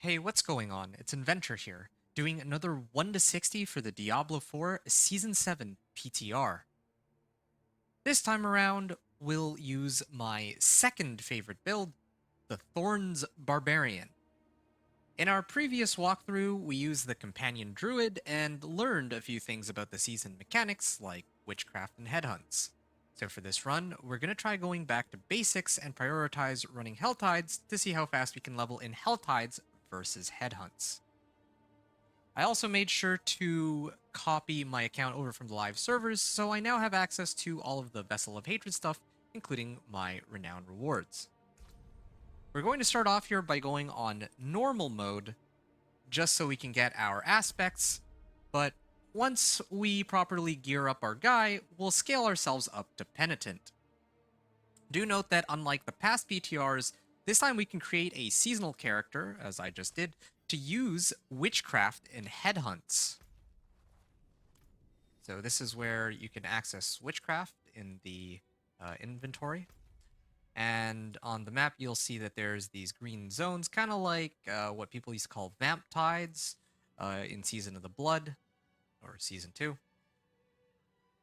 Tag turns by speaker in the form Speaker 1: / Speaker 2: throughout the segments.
Speaker 1: Hey, what's going on? It's Inventor here, doing another 1 to 60 for the Diablo 4 Season 7 PTR. This time around, we'll use my second favorite build, the Thorns Barbarian. In our previous walkthrough, we used the Companion Druid and learned a few things about the season mechanics like witchcraft and headhunts. So for this run, we're going to try going back to basics and prioritize running Helltides to see how fast we can level in Helltides versus headhunts. I also made sure to copy my account over from the live servers, so I now have access to all of the Vessel of Hatred stuff, including my renown rewards. We're going to start off here by going on normal mode, just so we can get our aspects, but once we properly gear up our guy, we'll scale ourselves up to Penitent. Do note that unlike the past PTRs, this time we can create a seasonal character, as I just did, to use witchcraft and headhunts. So this is where you can access witchcraft in the inventory. And on the map, you'll see that there's these green zones, kind of like what people used to call vamp tides in Season of the Blood, or Season 2.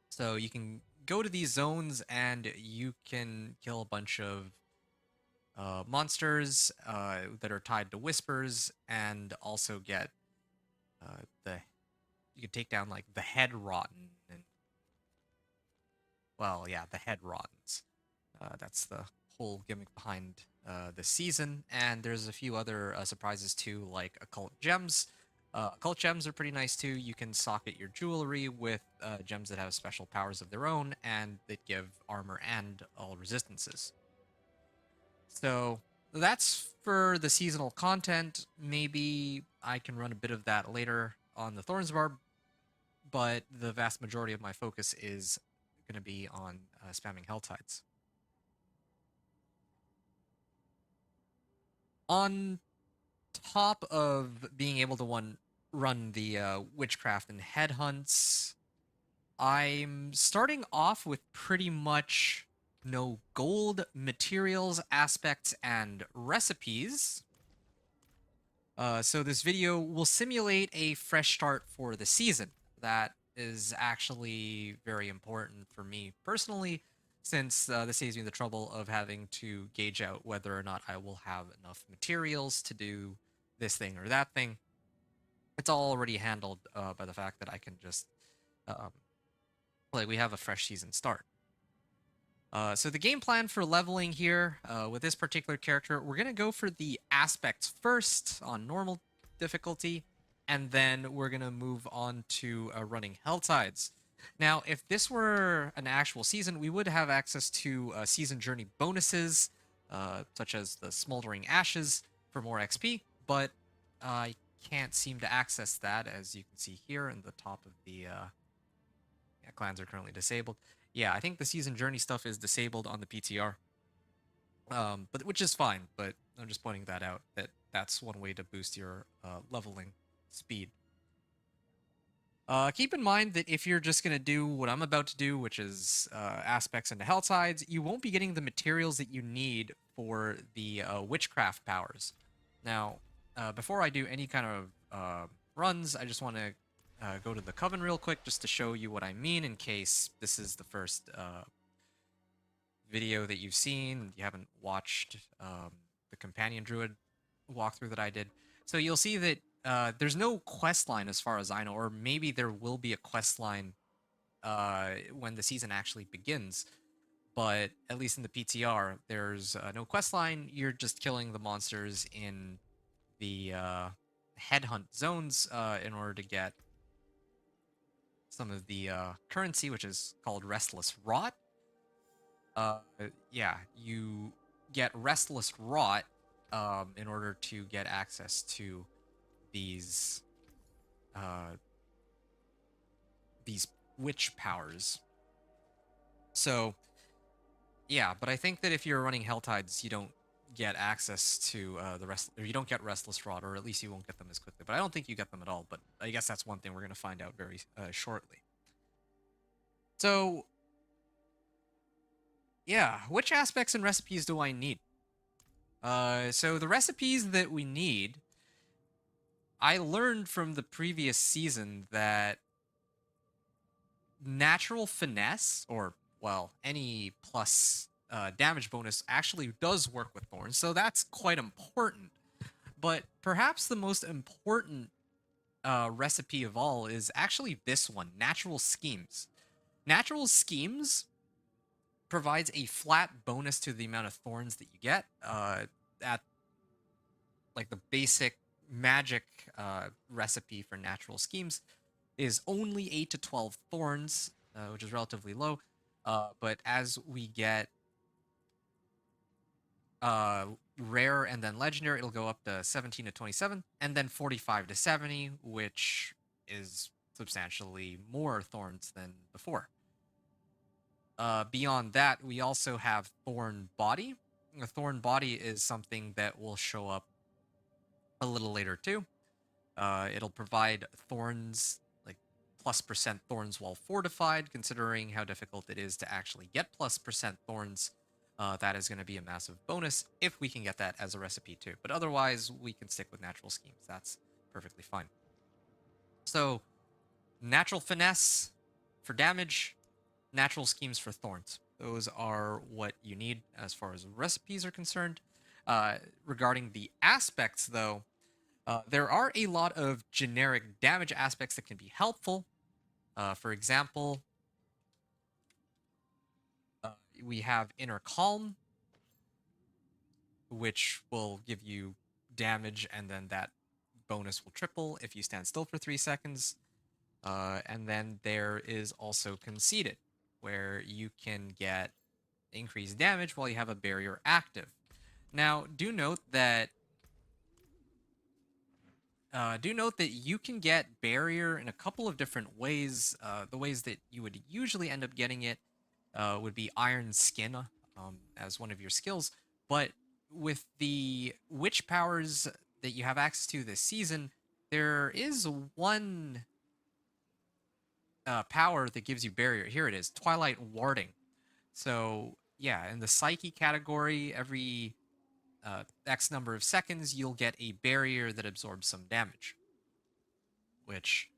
Speaker 1: So you can go to these zones and you can kill a bunch of monsters that are tied to whispers, and also get the you can take down like the head rotten and the head rottens. That's the whole gimmick behind the season, and there's a few other surprises too, like occult gems. Occult gems are pretty nice too. You can socket your jewelry with gems that have special powers of their own and that give armor and all resistances. So that's for the seasonal content. Maybe I can run a bit of that later on the Thorns Barb, but the vast majority of my focus is going to be on spamming Helltides. On top of being able to run the witchcraft and headhunts, I'm starting off with pretty much no gold, materials, aspects, and recipes. So this video will simulate a fresh start for the season. That is actually very important for me personally, since this saves me the trouble of having to gauge out whether or not I will have enough materials to do this thing or that thing. It's all already handled by the fact that I can just, we have a fresh season start. So the game plan for leveling here with this particular character, we're going to go for the aspects first on normal difficulty, and then we're going to move on to running Helltides. Now, if this were an actual season, we would have access to season journey bonuses, such as the Smoldering Ashes for more XP, but I can't seem to access that, as you can see here in the top of the clans are currently disabled. Yeah, I think the season journey stuff is disabled on the PTR, but which is fine. But I'm just pointing that out, that's one way to boost your leveling speed. Keep in mind that if you're just going to do what I'm about to do, which is aspects into Helltides, you won't be getting the materials that you need for the witchcraft powers. Now, before I do any kind of runs, I just want to go to the Coven real quick just to show you what I mean, in case this is the first video that you've seen, you haven't watched the Companion Druid walkthrough that I did. So you'll see that there's no quest line as far as I know, or maybe there will be a quest line when the season actually begins, but at least in the PTR, there's no quest line. You're just killing the monsters in the headhunt zones in order to get some of the currency, which is called Restless Rot. Yeah, you get Restless Rot in order to get access to these witch powers. So, yeah, but I think that if you're running Helltides, you don't get access to you don't get Restless Rot, or at least you won't get them as quickly. But I don't think you get them at all, but I guess that's one thing we're going to find out very shortly. So, yeah, which aspects and recipes do I need? So the recipes that we need I learned from the previous season that natural finesse, or, well, any plus damage bonus actually does work with Thorns, so that's quite important. But perhaps the most important recipe of all is actually this one, Natural Schemes. Natural Schemes provides a flat bonus to the amount of thorns that you get at like the basic magic recipe for Natural Schemes is only 8 to 12 thorns, which is relatively low. But as we get rare and then legendary, it'll go up to 17 to 27, and then 45 to 70, which is substantially more thorns than before. Beyond that, we also have Thorn Body. A Thorn Body is something that will show up a little later too. It'll provide thorns, like +% thorns while fortified. Considering how difficult it is to actually get +% thorns, that is going to be a massive bonus if we can get that as a recipe too. But otherwise, we can stick with Natural Schemes. That's perfectly fine. So, Natural Finesse for damage, Natural Schemes for thorns. Those are what you need as far as recipes are concerned. Regarding the aspects, though, there are a lot of generic damage aspects that can be helpful. For example, we have Inner Calm, which will give you damage, and then that bonus will triple if you stand still for 3 seconds. And then there is also Conceited, where you can get increased damage while you have a barrier active. Now, do note that you can get barrier in a couple of different ways. The ways that you would usually end up getting it would be Iron Skin as one of your skills, but with the witch powers that you have access to this season, there is one power that gives you barrier. Here it is, Twilight Warding. So yeah, in the Psyche category, every X number of seconds, you'll get a barrier that absorbs some damage, which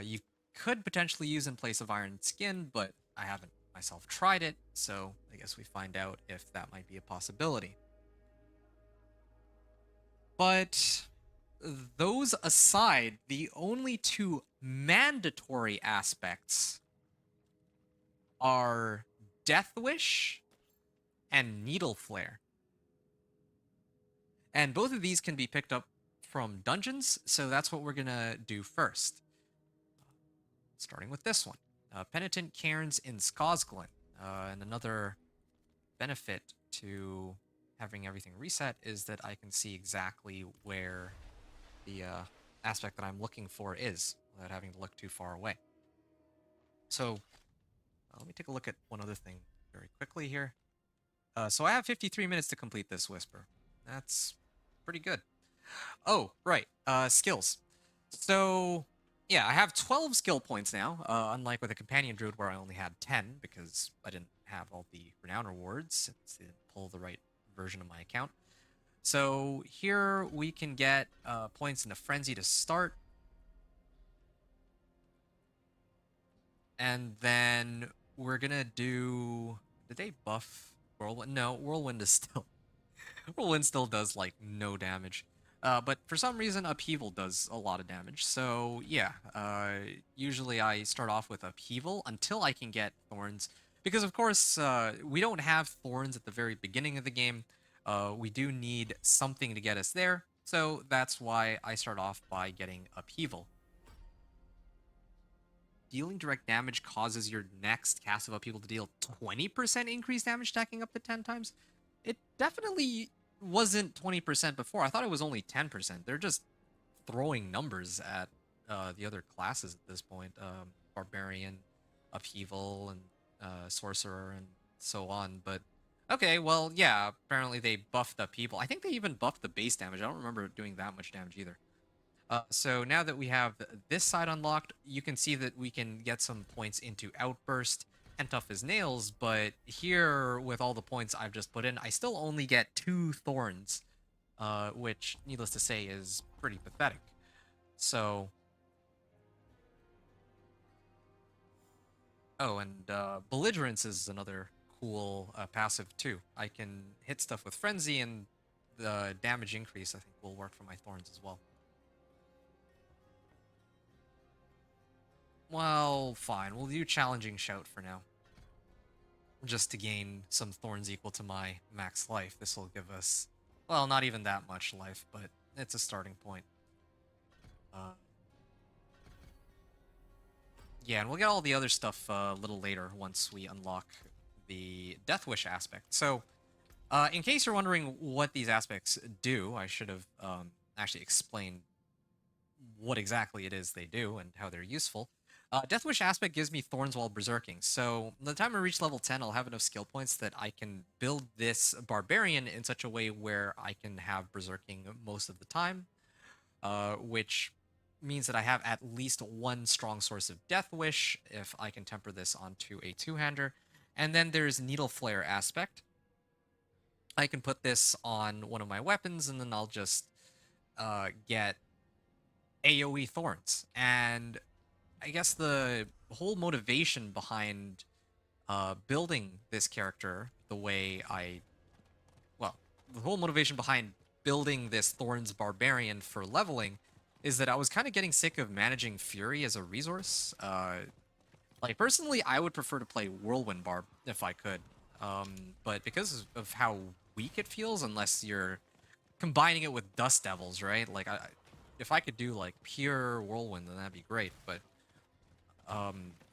Speaker 1: you could potentially use in place of Iron Skin, but I haven't myself tried it, so I guess we find out if that might be a possibility. But those aside, the only two mandatory aspects are Death Wish and Needle Flare. And both of these can be picked up from dungeons, so that's what we're gonna do first. Starting with this one. Penitent Cairns in Skosglen. And another benefit to having everything reset is that I can see exactly where the aspect that I'm looking for is, without having to look too far away. So let me take a look at one other thing very quickly here. So I have 53 minutes to complete this Whisper. That's pretty good. Oh, right. Skills. So yeah, I have 12 skill points now, unlike with a Companion Druid where I only had 10 because I didn't have all the Renown rewards since they didn't pull the right version of my account. So here we can get points in a Frenzy to start. And then we're gonna do... Did they buff Whirlwind? No, Whirlwind is still... Whirlwind still does, like, no damage. But for some reason, Upheaval does a lot of damage. So, yeah, usually I start off with Upheaval until I can get Thorns. Because, of course, we don't have Thorns at the very beginning of the game. We do need something to get us there. So that's why I start off by getting Upheaval. Dealing direct damage causes your next cast of Upheaval to deal 20% increased damage, stacking up to 10 times. It definitely wasn't 20% before. I thought it was only 10%. They're just throwing numbers at the other classes at this point. Barbarian, Upheaval, and Sorcerer, and so on. But, okay, well, yeah, apparently they buffed Upheaval. I think they even buffed the base damage. I don't remember doing that much damage either. So now that we have this side unlocked, you can see that we can get some points into Outburst and Tough as Nails, but here, with all the points I've just put in, I still only get 2 Thorns, which, needless to say, is pretty pathetic. So, oh, and belligerence is another cool passive too. I can hit stuff with frenzy, and the damage increase I think will work for my thorns as well. Well, fine. We'll do challenging shout for now, just to gain some thorns equal to my max life. This will give us, well, not even that much life, but it's a starting point. Yeah, and we'll get all the other stuff a little later once we unlock the Death Wish aspect. So, in case you're wondering what these aspects do, I should have actually explained what exactly it is they do and how they're useful. Death Wish aspect gives me thorns while berserking. So, by the time I reach level 10, I'll have enough skill points that I can build this barbarian in such a way where I can have berserking most of the time, which means that I have at least one strong source of Death Wish if I can temper this onto a two-hander. And then there's Needle Flare aspect. I can put this on one of my weapons, and then I'll just get AoE Thorns. And I guess the whole motivation behind building this character the way the whole motivation behind building this Thorns Barbarian for leveling is that I was kind of getting sick of managing Fury as a resource. Like, personally, I would prefer to play Whirlwind Barb if I could. But because of how weak it feels, unless you're combining it with Dust Devils, right? Like, if I could do, like, pure Whirlwind, then that'd be great. But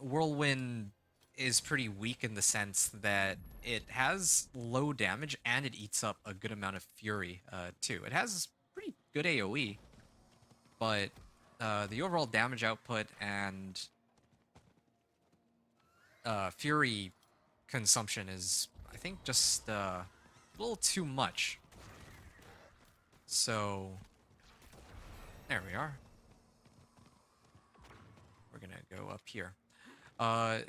Speaker 1: Whirlwind is pretty weak in the sense that it has low damage and it eats up a good amount of Fury, too. It has pretty good AoE, but the overall damage output and Fury consumption is, I think, just a little too much. So, there we are. We're gonna go up here.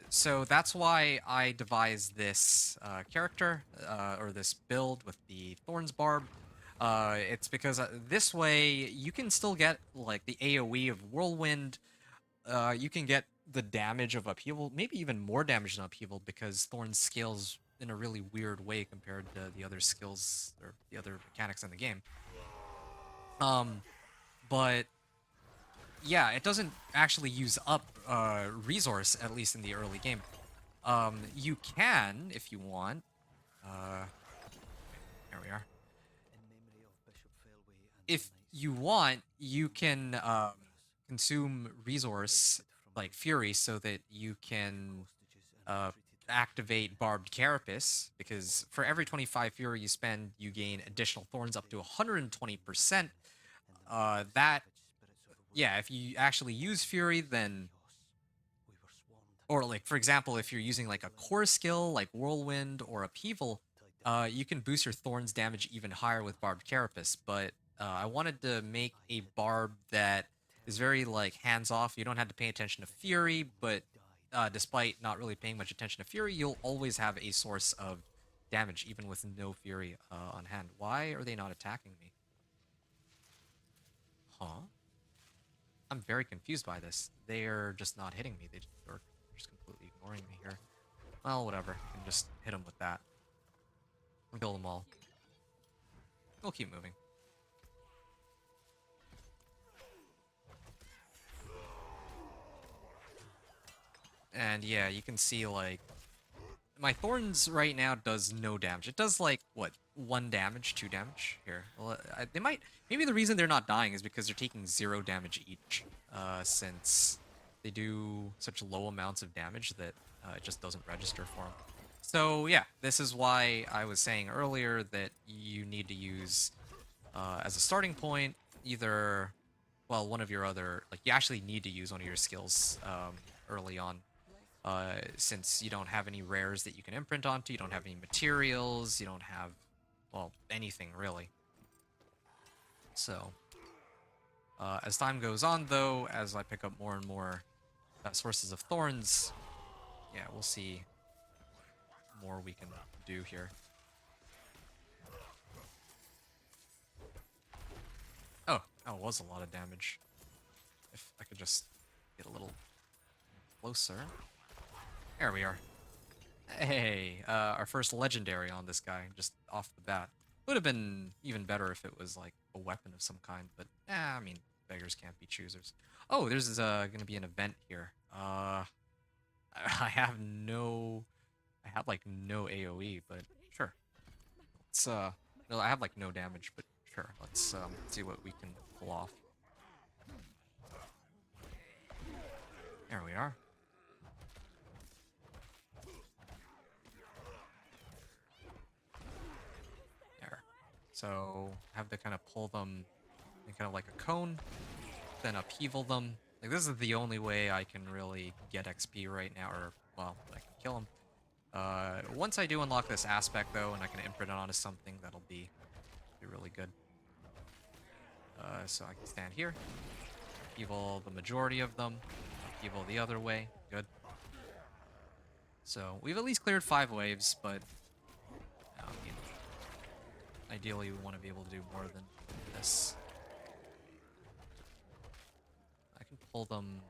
Speaker 1: So that's why I devised this character, or this build with the Thorns Barb. It's because this way you can still get, like, the AoE of Whirlwind. You can get the damage of Upheaval, maybe even more damage than Upheaval, because Thorns scales in a really weird way compared to the other skills or the other mechanics in the game. But yeah, it doesn't actually use up resource, at least in the early game. You can, if you want. There we are. If you want, you can consume resource like Fury so that you can activate Barbed Carapace, because for every 25 Fury you spend, you gain additional thorns up to 120%. Yeah, if you actually use Fury, then, or, like, for example, if you're using like a core skill like Whirlwind or Upheaval, you can boost your thorns damage even higher with Barbed Carapace. But I wanted to make a Barb that is very, like, hands-off. You don't have to pay attention to Fury, but despite not really paying much attention to Fury, you'll always have a source of damage, even with no Fury on hand. Why are they not attacking me? Huh? I'm very confused by this. They're just not hitting me. They're just completely ignoring me here. Well, whatever. I can just hit them with that. Kill them all. We'll keep moving. And yeah, you can see, like, my Thorns right now does no damage. It does, like, what, 1 damage, 2 damage? Here. Well, they might... Maybe the reason they're not dying is because they're taking 0 damage each, since they do such low amounts of damage that it just doesn't register for them. So, yeah, this is why I was saying earlier that you need to use, as a starting point, either... Well, one of your other... Like, you actually need to use one of your skills early on. Since you don't have any rares that you can imprint onto, you don't have any materials, you don't have, well, anything really. So, as time goes on, though, as I pick up more and more sources of thorns, yeah, we'll see more we can do here. Oh, that was a lot of damage. if I could just get a little closer. There we are. Hey, our first legendary on this guy, just off the bat. Would have been even better if it was like a weapon of some kind, but I mean, beggars can't be choosers. Oh, there's gonna be an event here. I have no, I have like no AOE, but sure. Let's no, I have like no damage, but sure. Let's see what we can pull off. There we are. There. So have to kind of pull them in kind of like a cone, then upheaval them. Like this is the only way I can really get XP right now, or well, I can kill them. Once I do unlock this aspect though, and I can imprint it onto something, that'll be really good. So I can stand here, upheaval the majority of them, upheaval the other way. Good. So we've at least cleared 5 waves, but you know, ideally we want to be able to do more than this. I can pull them.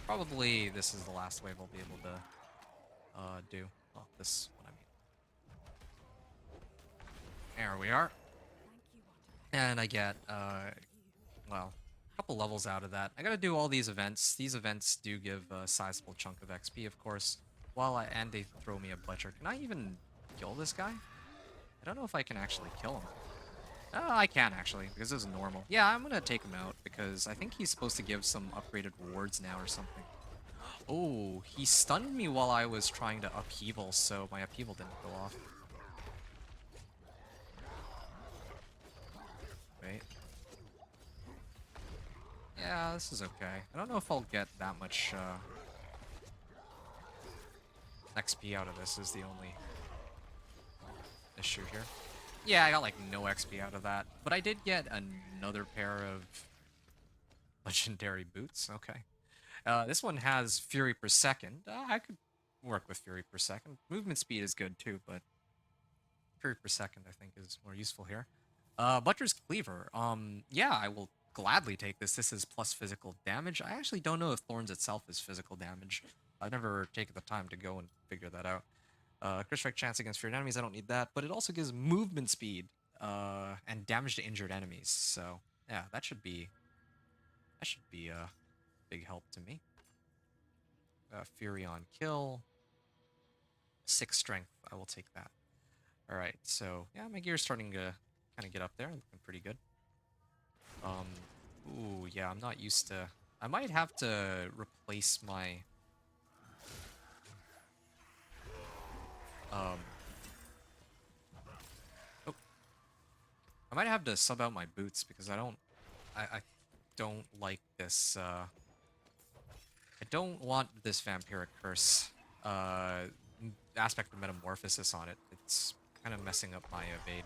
Speaker 1: Probably this is the last wave I'll be able to do. Well, this one I mean. There we are. And I get, well, a couple levels out of that. I gotta do all these events. These events do give a sizable chunk of XP, of course. And they throw me a butcher. Can I even kill this guy? I don't know if I can actually kill him. Oh, I can actually, because this is normal. Yeah, I'm gonna take him out, because I think he's supposed to give some upgraded rewards now or something. Oh, he stunned me while I was trying to upheaval, so my upheaval didn't go off. Wait. Yeah, this is okay. I don't know if I'll get that much XP out of this is the only issue here. Yeah, I got like no XP out of that, but I did get another pair of legendary boots. Okay. This one has Fury per second. I could work with Fury per second. Movement speed is good too, but Fury per second I think is more useful here. Butcher's Cleaver. Yeah, I will gladly take this. This is plus physical damage. I actually don't know if Thorns itself is physical damage. I've never taken the time to go and figure that out. Crit strike chance against feared enemies, I don't need that, but it also gives movement speed and damage to injured enemies. So yeah, that should be a big help to me. Fury on kill, 6 strength. I will take that. All right, so yeah, my gear's starting to kind of get up there, looking pretty good. Ooh, yeah, I'm not used to. I might have to replace my. Oh. I might have to sub out my boots because I don't like this, I don't want this vampiric curse, aspect of metamorphosis on it. It's kind of messing up my evade.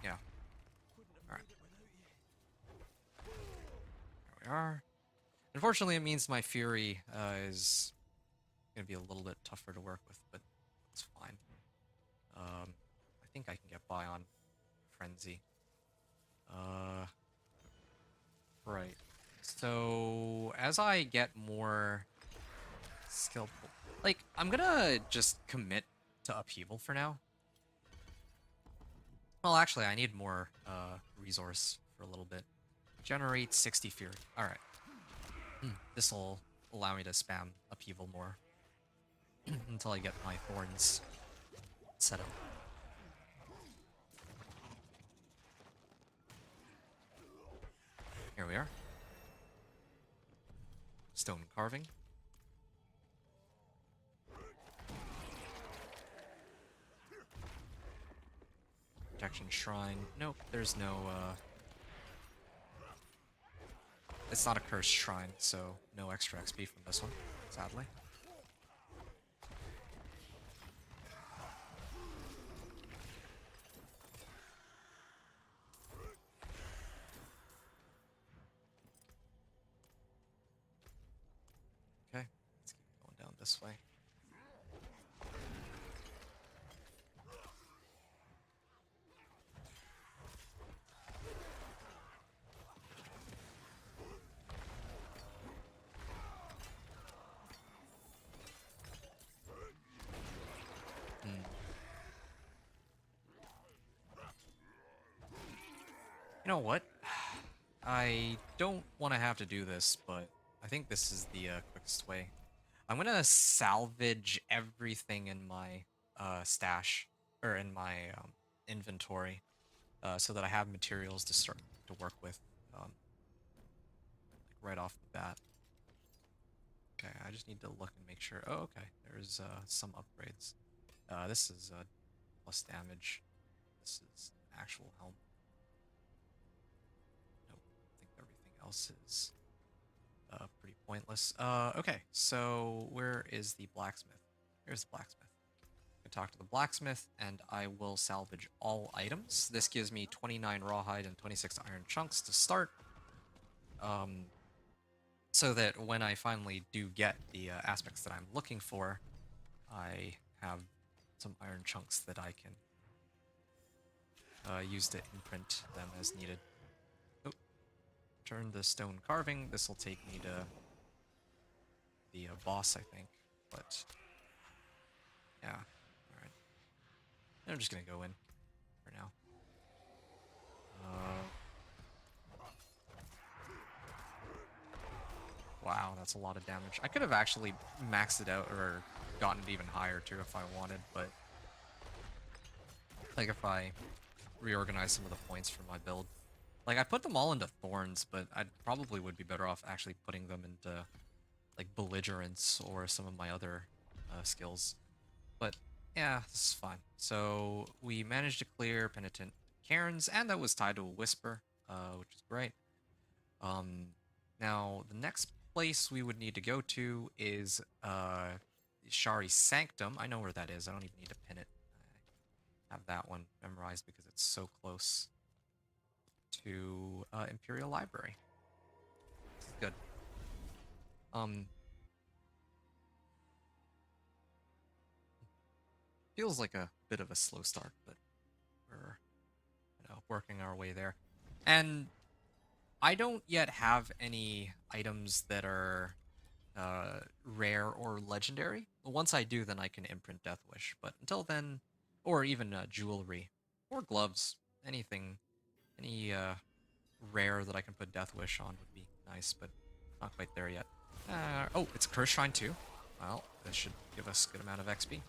Speaker 1: Yeah. Alright. There we are. Unfortunately, it means my Fury, is gonna be a little bit tougher to work with, but it's fine. I think I can get by on Frenzy. Right. So, as I get more skillful... Like, I'm gonna just commit to Upheaval for now. Well, actually, I need more, resource for a little bit. Generate 60 Fury. Alright. This'll allow me to spam Upheaval more. Until I get my Thorns set up. Here we are. Stone carving. Protection shrine. Nope, there's no, it's not a cursed shrine, so no extra XP from this one, sadly. Okay, let's keep going down this way. know what? I don't want to have to do this, but I think this is the quickest way. I'm gonna salvage everything in my stash or in my inventory, so that I have materials to start to work with, like right off the bat. Okay, I just need to look and make sure. Oh, okay. There's some upgrades. This is plus damage. This is an actual helmet. Nope. I think everything else is pretty pointless. Okay, so where is the blacksmith? Here's the blacksmith. I talk to the blacksmith, and I will salvage all items. This gives me 29 rawhide and 26 iron chunks to start. So that when I finally do get the aspects that I'm looking for, I have some iron chunks that I can use to imprint them as needed. Oh, turn the stone carving. This will take me to the boss, I think. But yeah, all right. I'm just gonna go in for now. Wow, that's a lot of damage. I could have actually maxed it out or gotten it even higher too if I wanted, but like if I reorganize some of the points for my build. Like I put them all into Thorns, but I probably would be better off actually putting them into like Belligerence or some of my other skills. But yeah, this is fine. So we managed to clear Penitent Cairns, and that was tied to a Whisper, which is great. Now the next place we would need to go to is Shari Sanctum. I know where that is. I don't even need to pin it. I have that one memorized because it's so close to Imperial Library. This is good. Feels like a bit of a slow start, but we're working our way there. And I don't yet have any items that are rare or legendary. Once I do, then I can imprint Death Wish. But until then, or even jewelry or gloves, anything, any rare that I can put Death Wish on would be nice, but not quite there yet. Oh, it's a Curse Shrine too. Well, this should give us a good amount of XP.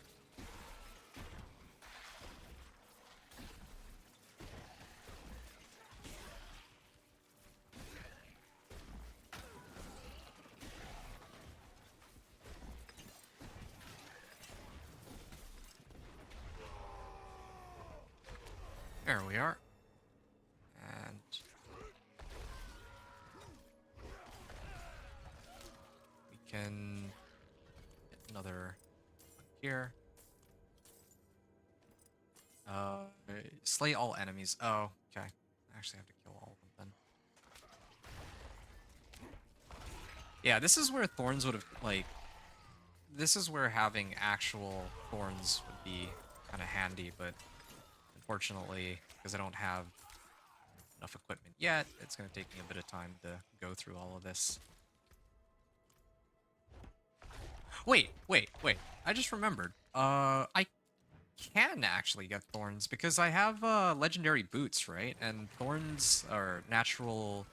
Speaker 1: There we are. And we can get another one here. Slay all enemies. Oh, okay. I actually have to kill all of them then. Yeah, this is where Thorns would have, like, this is where having actual Thorns would be kind of handy, but unfortunately, because I don't have enough equipment yet, it's going to take me a bit of time to go through all of this. Wait. I just remembered. I can actually get Thorns because I have legendary boots, right? And Thorns are natural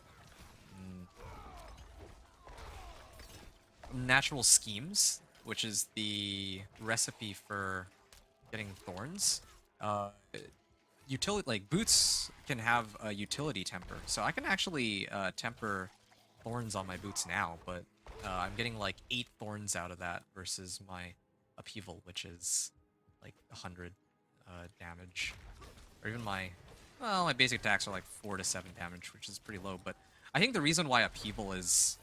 Speaker 1: natural schemes, which is the recipe for getting Thorns. Utility, like boots can have a utility temper, so I can actually temper Thorns on my boots now, but I'm getting like 8 Thorns out of that versus my upheaval, which is like 100 damage, or even my basic attacks are like 4 to 7 damage, which is pretty low. But I think the reason why upheaval is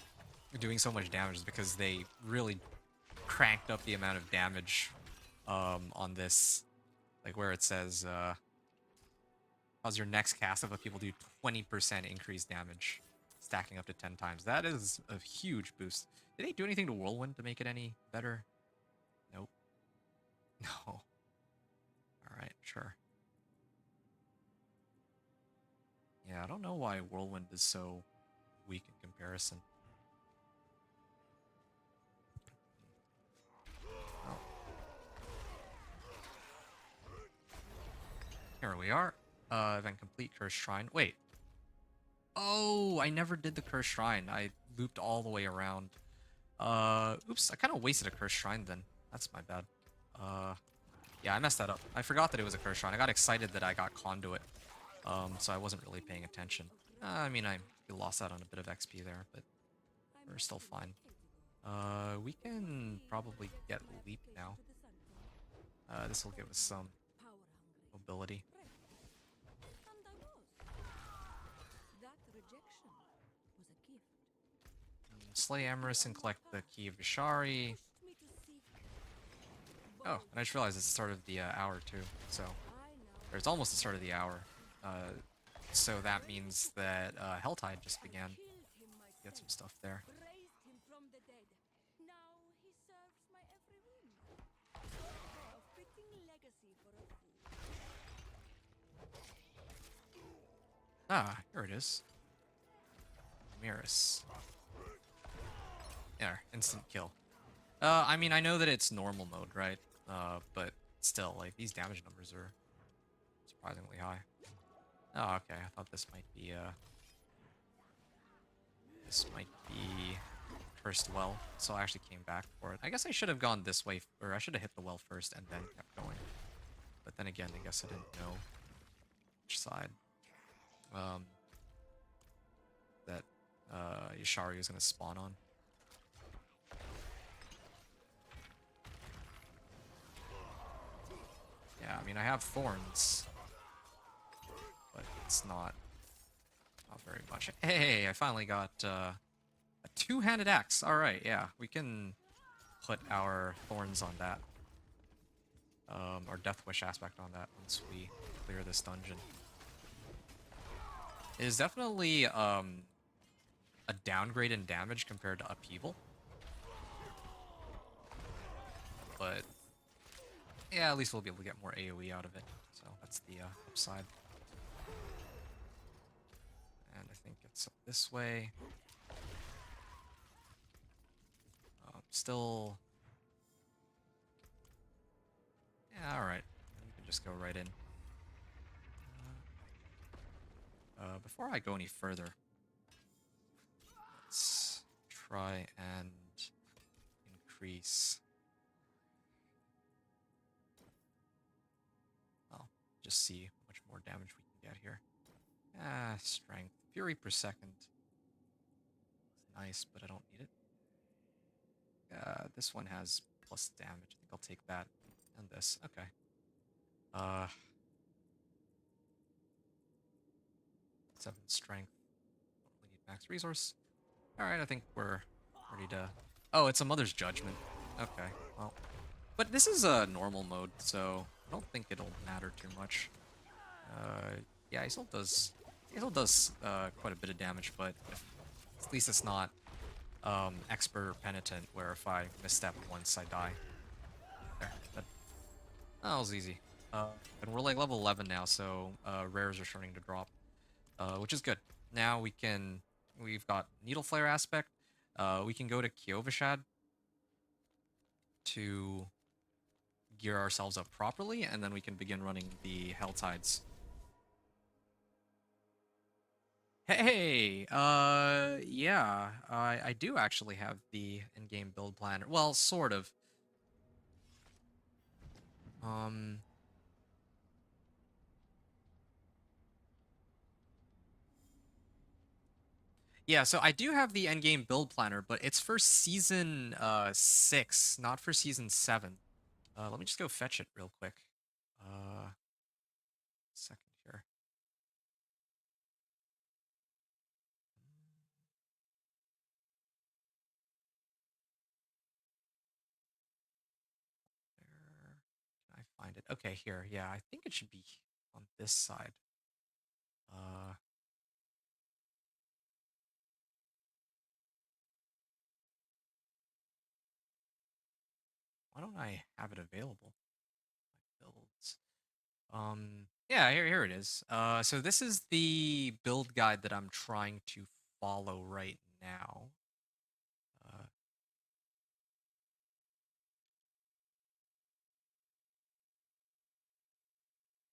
Speaker 1: doing so much damage is because they really cranked up the amount of damage on this, like where it says cause your next cast of upheaval do 20% increased damage, stacking up to 10 times. That is a huge boost. Did they do anything to Whirlwind to make it any better? Nope. No. Alright, sure. Yeah, I don't know why Whirlwind is so weak in comparison. Oh. Here we are. Event complete, Cursed Shrine. Wait. Oh, I never did the Cursed Shrine. I looped all the way around. Oops, I kind of wasted a Cursed Shrine then. That's my bad. Uh, yeah, I messed that up. I forgot that it was a Cursed Shrine. I got excited that I got Conduit. So I wasn't really paying attention. I mean, I lost out on a bit of XP there, but we're still fine. We can probably get Leap now. This will give us some mobility. Slay Amorous and collect the Key of Vishari. Oh, and I just realized it's the start of the hour too, so... Or it's almost the start of the hour. So that means that Helltide just began. Get some stuff there. Ah, here it is. Miris. There, instant kill. I mean, I know that it's normal mode, right? But still, like, these damage numbers are surprisingly high. Oh, okay, I thought this might be, Cursed Well, so I actually came back for it. I guess I should have gone this way, or I should have hit the well first and then kept going. But then again, I guess I didn't know which side. That Yashari was going to spawn on. Yeah, I mean, I have Thorns, but it's not very much. Hey, I finally got a two-handed axe. All right, yeah, we can put our Thorns on that. Our Death Wish aspect on that once we clear this dungeon. It is definitely a downgrade in damage compared to Upheaval. But yeah, at least we'll be able to get more AoE out of it. So that's the upside. And I think it's up this way. Still... Yeah, alright. We can just go right in. Before I go any further, let's try and increase... Well, just see how much more damage we can get here. Strength. Fury per second. It's nice, but I don't need it. This one has plus damage. I think I'll take that. And this. Okay. 7 strength. Don't really need max resource. Alright, I think we're ready to... Oh, it's a Mother's Judgment. Okay, well... But this is a normal mode, so I don't think it'll matter too much. Yeah, he still does quite a bit of damage, but at least it's not Expert or Penitent, where if I misstep once, I die. There, that was easy. And we're like level 11 now, so rares are starting to drop, which is good. Now we've got Needle Flare aspect. We can go to Kyovashad to gear ourselves up properly, and then we can begin running the Helltides. Hey, yeah, I do actually have the in-game build planner. Well, sort of. Yeah, so I do have the endgame build planner, but it's for season 6, not for season 7. Let me just go fetch it real quick. Second here. There. Can I find it? Okay, here. Yeah, I think it should be on this side. Why don't I have it available? My builds. Yeah, here it is. So this is the build guide that I'm trying to follow right now.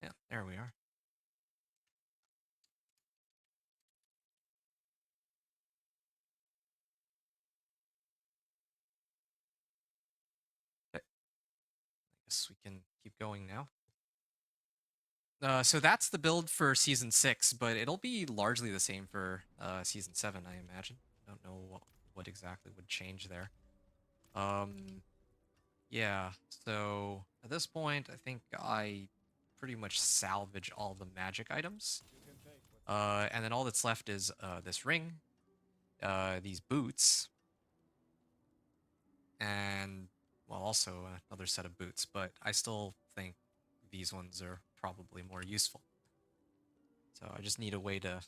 Speaker 1: Yeah, there we are. guess we can keep going now. So that's the build for Season 6, but it'll be largely the same for Season 7, I imagine. I don't know what exactly would change there. Yeah, so at this point, I think I pretty much salvage all the magic items. And then all that's left is this ring, these boots, and, well, also another set of boots, but I still think these ones are probably more useful. So I just need a way to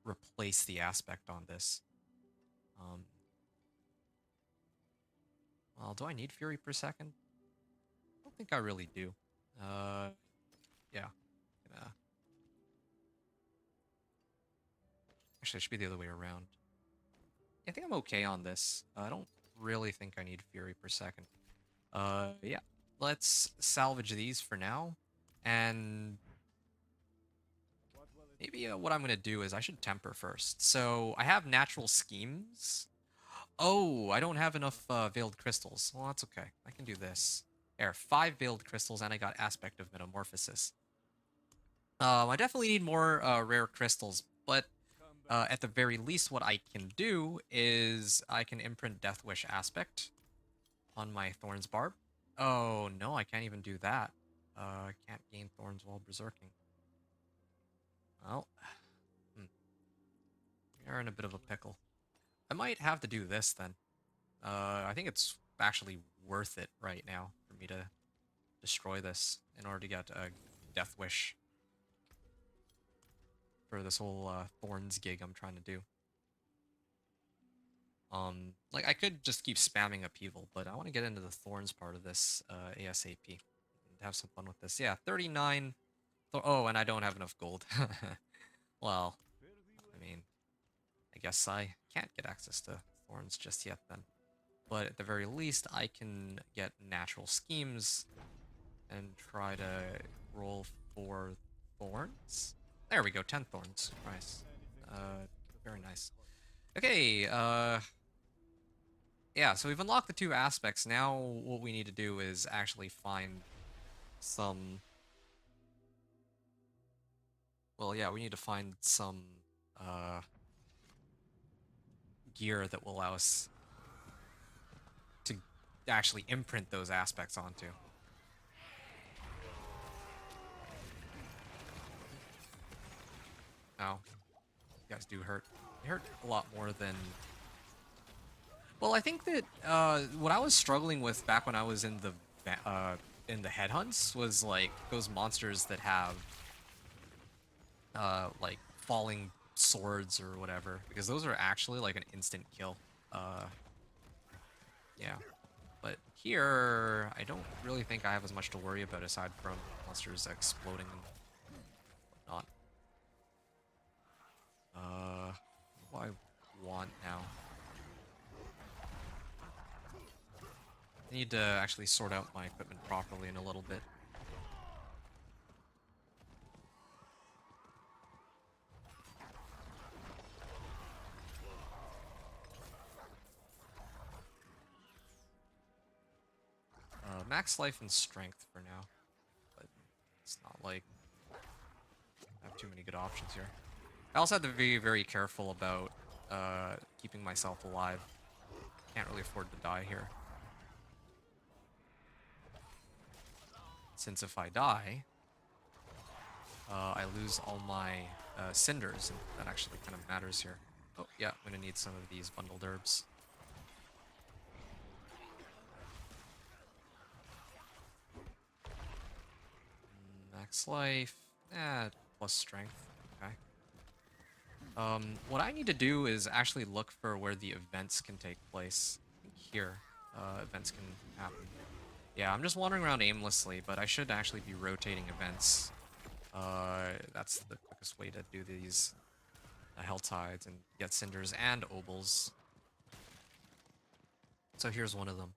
Speaker 1: replace the aspect on this. Well, do I need Fury per second? I don't think I really do. Yeah. Actually, it should be the other way around. I think I'm okay on this. I don't really think I need Fury per second. Yeah. Let's salvage these for now. And maybe what I'm going to do is I should temper first. So I have natural schemes. Oh, I don't have enough veiled crystals. Well, that's okay. I can do this. There, 5 veiled crystals, and I got aspect of metamorphosis. I definitely need more rare crystals, but at the very least, what I can do is I can imprint Death Wish aspect on my Thorns Barb. Oh, no, I can't even do that. I can't gain Thorns while berserking. Well, we are in a bit of a pickle. I might have to do this then. I think it's actually worth it right now for me to destroy this in order to get a Death Wish for this whole Thorns gig I'm trying to do. Like, I could just keep spamming upheaval, but I want to get into the Thorns part of this ASAP and have some fun with this. Yeah, 39. Oh, and I don't have enough gold. Well, I mean, I guess I can't get access to Thorns just yet then. But at the very least, I can get natural schemes and try to roll for Thorns. There we go, 10 Thorns. Nice. Very nice. Okay, yeah, so we've unlocked the 2 aspects. Now what we need to do is actually find some... Well, yeah, we need to find some gear that will allow us to actually imprint those aspects onto. Oh, you guys do hurt. They hurt a lot more than... Well, I think that what I was struggling with back when I was in the headhunts was like those monsters that have like falling swords or whatever, because those are actually like an instant kill. Yeah, but here I don't really think I have as much to worry about aside from monsters exploding and whatnot. What do I want now? I need to actually sort out my equipment properly in a little bit. Max life and strength for now, but it's not like I have too many good options here. I also have to be very careful about keeping myself alive. Can't really afford to die here, since if I die, I lose all my cinders, and that actually kind of matters here. Oh yeah, I'm gonna need some of these bundled herbs. Max life, plus strength, okay. What I need to do is actually look for where the events can take place. I think here, events can happen. Yeah, I'm just wandering around aimlessly, but I should actually be rotating events. That's the quickest way to do these Hell Tides and get Cinders and Obols. So here's one of them.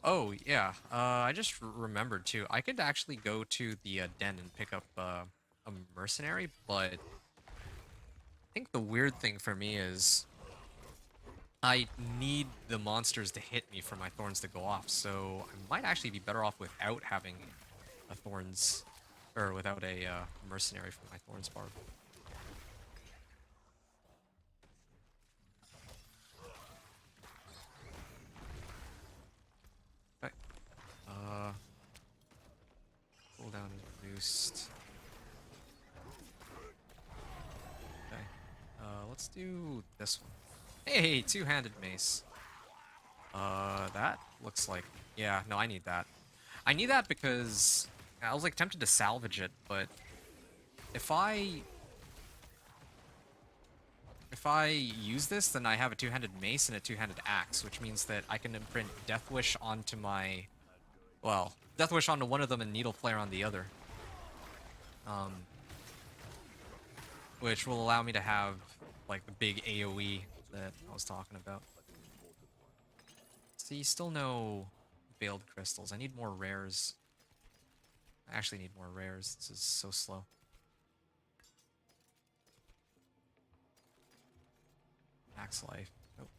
Speaker 1: Oh, yeah. I just remembered, too. I could actually go to the den and pick up a mercenary, but think the weird thing for me is I need the monsters to hit me for my thorns to go off, so I might actually be better off without having a thorns, or without a mercenary for my thorns barb. Okay. Cooldown is reduced. Okay. Let's do this one. Hey, two-handed mace. That looks like... Yeah, no, I need that. I need that because I was, like, tempted to salvage it, but if I use this, then I have a two-handed mace and a two-handed axe, which means that I can imprint Death Wish onto my... Well, Death Wish onto one of them and Needle Flare on the other. Which will allow me to have, like, the big AoE that I was talking about. See, still no Veiled Crystals. I need more rares. I actually need more rares. This is so slow. Max life. Nope.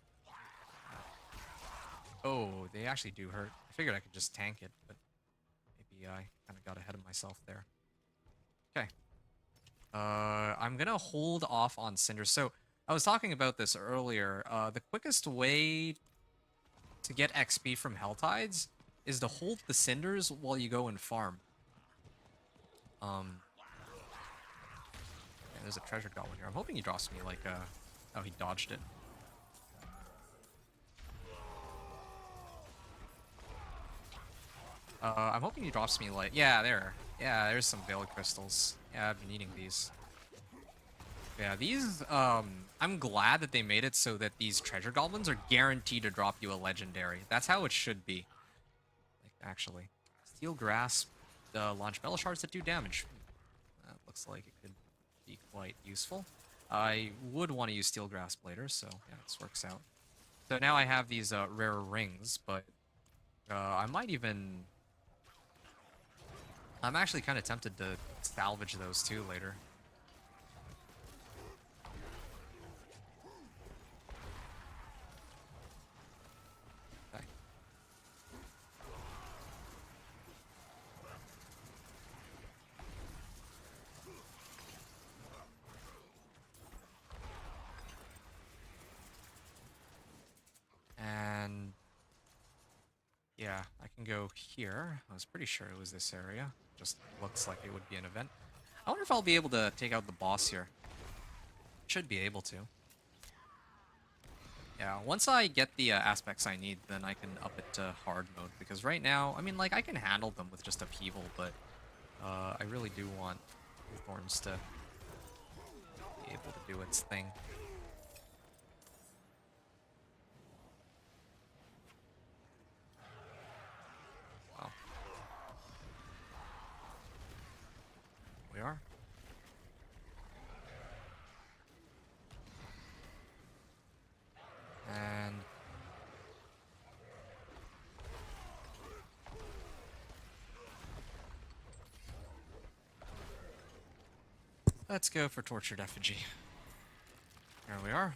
Speaker 1: Oh, they actually do hurt. I figured I could just tank it, but maybe I kind of got ahead of myself there. Okay. I'm gonna hold off on Cinders. So, I was talking about this earlier. The quickest way to get XP from Helltides is to hold the Cinders while you go and farm. Yeah, there's a treasure goblin here. I'm hoping he drops me like oh, he dodged it. I'm hoping he drops me like... Yeah, there's some Veiled Crystals. Yeah, I've been needing these. Yeah, these, I'm glad that they made it so that these treasure goblins are guaranteed to drop you a legendary. That's how it should be. Like, actually. Steel Grasp, launch Bella Shards that do damage. That looks like it could be quite useful. I would want to use Steel Grasp later, so yeah, this works out. So now I have these rare rings, but I might even... I'm actually kind of tempted to salvage those too later. Okay. And yeah, I can go here. I was pretty sure it was this area. Just looks like it would be an event. I wonder if I'll be able to take out the boss here. Should be able to. Yeah, once I get the aspects I need, then I can up it to hard mode. Because right now, I mean, like, I can handle them with just upheaval, but I really do want Thorns to be able to do its thing. Wow. We are. And let's go for Tortured Effigy. Here we are.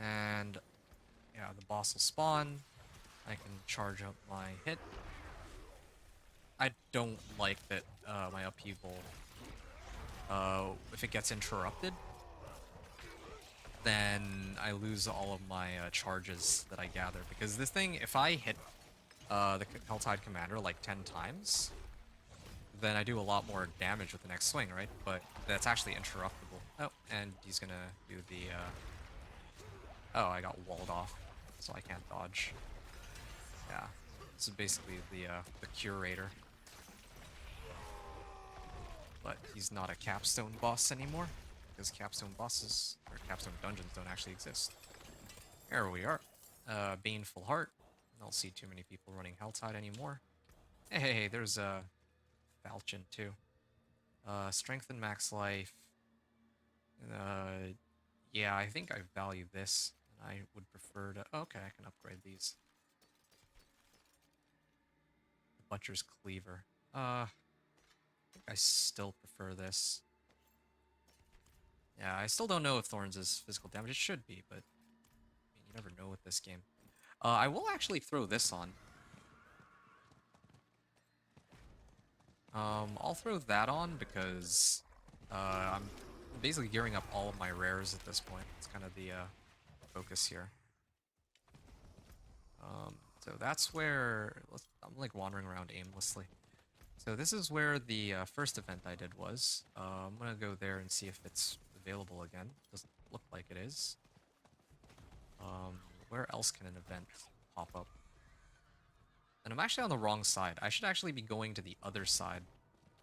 Speaker 1: And yeah, the boss will spawn. I can charge up my hit. I don't like that my upheaval, if it gets interrupted, then I lose all of my charges that I gather. Because this thing, if I hit the Helltide Commander like 10 times, then I do a lot more damage with the next swing, right? But that's actually interruptible. Oh, and he's gonna do the... Oh, I got walled off, so I can't dodge. Yeah, this is basically the Curator. But he's not a capstone boss anymore, because capstone bosses, or capstone dungeons, don't actually exist. There we are. Baneful Heart. I don't see too many people running Helltide anymore. Hey, there's a Falchion too. Strength and max life. Yeah, I think I value this. I would prefer to... Oh, okay, I can upgrade these. The Butcher's Cleaver. I think I still prefer this. Yeah, I still don't know if Thorns is physical damage. It should be, but I mean, you never know with this game. I will actually throw this on. I'll throw that on because I'm basically gearing up all of my rares at this point. It's kind of the focus here. So that's where I'm like wandering around aimlessly. So this is where the first event I did was. I'm gonna go there and see if it's available again. Doesn't look like it is. Where else can an event pop up? And I'm actually on the wrong side. I should actually be going to the other side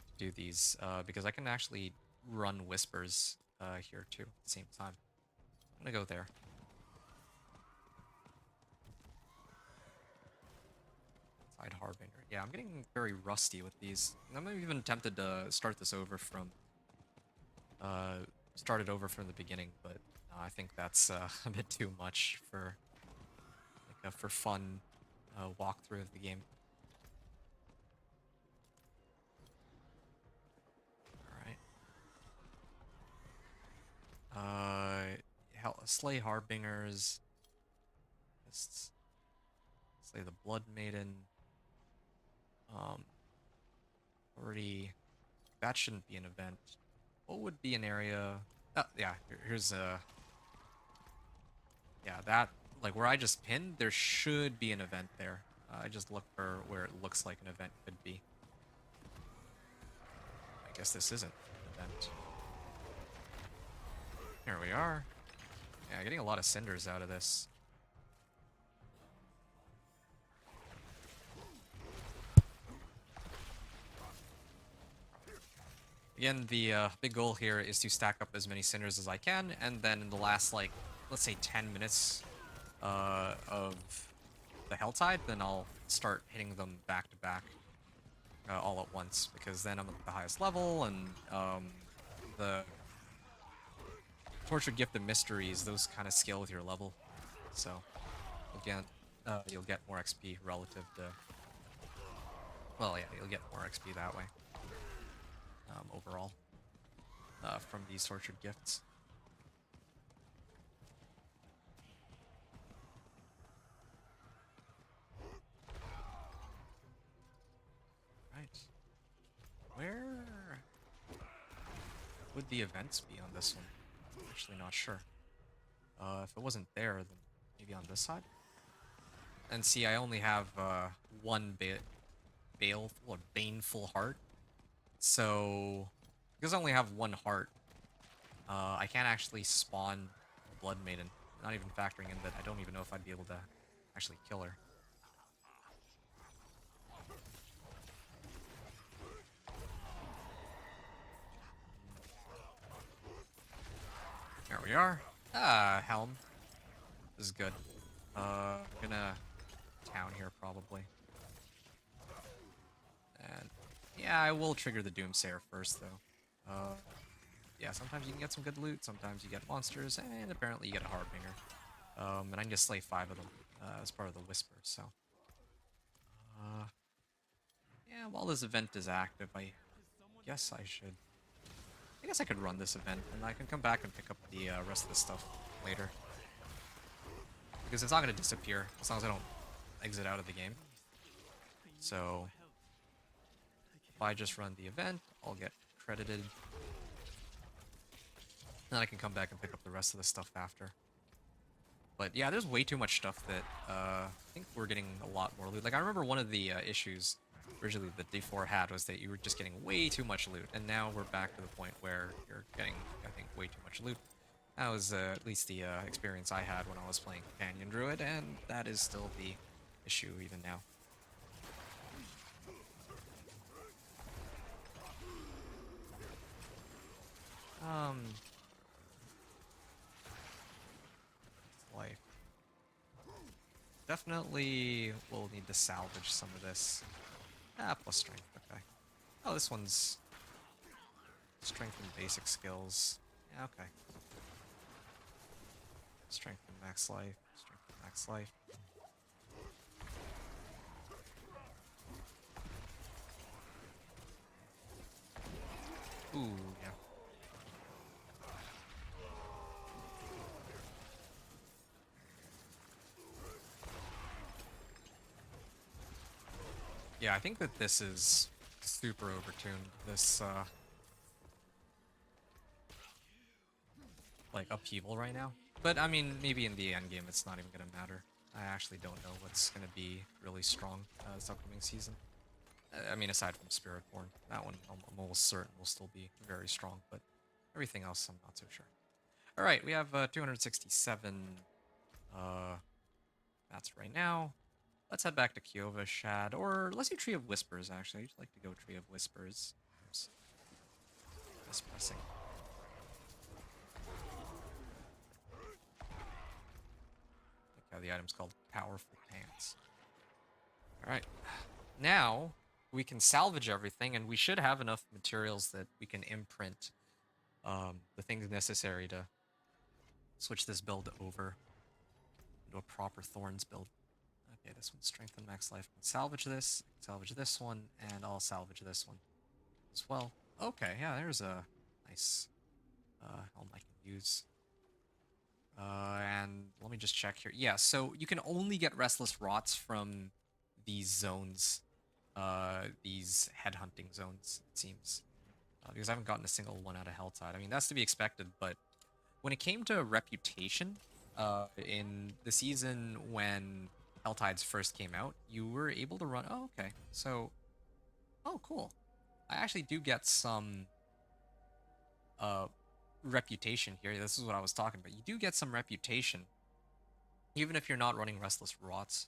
Speaker 1: to do these, because I can actually run Whispers here too at the same time. I'm gonna go there. Tide Harbinger. Yeah, I'm getting very rusty with these. I'm even tempted to start this over from the beginning, but I think that's a bit too much for like for fun walkthrough of the game. All right. Slay Harbingers. Just slay the Blood Maiden. Already, that shouldn't be an event. What would be an area? Oh, yeah, here's a... Yeah, that, like where I just pinned, there should be an event there. I just look for where it looks like an event could be. I guess this isn't an event. Here we are. Yeah, getting a lot of cinders out of this. Again, the big goal here is to stack up as many cinders as I can, and then in the last, like, let's say 10 minutes of the Helltide, then I'll start hitting them back to back all at once, because then I'm at the highest level, and the Tortured Gift of Mysteries, those kind of scale with your level. So, again, you'll get more XP relative to... Well, yeah, you'll get more XP that way. Overall, from these Tortured Gifts. Right. Where would the events be on this one? I'm actually not sure. If it wasn't there, then maybe on this side? And see, I only have one baneful heart. So, because I only have one heart, I can't actually spawn Blood Maiden. Not even factoring in that I don't even know if I'd be able to actually kill her. There we are. Helm. This is good. I'm gonna town here probably. And yeah, I will trigger the Doomsayer first though. Yeah, sometimes you can get some good loot, sometimes you get monsters, and apparently you get a Harbinger. And I can just slay 5 of them as part of the Whisper, so. Yeah, while this event is active, I guess I should... I guess I could run this event, and I can come back and pick up the rest of the stuff later. Because it's not going to disappear, as long as I don't exit out of the game. So, if I just run the event, I'll get credited. Then I can come back and pick up the rest of the stuff after. But yeah, there's way too much stuff that I think we're getting a lot more loot. Like, I remember one of the issues originally that D4 had was that you were just getting way too much loot. And now we're back to the point where you're getting, I think, way too much loot. That was at least the experience I had when I was playing Companion Druid, and that is still the issue even now. Life. Definitely will need to salvage some of this. Plus strength, okay. Oh, this one's strength and basic skills. Yeah, okay. Strength and max life, strength and max life. Ooh, yeah. Yeah, I think that this is super overtuned. This, like, upheaval right now. But, I mean, maybe in the end game it's not even gonna matter. I actually don't know what's gonna be really strong this upcoming season. I mean, aside from Spiritborn, that one I'm almost certain will still be very strong, but everything else I'm not so sure. All right, we have 267 that's right now. Let's head back to Kyova Shad, or let's do Tree of Whispers, actually. I'd like to go Tree of Whispers. Oops. Mispressing. Look how the item's called Powerful Pants. Alright. Now, we can salvage everything, and we should have enough materials that we can imprint the things necessary to switch this build over into a proper Thorns build. Okay, this one's strength and max life. Can salvage this, salvage this one, and I'll salvage this one as well. Okay, yeah, there's a nice helm I can use. And let me just check here. Yeah, so you can only get Restless Rots from these zones, these headhunting zones, it seems. Because I haven't gotten a single one out of Helltide. I mean, that's to be expected, but when it came to reputation, in the season when Helltides first came out, you were able to run... Oh, okay. So... Oh, cool. I actually do get some reputation here. This is what I was talking about. You do get some reputation, even if you're not running Restless Rots.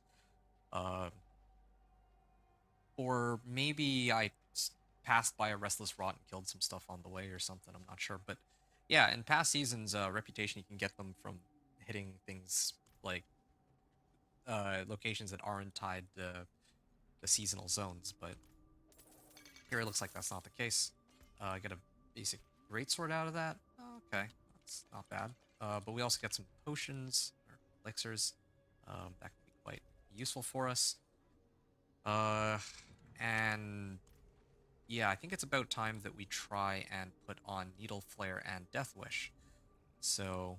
Speaker 1: Or maybe I passed by a Restless Rot and killed some stuff on the way or something. I'm not sure. But yeah, in past seasons, reputation, you can get them from hitting things like locations that aren't tied to the seasonal zones. But here it looks like that's not the case. I get a basic greatsword out of that. Oh, okay, that's not bad. But we also get some potions or elixirs. That can be quite useful for us. And yeah, I think it's about time that we try and put on Needle Flare and Death Wish. So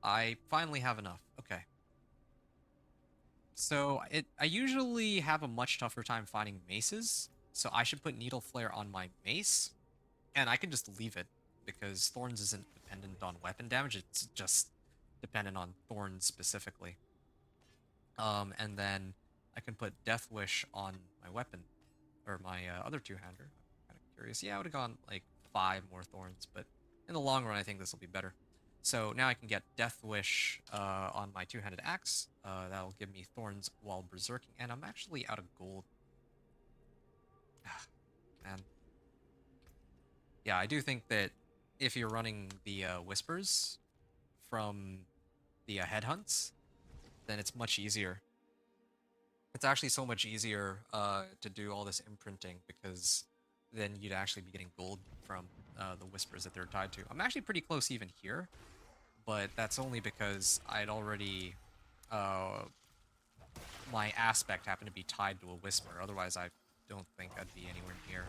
Speaker 1: I finally have enough. Okay. So I usually have a much tougher time finding maces, so I should put Needle Flare on my mace, and I can just leave it, because Thorns isn't dependent on weapon damage, it's just dependent on Thorns specifically. And then I can put Death Wish on my weapon, or my other two-hander. I'm kind of curious. Yeah, I would have gone like 5 more Thorns, but in the long run, I think this will be better. So now I can get Death Wish on my two-handed axe. That'll give me Thorns while berserking, and I'm actually out of gold. Man. Yeah, I do think that if you're running the Whispers from the headhunts, then it's much easier. It's actually so much easier to do all this imprinting, because then you'd actually be getting gold from the Whispers that they're tied to. I'm actually pretty close even here, but that's only because I'd already... my aspect happened to be tied to a Whisper. Otherwise, I don't think I'd be anywhere near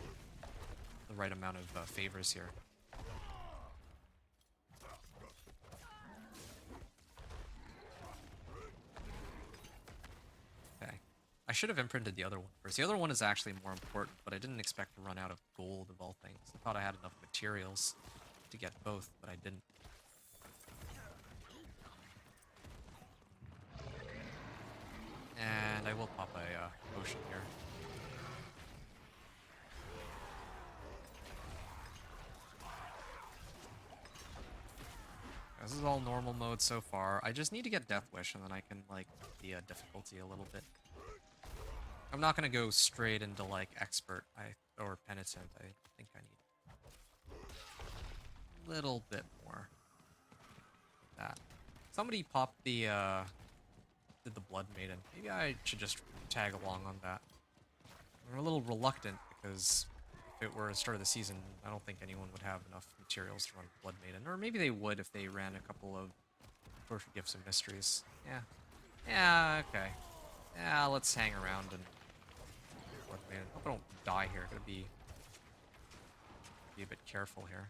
Speaker 1: the right amount of favors here. Okay. I should have imprinted the other one first. The other one is actually more important, but I didn't expect to run out of gold of all things. I thought I had enough materials to get both, but I didn't. And I will pop a potion here. This is all normal mode so far. I just need to get Death Wish, and then I can, like, the difficulty a little bit. I'm not gonna go straight into, like, Expert or Penitent. I think I need a little bit more. Like that. Somebody popped the, did the Blood Maiden. Maybe I should just tag along on that. I'm a little reluctant, because if it were the start of the season, I don't think anyone would have enough materials to run Blood Maiden. Or maybe they would if they ran a couple of Perfect Gifts and Mysteries. Yeah. Yeah, okay. Yeah, let's hang around and Blood Maiden. Hope I don't die here. Gotta be a bit careful here.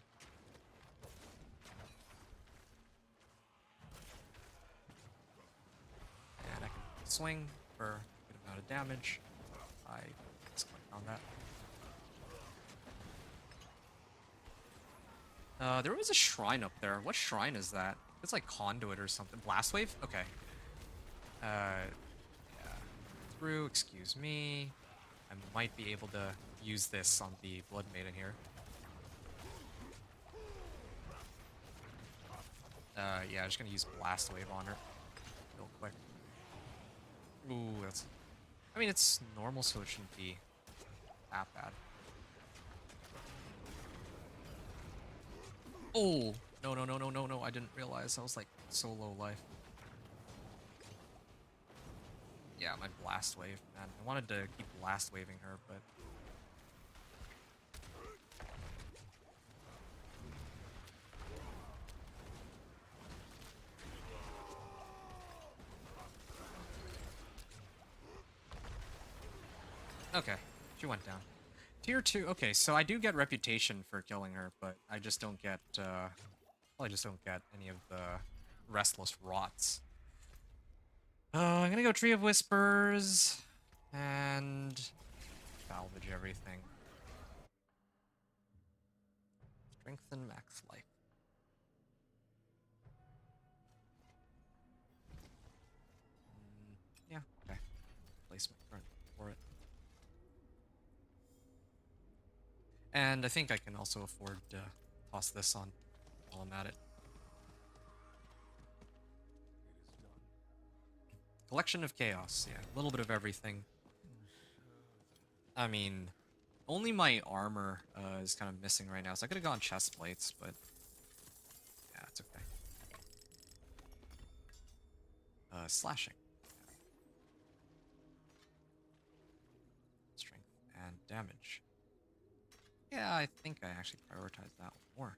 Speaker 1: And I can swing for a good amount of damage. I just clicked on that. There was a shrine up there. What shrine is that? It's like conduit or something. Blast wave? Okay. Yeah. Through, excuse me. I might be able to use this on the Blood Maiden here. Yeah, I'm just gonna use Blast Wave on her real quick. Ooh, that's... I mean, it's normal, so it shouldn't be that bad. Oh! No, no, no, no, no, no, I didn't realize I was, like, so low life. Yeah, my Blast Wave, man. I wanted to keep Blast Waving her, but... Okay, she went down. Tier 2, okay, so I do get reputation for killing her, but I just don't get, well, I just don't get any of the Restless Rots. I'm gonna go Tree of Whispers, and salvage everything. Strengthen max life. Yeah, okay. Place my current for it. And I think I can also afford to toss this on while I'm at it. Collection of Chaos, yeah, a little bit of everything. I mean, only my armor is kind of missing right now, so I could have gone chest plates, but yeah, it's okay. Slashing. Strength and damage. Yeah, I think I actually prioritized that one more.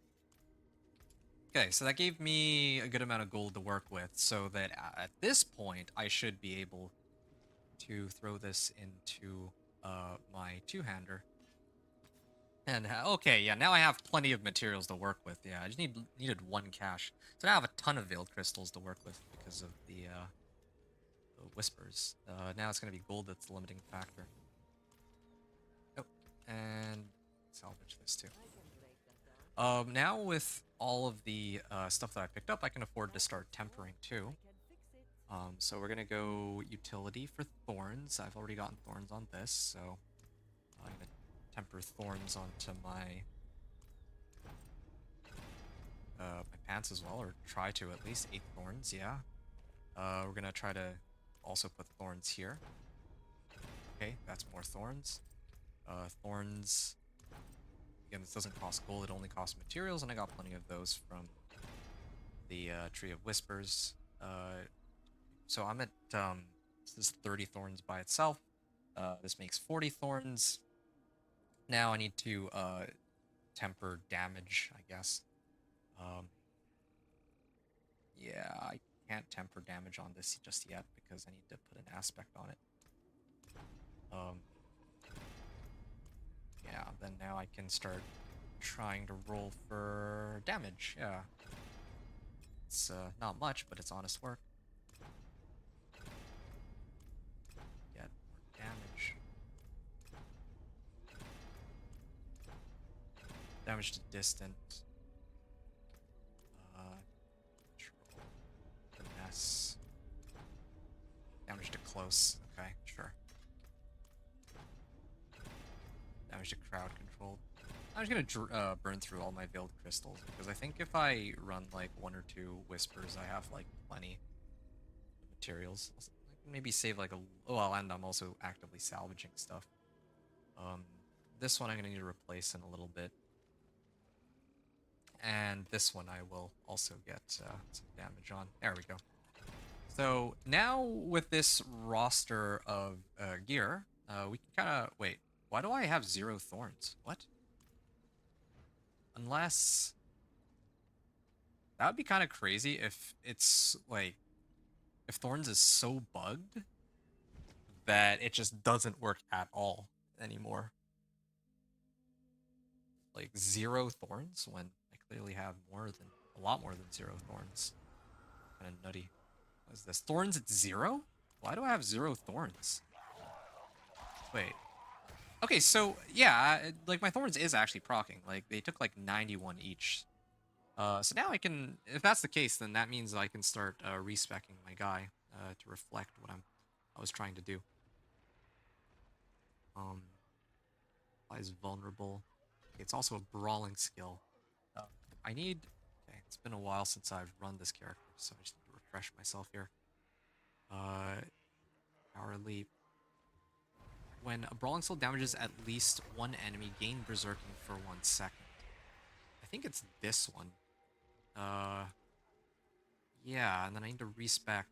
Speaker 1: Okay, so that gave me a good amount of gold to work with, so that at this point, I should be able to throw this into my two-hander. And, okay, yeah, now I have plenty of materials to work with. Yeah, I just needed 1 cache. So now I have a ton of Veiled Crystals to work with because of the Whispers. Now it's going to be gold that's the limiting factor. Oh, and salvage this too. Now with all of the stuff that I picked up, I can afford to start tempering too. So we're gonna go utility for Thorns. I've already gotten Thorns on this, so I'm gonna temper Thorns onto my my pants as well, or try to at least. 8 Thorns, yeah. We're gonna try to also put Thorns here. Okay, that's more Thorns. Thorns. Again, this doesn't cost gold, it only costs materials, and I got plenty of those from the Tree of Whispers. So I'm at, this is 30 Thorns by itself. This makes 40 Thorns. Now I need to temper damage, I guess. Yeah, I can't temper damage on this just yet because I need to put an aspect on it. Yeah, then now I can start trying to roll for damage. Yeah. It's not much, but it's honest work. Get more damage. Damage to distant. Control. Finesse. Damage to close. Okay, sure. Damage to crowd control. I'm just gonna burn through all my Veiled Crystals, because I think if I run like 1 or 2 Whispers, I have like plenty of materials. I can maybe save like a... Oh, well, and I'm also actively salvaging stuff. This one I'm gonna need to replace in a little bit. And this one I will also get some damage on. There we go. So now with this roster of gear, we can kind of... Wait, why do I have 0 Thorns? What? Unless... That would be kind of crazy if it's, like... If Thorns is so bugged that it just doesn't work at all anymore. Like, 0 Thorns when I clearly have a lot more than 0 Thorns. Kind of nutty. What is this? Thorns at 0? Why do I have 0 Thorns? Wait, Okay, so yeah, like my thorns is actually proccing. Like they took like 91 each. So now I can, if that's the case, then that means I can start respecking my guy to reflect what I was trying to do. Um, is vulnerable. It's also a brawling skill. Uh, I need. Okay, it's been a while since I've run this character, so I just need to refresh myself here. Uh, Power leap. When a brawling skill damages at least one enemy, gain berserking for 1 second. I think it's this one. Uh, yeah, and then I need to respec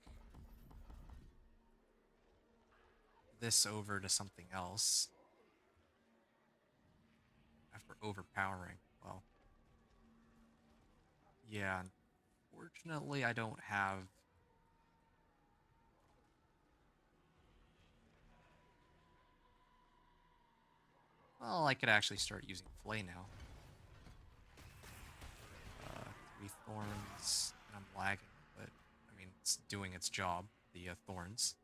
Speaker 1: this over to something else after overpowering. Well, yeah, unfortunately, I don't have. Well, I could actually start using Flay now. 3 thorns, and I'm lagging, but I mean, it's doing its job, the thorns.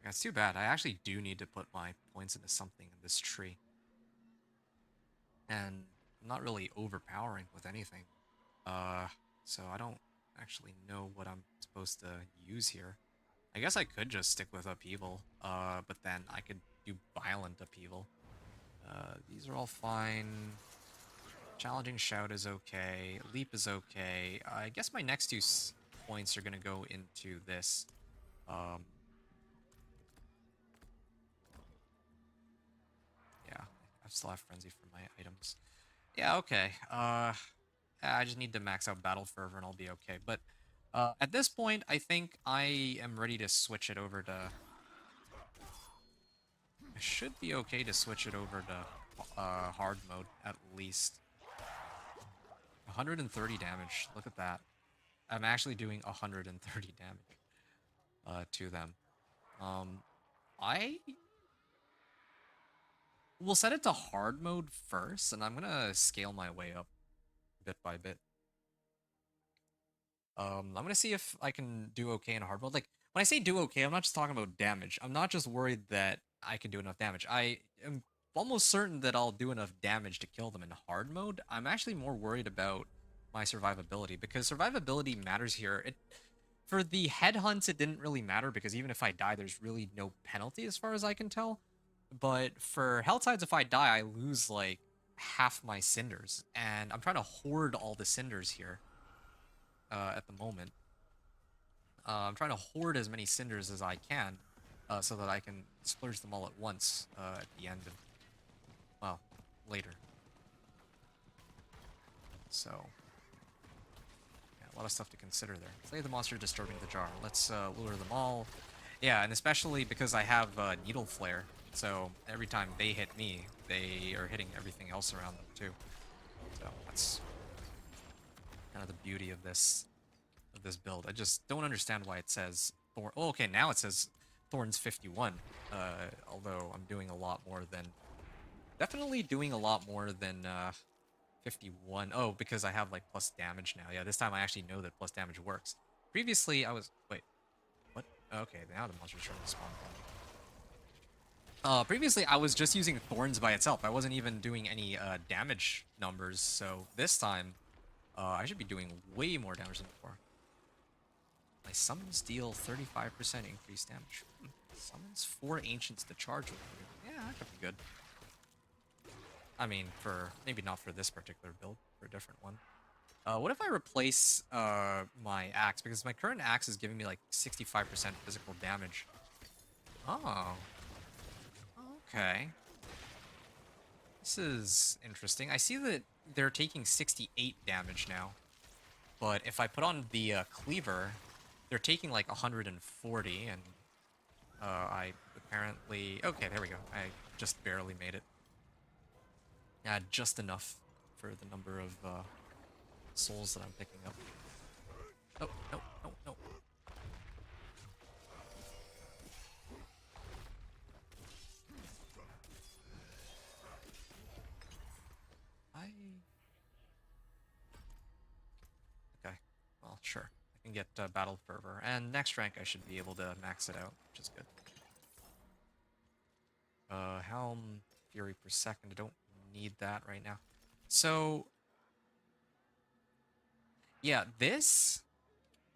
Speaker 1: Yeah, it's too bad. I actually do need to put my points into something in this tree. And I'm not really overpowering with anything. Uh, so I don't actually know what I'm supposed to use here. I guess I could just stick with upheaval, but then I could do violent upheaval. These are all fine. Challenging shout is okay. Leap is okay. I guess my next two points are gonna go into this. Yeah, I still have frenzy for my items. Yeah, okay. I just need to max out battle fervor and I'll be okay. But at this point, I think I am ready to switch it over to. I should be okay to switch it over to hard mode at least. 130 damage. Look at that. I'm actually doing 130 damage to them. I will set it to hard mode first, and I'm gonna scale my way up bit by bit. I'm gonna see if I can do okay in hard mode. Like when I say do okay, I'm not just talking about damage. I'm not just worried that I can do enough damage. I am almost certain that I'll do enough damage to kill them in hard mode. I'm actually more worried about my survivability because survivability matters here. It for the headhunts, it didn't really matter because even if I die, there's really no penalty as far as I can tell. But for Helltides, if I die, I lose like half my cinders, and I'm trying to hoard all the cinders here at the moment. I'm trying to hoard as many cinders as I can so that I can splurge them all at once at the end of, well, later. So, yeah, a lot of stuff to consider there. Slay the monster disturbing the jar. Let's lure them all. Yeah, and especially because I have Needle Flare, so every time they hit me, they are hitting everything else around them too. So that's kind of the beauty of this build. I just don't understand why it says Thorn. Oh, okay, now it says Thorns 51. Although I'm doing a lot more than, definitely doing a lot more than 51. Oh, because I have like plus damage now. Yeah, this time I actually know that plus damage works. Previously, I was wait, what? Okay, now the monster's trying to spawn. Previously, I was just using Thorns by itself. I wasn't even doing any damage numbers. So this time, I should be doing way more damage than before. My summons deal 35% increased damage. Summons 4 ancients to charge with. Yeah, that could be good. I mean, for maybe not for this particular build, for a different one. What if I replace my axe? Because my current axe is giving me like 65% physical damage. Oh. Okay. This is interesting. I see that they're taking 68 damage now. But if I put on the cleaver, they're taking like 140, and I apparently... Okay, there we go. I just barely made it. Yeah, just enough for the number of souls that I'm picking up. Oh, no, no, no. Okay, well, sure. and get Battle Fervor. And next rank I should be able to max it out, which is good. Helm, Fury per second. I don't need that right now. So, yeah, this...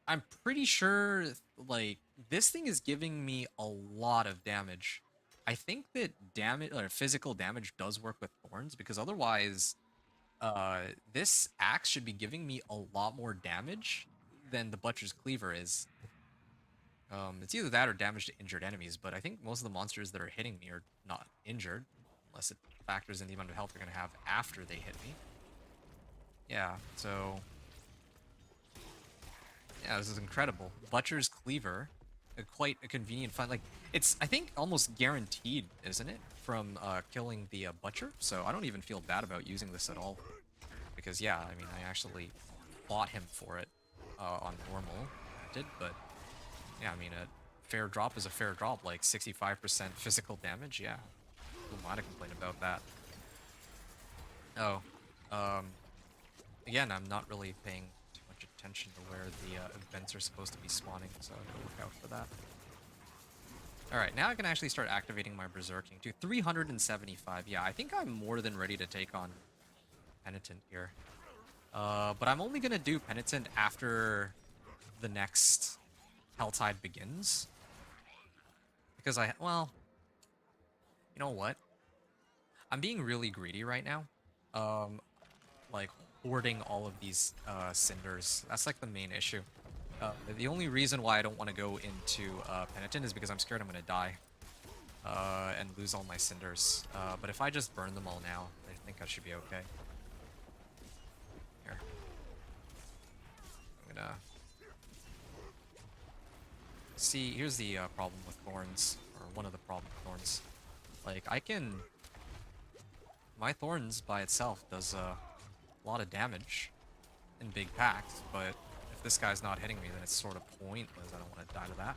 Speaker 1: I'm pretty sure, like, this thing is giving me a lot of damage. I think that damage, or physical damage does work with Thorns, because otherwise, this axe should be giving me a lot more damage than the Butcher's Cleaver is. It's either that or damage to injured enemies, but I think most of the monsters that are hitting me are not injured, unless it factors in the amount of health they're going to have after they hit me. Yeah, so... yeah, this is incredible. Butcher's Cleaver, quite a convenient find. Like, it's, I think, almost guaranteed, isn't it, from killing the Butcher? So I don't even feel bad about using this at all. Because, yeah, I mean, I actually bought him for it on normal, but, yeah, I mean, a fair drop is a fair drop. Like, 65% physical damage, yeah. Who am I to complain about that? Oh, again, I'm not really paying attention to where the events are supposed to be spawning, so I'm gonna look out for that. Alright, now I can actually start activating my Berserking to 375. Yeah, I think I'm more than ready to take on Penitent here. But I'm only gonna do Penitent after the next Helltide begins. Because well, you know what? I'm being really greedy right now. Like, hoarding all of these cinders. That's like the main issue. The only reason why I don't want to go into Penitent is because I'm scared I'm going to die and lose all my cinders. But if I just burn them all now, I think I should be okay. Here. I'm gonna... see, here's the problem with Thorns, or one of the problems with Thorns. Like, I can... my Thorns by itself does a lot of damage in big packs, but if this guy's not hitting me, then it's sort of pointless. I don't want to die to that.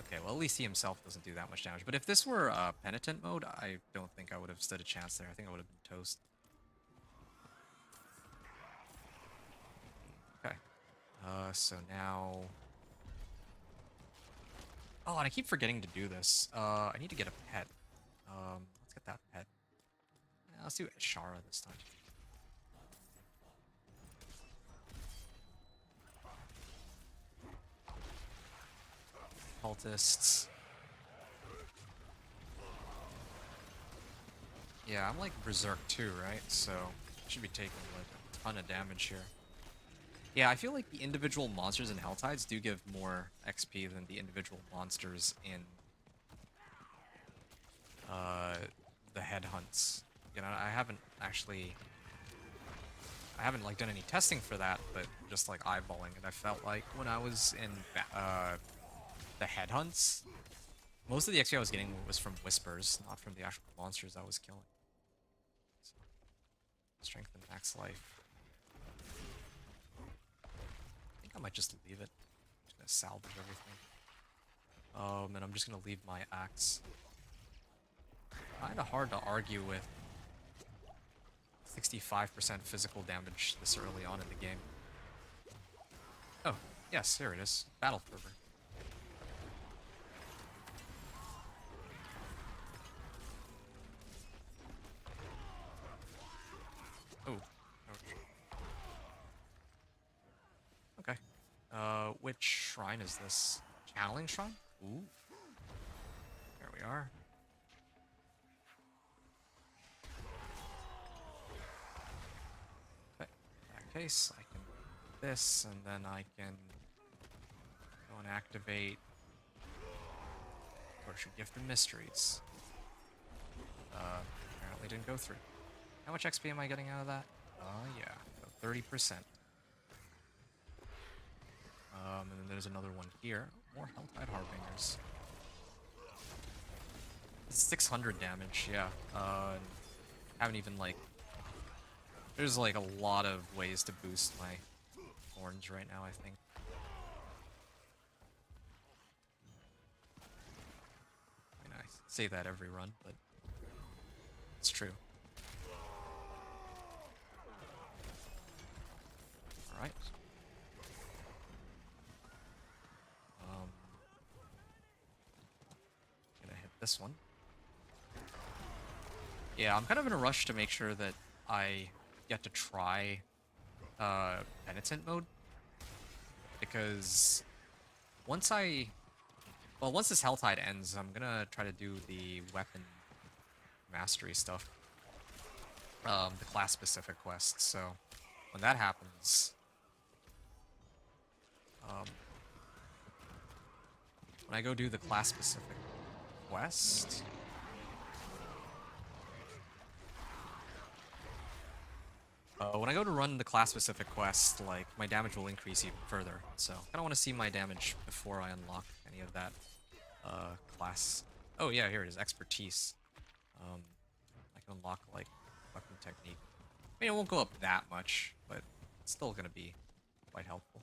Speaker 1: Okay, well, at least he himself doesn't do that much damage. But if this were Penitent mode, I don't think I would have stood a chance there. I think I would have been toast. Okay. So now... oh, and I keep forgetting to do this. I need to get a pet. Let's get that pet. Let's do Ashara this time. Cultists. Yeah, I'm like Berserk too, right? So I should be taking like a ton of damage here. Yeah, I feel like the individual monsters in Helltides do give more XP than the individual monsters in the headhunts. You know, I haven't like done any testing for that, but just like eyeballing it, I felt like when I was in the headhunts, most of the XP I was getting was from whispers, not from the actual monsters I was killing. So, strength and max life. I think I might just leave it. I'm just gonna salvage everything. And I'm just gonna leave my axe. Kinda hard to argue with 65% physical damage this early on in the game. Oh, yes, here it is. Battle Fervor. Oh. Okay. Which shrine is this? Channeling Shrine? Ooh. There we are. Okay. In that case, I can do this, and then I can go and activate Torture Gift of Mysteries. Apparently didn't go through. How much XP am I getting out of that? Yeah, 30%. And then there's another one here. More Helltide Harbingers. 600 damage, yeah. Haven't even, like... there's, like, a lot of ways to boost my Thorns right now, I think. I mean, I say that every run, but... it's true. Alright. this one. Yeah, I'm kind of in a rush to make sure that I get to try Penitent mode. Because once once this Helltide ends, I'm gonna try to do the weapon mastery stuff. The class-specific quests, so when that happens... when I go do the class-specific quest... when I go to run the class-specific quest, like, my damage will increase even further. So, I kind of want to see my damage before I unlock any of that class. Oh yeah, here it is, expertise. I can unlock, like, weapon technique. I mean, it won't go up that much, but it's still going to be quite helpful.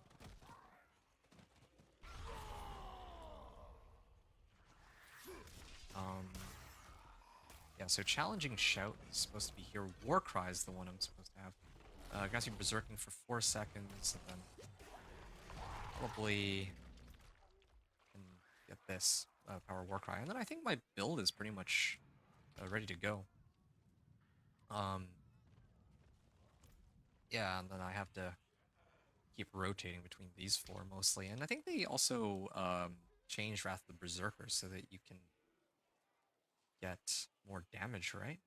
Speaker 1: Yeah, so Challenging Shout is supposed to be here. War Cry is the one I'm supposed to have. Guys, you're berserking for 4 seconds, and then probably can get this power War Cry. And then I think my build is pretty much ready to go. Yeah, and then I have to keep rotating between these 4 mostly. And I think they also changed Wrath of the Berserker so that you can get more damage, right?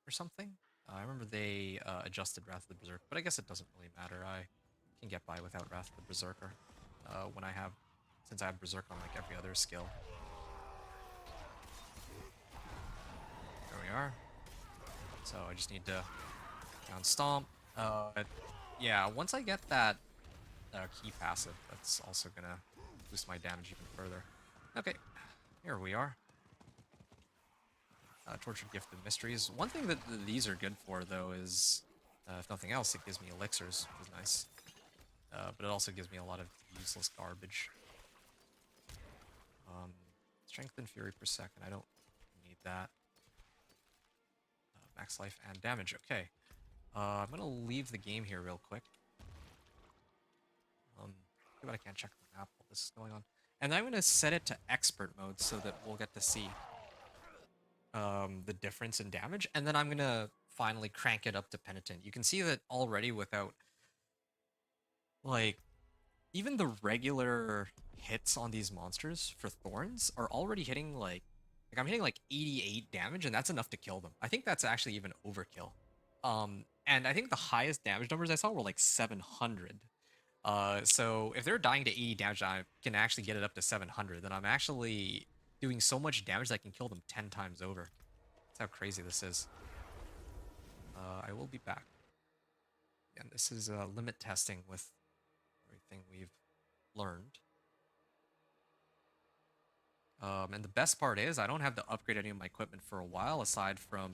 Speaker 1: Or something? I remember they adjusted Wrath of the Berserker, but I guess it doesn't really matter. I can get by without Wrath of the Berserker since I have Berserk on like every other skill. There we are. So I just need to down stomp. Yeah, once I get that key passive, that's also gonna boost my damage even further. Okay, here we are. Tortured Gift of Mysteries. One thing that these are good for, though, is, if nothing else, it gives me elixirs, which is nice. But it also gives me a lot of useless garbage. Strength and Fury per second. I don't need that. Max life and damage. Okay. I'm going to leave the game here real quick. Too bad I can't check the map while this is going on. And then I'm going to set it to Expert mode so that we'll get to see the difference in damage, and then I'm gonna finally crank it up to Penitent. You can see that already without, like, even the regular hits on these monsters for Thorns are already hitting, like I'm hitting like 88 damage, and that's enough to kill them. I think that's actually even overkill. And I think the highest damage numbers I saw were like 700. So if they're dying to 80 damage, I can actually get it up to 700, then I'm actually doing so much damage that I can kill them 10 times over. That's how crazy this is. I will be back. And this is limit testing with everything we've learned. And the best part is I don't have to upgrade any of my equipment for a while, aside from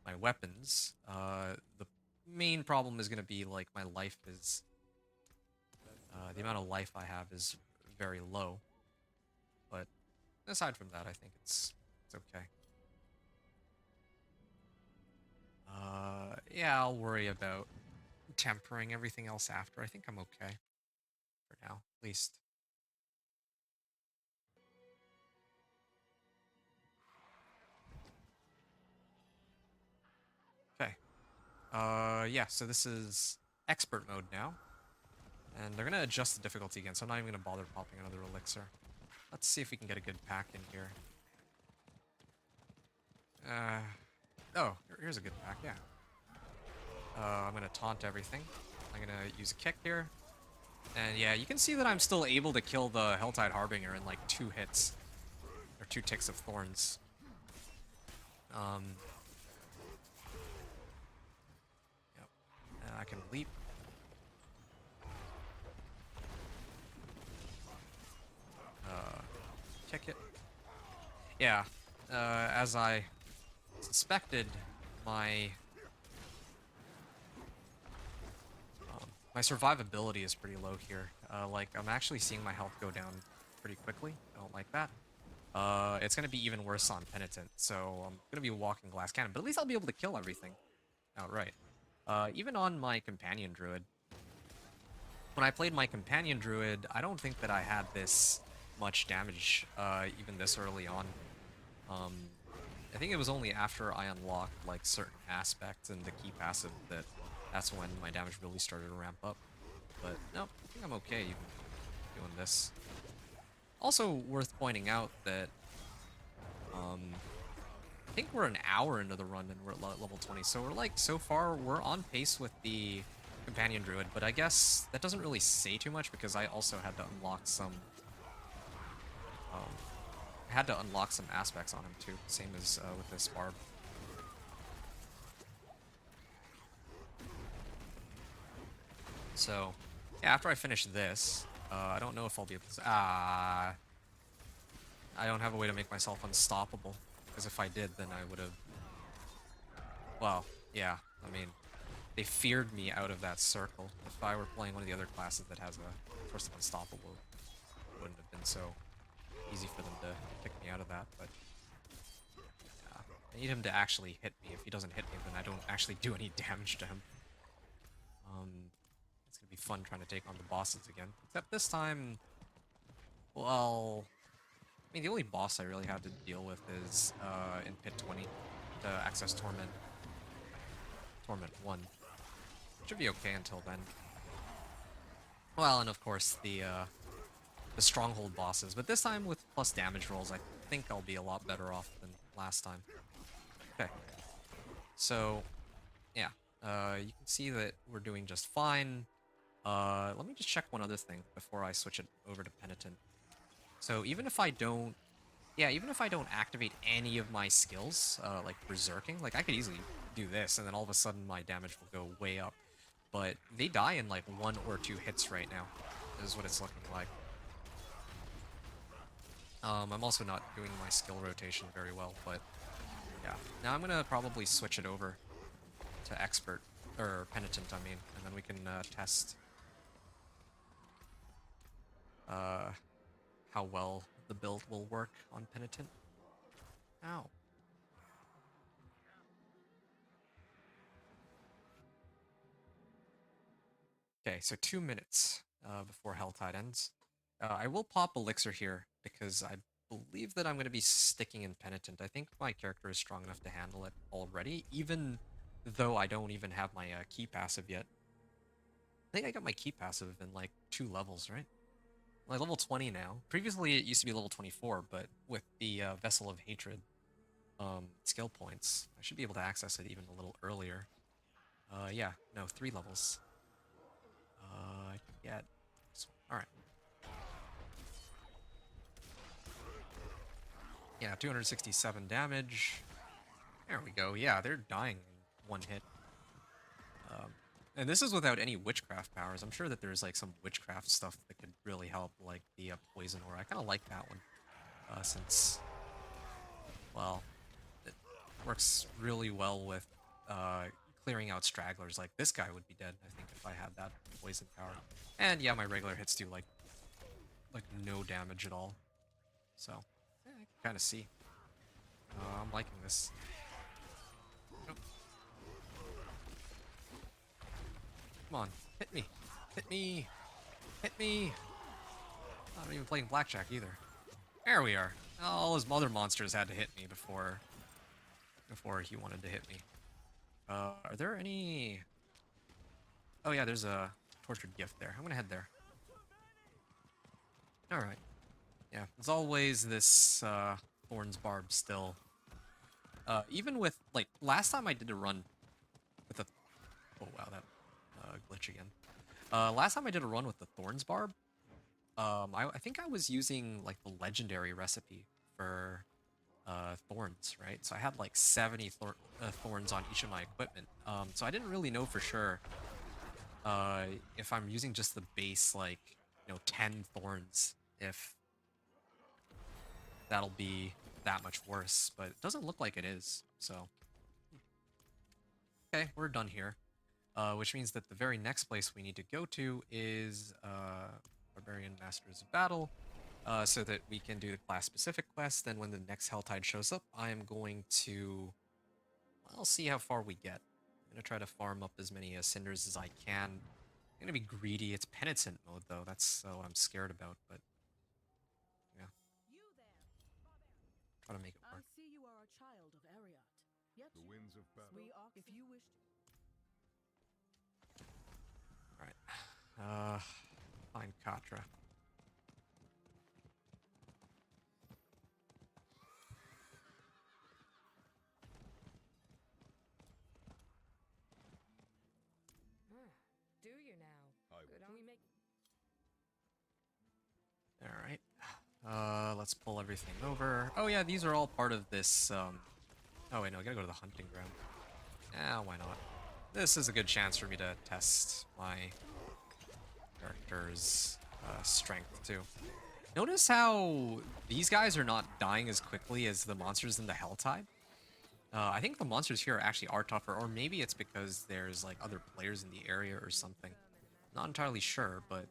Speaker 1: my weapons. The main problem is going to be, like, my life is... the amount of life I have is very low. But aside from that, I think it's okay. Yeah, I'll worry about tempering everything else after. I think I'm okay for now, at least. Okay. Yeah, so this is Expert mode now. And they're gonna adjust the difficulty again, so I'm not even gonna bother popping another elixir. Let's see if we can get a good pack in here. Oh, here's a good pack, yeah. I'm gonna taunt everything. I'm gonna use a kick here. And yeah, you can see that I'm still able to kill the Helltide Harbinger in like 2 hits. Or 2 ticks of Thorns. Yep. And I can leap. Kick it. Yeah, as I suspected, my survivability is pretty low here. Like, I'm actually seeing my health go down pretty quickly. I don't like that. It's gonna be even worse on Penitent, so I'm gonna be walking glass cannon, but at least I'll be able to kill everything outright. Even on my companion druid. When I played my companion druid, I don't think that I had this much damage, even this early on. Um, I think it was only after I unlocked like certain aspects in the key passive that's when my damage really started to ramp up. But no, I think I'm okay even doing this. Also worth pointing out that I think we're an hour into the run and we're at level 20, so we're like, so far, we're on pace with the Companion Druid, but I guess that doesn't really say too much because I also had to unlock some aspects on him too, same as with this Barb. So, yeah, after I finish this, I don't know if I'll be able to... I don't have a way to make myself unstoppable, because if I did, then I would have... Well, yeah, I mean, they feared me out of that circle. If I were playing one of the other classes that has a source of unstoppable, it wouldn't have been so easy for them to kick me out of that, but... Yeah, I need him to actually hit me. If he doesn't hit me, then I don't actually do any damage to him. It's gonna be fun trying to take on the bosses again. Except this time, well, I mean, the only boss I really had to deal with is in Pit 20, to access Torment 1. Should be okay until then. Well, and of course the Stronghold bosses, but this time with plus damage rolls, I think I'll be a lot better off than last time. Okay, so yeah, you can see that we're doing just fine. Let me just check one other thing before I switch it over to Penitent. So even if I don't activate any of my skills, like Berserking, like I could easily do this, and then all of a sudden my damage will go way up. But they die in like 1 or 2 hits right now, is what it's looking like. I'm also not doing my skill rotation very well, but yeah. Now I'm gonna probably switch it over to Expert, or Penitent, I mean, and then we can test how well the build will work on Penitent. Ow. Okay, so 2 minutes before Helltide ends. I will pop Elixir here because I believe that I'm going to be sticking in Penitent. I think my character is strong enough to handle it already, even though I don't even have my key passive yet. I think I got my key passive in like 2 levels, right? Like level 20 now. Previously it used to be level 24, but with the Vessel of Hatred skill points, I should be able to access it even a little earlier. Yeah, no, 3 levels. Yeah, alright. Yeah, 267 damage. There we go. Yeah, they're dying in 1 hit. And this is without any witchcraft powers. I'm sure that there's like some witchcraft stuff that could really help, like the poison aura. I kind of like that one, since, well, it works really well with clearing out stragglers. Like this guy would be dead, I think, if I had that poison power. And yeah, my regular hits do like no damage at all. So yeah, I can kind of see. I'm liking this. Oh. Come on, hit me, hit me, hit me. I'm not even playing blackjack either. There we are. All his mother monsters had to hit me before he wanted to hit me. Are there any... Oh yeah, there's a tortured gift there. I'm gonna head there. Alright. Yeah, as always, this Thorns Barb still... even with, like, last time I did a run with a... Oh wow, that glitch again. Last time I did a run with the Thorns Barb, I think I was using, like, the legendary recipe for thorns, right? So I had, like, 70 thorns on each of my equipment. So I didn't really know for sure if I'm using just the base, like, 10 thorns, if that'll be that much worse. But it doesn't look like it is, so... Okay, we're done here. Which means that the very next place we need to go to is Barbarian Masters of Battle, so that we can do the class-specific quest. Then when the next Helltide shows up, I am going to... I'll see how far we get. I'm going to try to farm up as many cinders as I can. I'm going to be greedy. It's Penitent mode, though. That's what I'm scared about, but... Yeah. Try to make it work.
Speaker 2: winds of battle.
Speaker 3: If you wish to.
Speaker 1: Alright. Find Katra.
Speaker 3: Do you now?
Speaker 2: Good
Speaker 3: on. We make.
Speaker 1: Alright. Let's pull everything over. Oh yeah, these are all part of this, Oh wait, no, I gotta go to the hunting ground. Yeah, why not? This is a good chance for me to test my character's strength, too. Notice how these guys are not dying as quickly as the monsters in the Helltide? I think the monsters here actually are tougher, or maybe it's because there's, like, other players in the area or something. Not entirely sure, but...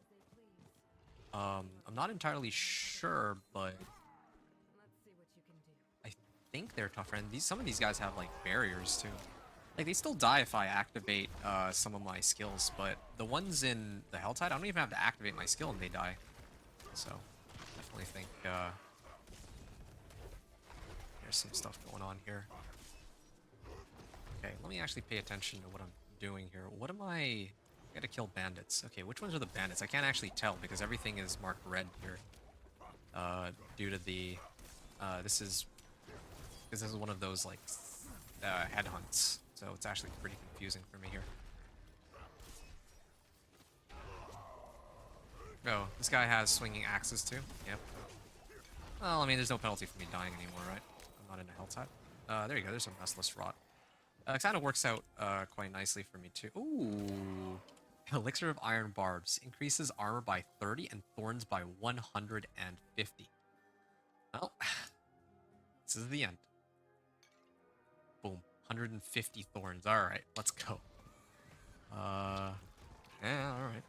Speaker 1: I'm not entirely sure, but... I think they're tougher, and some of these guys have, like, barriers, too. Like, they still die if I activate some of my skills, but the ones in the Helltide, I don't even have to activate my skill and they die. So, definitely think there's some stuff going on here. Okay, let me actually pay attention to what I'm doing here. What am I gotta kill bandits. Okay, which ones are the bandits? I can't actually tell because everything is marked red here. Due to the... this is one of those, like, headhunts. So it's actually pretty confusing for me here. Oh, this guy has swinging axes too? Yep. Well, I mean, there's no penalty for me dying anymore, right? I'm not in a Helltide. There you go, there's some Restless Rot. It kind of works out quite nicely for me too. Ooh! Elixir of Iron Barbs. Increases armor by 30 and thorns by 150. Well, this is the end. Boom. 150 thorns. Alright, let's go. Yeah, alright.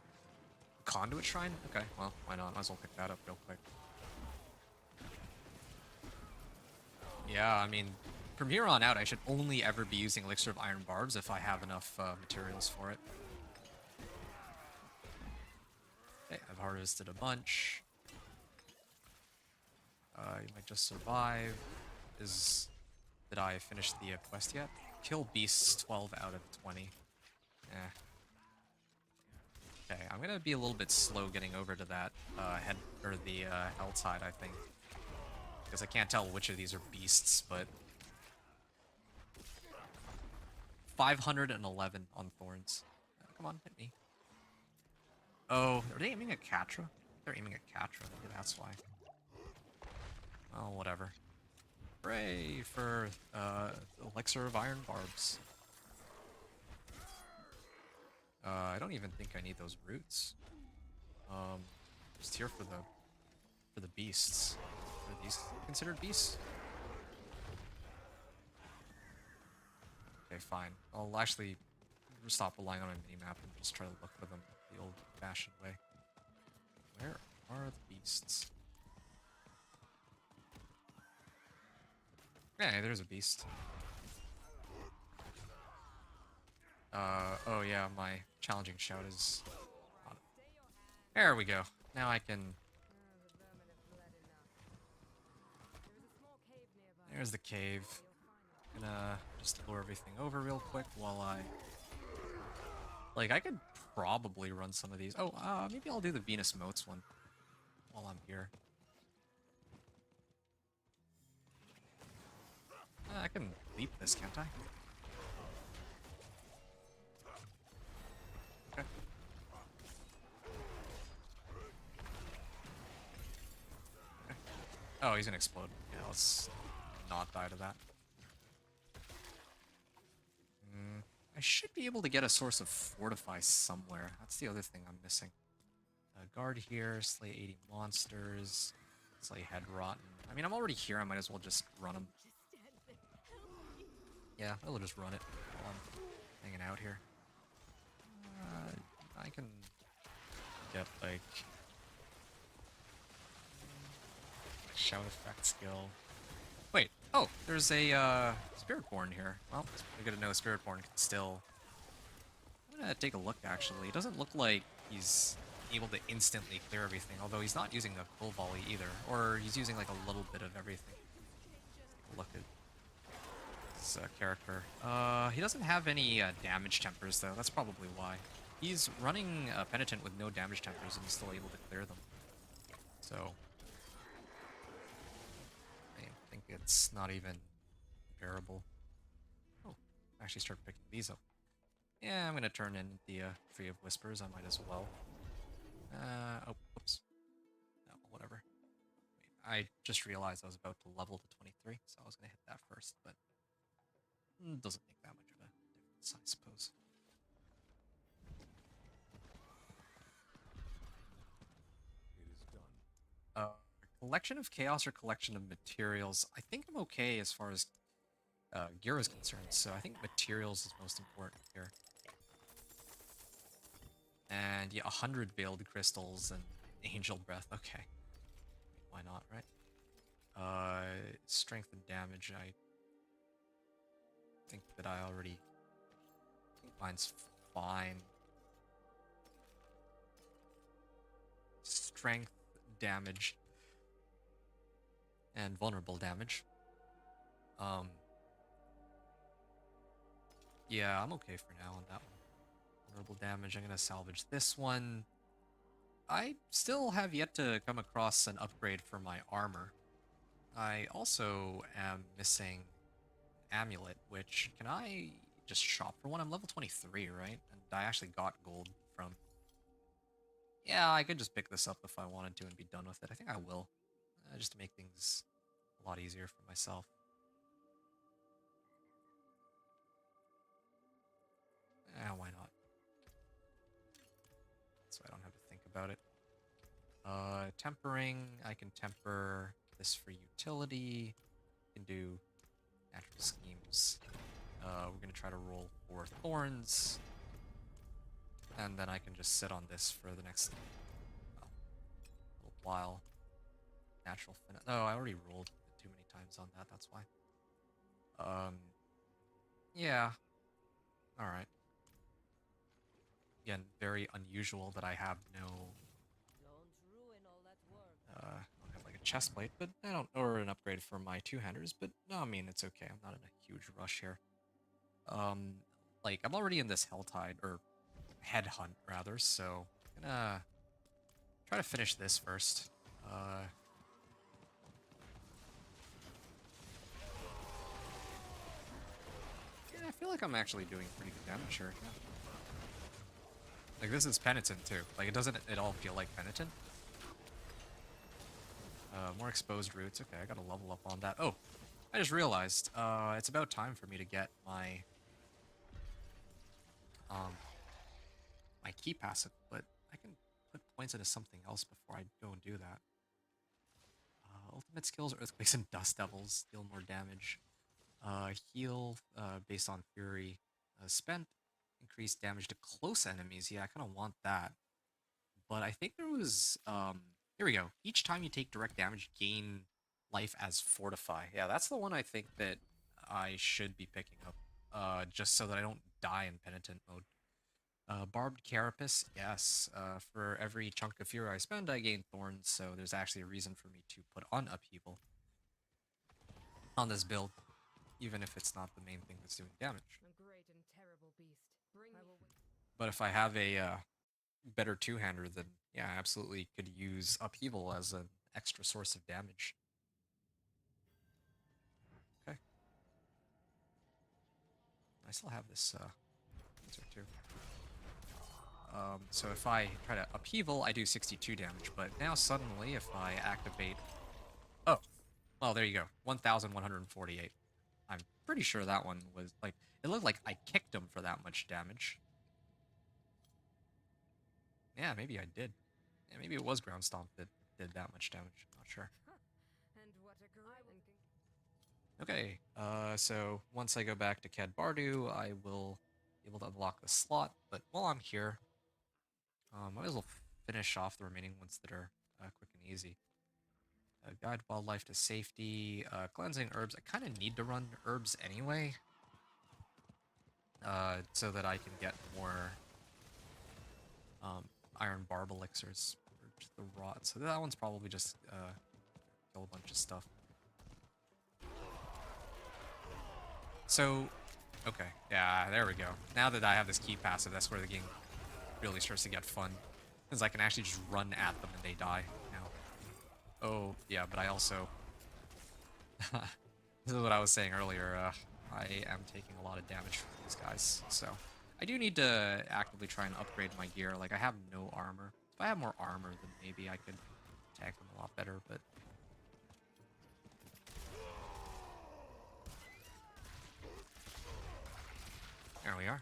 Speaker 1: Conduit Shrine? Okay, well, why not? Might as well pick that up real quick. Yeah, I mean, from here on out, I should only ever be using Elixir of Iron Barbs if I have enough materials for it. Okay, I've harvested a bunch. You might just survive. Did I finish the quest yet? Kill beasts 12 out of 20. Eh. Okay, I'm gonna be a little bit slow getting over to that Helltide, I think. Because I can't tell which of these are beasts, but... 511 on Thorns. Come on, hit me. Oh, are they aiming at Katra? They're aiming at Katra, maybe that's why. Oh, whatever. Hooray for Elixir of Iron Barbs. I don't even think I need those roots. Just here for the beasts. Are these considered beasts? Okay, fine. I'll actually stop relying on a minimap and just try to look for them the old-fashioned way. Where are the beasts? Yeah, there's a beast. Oh yeah, my challenging shout is on. There we go. Now I can... There's the cave. Gonna just lure everything over real quick while I... Like, I could probably run some of these. Oh, maybe I'll do the Venus Motes one while I'm here. I can leap this, can't I? Okay. Okay. Oh, he's gonna explode. Yeah, let's not die to that. I should be able to get a source of Fortify somewhere. That's the other thing I'm missing. Guard here, slay 80 monsters, slay Head Rotten. I mean, I'm already here, I might as well just run them. Yeah, I'll just run it while I'm hanging out here. I can get, like, shout effect skill. Wait, oh, there's a Spiritborn here. Well, it's pretty good to know Spiritborn can still... I'm gonna take a look, actually. It doesn't look like he's able to instantly clear everything, although he's not using a full volley either. Or he's using, like, a little bit of everything. Let's take a look at this character. He doesn't have any damage tempers, though. That's probably why. He's running Penitent with no damage tempers and he's still able to clear them. So, I think it's not even comparable. Oh, I actually start picking these up. Yeah, I'm gonna turn in the Tree of Whispers. I might as well. Oh, whoops. No, whatever. I just realized I was about to level to 23, so I was gonna hit that first, but it doesn't make that much of a difference, I suppose.
Speaker 2: It is done.
Speaker 1: Collection of chaos or collection of materials. I think I'm okay as far as gear is concerned, so I think materials is most important here. And yeah, 100 veiled crystals and angel breath. Okay, why not, right? Strength and damage. I think that I already. I think mine's fine. Strength, damage, and vulnerable damage. Yeah, I'm okay for now on that one. Vulnerable damage. I'm gonna salvage this one. I still have yet to come across an upgrade for my armor. I also am missing amulet, which can I just shop for one? I'm level 23, right? And I actually got gold from. Yeah, I could just pick this up if I wanted to and be done with it. I think I will, just to make things a lot easier for myself. Why not? So I don't have to think about it. Tempering. I can temper this for utility. Can do natural schemes. We're gonna try to roll for thorns, and then I can just sit on this for the next little while. Natural fin. Oh, I already rolled too many times on that. That's why. Yeah. All right. Again, very unusual that I have no. I don't have like a chest plate, but I don't, or an upgrade for my two-handers. But no, I mean it's okay. I'm not in a huge rush here. Like I'm already in this Helltide or Headhunt rather, so I'm gonna try to finish this first. Yeah, I feel like I'm actually doing pretty good damage here. Yeah. Like this is Penitent too. Like it doesn't at all feel like Penitent. More exposed roots. Okay, I gotta level up on that. Oh, I just realized it's about time for me to get my my key passive, but I can put points into something else before I go and do that. Ultimate skills, Earthquakes and Dust Devils deal more damage. Heal based on Fury spent. Increased damage to close enemies. Yeah, I kind of want that. But I think there was here we go. Each time you take direct damage, gain life as Fortify. Yeah, that's the one I think that I should be picking up. Just so that I don't die in Penitent mode. Barbed Carapace, yes. For every chunk of Fury I spend, I gain Thorns, so there's actually a reason for me to put on Upheaval on this build, even if it's not the main thing that's doing damage.
Speaker 3: A great and terrible beast.
Speaker 1: But if I have a better two-hander, then yeah, I absolutely could use Upheaval as an extra source of damage. Okay. I still have this answer too. So if I try to Upheaval, I do 62 damage, but now suddenly if I activate... Oh, well, there you go. 1,148. I'm pretty sure that one was, like, it looked like I kicked him for that much damage. Yeah, maybe I did. Yeah, maybe it was Ground Stomp that did that much damage. Not sure.
Speaker 3: And what a
Speaker 1: Okay, so once I go back to Cad Bardu, I will be able to unlock the slot, but while I'm here, might as well finish off the remaining ones that are quick and easy. Guide wildlife to safety, cleansing herbs. I kind of need to run herbs anyway, so that I can get more iron barb elixirs for just the rot. So that one's probably just kill a bunch of stuff. So, okay, yeah, there we go. Now that I have this key passive, that's where the game really starts to get fun. Because I can actually just run at them and they die now. Oh, yeah, but I also... This is what I was saying earlier. I am taking a lot of damage from these guys, so... I do need to actively try and upgrade my gear. Like, I have no armor. If I had more armor, then maybe I could attack them a lot better, but... There we are.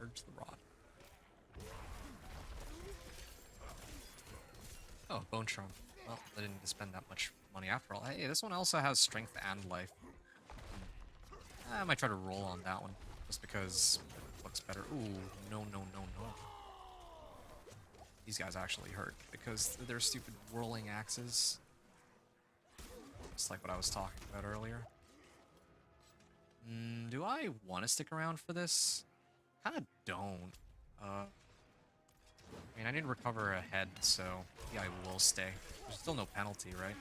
Speaker 1: Urge the rod. Oh, bone charm. Well, I didn't need to spend that much money after all. Hey, this one also has strength and life. I might try to roll on that one, just because it looks better. Ooh, no, no, no, no. These guys actually hurt, because they're stupid whirling axes. Just like what I was talking about earlier. Do I want to stick around for this? Kind of don't. I mean, I need to recover a head, so yeah, I will stay. There's still no penalty, right?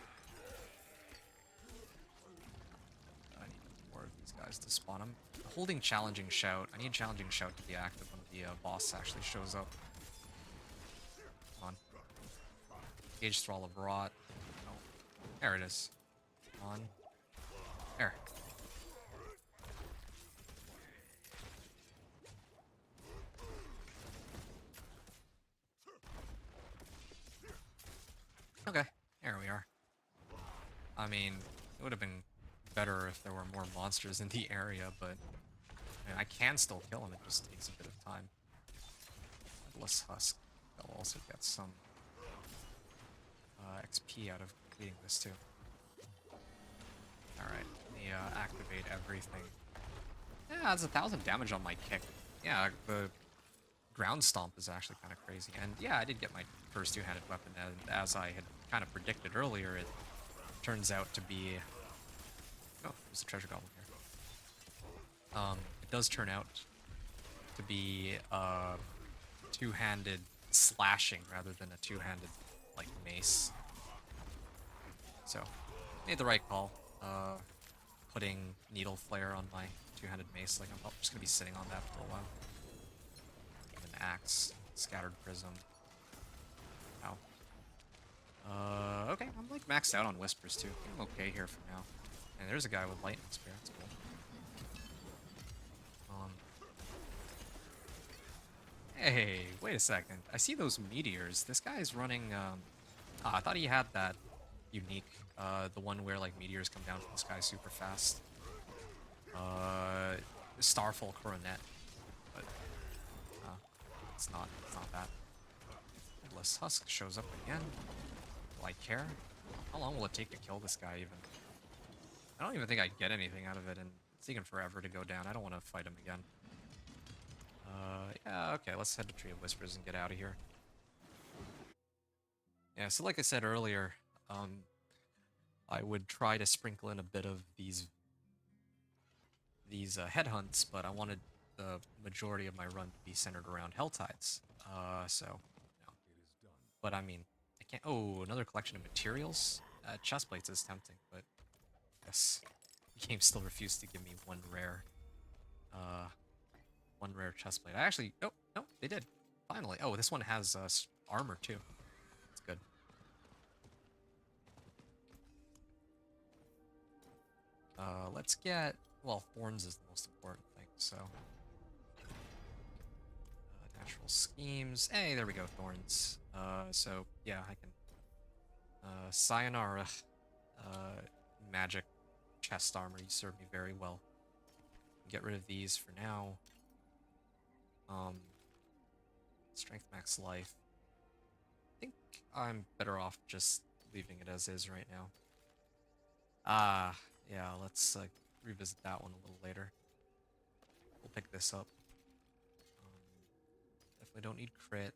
Speaker 1: I need more of these guys to spawn. I'm holding Challenging Shout. I need Challenging Shout to be active when the boss actually shows up. Come on. Gauge Thrall of Rot. Oh, there it is. Come on. There. Okay, there we are. I mean, it would have been better if there were more monsters in the area, but I mean, I can still kill them, it just takes a bit of time. Headless Husk. They'll also get some XP out of completing this too. Alright, let me activate everything. Yeah, that's 1,000 damage on my kick. Yeah, the ground stomp is actually kind of crazy. And yeah, I did get my first two-handed weapon, and as I had kind of predicted earlier, it turns out to be... Oh, there's a treasure goblin here. It does turn out to be two-handed slashing rather than a two-handed, like, mace. So, made the right call. Putting Needle Flare on my two-handed mace, like, I'm just gonna be sitting on that for a while. An axe, Scattered Prism. Ow. Okay, I'm like maxed out on Whispers too. I'm okay here for now. And there's a guy with Lightning Spear, that's cool. Hey, wait a second. I see those meteors. This guy's running, I thought he had that unique, the one where like meteors come down from the sky super fast. Starfall Coronet. But, it's not that. Headless Husk shows up again. Will I care? How long will it take to kill this guy even? I don't even think I'd get anything out of it, and it's taking forever to go down. I don't want to fight him again. Yeah, okay, let's head to Tree of Whispers and get out of here. Yeah, so like I said earlier, I would try to sprinkle in a bit of these headhunts, but I wanted the majority of my run to be centered around Helltides. So, no.
Speaker 2: It is done.
Speaker 1: But I mean, I can't... Oh, another collection of materials? Chestplates is tempting, but... Yes. The game still refused to give me one rare chestplate. I actually... Oh, no, they did. Finally. Oh, this one has armor, too. That's good. Let's get... Well, Thorns is the most important thing, so... Natural Schemes. Hey, there we go, Thorns. So, yeah, I can... Sayonara. Magic chest armor, you serve me very well. Get rid of these for now. Strength max life. I think I'm better off just leaving it as is right now. Yeah, let's revisit that one a little later. We'll pick this up. Definitely don't need crit.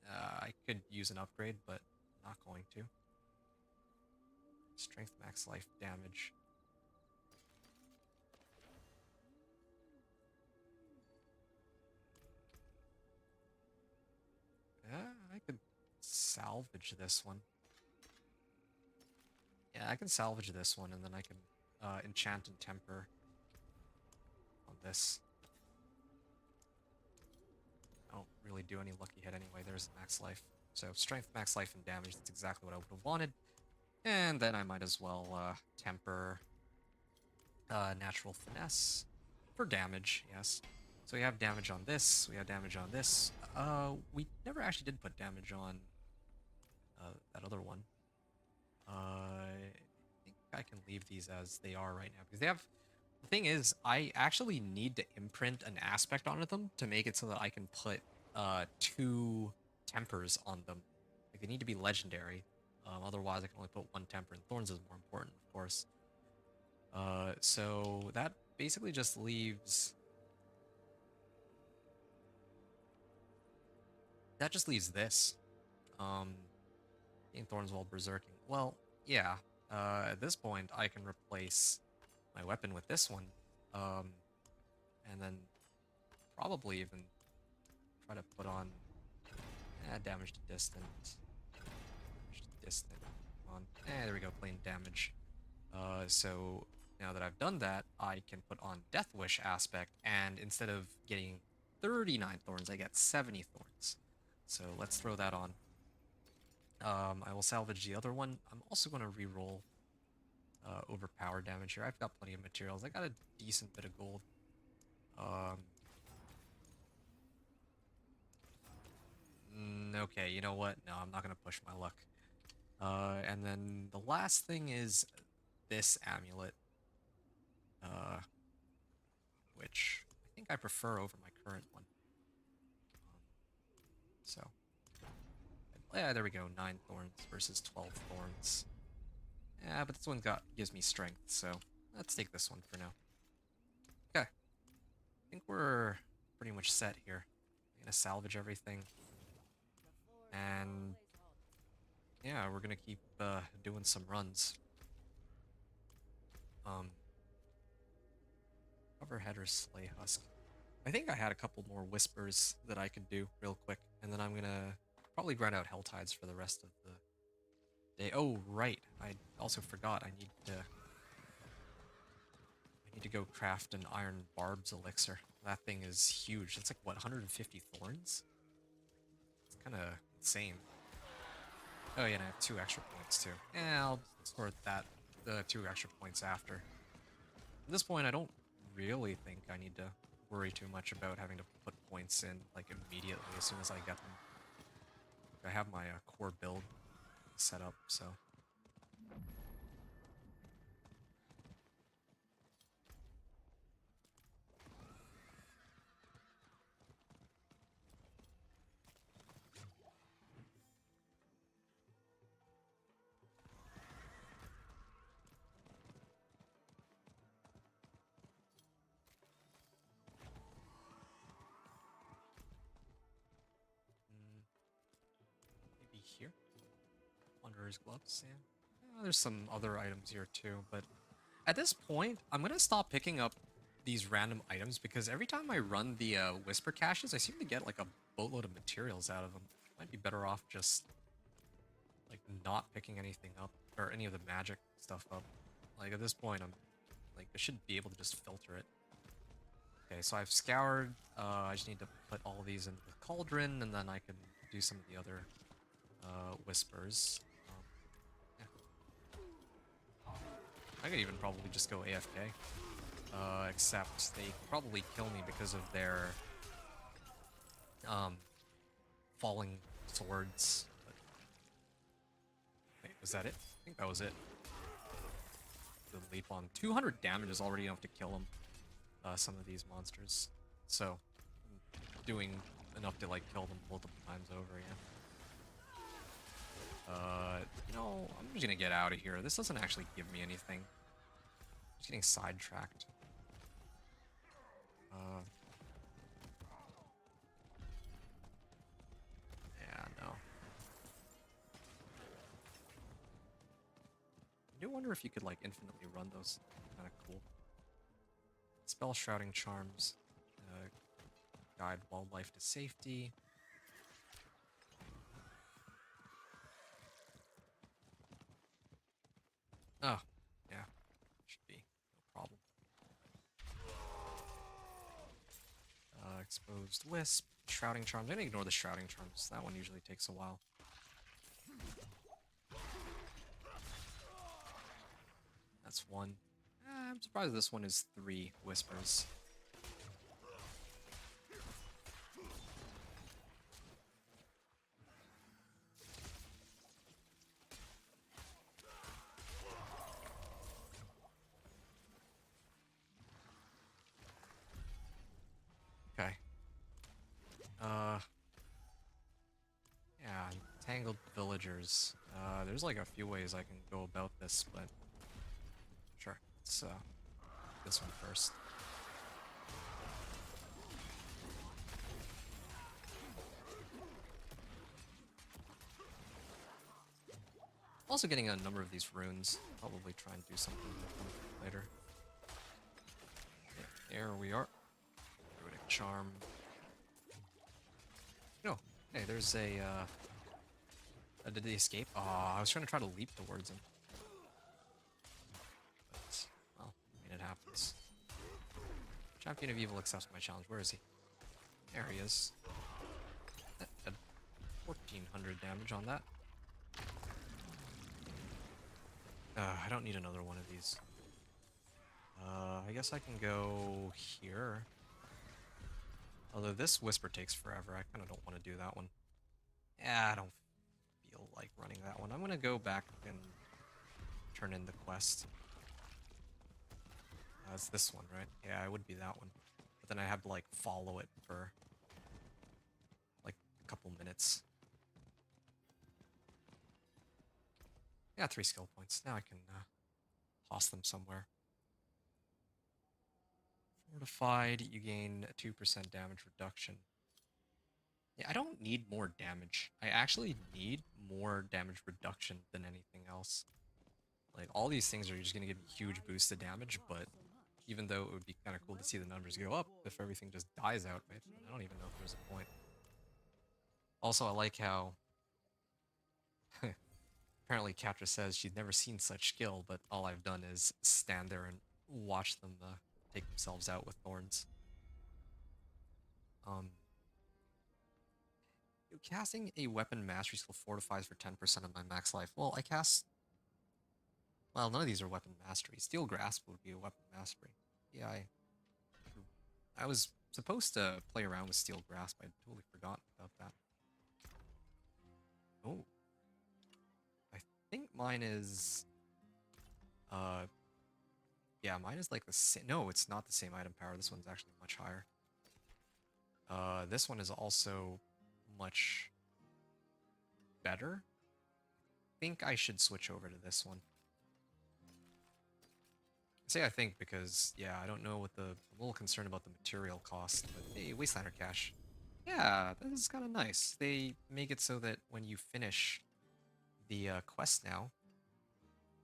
Speaker 1: I could use an upgrade, but I'm not going to. Strength max life damage. Yeah, I could salvage this one. Yeah, I can salvage this one, and then I can enchant and temper on this. I don't really do any lucky hit anyway. There's max life. So strength, max life, and damage. That's exactly what I would have wanted. And then I might as well temper natural finesse for damage, yes. So we have damage on this, we have damage on this. We never actually did put damage on that other one. I think I can leave these as they are right now because they have. The thing is, I actually need to imprint an aspect onto them to make it so that I can put 2 tempers on them. Like they need to be legendary. Otherwise, I can only put 1 temper, and Thorns is more important, of course. So that basically just leaves. That just leaves this. In Thorns while berserking. Well, yeah. At this point, I can replace my weapon with this one, and then probably even try to put on damage to distant. Damage to distant. On. There we go, plain damage. So now that I've done that, I can put on Death Wish aspect, and instead of getting 39 thorns, I get 70 thorns. So let's throw that on. I will salvage the other one. I'm also going to reroll overpower damage here. I've got plenty of materials. I got a decent bit of gold. Okay, you know what? No, I'm not going to push my luck. And then the last thing is this amulet, which I think I prefer over my current one. So, yeah, there we go. 9 thorns versus 12 thorns. Yeah, but this one gives me strength, so let's take this one for now. Okay, I think we're pretty much set here. I'm gonna salvage everything, and yeah, we're gonna keep doing some runs. Cover header, slay husk. I think I had a couple more whispers that I could do real quick, and then I'm gonna probably grind out hell tides for the rest of the day. Oh right, I also forgot. I need to go craft an iron Barb's elixir. That thing is huge. It's like what, 150 thorns? It's kind of insane. Oh yeah, and I have 2 extra points too. Yeah, I'll sort the 2 extra points after. At this point, I don't really think I need to worry too much about having to put points in like immediately as soon as I get them. I have my core build set up, so. Maybe here? Wanderer's gloves, yeah. There's some other items here too, but at this point, I'm gonna stop picking up these random items because every time I run the whisper caches, I seem to get like a boatload of materials out of them. Might be better off just like not picking anything up or any of the magic stuff up. Like at this point, I should be able to just filter it. Okay, so I've scoured. I just need to put all these into the cauldron, and then I can do some of the other whispers. Yeah. I could even probably just go AFK. Except they probably kill me because of their falling swords. But... wait, was that it? I think that was it. The leap on 200 damage is already enough to kill them. Some of these monsters. So, I'm doing enough to like kill them multiple times over, yeah. You know, I'm just gonna get out of here. This doesn't actually give me anything. I'm just getting sidetracked. Yeah, no. I do wonder if you could like infinitely run those. Kind of cool. Spell Shrouding Charms. Guide wildlife to safety. exposed wisp, shrouding charms. I'm gonna ignore the shrouding charms. That one usually takes a while. That's one. I'm surprised this one is 3 whispers. Okay. Yeah, tangled villagers. There's like a few ways I can go about this, but sure. Let's this one first. Also getting a number of these runes. Probably try and do something with them later. Yeah, there we are. Druidic charm. No. Hey, there's a did they escape? Oh, I was trying to leap towards him. But, well, I mean, it happens. Champion of Evil accepts my challenge. Where is he? There he is. That did 1400 damage on that. I don't need another one of these. I guess I can go here. Although this whisper takes forever, I kind of don't want to do that one. Yeah, I don't feel like running that one. I'm gonna go back and turn in the quest. It's this one, right? Yeah, it would be that one. But then I have to like follow it for like a couple minutes. Yeah, 3 skill points. Now I can toss them somewhere. Fortified, you gain a 2% damage reduction. Yeah, I don't need more damage. I actually need more damage reduction than anything else. Like, all these things are just going to give me huge boosts to damage, but even though it would be kind of cool to see the numbers go up if everything just dies out, right? I don't even know if there's a point. Also, I like how apparently Catra says she'd never seen such skill, but all I've done is stand there and watch them take themselves out with thorns. Casting a weapon mastery skill fortifies for 10% of my max life. Well, I cast... Well, none of these are weapon mastery. Steel Grasp would be a weapon mastery. Yeah, I was supposed to play around with Steel Grasp. I totally forgot about that. Oh. I think mine is... Yeah, mine is like the same... No, it's not the same item power. This one's actually much higher. This one is also much better. I think I should switch over to this one. I say I think because, yeah, I don't know what I'm a little concerned about the material cost, but hey, Wastelander Cache. Yeah, this is kind of nice. They make it so that when you finish the quest now,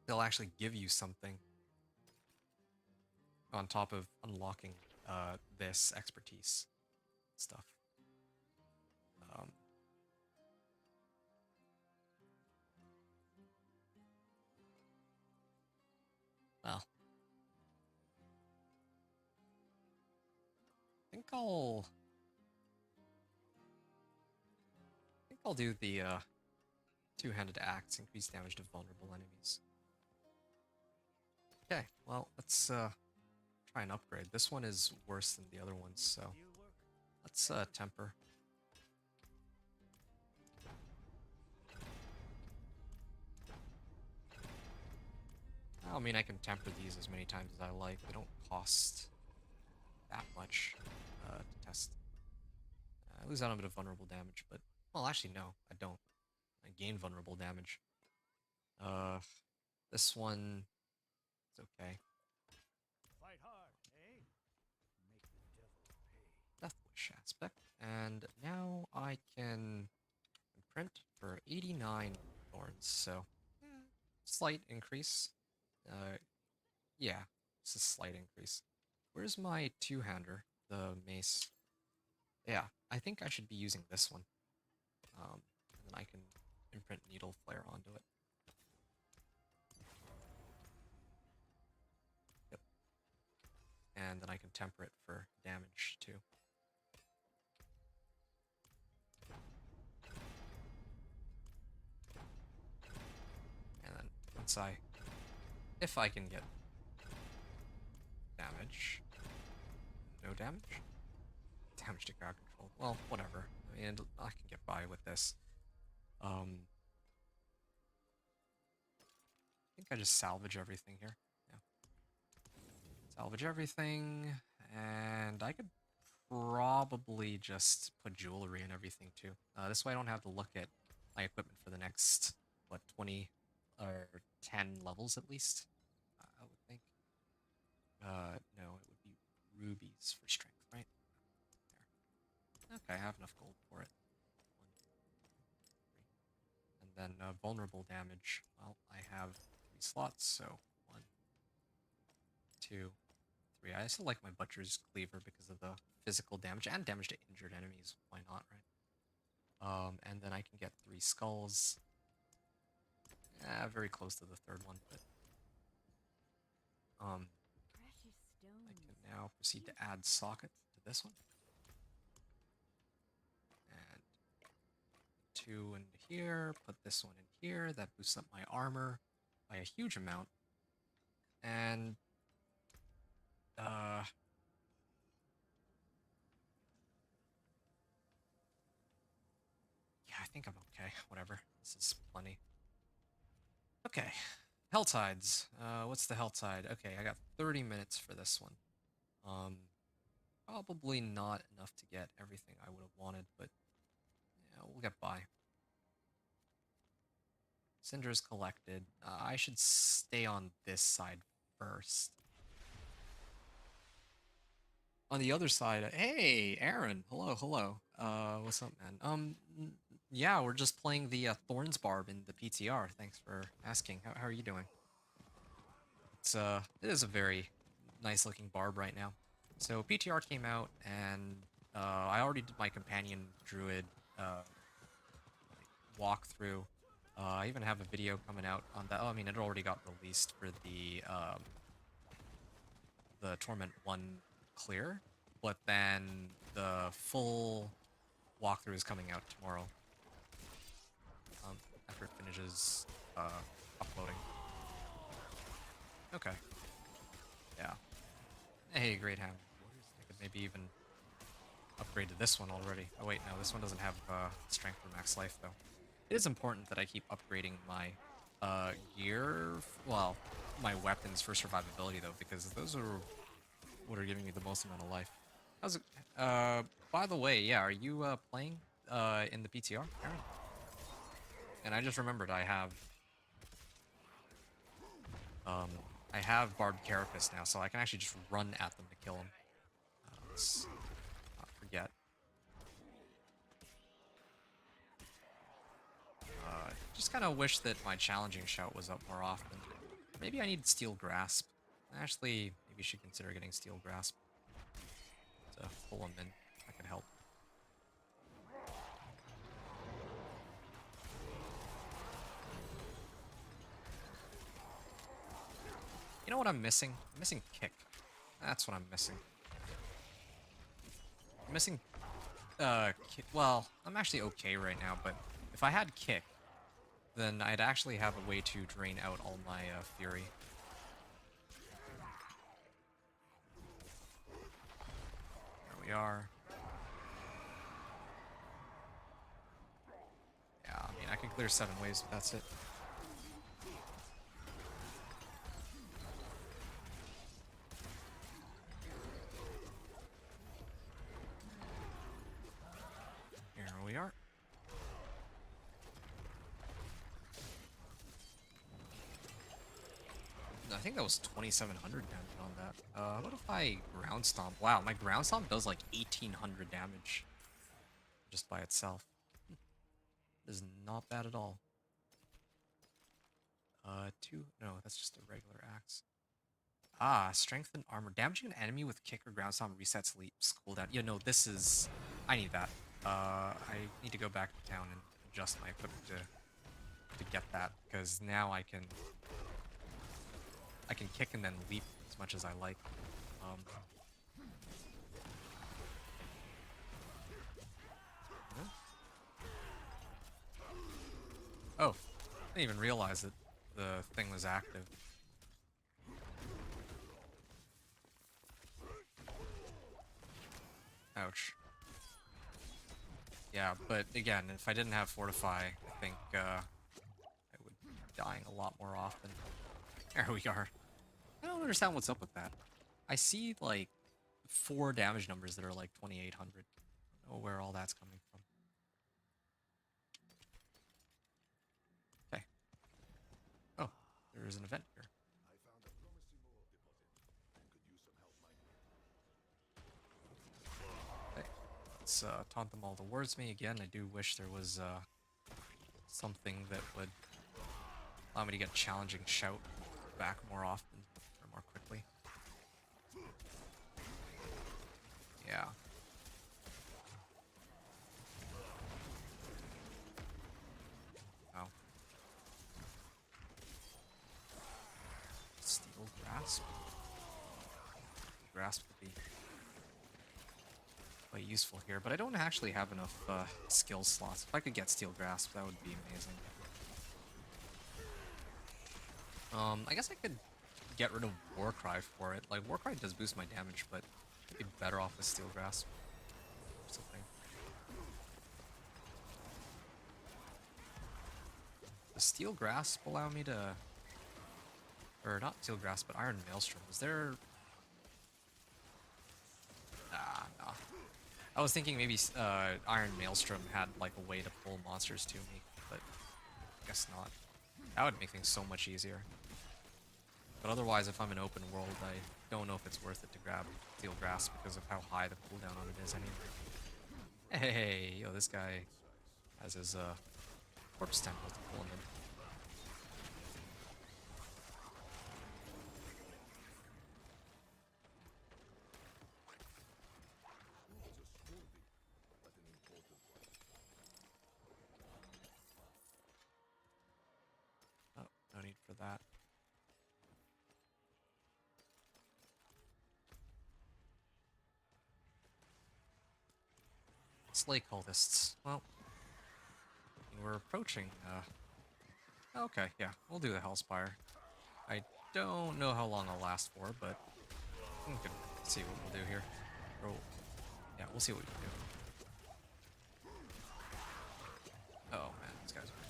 Speaker 1: they'll actually give you something on top of unlocking this expertise stuff. Well, I think I'll do the two-handed axe, increase damage to vulnerable enemies. Okay, well, let's try and upgrade. This one is worse than the other ones, so let's temper. I mean, I can temper these as many times as I like. They don't cost that much to test. I lose out on a bit of vulnerable damage, but... Well, actually, no, I don't. I gain vulnerable damage. This one... It's okay.
Speaker 2: Fight hard, eh? Make the devil pay.
Speaker 1: Death Wish aspect. And now I can imprint for 89 thorns, so... Slight increase. Yeah, it's a slight increase. Where's my two-hander? The mace. Yeah, I think I should be using this one. And then I can imprint Needle Flare onto it. Yep. And then I can temper it for damage, too. once if I can get damage. No damage? Damage to crowd control. Well, whatever. I mean, I can get by with this. I think I just salvage everything here. Yeah. Salvage everything, and I could probably just put jewelry and everything too. This way I don't have to look at my equipment for the next, what, 20 or 10 levels at least, I would think. No, it would be rubies for strength, right? There. Okay, I have enough gold for it. 1, 2, 3. And then vulnerable damage. Well, I have 3 slots, so 1, 2, 3. I still like my Butcher's Cleaver because of the physical damage and damage to injured enemies. Why not, right? And then I can get 3 skulls. Very close to the 3rd one, but
Speaker 3: Precious
Speaker 1: I
Speaker 3: stones.
Speaker 1: can now proceed to add socket to this one. And 2 in here, put this one in here. That boosts up my armor by a huge amount. And yeah, I think I'm okay. Whatever. This is plenty. Okay. Helltides. What's the Helltide? Okay, I got 30 minutes for this one. Probably not enough to get everything I would have wanted, but yeah, we'll get by. Cinders collected. I should stay on this side first. On the other side, hey, Aaron. Hello, hello. What's up, man? Yeah, we're just playing the Thorns Barb in the PTR. Thanks for asking. How are you doing? It is a very nice looking Barb right now. So PTR came out, and I already did my companion druid walkthrough. I even have a video coming out on that. Oh, I mean, it already got released for the Torment 1 clear, but then the full walkthrough is coming out tomorrow. After it finishes uploading. Okay. Yeah. Hey, Great Ham. I could maybe even upgrade to this one already. Oh wait, no, this one doesn't have strength or max life though. It is important that I keep upgrading my gear, well, my weapons for survivability though, because those are what are giving me the most amount of life. How's it? By the way, yeah, are you playing in the PTR, Aaron? And I just remembered I have Barb Carapace now, so I can actually just run at them to kill them. Let's not forget. Just kind of wish that my challenging shout was up more often. Maybe I need Steel Grasp. Actually, maybe you should consider getting Steel Grasp to pull them in. That could help. You know what I'm missing? I'm missing kick. That's what I'm missing. I'm missing, well, I'm actually okay right now, but if I had kick, then I'd actually have a way to drain out all my fury. There we are. Yeah, I mean, I can clear 7 waves, but that's it. Here we are. I think that was 2,700 damage on that. What if I ground stomp? Wow, my ground stomp does like 1,800 damage just by itself. It is not bad at all. 2. No, that's just a regular axe. Ah, strength and armor. Damaging an enemy with kick or ground stomp resets leaps cooldown. Yeah, no, this is. I need that. I need to go back to town and adjust my equipment to get that, because now I can kick and then leap as much as I like. Oh, I didn't even realize it. the thing was active. Ouch. Yeah, but again, if I didn't have Fortify, I think I would be dying a lot more often. There we are. I don't understand what's up with that. I see, like, 4 damage numbers that are like 2,800. I don't know where all that's coming from. Okay. Oh, there's an event here.
Speaker 4: I found a promising ore deposit and could use some help mining it.
Speaker 1: Okay. Let's taunt them all towards me. Again, I do wish there was something that would allow me to get challenging shout back more often or more quickly. Yeah. Oh. Steel grasp. Grasp would be quite useful here, but I don't actually have enough skill slots. If I could get steel grasp, that would be amazing. I guess I could get rid of Warcry for it. Like, Warcry does boost my damage, but I'd be better off with steel grasp or something. Does steel grasp allow me to, or not steel grasp, but iron maelstrom? Is there? No. I was thinking maybe iron maelstrom had like a way to pull monsters to me, but I guess not. That would make things so much easier. But otherwise, if I'm in open world, I don't know if it's worth it to grab steel grasp because of how high the cooldown on it is anyway. Hey, yo, this guy has his corpse temple to pull him in.
Speaker 4: It's a small deal, but an important one.
Speaker 1: Oh, no need for that. Slay cultists. Well, we're approaching. Okay, yeah, we'll do the Hellspire. I don't know how long I'll last for, but we can see what we'll do here. Or, yeah, we'll see what we can do. Oh man, these guys are.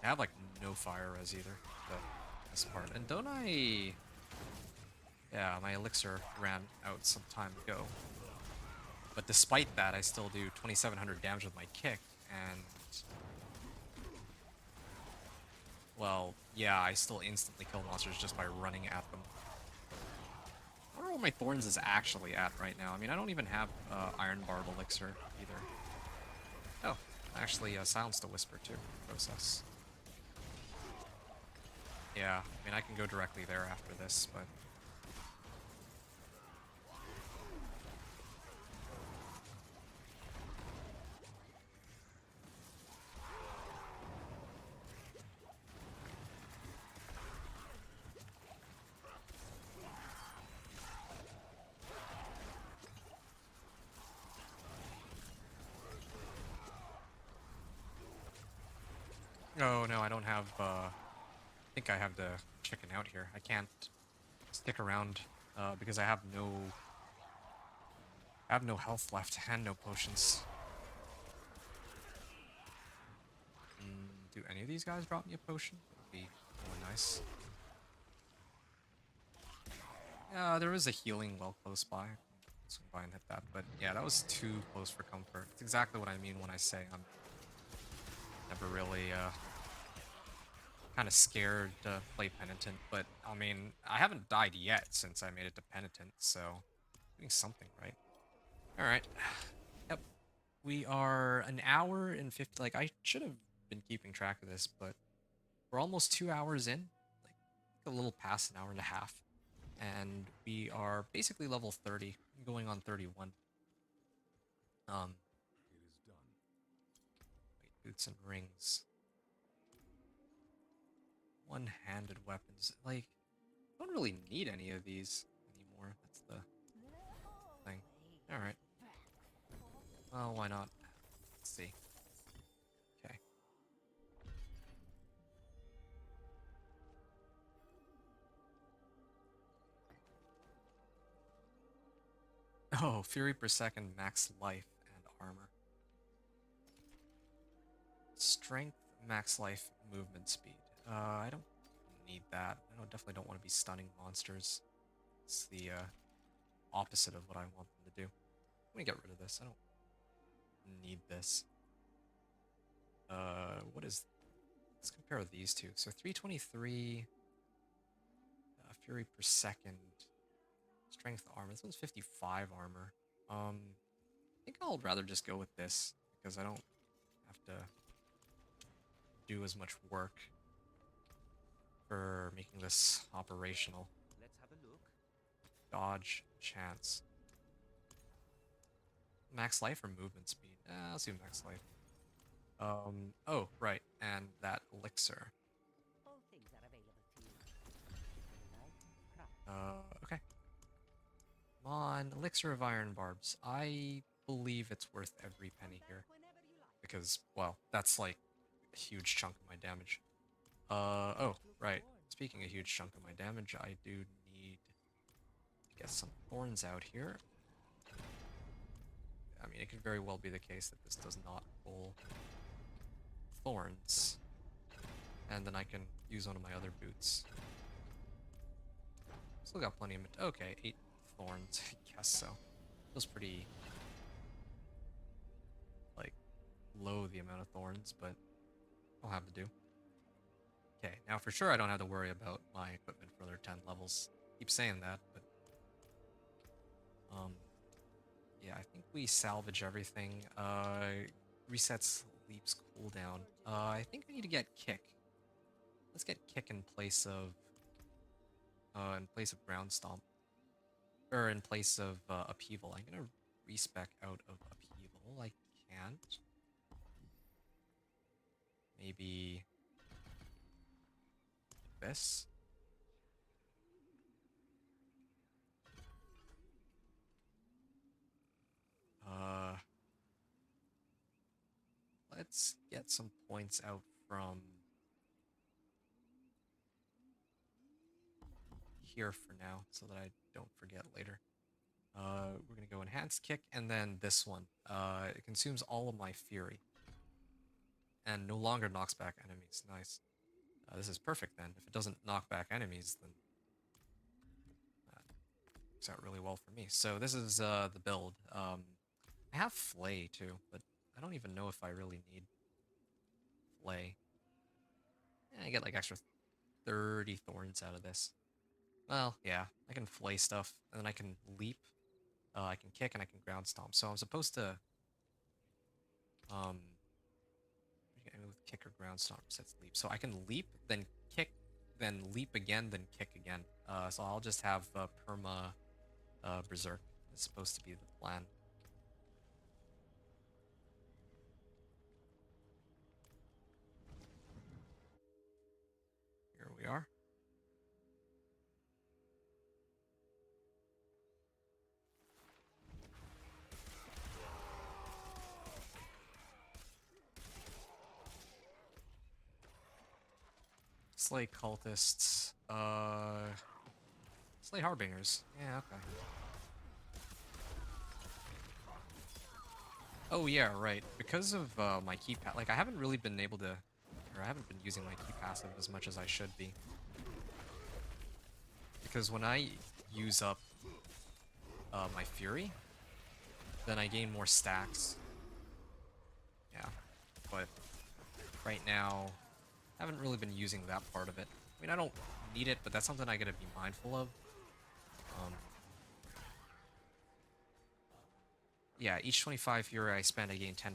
Speaker 1: I have like no fire res either. This part, and don't I? Yeah, my elixir ran out some time ago. But despite that, I still do 2,700 damage with my kick, and well, yeah, I still instantly kill monsters just by running at them. I wonder what my Thorns is actually at right now. I mean, I don't even have Iron Barb elixir either. Oh, actually silenced a whisper too. Process. Yeah, I mean, I can go directly there after this, but oh no, I don't have, I think I have to chicken out here. I can't stick around, because I have no health left and no potions. Do any of these guys drop me a potion? That would be really nice. Yeah, there is a healing well close by. Swing by and hit that, but yeah, that was too close for comfort. It's exactly what I mean when I say I'm never really, kind of scared to play Penitent, but I mean, I haven't died yet since I made it to Penitent, so doing something right. Alright. Yep. We are an hour and 50, like, I should have been keeping track of this, but we're almost 2 hours in, like a little past an hour and a half, and we are basically level 30, going on 31.
Speaker 4: It is done.
Speaker 1: Wait, boots and rings. One-handed weapons. Like, I don't really need any of these anymore. That's the thing. Alright. Well, why not? Let's see. Okay. Oh, Fury per second, max life and armor. Strength, max life, movement speed. I don't need that. Definitely don't want to be stunning monsters. It's the opposite of what I want them to do. Let me get rid of this. I don't need this. What is... Let's compare these two. So 323 Fury per second. Strength armor. This one's 55 armor. I think I'll rather just go with this because I don't have to do as much work for making this operational.
Speaker 2: Let's have a look.
Speaker 1: Dodge, chance. Max life or movement speed? Let's do max life. Oh, right, and that elixir.
Speaker 5: All things are available to you.
Speaker 1: Okay. Come on, elixir of iron barbs. I believe it's worth every penny here. Because, well, that's like a huge chunk of my damage. Oh, right. Speaking of huge chunk of my damage, I do need to get some thorns out here. I mean, it could very well be the case that this does not pull thorns. And then I can use one of my other boots. Still got plenty of... Okay, 8 thorns. I guess so. Feels pretty... like, low the amount of thorns, but I'll have to do. Okay, now for sure I don't have to worry about my equipment for another 10 levels. Keep saying that, but... yeah, I think we salvage everything. Resets Leap's cooldown. I think I need to get Kick. Let's get Kick in place of Ground Stomp. Or in place of Upheaval. I'm gonna respec out of Upheaval. I can't. Maybe this. Let's get some points out from here for now, so that I don't forget later. We're gonna go Enhanced Kick, and then this one. It consumes all of my Fury. And no longer knocks back enemies. Nice. This is perfect then. If it doesn't knock back enemies, then that works out really well for me. So this is the build. I have Flay too, but I don't even know if I really need Flay. Yeah, I get like extra 30 thorns out of this. Well, yeah, I can Flay stuff, and then I can leap, I can kick, and I can ground stomp. So I'm supposed to, with kick or ground stomp sets leap. So I can leap, then kick, then leap again, then kick again. So I'll just have perma berserk. It's supposed to be the plan. Here we are. Slay cultists. Slay harbingers. Yeah, okay. Oh yeah, right. Because of my key pass, like I haven't really been able to, or I haven't been using my key passive as much as I should be. Because when I use up my Fury, then I gain more stacks. Yeah, but right now, I haven't really been using that part of it. I mean, I don't need it, but that's something I gotta be mindful of. Yeah, each 25 Fury I spend, I gain 10%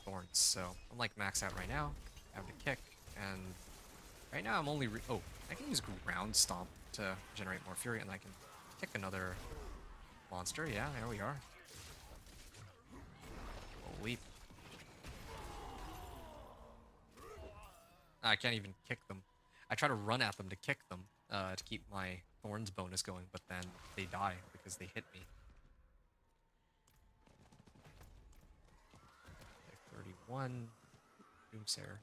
Speaker 1: Thorns, so I'm like max out right now. I have to kick, and right now I'm only oh, I can use Ground Stomp to generate more Fury, and I can kick another monster. Yeah, there we are. Leap. I can't even kick them. I try to run at them to kick them to keep my Thorns bonus going, but then they die because they hit me. 31. Doomsayer.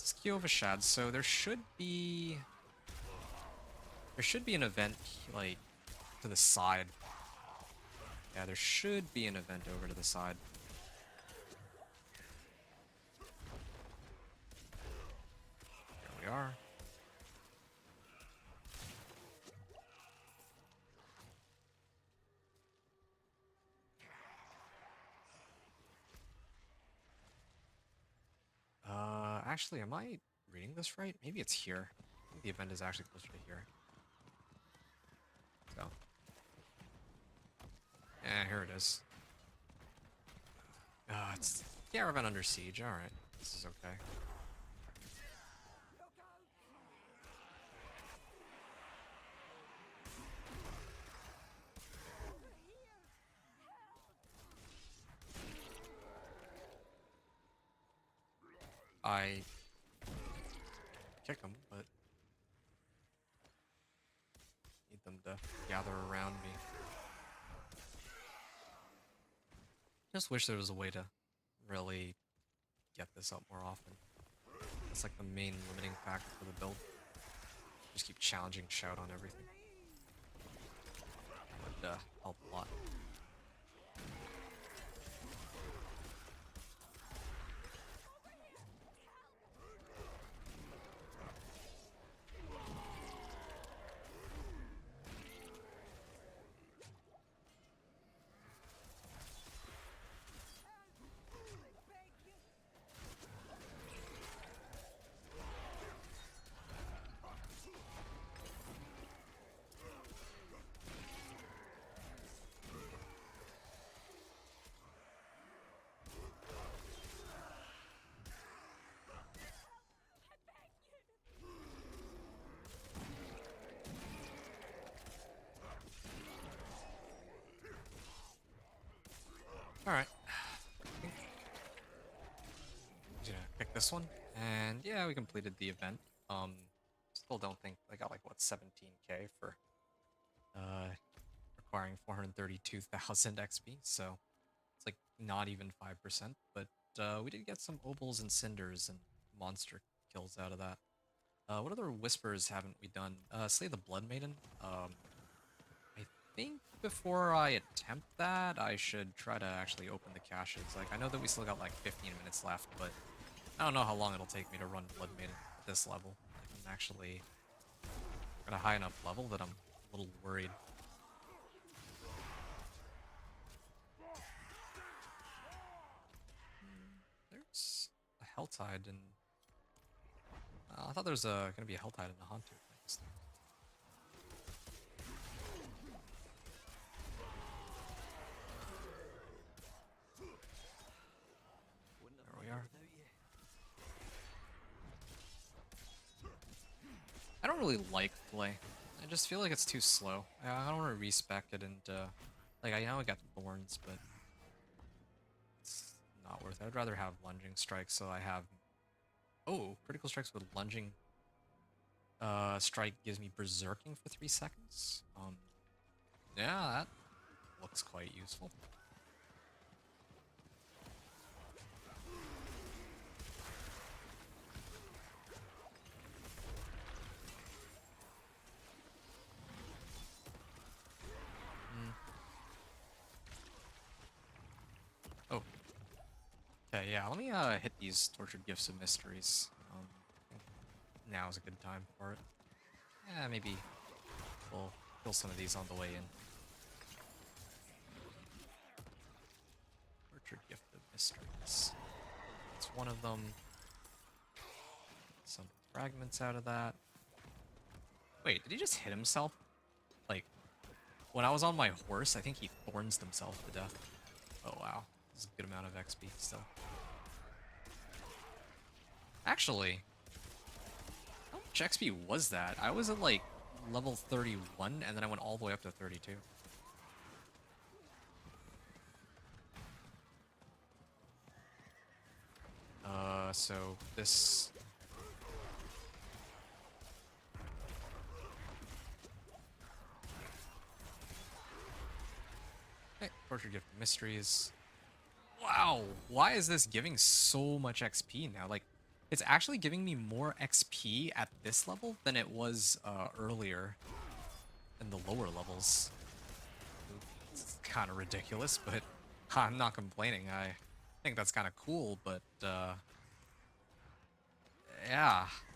Speaker 1: Skew of a Shad, so there should be an event like to the side. Yeah, there should be an event over to the side. There we are. Actually, am I reading this right? Maybe it's here. I think the event is actually closer to here. So. Yeah, here it is. It's Caravan under siege. Alright. This is okay. I kick them, but need them to gather around me. Just wish there was a way to really get this up more often. That's like the main limiting factor for the build. Just keep challenging Shout on everything. Would help a lot. Alright. Gonna pick this one. And yeah, we completed the event. Still don't think I got like what 17k for requiring 432,000 XP, so it's like not even 5%, but we did get some Opals and Cinders and monster kills out of that. What other Whispers haven't we done? Slay the Blood Maiden. I think before I attempt that, I should try to actually open the caches. Like, I know that we still got like 15 minutes left, but I don't know how long it'll take me to run Blood Maiden at this level. Like, I'm actually at a high enough level that I'm a little worried. There's a Helltide and I thought there was gonna be a Helltide in the Haunter things. There we are. I don't really like Flay. I just feel like it's too slow. I don't want to respec it and like I know I got Thorns, but it's not worth it. I'd rather have lunging strikes, so I have critical strikes with lunging strike gives me berserking for 3 seconds. Yeah, that looks quite useful. Oh. Okay, yeah, let me hit these Tortured Gifts of Mysteries. I think now is a good time for it. Yeah, maybe we'll kill some of these on the way in. Tortured Gift of Mysteries. That's one of them. Some fragments out of that. Wait, did he just hit himself? Like, when I was on my horse, I think he thorns himself to death. Oh wow, this is a good amount of XP still. Actually, how much XP was that? I was at like level 31 and then I went all the way up to 32. So this... Okay, Torture Gift of Mysteries. Wow, why is this giving so much XP now? Like, It's actually giving me more XP at this level than it was earlier in the lower levels. It's kind of ridiculous, but I'm not complaining. I think that's kind of cool, but yeah,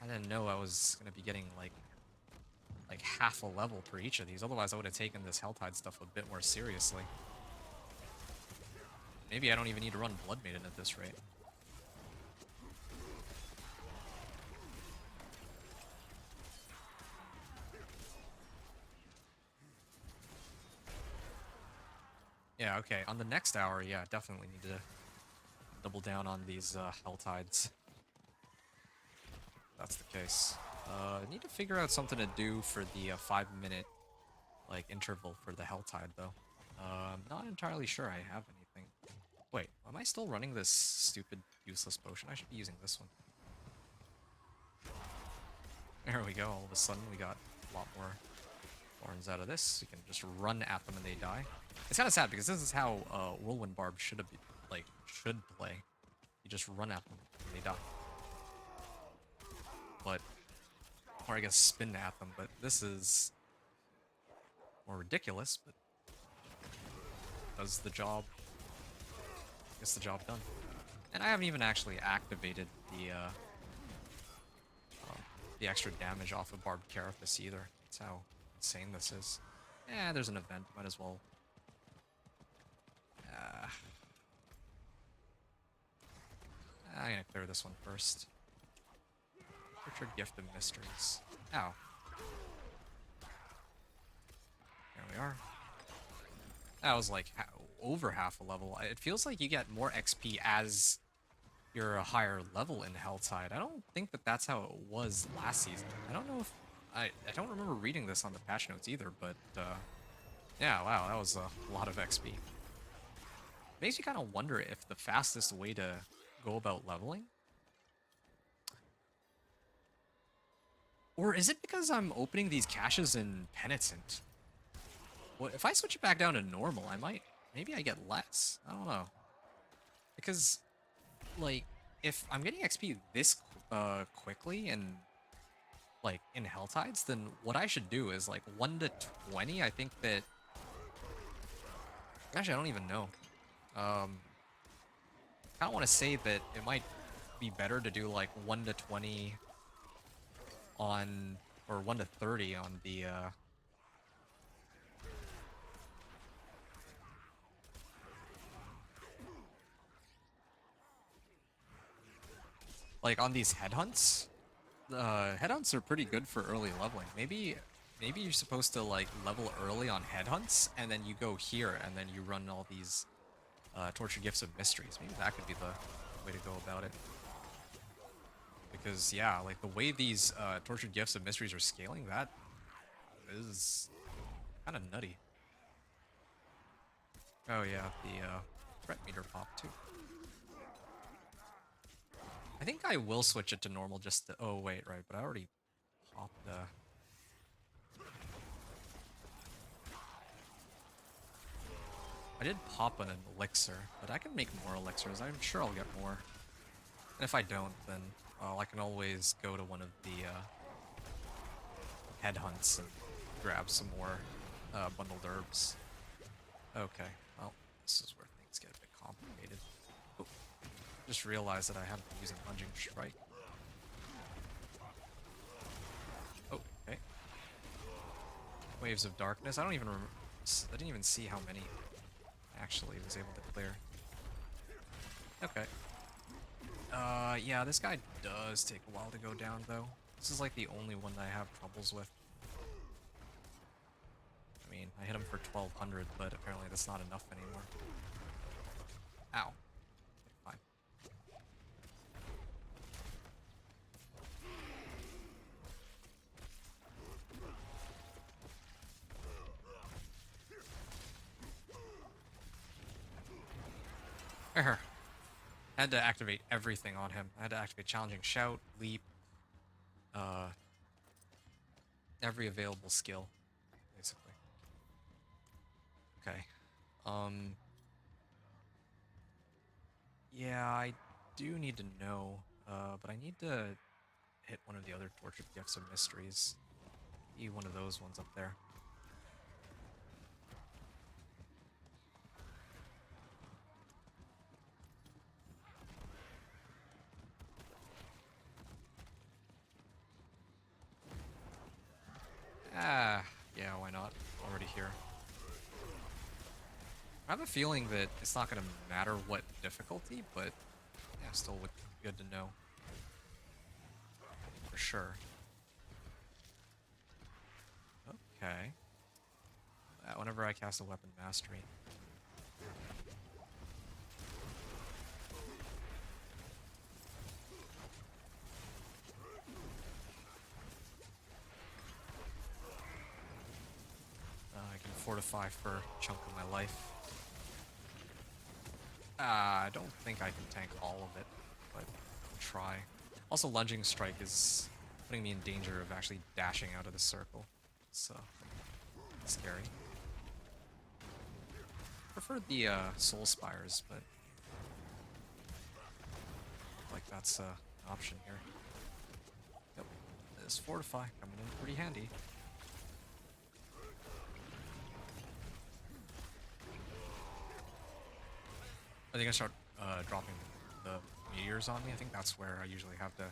Speaker 1: I didn't know I was gonna be getting like half a level per each of these. Otherwise, I would have taken this Helltide stuff a bit more seriously. Maybe I don't even need to run Blood Maiden at this rate. Yeah, okay. On the next hour, yeah, definitely need to double down on these Helltides. That's the case. Need to figure out something to do for the 5-minute like interval for the Helltide though. I'm not entirely sure I have anything. Wait, am I still running this stupid useless potion? I should be using this one. There we go. All of a sudden, we got a lot more thorns out of this. You can just run at them and they die. It's kind of sad because this is how Whirlwind Barb should play. You just run at them and they die. But, or I guess spin at them. But this is more ridiculous. But does the job. Gets the job done. And I haven't even actually activated the extra damage off of Barbed Carapace either. That's how insane this is. Yeah, there's an event. Might as well. I'm gonna clear this one first. Richard Gift of Mysteries. Ow. There we are. That was like over half a level. It feels like you get more XP as you're a higher level in Helltide. I don't think that that's how it was last season. I don't know if... I don't remember reading this on the patch notes either, but... yeah, wow, that was a lot of XP. Makes you kind of wonder if the fastest way to go about leveling... Or is it because I'm opening these caches in Penitent? Well, if I switch it back down to normal, I might... Maybe I get less. I don't know. Because... like, if I'm getting XP this quickly and like in Helltides, then what I should do is like 1 to 20. I think that actually I don't even know. I don't want to say that it might be better to do like 1 to 20 on or 1 to 30 on the like on these headhunts. Headhunts are pretty good for early leveling. Maybe you're supposed to like level early on headhunts, and then you go here, and then you run all these Tortured Gifts of Mysteries. Maybe that could be the way to go about it. Because yeah, like the way these Tortured Gifts of Mysteries are scaling, that is kind of nutty. Oh yeah, the threat meter pop too. I think I will switch it to normal just to... Oh, wait, right, but I already popped the... I did pop an elixir, but I can make more elixirs. I'm sure I'll get more. And if I don't, then I can always go to one of the headhunts and grab some more bundled herbs. Okay, well, this is where things get a bit complicated. Oh. Just realized that I haven't been using Lunging Strike. Oh, okay. Waves of Darkness. I don't even remember. I didn't even see how many actually was able to clear. Okay. Yeah, this guy does take a while to go down, though. This is like the only one that I have troubles with. I mean, I hit him for 1200, but apparently that's not enough anymore. Ow. Fine. Had to activate everything on him. I had to activate Challenging Shout, Leap, every available skill, basically. Okay. Yeah, I do need to know. But I need to hit one of the other tortured gifts of mysteries. Be one of those ones up there. Ah, yeah, why not? Already here. I have a feeling that it's not going to matter what difficulty, but yeah, still would be good to know. For sure. Okay. Whenever I cast a weapon mastery. I can fortify for a chunk of my life. I don't think I can tank all of it, but I'll try. Also, lunging strike is putting me in danger of actually dashing out of the circle. So, scary. Prefer the soul spires, but like that's an option here. Yep, this fortify coming in pretty handy. I think I start dropping the meteors on me. I think that's where I usually have to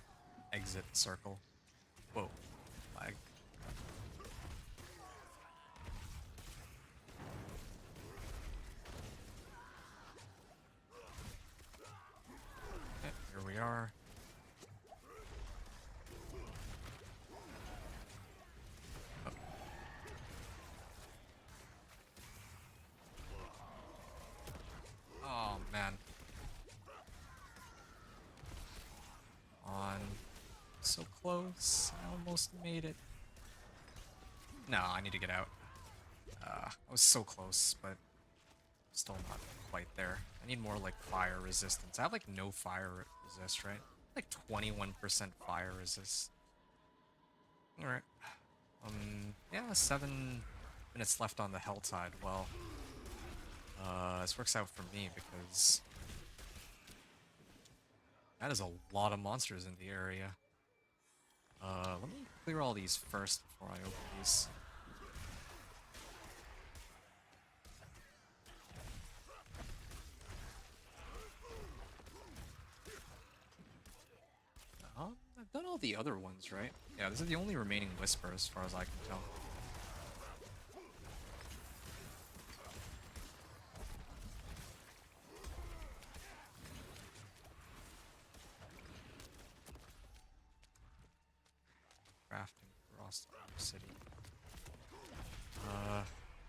Speaker 1: exit circle. Whoa, lag. Okay, here we are. Oh. Oh man. On. So close. I almost made it. No, I need to get out. I was so close, but still not quite there. I need more like fire resistance. I have like no fire resist, right? Like 21% fire resist. Alright. Yeah, 7 minutes left on the hell tide. Well, this works out for me because that is a lot of monsters in the area. Let me clear all these first before I open these. I've done all the other ones, right? Yeah, this is the only remaining whisper as far as I can tell. Crafting across the city.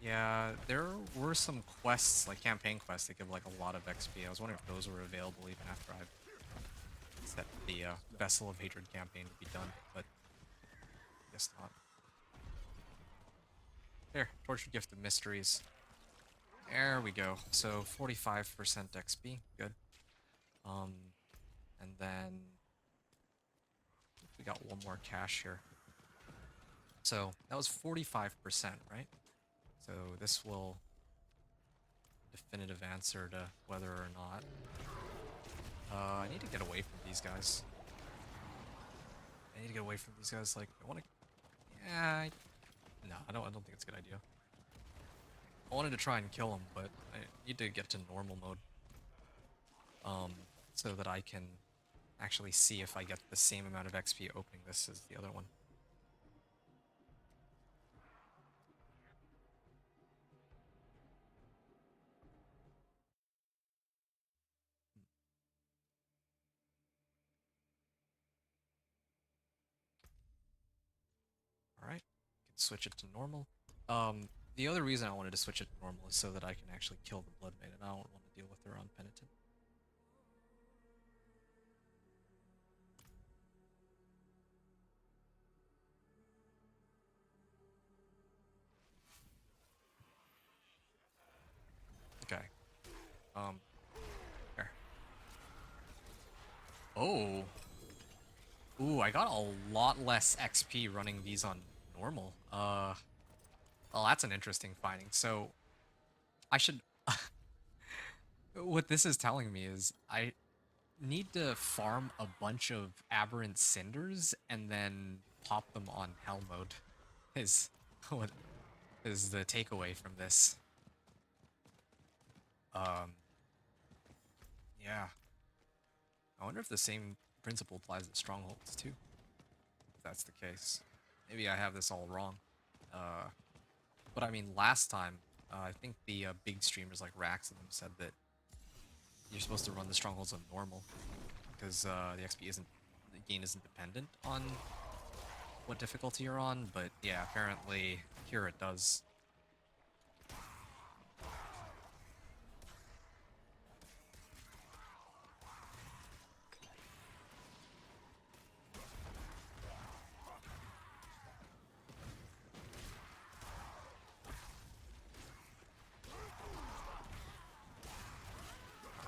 Speaker 1: Yeah, there were some quests, like campaign quests, that give like a lot of XP. I was wondering if those were available even after I've set the Vessel of Hatred campaign to be done, but I guess not. There, Tortured Gift of Mysteries. There we go. So 45% XP, good. And then we got one more cache here. So that was 45%, right? So this will definitive answer to whether or not. I need to get away from these guys. I need to get away from these guys. Like, I want to. Yeah. No, I don't think it's a good idea. I wanted to try and kill him, but I need to get to normal mode. So that I can actually see if I get the same amount of XP opening this as the other one. Alright, can switch it to normal. The other reason I wanted to switch it to normal is so that I can actually kill the Blood Maiden. I don't want to deal with her unpenitent. Okay. There. Oh. Ooh, I got a lot less XP running these on normal. Well, that's an interesting finding. So, I should... what this is telling me is I need to farm a bunch of aberrant cinders and then pop them on hell mode. Is what is the takeaway from this? Yeah. I wonder if the same principle applies to strongholds too. If that's the case, maybe I have this all wrong. But I mean, last time I think the big streamers like Rax and them said that you're supposed to run the strongholds on normal because the XP gain isn't dependent on what difficulty you're on. But yeah, apparently here it does.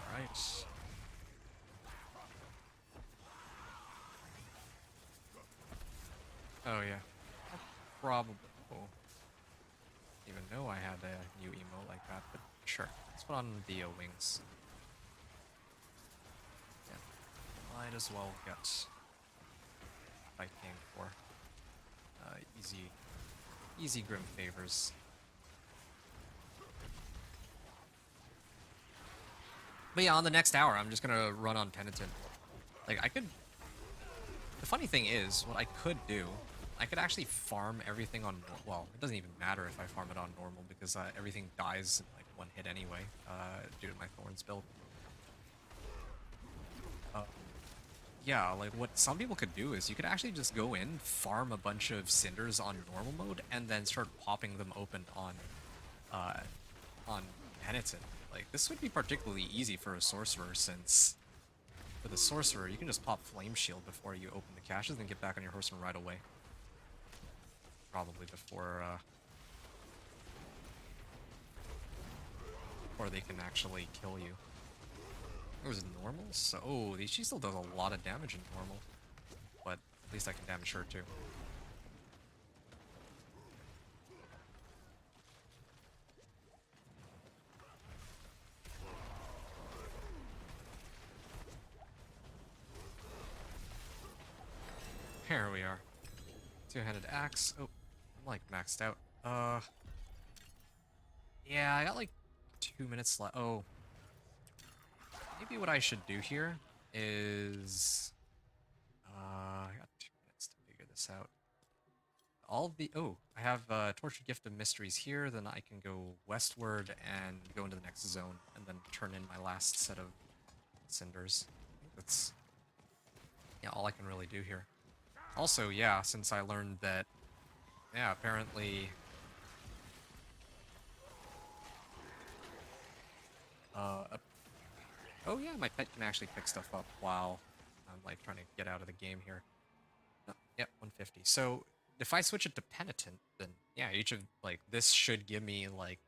Speaker 1: Alright. Oh yeah. Probably. Oh. Even know I had a new emote like that, but sure. Let's put on the wings. Yeah. Might as well get what I came for. Easy grim favors. But yeah, on the next hour, I'm just gonna run on Penitent. Like, I could... The funny thing is, what I could do, I could actually farm everything on... Well, it doesn't even matter if I farm it on normal, because everything dies in, like, one hit anyway, due to my Thorns build. Yeah, like, what some people could do is you could actually just go in, farm a bunch of cinders on normal mode, and then start popping them open on Penitent. Like, this would be particularly easy for a sorcerer, since for the sorcerer, you can just pop Flame Shield before you open the caches, and get back on your horse and ride away. Probably before they can actually kill you. It was normal, so oh, she still does a lot of damage in normal, but at least I can damage her too. Here we are. Two-handed axe. Oh, I'm like maxed out. Yeah, I got like 2 minutes left. Oh. Maybe what I should do here is... I got 2 minutes to figure this out. Oh, I have Tortured Gift of Mysteries here, then I can go westward and go into the next zone, and then turn in my last set of cinders. I think that's... yeah, all I can really do here. Also, yeah, since I learned that... yeah, apparently... oh yeah, my pet can actually pick stuff up while I'm like trying to get out of the game here. Oh, yep, 150. So if I switch it to Penitent, then yeah, each of like this should give me like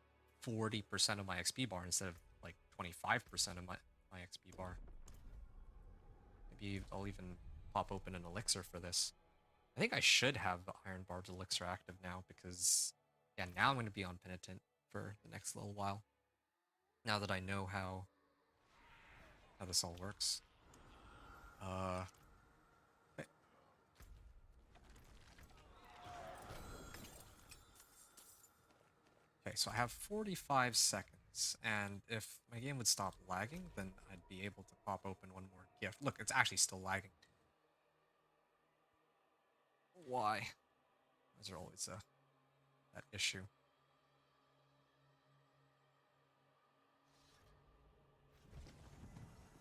Speaker 1: 40% of my XP bar instead of like 25% of my XP bar. Maybe I'll even pop open an elixir for this. I think I should have the Iron Barb's elixir active now because yeah, now I'm going to be on Penitent for the next little while. Now that I know how this all works. Okay, so I have 45 seconds, and if my game would stop lagging, then I'd be able to pop open one more gift. Look, it's actually still lagging. Why? Is there always that issue?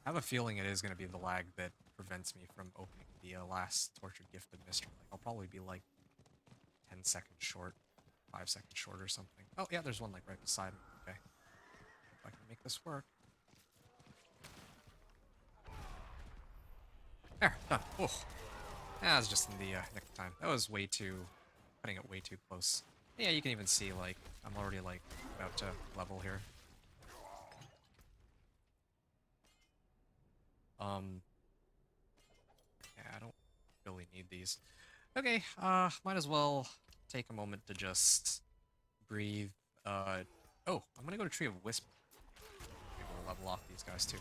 Speaker 1: I have a feeling it is going to be the lag that prevents me from opening the last Tortured Gift of Mystery. Like, I'll probably be like 10 seconds short, 5 seconds short or something. Oh yeah, there's one like right beside me. Okay, if I can make this work. There, done. Oh, that was just in the nick of time. That was way too, cutting it way too close. Yeah, you can even see like I'm already like about to level here. Yeah, I don't really need these. Okay, might as well take a moment to just breathe. Oh, I'm gonna go to Tree of Whisper. Maybe we'll level off these guys too.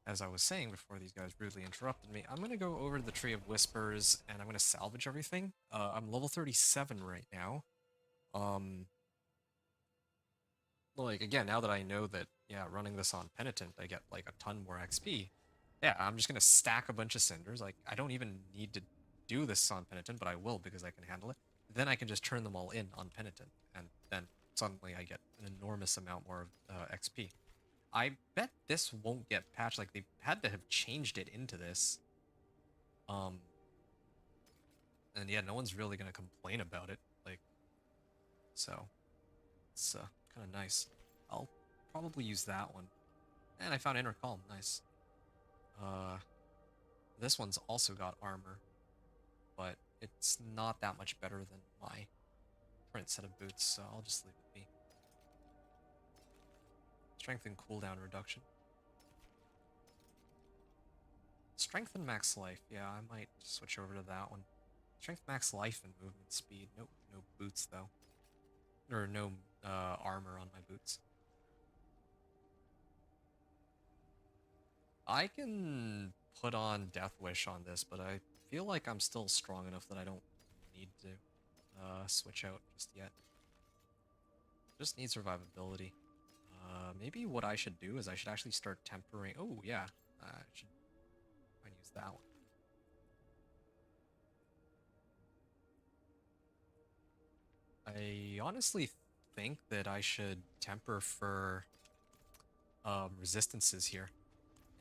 Speaker 1: as I was saying before these guys rudely interrupted me, I'm gonna go over to the Tree of Whispers and I'm gonna salvage everything. I'm level 37 right now. Like, again, now that I know that, yeah, running this on Penitent, I get, like, a ton more XP. Yeah, I'm just gonna stack a bunch of cinders. Like, I don't even need to do this on Penitent, but I will because I can handle it. Then I can just turn them all in on Penitent, and then suddenly I get an enormous amount more of XP. I bet this won't get patched. Like, they had to have changed it into this. And yeah, no one's really gonna complain about it. Like, so it's kind of nice. I'll probably use that one. And I found Inner Calm. Nice. This one's also got armor, but it's not that much better than my current set of boots, so I'll just leave it be. Strength and cooldown reduction. Strength and max life. Yeah, I might switch over to that one. Strength, max life, and movement speed. Nope, no boots though. Or no armor on my boots. I can put on Death Wish on this, but I feel like I'm still strong enough that I don't need to switch out just yet. Just need survivability. Maybe what I should do is I should actually start tempering. Oh yeah, I should try and use that one. I honestly think that I should temper for resistances here.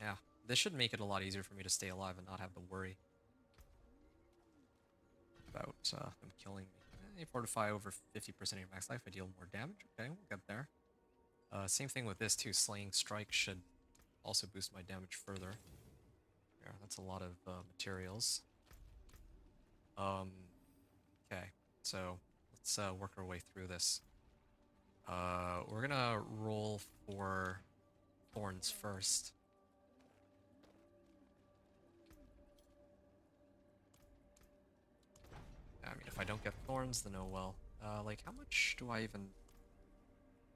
Speaker 1: Yeah, this should make it a lot easier for me to stay alive and not have to worry about them killing me. They fortify over 50% of your max life. I deal more damage. Okay, we'll get there. Same thing with this too. Slaying Strike should also boost my damage further. Yeah, that's a lot of materials. Okay, so let's work our way through this. We're gonna roll for Thorns first. I mean, if I don't get Thorns, then oh well. Like, how much do I even...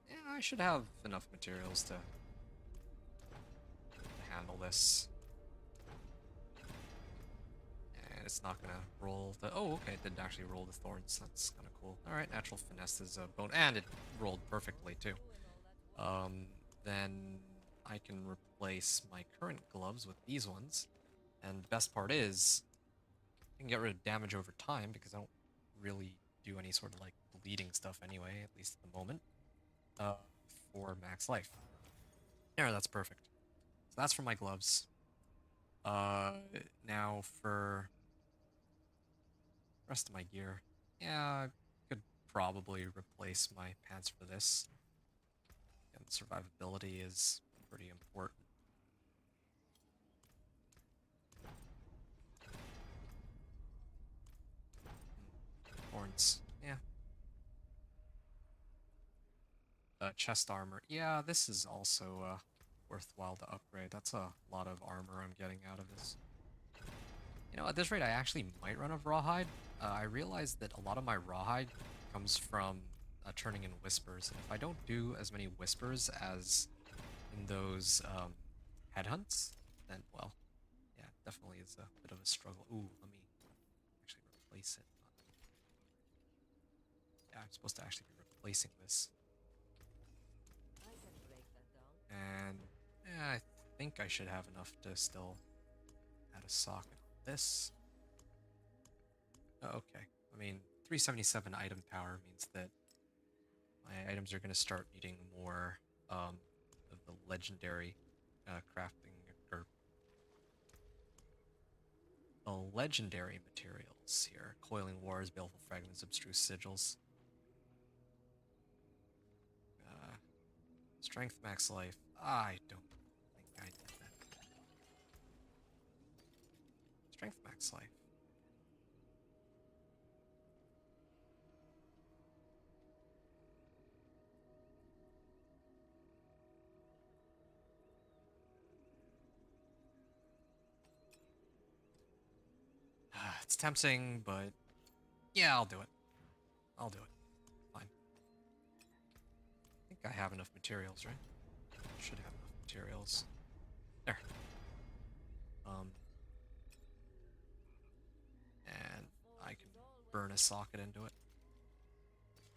Speaker 1: Yeah, I should have enough materials to handle this. And it's not gonna roll the... Oh, okay, it didn't actually roll the Thorns. That's kind of cool. Alright, Natural Finesse is a bone... And it rolled perfectly, too. Then I can replace my current gloves with these ones. And the best part is, I can get rid of damage over time because I don't really do any sort of like bleeding stuff anyway, at least at the moment, for max life. Yeah, that's perfect. So that's for my gloves. Now for the rest of my gear. Yeah, I could probably replace my pants for this. And survivability is pretty important. Horns, yeah. Chest armor. Yeah, this is also worthwhile to upgrade. That's a lot of armor I'm getting out of this. You know, at this rate, I actually might run a rawhide. I realized that a lot of my rawhide comes from turning in whispers. And if I don't do as many whispers as in those headhunts, then, well, yeah, it definitely is a bit of a struggle. Ooh, let me actually replace it. Yeah, I'm supposed to actually be replacing this.
Speaker 5: I can break that down.
Speaker 1: And yeah, I think I should have enough to still add a socket on this. Oh, okay. I mean, 377 item power means that my items are going to start needing more of the legendary crafting or the legendary materials here. Coiling Wars, Baleful Fragments, Abstruse Sigils. Strength, max life. I don't think I did that. Strength, max life. It's tempting, but yeah, I'll do it. I'll do it. Fine. I think I have enough materials, right? Should have enough materials. There. burn a socket into it.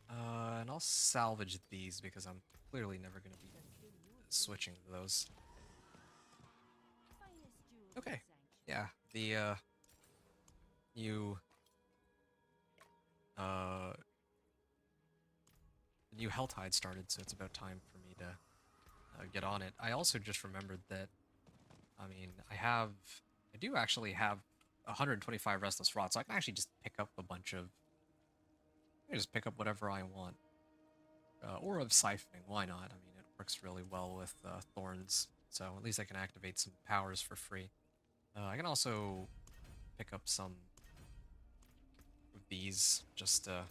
Speaker 1: And I'll salvage these because I'm clearly never going to be switching to those. Okay. Yeah, the new Hell Tide started, so it's about time for me to get on it. I also just remembered that, I mean, I do actually have 125 Restless Rot, so I can actually just pick up a bunch of, I can just pick up whatever I want. Or of Siphoning, why not? I mean, it works really well with Thorns, so at least I can activate some powers for free. I can also pick up some of these, just to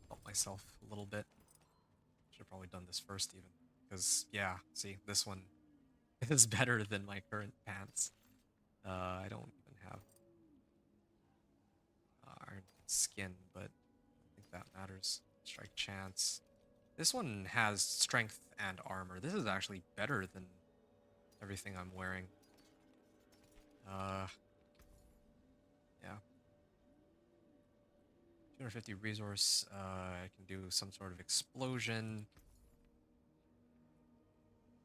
Speaker 1: help myself a little bit. Should have probably done this first even, because, yeah, see, this one is better than my current pants. I don't even have Iron Skin, but I don't think that matters. Strike Chance. This one has Strength and Armor. This is actually better than everything I'm wearing. Yeah. 250 resource. I can do some sort of explosion.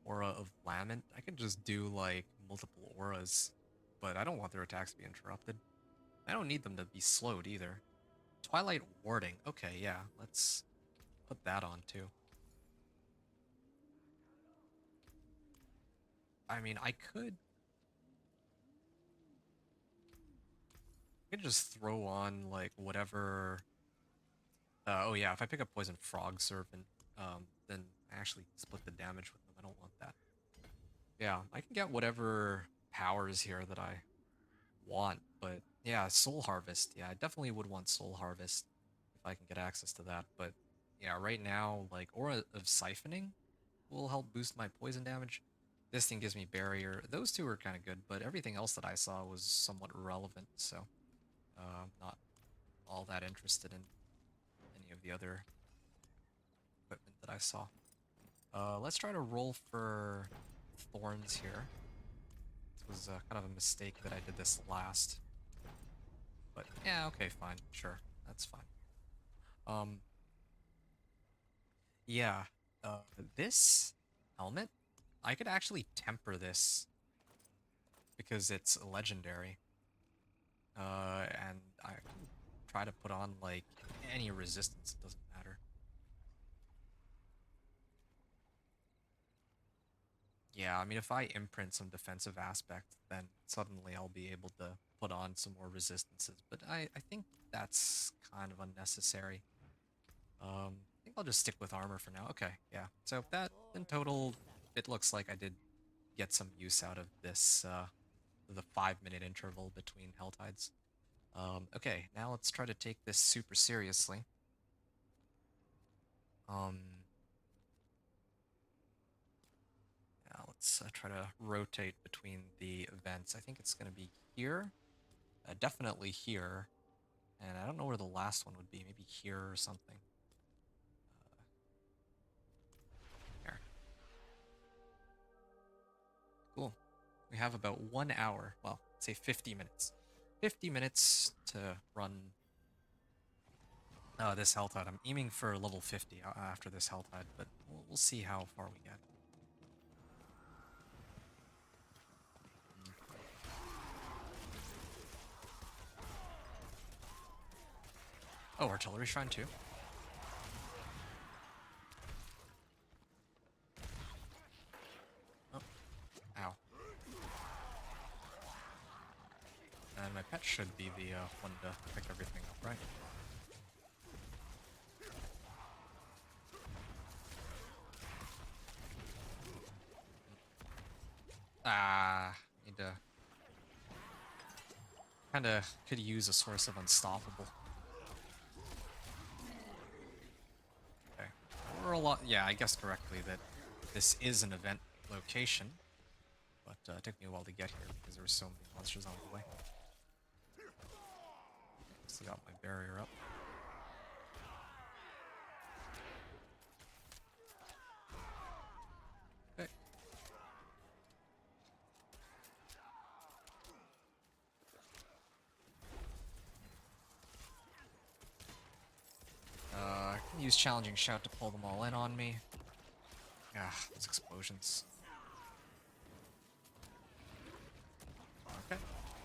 Speaker 1: Aura of Lament. I can just do, like, multiple auras, but I don't want their attacks to be interrupted. I don't need them to be slowed either. Twilight Warding. Okay, yeah, let's put that on too. I mean, I could just throw on, like, whatever... oh yeah, if I pick up Poison Frog Serpent, then I actually split the damage with them. I don't want that. Yeah, I can get whatever powers here that I want, but yeah, Soul Harvest. Yeah, I definitely would want Soul Harvest if I can get access to that, but yeah, right now, like, Aura of Siphoning will help boost my poison damage. This thing gives me Barrier. Those two are kind of good, but everything else that I saw was somewhat irrelevant, so I'm not all that interested in any of the other equipment that I saw. Let's try to roll for Thorns here. This was kind of a mistake that I did this last. But yeah, okay, fine, sure, that's fine. Yeah, this helmet, I could actually temper this because it's legendary. And I can try to put on, like, any resistance, it doesn't matter. Yeah, I mean, if I imprint some defensive aspect, then suddenly I'll be able to put on some more resistances, but I think that's kind of unnecessary. I think I'll just stick with armor for now. Okay, yeah. So that, in total, it looks like I did get some use out of this, the 5-minute interval between Hell Tides. Okay, now let's try to take this super seriously. Yeah, let's try to rotate between the events. I think it's going to be here. Definitely here. And I don't know where the last one would be. Maybe here or something. Here. Cool. We have about 1 hour. Well, say 50 minutes. 50 minutes to run this Hell Tide. I'm aiming for level 50 after this Hell Tide, but we'll see how far we get. Oh, Artillery Shrine too? Oh. Ow. And my pet should be the one to pick everything up, right? Need to... Kinda could use a source of unstoppable. Okay. We're a lot... Yeah, I guessed correctly that this is an event location, but it took me a while to get here because there were so many monsters on the way. Still got my barrier up. Okay. use Challenging Shout to pull them all in on me. Ah, those explosions. Okay,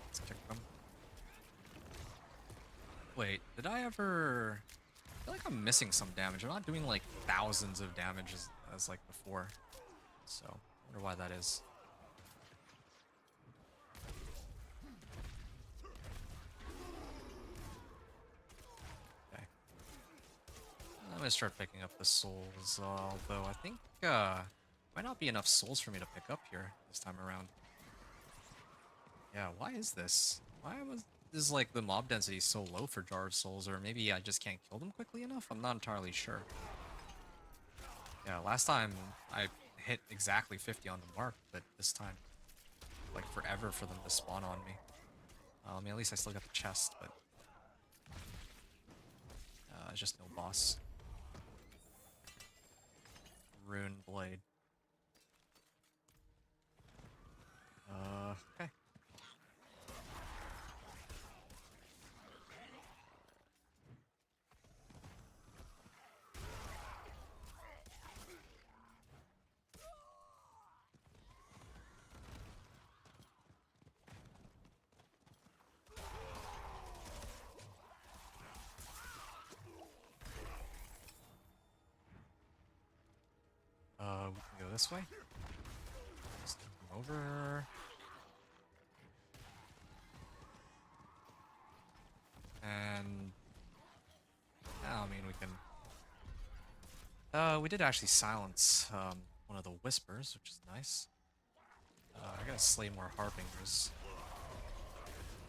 Speaker 1: let's kick them. Wait, did I ever... I feel like I'm missing some damage. I'm not doing like thousands of damage as like before. So, I wonder why that is. Okay. I'm gonna start picking up the souls, although I think might not be enough souls for me to pick up here this time around. Yeah, why is this? Why was this like the mob density so low for Jar of Souls, or maybe I just can't kill them quickly enough? I'm not entirely sure. Yeah, last time I hit exactly 50 on the mark, but this time, like forever for them to spawn on me. I mean, at least I still got the chest, but just no boss. Rune Blade. Okay. We can go this way. Just come over. And I mean, we can. We did actually silence one of the whispers, which is nice. I gotta slay more harbingers.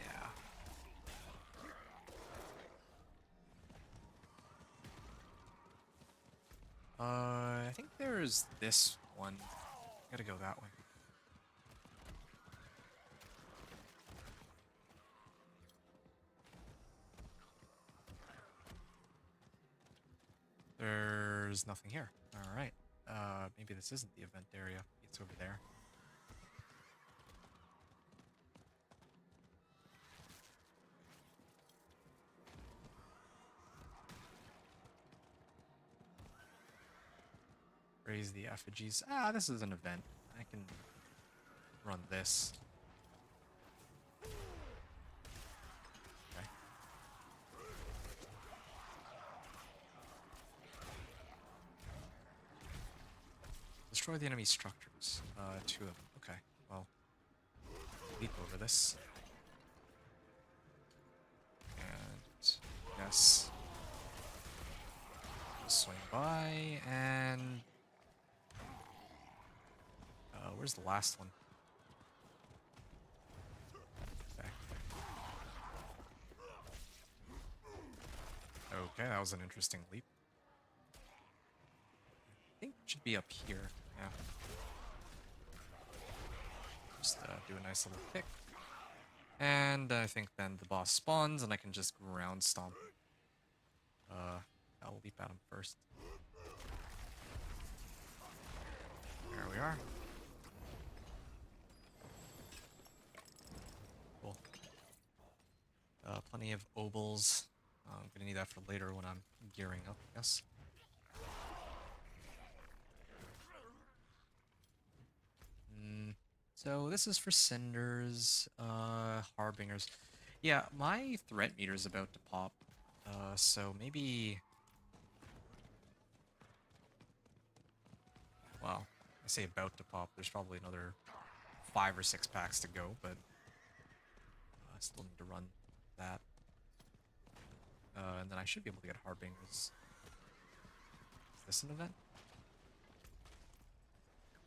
Speaker 1: Yeah. I think there's this one. Gotta go that way. There's nothing here. Alright. Maybe this isn't the event area. It's over there. Raise the effigies. Ah, this is an event. I can run this. Okay. Destroy the enemy structures. 2 of them. Okay, well. Leap over this. And yes. Swing by and where's the last one? Okay. Okay, that was an interesting leap. I think it should be up here. Yeah. Just do a nice little kick. And I think then the boss spawns and I can just ground stomp. I'll leap at him first. There we are. Cool. Plenty of obols. I'm gonna need that for later when I'm gearing up, I guess. So this is for cinders, harbingers. Yeah, my threat meter is about to pop. So maybe... Well, I say about to pop. There's probably another 5 or 6 packs to go, but I still need to run that. And then I should be able to get harbingers. Is this an event?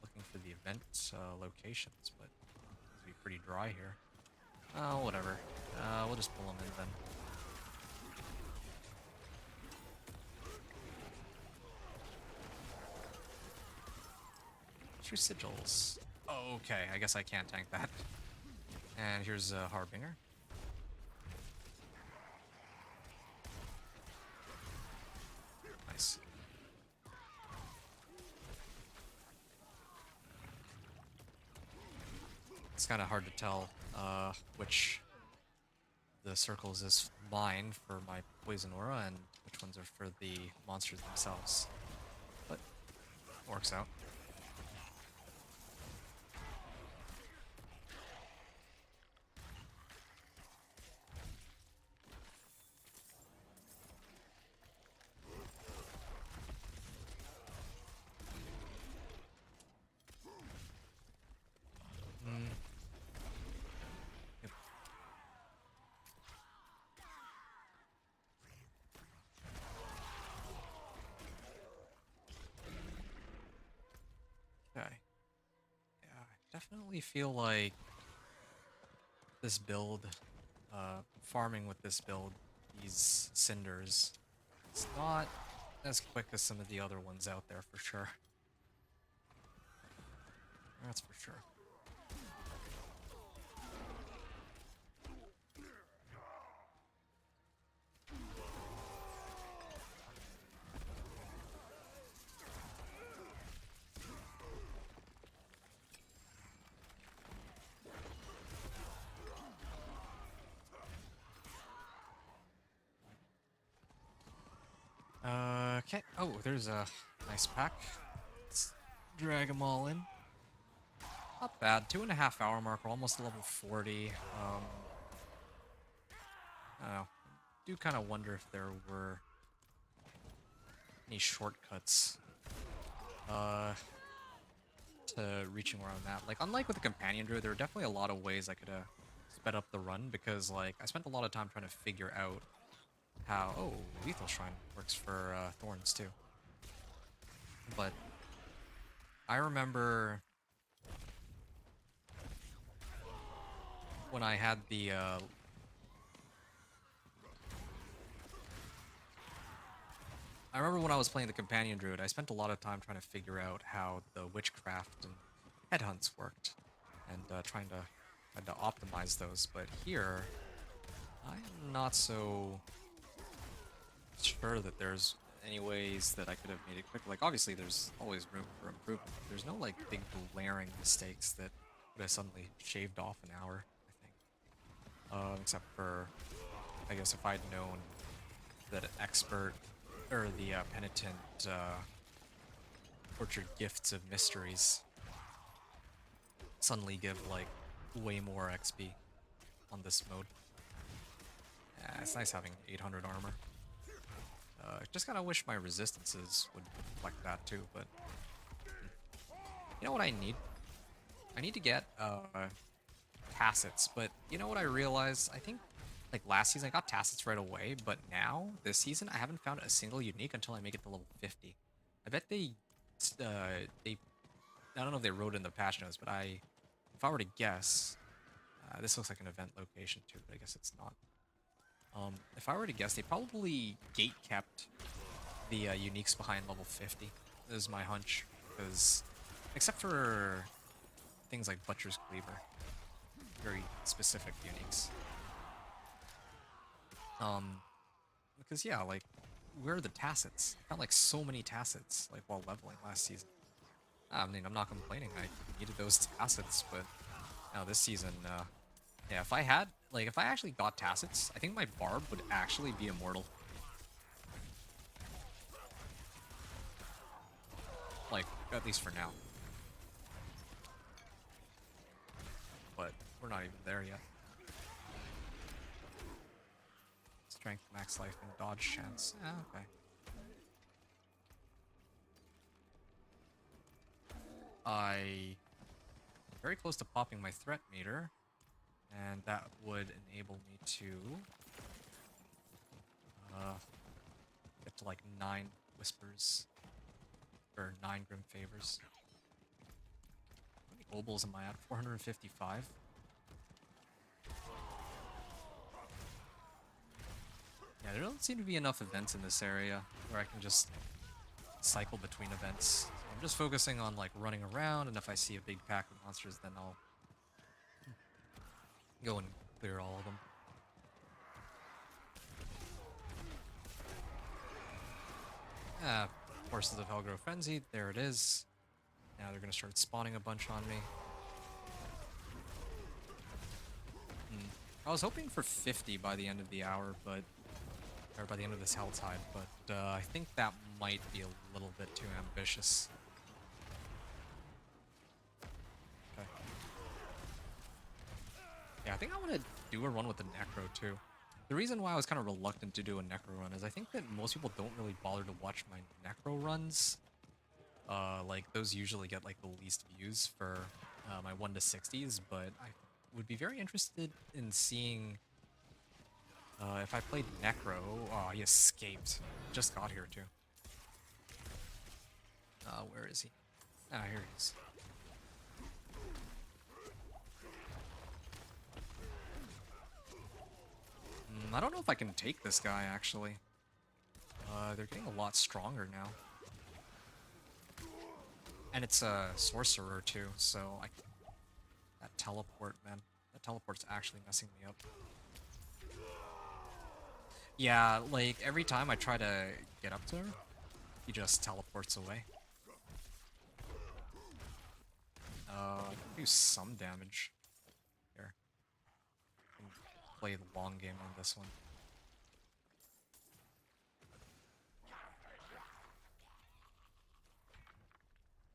Speaker 1: Looking for the event locations, but it's be pretty dry here. Oh, whatever. We'll just pull them in then. True sigils. Oh, okay, I guess I can't tank that. And here's a harbinger. Nice. It's kind of hard to tell which the circles is mine for my poison aura and which ones are for the monsters themselves. But works out. Yep. Okay. Yeah, I definitely feel like this build, farming with this build, these cinders, it's not as quick as some of the other ones out there for sure. That's for sure. Okay. Oh, there's a nice pack. Let's drag them all in. Not bad. 2.5 hour mark. We're almost level 40. I don't know. Do kind of wonder if there were any shortcuts to reaching where I'm at. Like, unlike with the companion druid, there are definitely a lot of ways I could have sped up the run because, like, I spent a lot of time trying to figure out how... Oh, Lethal Shrine works for Thorns, too. But I remember when I had the... I remember when I was playing the companion druid, I spent a lot of time trying to figure out how the witchcraft and headhunts worked, and trying to optimize those. But here, I'm not so sure that there's any ways that I could have made it quicker. Like, obviously, there's always room for improvement. There's no like big glaring mistakes that would have suddenly shaved off an hour, I think. Except for, I guess, if I'd known that an expert or the penitent tortured gifts of mysteries suddenly give like way more XP on this mode. Yeah, it's nice having 800 armor. Just kind of wish my resistances would reflect that too, but you know what I need? I need to get tacits, but you know what I realized? I think like last season I got tacits right away, but now this season I haven't found a single unique until I make it to level 50. I bet they I don't know if they wrote it in the patch notes, but if I were to guess, this looks like an event location too, but I guess it's not. If I were to guess, they probably gate kept the uniques behind level 50. This is my hunch, because except for things like Butcher's Cleaver, very specific uniques. Because yeah, like, where are the tacits? I found like so many tacits like while leveling last season. I mean, I'm not complaining. I needed those tacits, but now this season, yeah, if I actually got tacits, I think my Barb would actually be immortal. Like, at least for now. But we're not even there yet. Strength, max life, and dodge chance. Ah, okay. Very close to popping my threat meter, and that would enable me to get to like 9 whispers or 9 grim favors. How many obols am I at? 455. Yeah, there don't seem to be enough events in this area where I can just cycle between events. So I'm just focusing on like running around, and if I see a big pack of monsters, then I'll go and clear all of them. Ah, Forces of Hell grow frenzied. There it is. Now they're gonna start spawning a bunch on me. I was hoping for 50 by the end of the hour, but or by the end of this Hell Tide, but I think that might be a little bit too ambitious. Okay. Yeah, I think I want to do a run with the Necro too. The reason why I was kind of reluctant to do a Necro run is I think that most people don't really bother to watch my Necro runs. Like, those usually get, like, the least views for my 1 to 60s, but I would be very interested in seeing if I played Necro. Oh, he escaped. Just got here, too. Where is he? Ah, here he is. I don't know if I can take this guy, actually. They're getting a lot stronger now. And it's a sorcerer, too, so that teleport, man. That teleport's actually messing me up. Yeah, like, every time I try to get up to her, he just teleports away. I can do some damage. Here. I can play the long game on this one.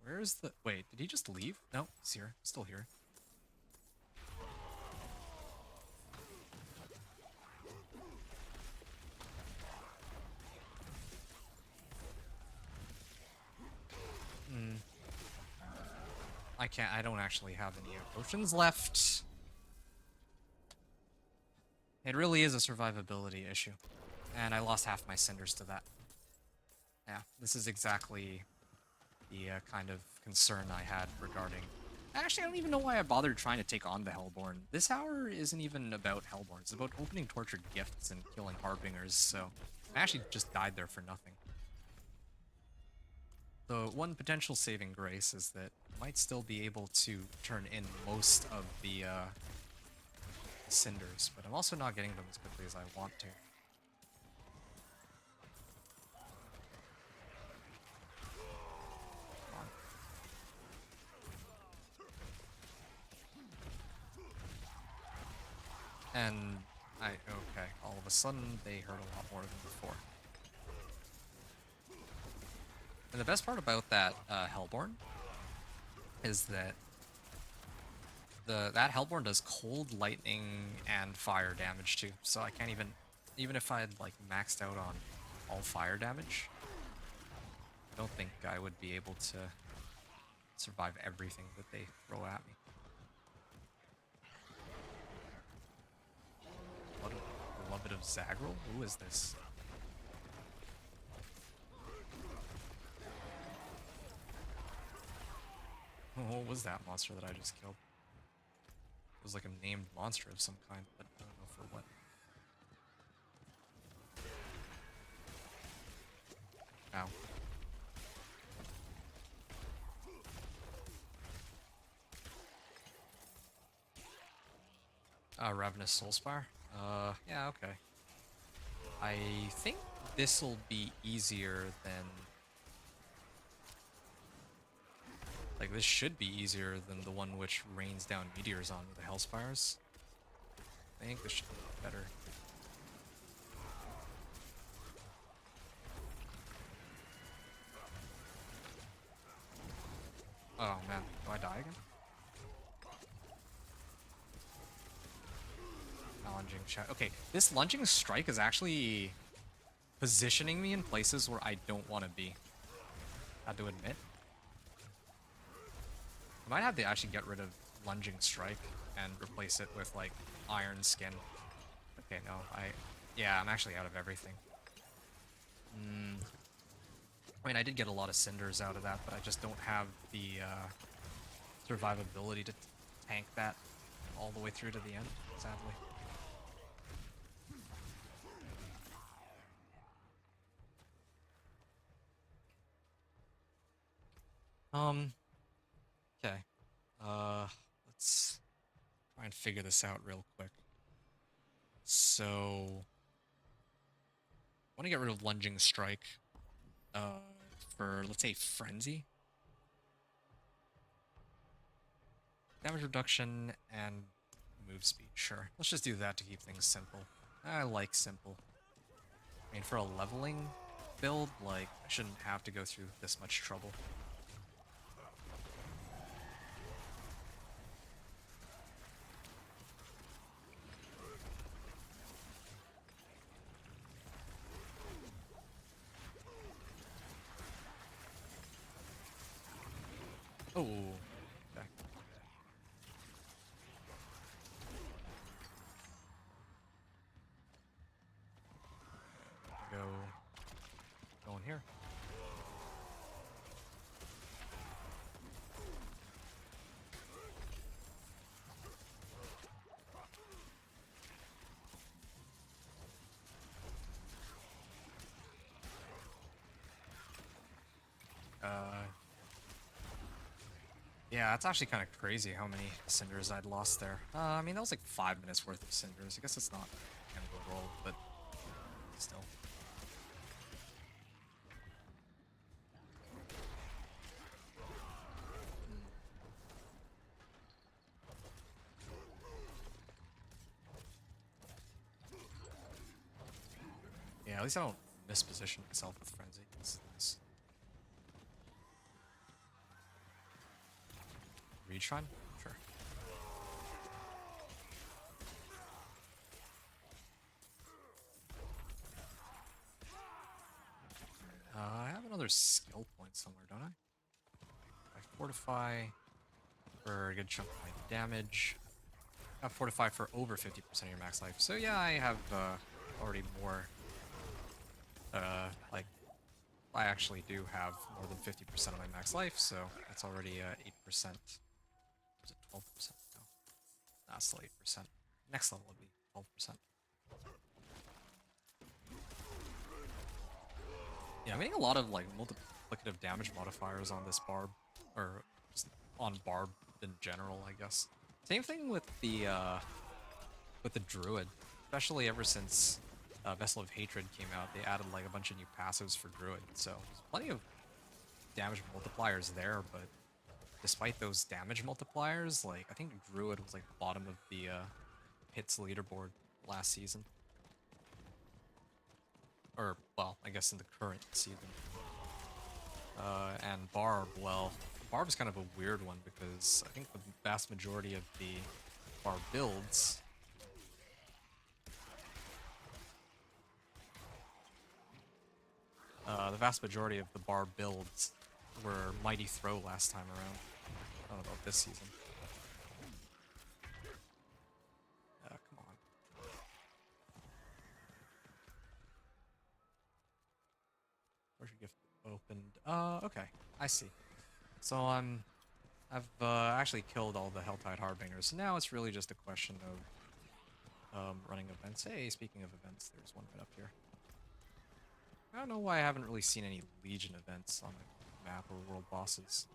Speaker 1: Where's the... Wait, did he just leave? No, he's here. Still here. I don't actually have any potions left. It really is a survivability issue. And I lost half my cinders to that. Yeah, this is exactly the kind of concern I had regarding... Actually, I don't even know why I bothered trying to take on the Hellborn. This hour isn't even about Hellborn. It's about opening tortured gifts and killing Harbingers, so I actually just died there for nothing. The one potential saving grace is that I might still be able to turn in most of the cinders, but I'm also not getting them as quickly as I want to. And okay, all of a sudden they hurt a lot more than before. And the best part about that Hellborn is that that Hellborn does cold, lightning, and fire damage too. So I can't even if I had like maxed out on all fire damage, I don't think I would be able to survive everything that they throw at me. What a beloved of Zagrel? Who is this? What was that monster that I just killed? It was like a named monster of some kind, but I don't know for what. Ow. Ravenous Soulspire? Yeah, okay. I think this'll be easier than... Like, this should be easier than the one which rains down meteors on with the Hellspires. I think this should be better. Oh man, do I die again? Lunging shot. Okay, this lunging strike is actually positioning me in places where I don't want to be. I have to admit. I might have to actually get rid of lunging strike and replace it with like iron skin. Okay, no, yeah, I'm actually out of everything. I mean, I did get a lot of cinders out of that, but I just don't have the survivability to tank that all the way through to the end, sadly. Okay. Let's try and figure this out real quick. So, I want to get rid of lunging strike for, let's say, frenzy. Damage reduction and move speed, sure. Let's just do that to keep things simple. I like simple. I mean, for a leveling build, like, I shouldn't have to go through this much trouble. Oh, okay. Go in here. Yeah, it's actually kind of crazy how many cinders I'd lost there. I mean, that was like 5 minutes worth of cinders. I guess it's not the end of the world, but still. Yeah, at least I don't misposition myself with Frenzy. That's nice. Retron? Sure. I have another skill point somewhere, don't I? I fortify for a good chunk of my damage. I fortify for over 50% of your max life. So yeah, I have already more. Like, I actually do have more than 50% of my max life, so that's already 8%. Is it 12%? No, that's still 8%. Next level would be 12%. Yeah, I'm getting a lot of like multiplicative damage modifiers on this Barb, or just on Barb in general, I guess. Same thing with the Druid, especially ever since Vessel of Hatred came out. They added like a bunch of new passives for Druid, so there's plenty of damage multipliers there. But despite those damage multipliers, like I think Druid was like the bottom of the hits leaderboard last season. Or, well, I guess in the current season. And Barb, well, Barb is kind of a weird one because I think the vast majority of the Barb builds were Mighty Throw last time around. I don't know about this season. Come on. Where's your gift opened? Okay, I see. So I've actually killed all the Helltide Harbingers. So now it's really just a question of running events. Hey, speaking of events, there's one right up here. I don't know why I haven't really seen any Legion events on the map or world bosses.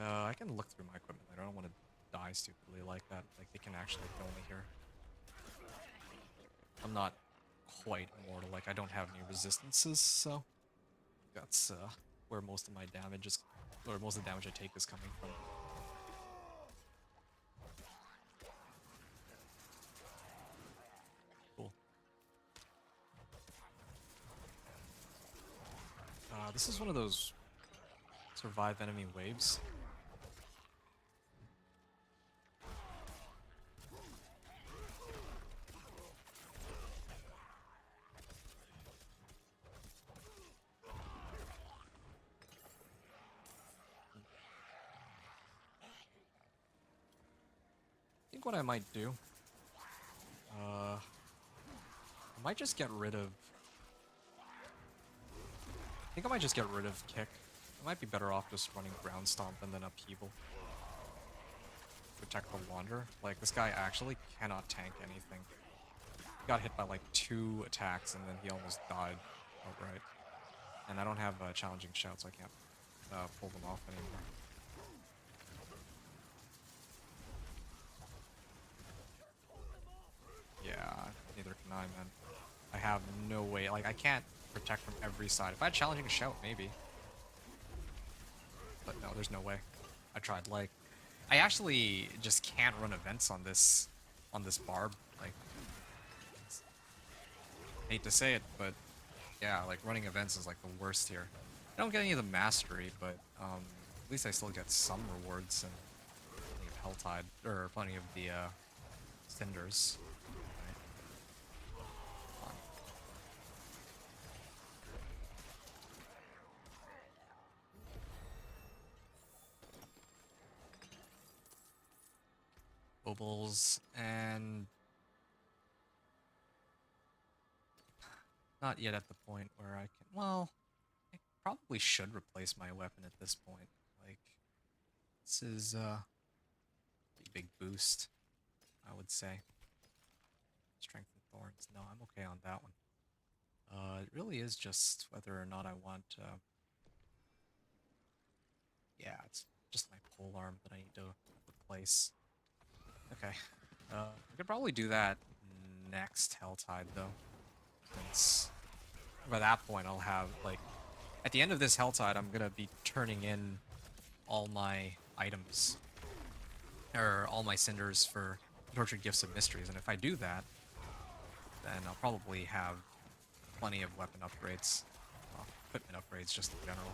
Speaker 1: I can look through my equipment later. I don't want to die stupidly like that. Like, they can actually kill me here. I'm not quite immortal. Like, I don't have any resistances, so that's where most of my damage is, or most of the damage I take is coming from. Cool. This is one of those survive enemy waves. I think what I might do, I might just get rid of. I think I might just get rid of Kick. I might be better off just running Ground Stomp and then Upheaval. Protect the Wanderer. Like, this guy actually cannot tank anything. He got hit by like 2 attacks and then he almost died outright. And I don't have a challenging shout, so I can't pull them off anymore. Yeah, neither can I, man. I have no way. Like, I can't protect from every side. If I had challenging shout, maybe. But no, there's no way. I tried. Like, I actually just can't run events on this Barb. Like, Hate to say it, but yeah, like running events is like the worst here. I don't get any of the mastery, but at least I still get some rewards and plenty of Helltide, or plenty of the cinders. Right. Bubbles and not yet at the point where I can. Well, I probably should replace my weapon at this point. Like, this is a pretty big boost, I would say. Strength and Thorns. No, I'm okay on that one. It really is just whether or not I want. Yeah, it's just my polearm that I need to replace. Okay. I could probably do that next Helltide though, since by that point I'll have like. At the end of this Helltide, I'm gonna be turning in all my items, or all my cinders for Tortured Gifts of Mysteries, and if I do that, then I'll probably have plenty of weapon upgrades, well, equipment upgrades just in general.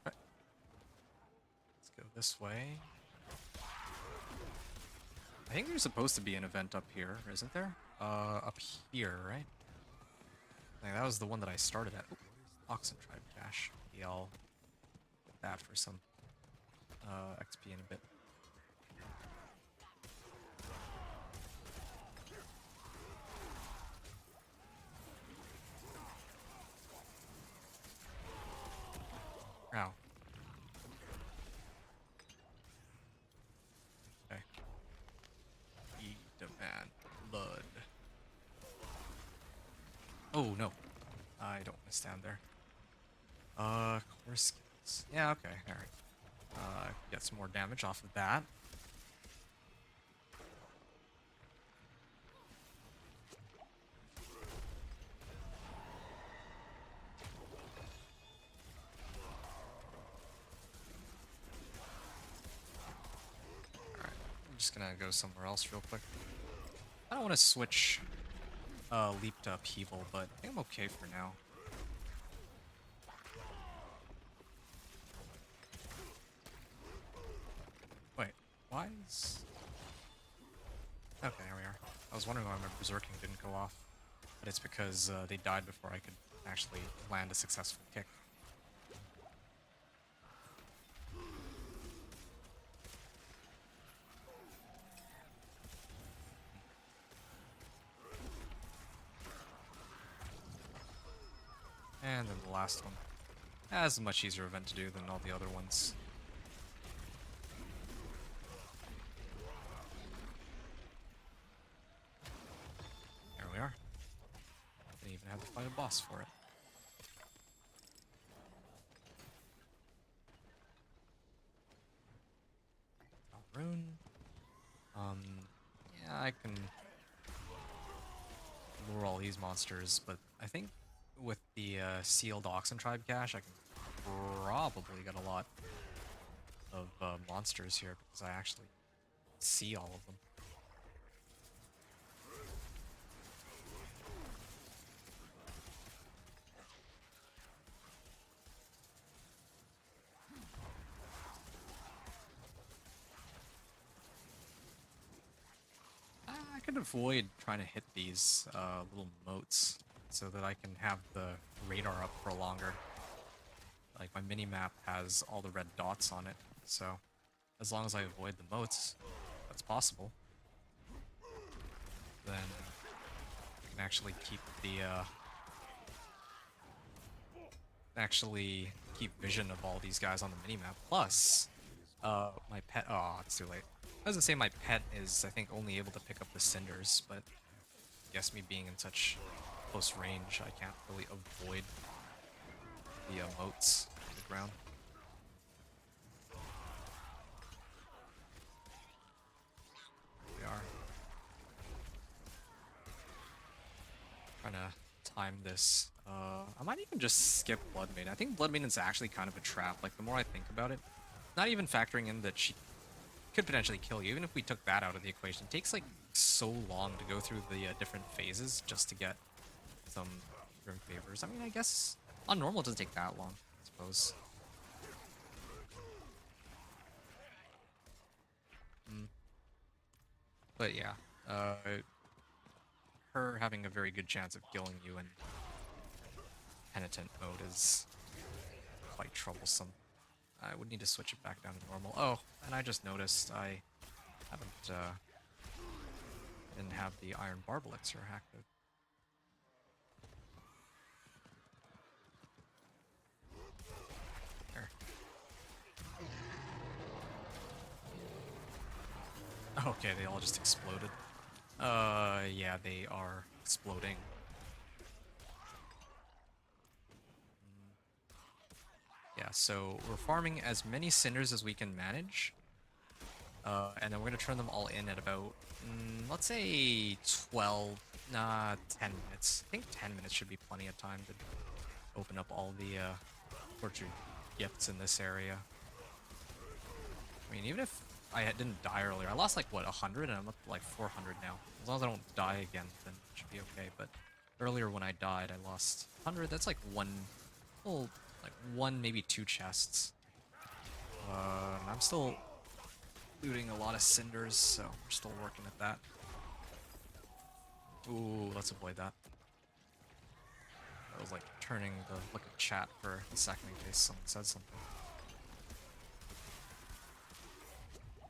Speaker 1: Okay. Let's go this way. I think there's supposed to be an event up here, isn't there? Up here, right? I think that was the one that I started at. Ooh, Oxen Tribe Cache. Maybe I'll get that for some XP in a bit. Ow. Okay. We demand blood. Oh no. I don't want to stand there. Core skills. Yeah, okay, alright. Get some more damage off of that. Alright, I'm just gonna go somewhere else real quick. I don't want to switch Leap to Upheaval, but I think I'm okay for now. Wait, why is... Okay, here we are. I was wondering why my Berserking didn't go off, but it's because they died before I could actually land a successful kick. And then the last one. That's a much easier event to do than all the other ones. There we are. Didn't even have to fight a boss for it. Rune. Yeah, I can lure all these monsters, but I think with the sealed Oxen Tribe cache, I can probably get a lot of monsters here because I actually see all of them. I could avoid trying to hit these little moats so that I can have the radar up for longer. Like, my mini-map has all the red dots on it, so as long as I avoid the moats, that's possible, then I can actually keep the, vision of all these guys on the mini-map. Plus, my pet, oh, it's too late. I was gonna say my pet is, I think, only able to pick up the cinders, but I guess me being in such close range, I can't really avoid the moats on the ground. time this. I might even just skip Blood Maiden. I think Blood Maiden's actually kind of a trap. Like, the more I think about it, not even factoring in that she could potentially kill you. Even if we took that out of the equation, it takes like so long to go through the different phases just to get some Grim Favors. I mean, I guess on normal it doesn't take that long, I suppose. But yeah, her having a very good chance of killing you in Penitent mode is quite troublesome. I would need to switch it back down to normal. Oh, and I just noticed I haven't, didn't have the Iron Barb Elixir active. There. Okay, they all just exploded. Yeah, they are exploding. Yeah, so we're farming as many cinders as we can manage. And then we're gonna turn them all in at about, let's say 12, 10 minutes. I think 10 minutes should be plenty of time to open up all the torture gifts in this area. I mean, even if I didn't die earlier, I lost like, what, 100? And I'm up to like 400 now. As long as I don't die again, then it should be okay. But earlier when I died, I lost 100. That's like one, maybe 2 chests. I'm still looting a lot of cinders, so we're still working at that. Ooh, let's avoid that. I was like turning the look at chat for a second in case someone said something.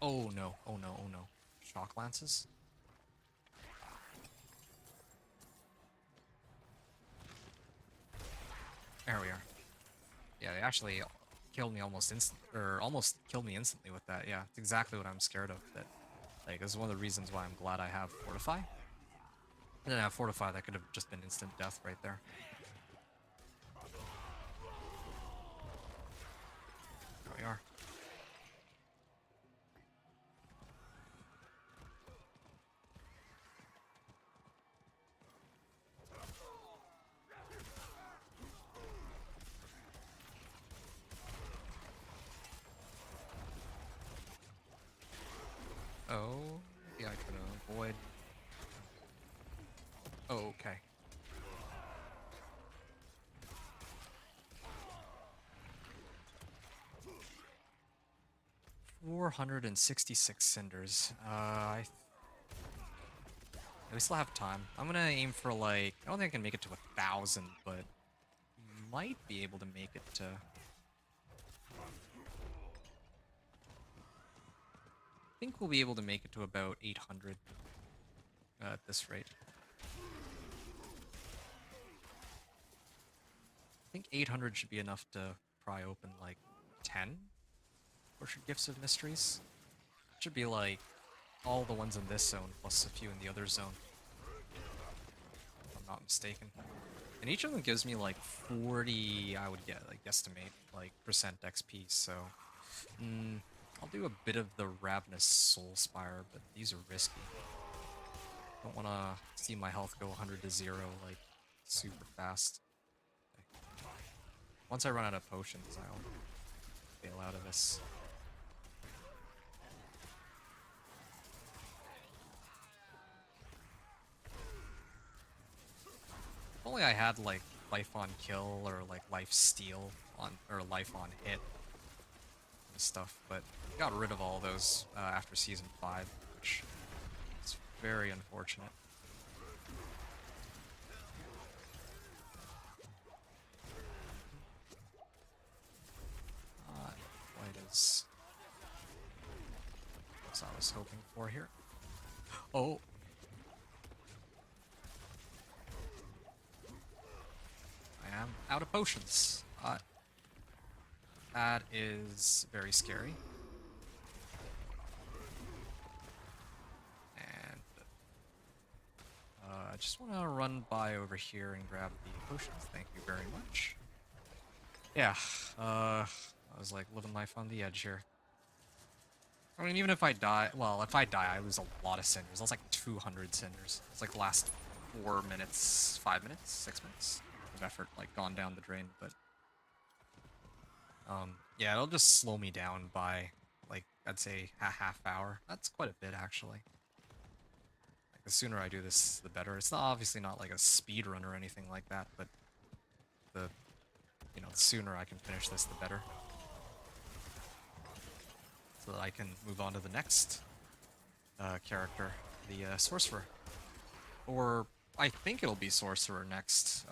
Speaker 1: Oh no, oh no, oh no. Shock lances? There we are. Yeah, they actually killed me almost killed me instantly with that. Yeah, it's exactly what I'm scared of. That, like, this is one of the reasons why I'm glad I have Fortify. I didn't have Fortify, that could have just been instant death right there. There we are. Oh, yeah, I could avoid. Oh, okay. $466 cinders. We still have time. I'm gonna aim for like, I don't think I can make it to 1,000, but might be able to make it to. I think we'll be able to make it to about 800 at this rate. I think 800 should be enough to pry open like 10 Orchard Gifts of Mysteries. It should be like all the ones in this zone plus a few in the other zone, if I'm not mistaken. And each of them gives me like 40, I would get, like, guesstimate, like, percent XP, so I'll do a bit of the Ravenous Soul Spire, but these are risky. Don't want to see my health go 100 to 0, like, super fast. Okay. Once I run out of potions, I'll bail out of this. If only I had, like, life on kill or, like, life steal on, or life on hit and stuff, but got rid of all those after Season 5, which is very unfortunate. Not quite as I was hoping for here. Oh! I am out of potions. That is very scary. And I just want to run by over here and grab the potions. Thank you very much. Yeah, I was like living life on the edge here. I mean, even if I die, well, if I die, I lose a lot of cinders. That's like 200 cinders. It's like the last 4 minutes, 5 minutes, 6 minutes of effort like gone down the drain, but yeah, it'll just slow me down by like I'd say a half hour. That's quite a bit actually. Like the sooner I do this, the better. It's not obviously not like a speed run or anything like that, but the the sooner I can finish this, the better. So that I can move on to the next character, the sorcerer. Or I think it'll be sorcerer next.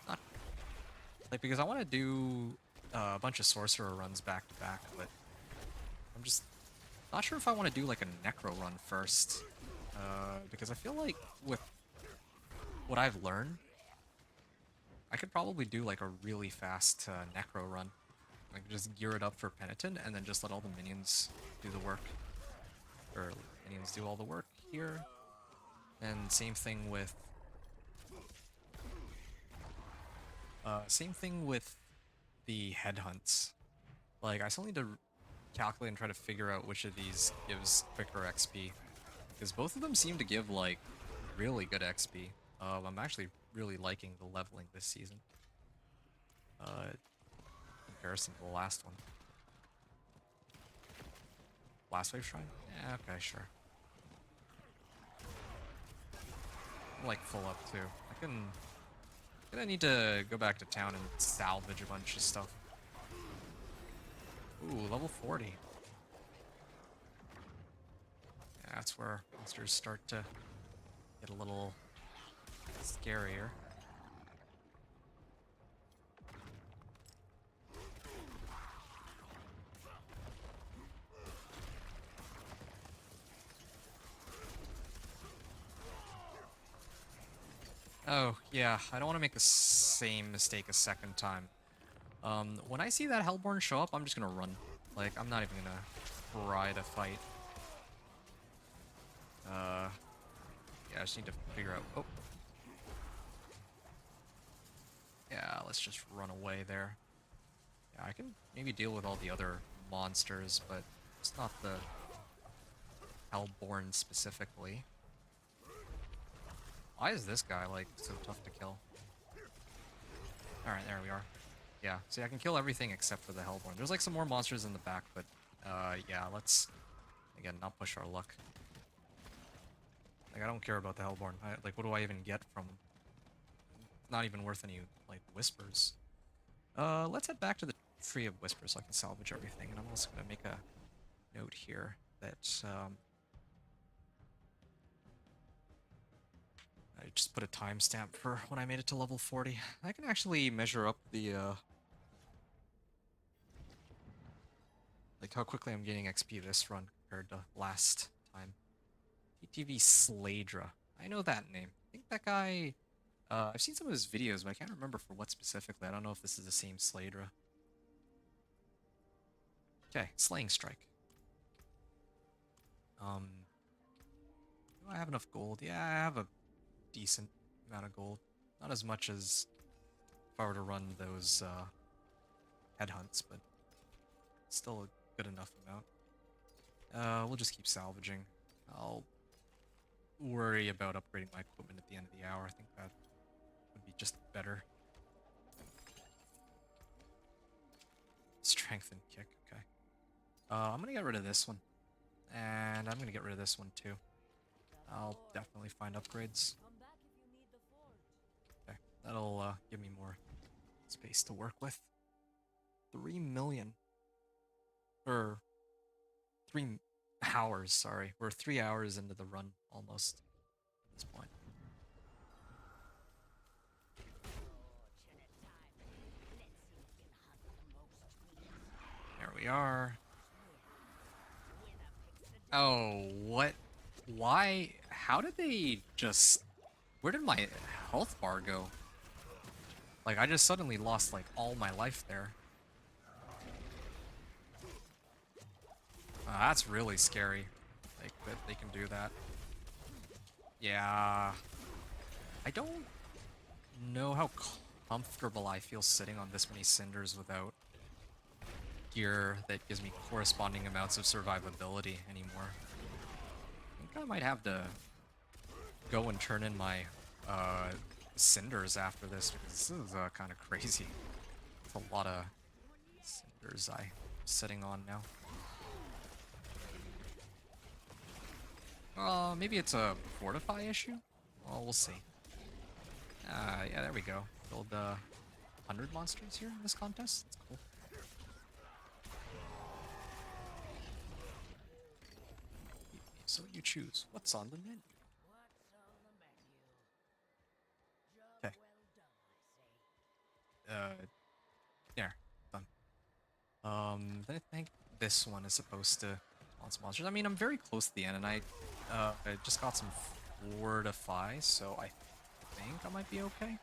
Speaker 1: Not like because I want to do a bunch of sorcerer runs back to back, but I'm just not sure if I want to do like a necro run first, because I feel like with what I've learned, I could probably do like a really fast necro run. Like just gear it up for penitent and then just let all the minions do the work, or minions do all the work here. And same thing with the headhunts. Like I still need to calculate and try to figure out which of these gives quicker XP, because both of them seem to give like really good XP. I'm actually really liking the leveling this season. In comparison to the last one. Last wave shrine? Yeah, okay, sure. I'm like full up too. Gonna need to go back to town and salvage a bunch of stuff. Ooh, level 40. Yeah, that's where monsters start to get a little scarier. Oh, yeah, I don't want to make the same mistake a second time. When I see that Hellborn show up, I'm just gonna run. Like, I'm not even gonna try to fight. Yeah, I just need to figure out... Oh. Yeah, let's just run away there. Yeah, I can maybe deal with all the other monsters, but it's not the Hellborn specifically. Why is this guy, like, so tough to kill? Alright, there we are. Yeah, see, I can kill everything except for the Hellborn. There's, like, some more monsters in the back, but, yeah, let's, again, not push our luck. Like, I don't care about the Hellborn. Like, what do I even get from them? It's not even worth any, like, whispers. Let's head back to the Tree of Whispers so I can salvage everything, and I'm also gonna make a note here that, I just put a timestamp for when I made it to level 40. I can actually measure up the, like how quickly I'm gaining XP this run compared to last time. TTV Slaydra. I know that name. I think that guy, I've seen some of his videos, but I can't remember for what specifically. I don't know if this is the same Slaydra. Okay, Slaying Strike. Do I have enough gold? Yeah, I have a decent amount of gold. Not as much as if I were to run those headhunts, but still a good enough amount. We'll just keep salvaging. I'll worry about upgrading my equipment at the end of the hour. I think that would be just better. Strength and kick, okay. I'm gonna get rid of this one. And I'm gonna get rid of this one too. I'll definitely find upgrades.
Speaker 5: Come back if you need the forge.
Speaker 1: Okay, that'll give me more space to work with. 3 million. Or 3 hours, sorry. We're 3 hours into the run almost at this point. There we are. Oh, what? Why? How did they just... Where did my health bar go? Like, I just suddenly lost, like, all my life there. That's really scary. Like, that they can do that. Yeah. I don't know how comfortable I feel sitting on this many cinders without gear that gives me corresponding amounts of survivability anymore. I think I might have to go and turn in my cinders after this because this is kind of crazy. It's a lot of cinders I'm sitting on now. Maybe it's a fortify issue? Well, we'll see. Yeah, there we go. Build 100 monsters here in this contest. That's cool. So you choose. What's on the menu? Okay. Yeah, done. Then I think this one is supposed to launch monsters. I mean, I'm very close to the end, and I just got some fortify, so I think I might be okay.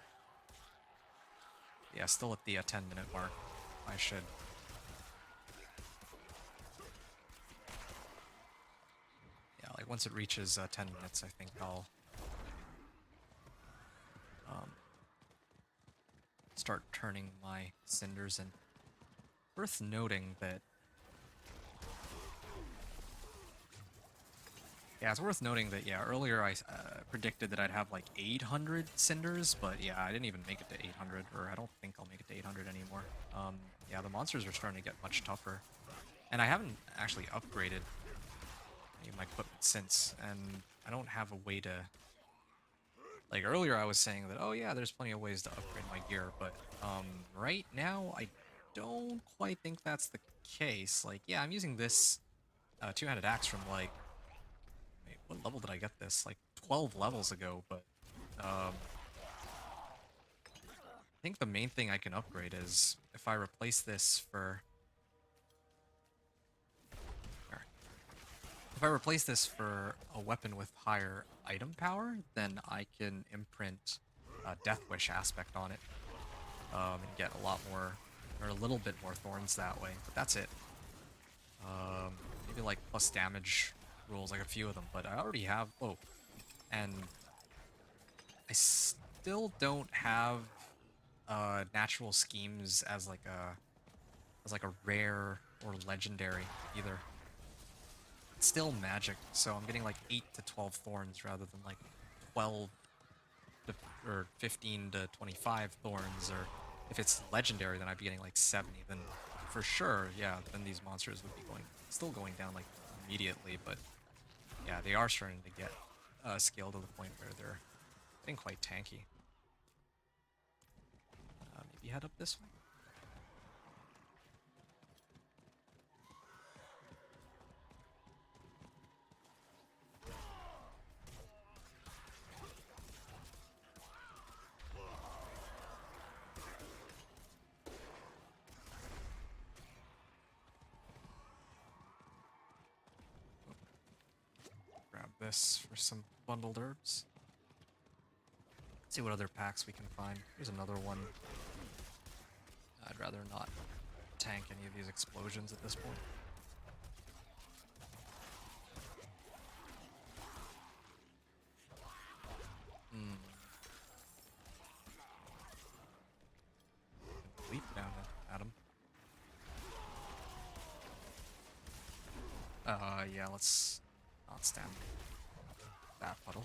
Speaker 1: Yeah, still at the 10-minute mark. I should. Yeah, like once it reaches 10 minutes, I think I'll start turning my cinders in. Worth noting that. Yeah, it's worth noting that, yeah, earlier I predicted that I'd have like 800 cinders, but yeah, I didn't even make it to 800, or I don't think I'll make it to 800 anymore. Yeah, the monsters are starting to get much tougher. And I haven't actually upgraded any of my equipment since, and I don't have a way to... Like, earlier I was saying that, oh yeah, there's plenty of ways to upgrade my gear, but right now I don't quite think that's the case. Like, yeah, I'm using this two-handed axe from, like... Wait, what level did I get this? Like, 12 levels ago, but... I think the main thing I can upgrade is if I replace this for... If I replace this for a weapon with higher item power, then I can imprint a Death Wish aspect on it and get a lot more, or a little bit more thorns that way. But that's it. Maybe like plus damage rules, like a few of them, but I already have. Oh, and I still don't have natural schemes as like a rare or legendary either. It's still magic, so I'm getting like 8 to 12 thorns rather than like 12 to, or 15 to 25 thorns, or if it's legendary then I'd be getting like 70. Then for sure, yeah, then these monsters would be still going down like immediately, but yeah, they are starting to get scaled to the point where they're getting quite tanky. Maybe head up this way? Grab this for some bundled herbs. See what other packs we can find. Here's another one. I'd rather not tank any of these explosions at this point. Leap down at him. Yeah, let's not stand that puddle.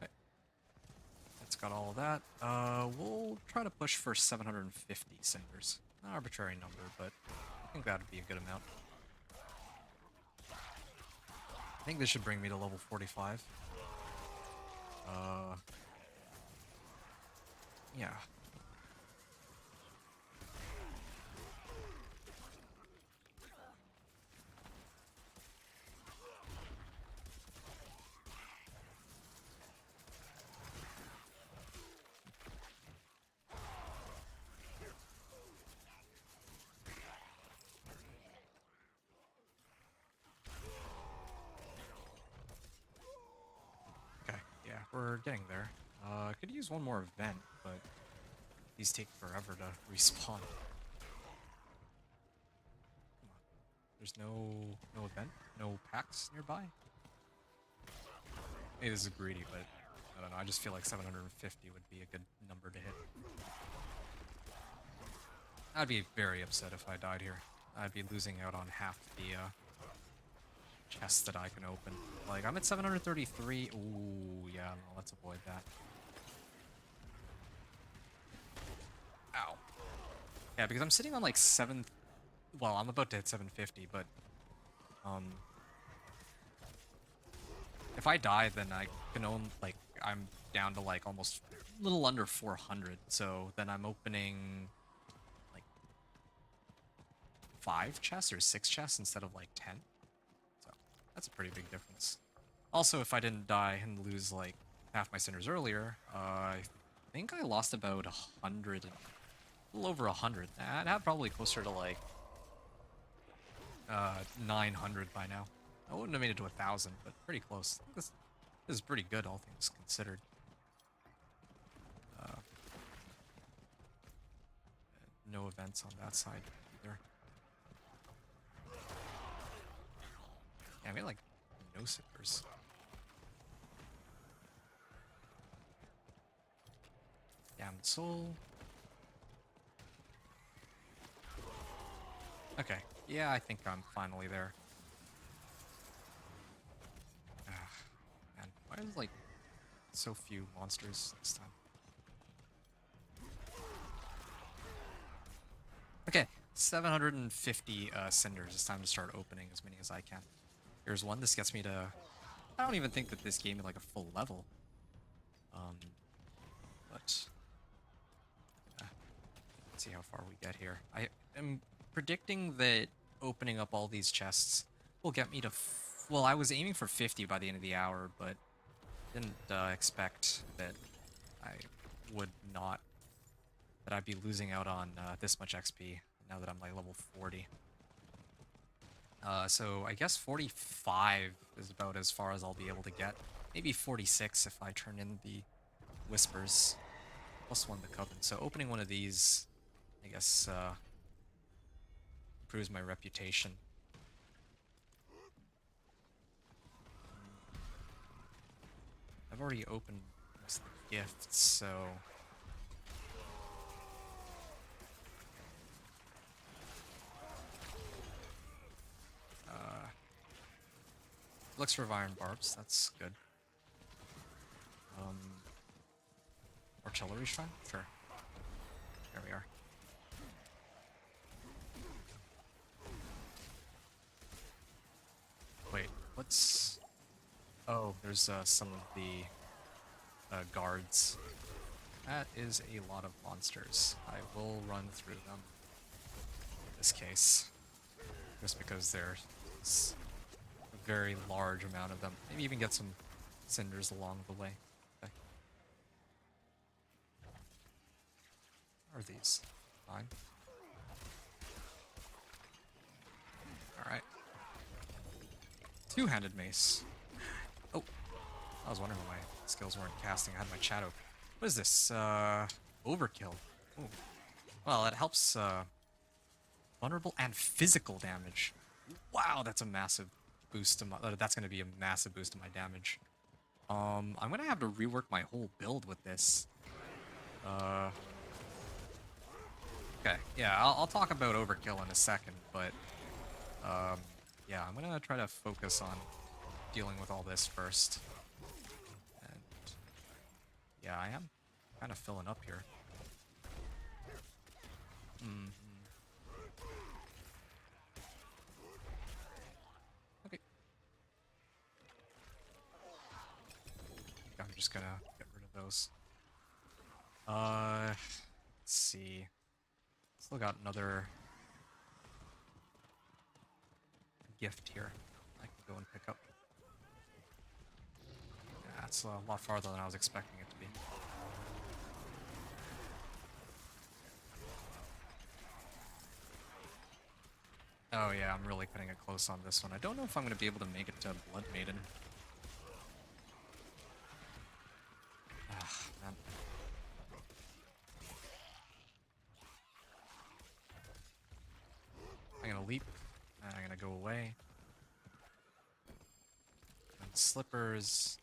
Speaker 1: Okay. It's got all of that. We'll try to push for 750 cinders. An arbitrary number, but I think that would be a good amount. I think this should bring me to level 45. Yeah. Okay, yeah, we're getting there. I could use one more event, but these take forever to respawn. Come on. There's no event? No packs nearby? Maybe this is greedy, but I don't know, I just feel like 750 would be a good number to hit. I'd be very upset if I died here. I'd be losing out on half the chests that I can open. Like, I'm at 733. Ooh, yeah, no, let's avoid that. Ow. Yeah, because I'm sitting on like 7... Well, I'm about to hit 750, but... If I die, then I can own, like, I'm down to like almost a little under 400, so then I'm opening like 5 chests or 6 chests instead of like 10. So that's a pretty big difference. Also, if I didn't die and lose like half my cinders earlier, I think I lost about 100, a little over 100. I'd have probably closer to like 900 by now. I wouldn't have made it to 1,000, but pretty close. This is pretty good, all things considered. No events on that side either. Yeah, I made like no sippers. Damn soul. Okay, yeah, I think I'm finally there. Man, why is like so few monsters this time? Okay, 750 cinders. It's time to start opening as many as I can. Here's one. This gets me to... I don't even think that this gave me like a full level. But... let's see how far we get here. I am predicting that opening up all these chests will get me to... well, I was aiming for 50 by the end of the hour, but didn't expect that I would not... that I'd be losing out on this much XP now that I'm like level 40. So I guess 45 is about as far as I'll be able to get. Maybe 46 if I turn in the Whispers. Plus 1 the Coven. So opening one of these, I guess, improves my reputation. I've already opened most of the gifts, so... looks for Iron Barbs, that's good. Artillery Shrine? Sure. There we are. Wait, what's... oh, there's some of the guards. That is a lot of monsters. I will run through them in this case. Just because there's a very large amount of them. Maybe even get some cinders along the way. Okay. What are these? Fine. Alright. Two-handed mace. Oh. I was wondering why my skills weren't casting. I had my chat open. What is this? Overkill. Ooh. Well, it helps vulnerable and physical damage. Wow, that's a massive boost to my... that's going to be a massive boost to my damage. I'm going to have to rework my whole build with this. Okay, yeah, I'll talk about overkill in a second, but... yeah, I'm going to try to focus on dealing with all this first. And... yeah, I am kind of filling up here. Okay. I'm just gonna get rid of those. Let's see. Still got another gift here I can go and pick up. Yeah, that's a lot farther than I was expecting it to be. Oh yeah, I'm really cutting it close on this one. I don't know if I'm going to be able to make it to Blood Maiden. Ah, man. I'm going to leap, and I'm going to go away. And slippers.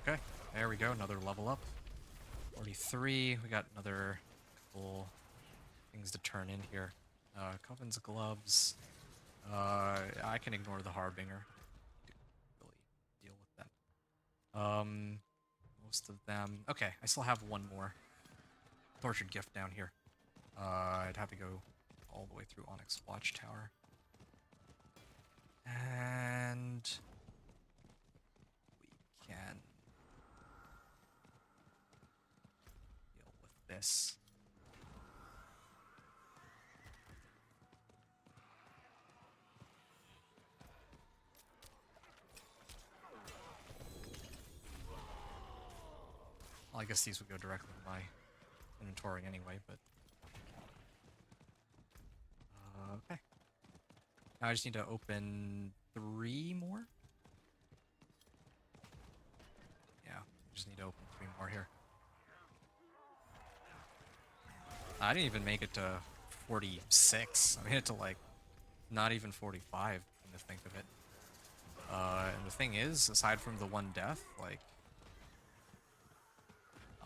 Speaker 1: Okay, there we go, another level up. 43, we got another couple things to turn in here. Coven's gloves. I can ignore the Harbinger. Really deal with that. Most of them. Okay, I still have one more tortured gift down here. I'd have to go all the way through Onyx Watchtower. And we can deal with this. Well, I guess these would go directly to my inventory anyway, but... okay. Now I just need to open 3 more? Yeah, just need to open 3 more here. I didn't even make it to 46. I made it to, like, not even 45, come to think of it. And the thing is, aside from the one death, like...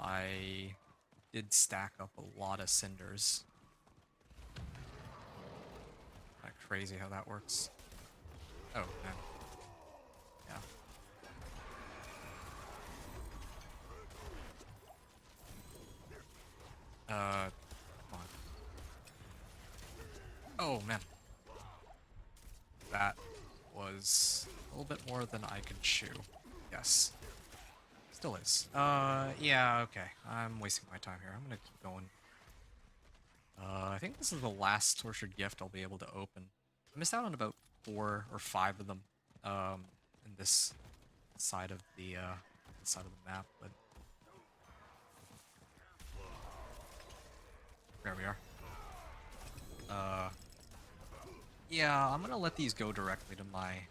Speaker 1: I did stack up a lot of cinders. Kinda crazy how that works. Oh, man. Yeah. Come on. Oh, man. That was a little bit more than I could chew. Yes. Still is. Yeah, okay. I'm wasting my time here. I'm gonna keep going. I think this is the last tortured gift I'll be able to open. I missed out on about 4 or 5 of them, in this side of the map, but... there we are. Yeah, I'm gonna let these go directly to my,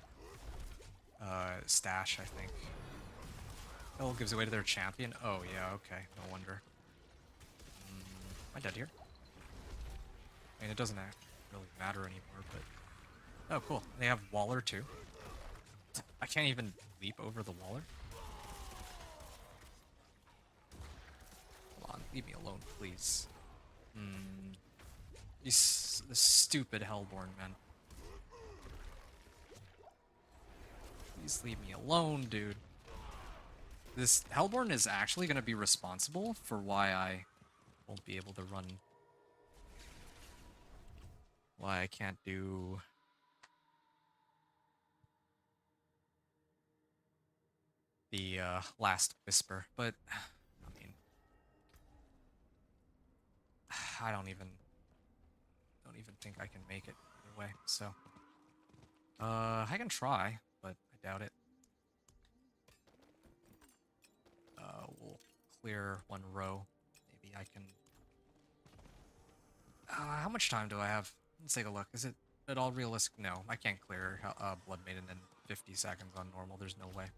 Speaker 1: stash, I think. Oh, gives away to their champion? Oh, yeah, okay. No wonder. Am I dead here? I mean, it doesn't really matter anymore, but... oh, cool. They have Waller, too. I can't even leap over the Waller? Come on, leave me alone, please. The stupid Hellborn, man. Please leave me alone, dude. This Hellborn is actually going to be responsible for why I won't be able to run. Why I can't do... the last Whisper, but I mean, I don't even think I can make it either way. So, I can try, but I doubt it. We'll clear 1 row. Maybe I can. How much time do I have? Let's take a look. Is it at all realistic? No, I can't clear Blood Maiden in 50 seconds on normal. There's no way.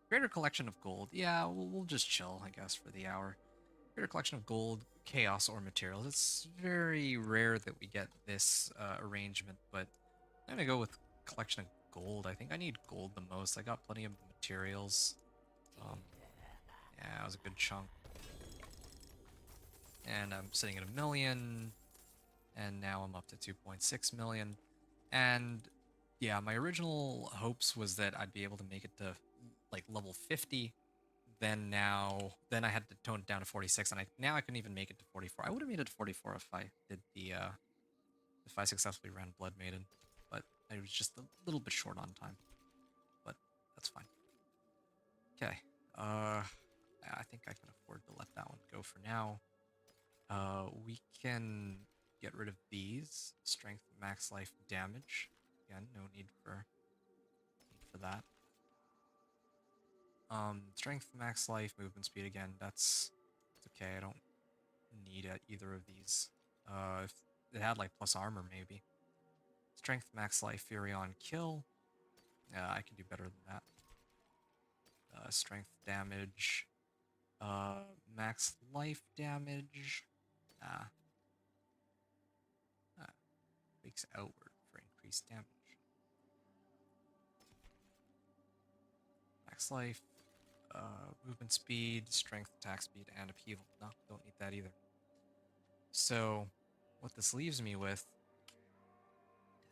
Speaker 1: Greater collection of gold. Yeah, we'll just chill, I guess, for the hour. Greater collection of gold, chaos, or materials. It's very rare that we get this arrangement, but I'm gonna go with collection of gold. I think I need gold the most. I got plenty of materials. Yeah, it was a good chunk. And I'm sitting at 1 million, and now I'm up to 2.6 million. And yeah, my original hopes was that I'd be able to make it to like level 50. Then I had to tone it down to 46, and now I couldn't even make it to 44. I would have made it to 44 if I did if I successfully ran Blood Maiden, but I was just a little bit short on time. But that's fine. Okay, I think I can afford to let that one go for now. We can get rid of these. Strength, max life, damage. Again, no need for that. Strength, max life, movement speed again. That's okay. I don't need either of these. If it had like plus armor, maybe. Strength, max life, fury on kill. I can do better than that. Strength damage. Max life damage. Fakes outward for increased damage. Max life. Movement speed, strength, attack speed, and upheaval. No, don't need that either. So, what this leaves me with...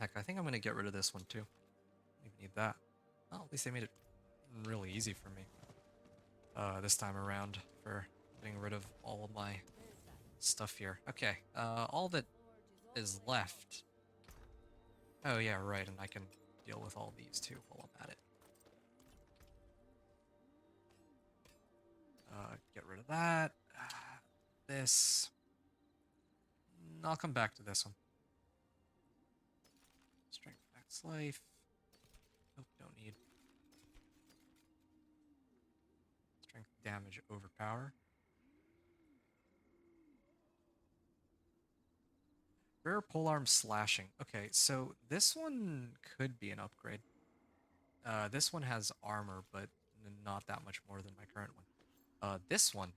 Speaker 1: Heck, I think I'm going to get rid of this one too. Don't even need that. Well, at least they made it really easy for me. This time around for getting rid of all of my stuff here. Okay, all that is left... Oh yeah, right, and I can deal with all these too while I'm at it. Get rid of that. This. I'll come back to this one. Strength max life. Nope, don't need. Strength damage overpower. Rare polearm slashing. Okay, so this one could be an upgrade. This one has armor, but not that much more than my current one. This one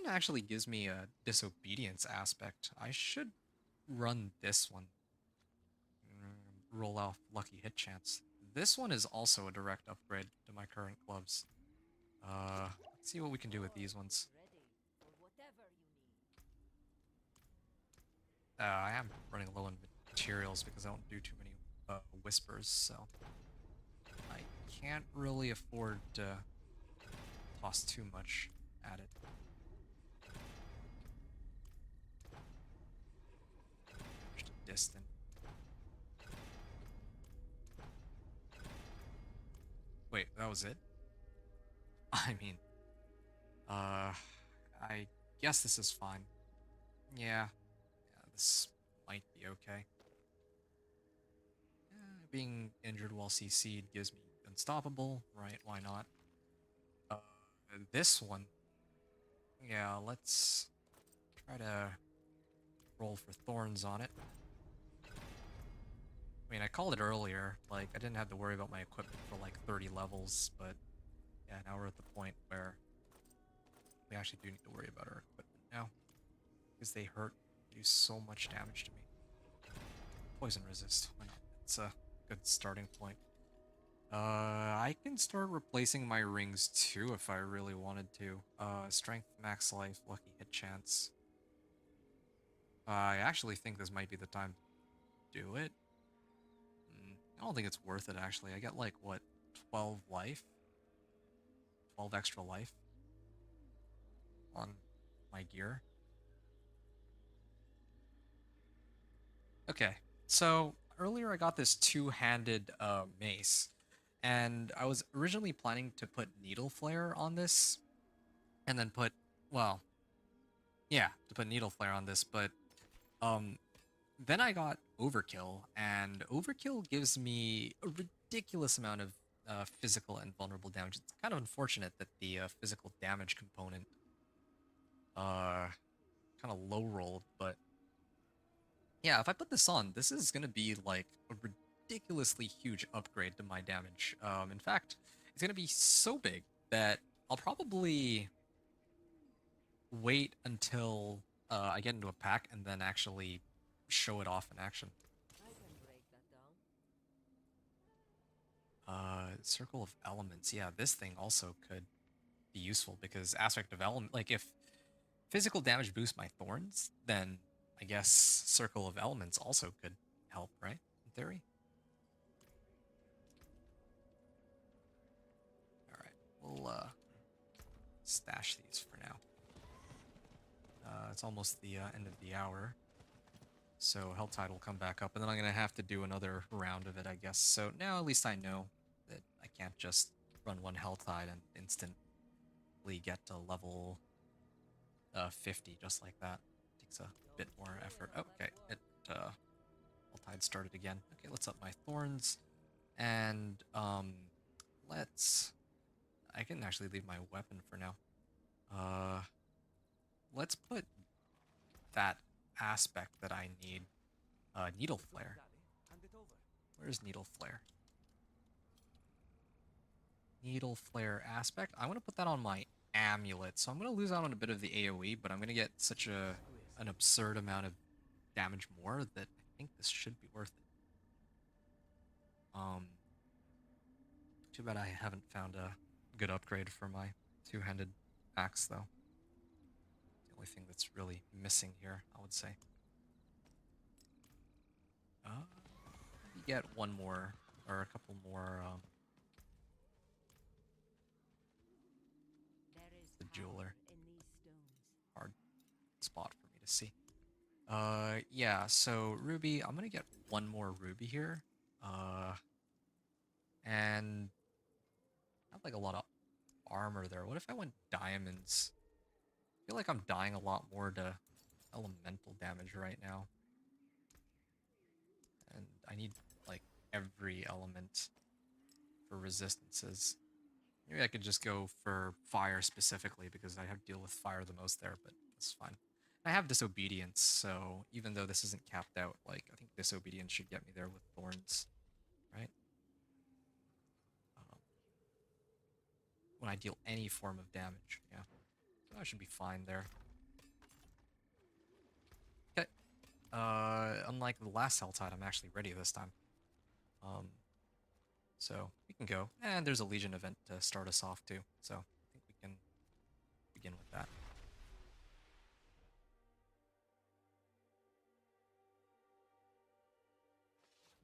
Speaker 1: actually gives me a disobedience aspect. I should run this one. Roll off lucky hit chance. This one is also a direct upgrade to my current gloves. Let's see what we can do with these ones.
Speaker 5: Ready for whatever you need.
Speaker 1: I am running low on materials because I don't do too many whispers, so I can't really afford to toss too much at it. Just distant. Wait, that was it? I mean, I guess this is fine. Yeah, this might be okay. Being injured while CC'd gives me unstoppable, right? Why not? This one, yeah, let's try to roll for thorns on it. I mean, I called it earlier, like, I didn't have to worry about my equipment for like 30 levels, but yeah, now we're at the point where we actually do need to worry about our equipment now, because they hurt, do so much damage to me. Poison resist, why not? It's a good starting point. I can start replacing my rings too if I really wanted to. Strength, max life, lucky hit chance. I actually think this might be the time to do it. I don't think it's worth it actually. I get like, what, 12 life? 12 extra life on my gear. Okay, so earlier I got this two-handed mace. And I was originally planning to put Needle Flare on this, and then put, well, yeah, to put Needle Flare on this, but then I got Overkill, and Overkill gives me a ridiculous amount of physical and vulnerable damage. It's kind of unfortunate that the physical damage component kind of low rolled, but yeah, if I put this on, this is going to be like a ridiculously huge upgrade to my damage. In fact, it's going to be so big that I'll probably wait until I get into a pack and then actually show it off in action.
Speaker 5: I can break that down.
Speaker 1: Circle of Elements. Yeah, this thing also could be useful because Aspect of Element, like if physical damage boosts my thorns, then I guess Circle of Elements also could help, right? In theory. Alright, we'll stash these for now. It's almost the end of the hour. So Helltide will come back up, and then I'm going to have to do another round of it, I guess. So now at least I know that I can't just run one Helltide and instantly get to level 50 just like that. It takes a bit more effort. Okay, Helltide started again. Okay, let's up my thorns. And I can actually leave my weapon for now. Let's put that aspect that I need. Needle Flare. Where's Needle Flare? Needle Flare aspect. I want to put that on my amulet. So I'm going to lose out on a bit of the AoE, but I'm going to get such an absurd amount of damage more that I think this should be worth it. Too bad I haven't found a good upgrade for my Two-handed axe, though. The only thing that's really missing here, I would say. You get one more, or a couple more,
Speaker 5: There is
Speaker 1: the
Speaker 5: power
Speaker 1: jeweler.
Speaker 5: in these stones.
Speaker 1: Hard spot for me to see. Yeah, so ruby, I'm gonna get one more ruby here. And I have like a lot of armor there. What if I went diamonds? I feel like I'm dying a lot more to elemental damage right now. And I need like every element for resistances. Maybe I could just go for fire specifically because I have to deal with fire the most there, but that's fine. I have disobedience, so even though this isn't capped out, like I think disobedience should get me there with thorns, right? When I deal any form of damage, yeah. So I should be fine there. Okay. Unlike the last Helltide, I'm actually ready this time. So we can go. And there's a Legion event to start us off too, so I think we can begin with that.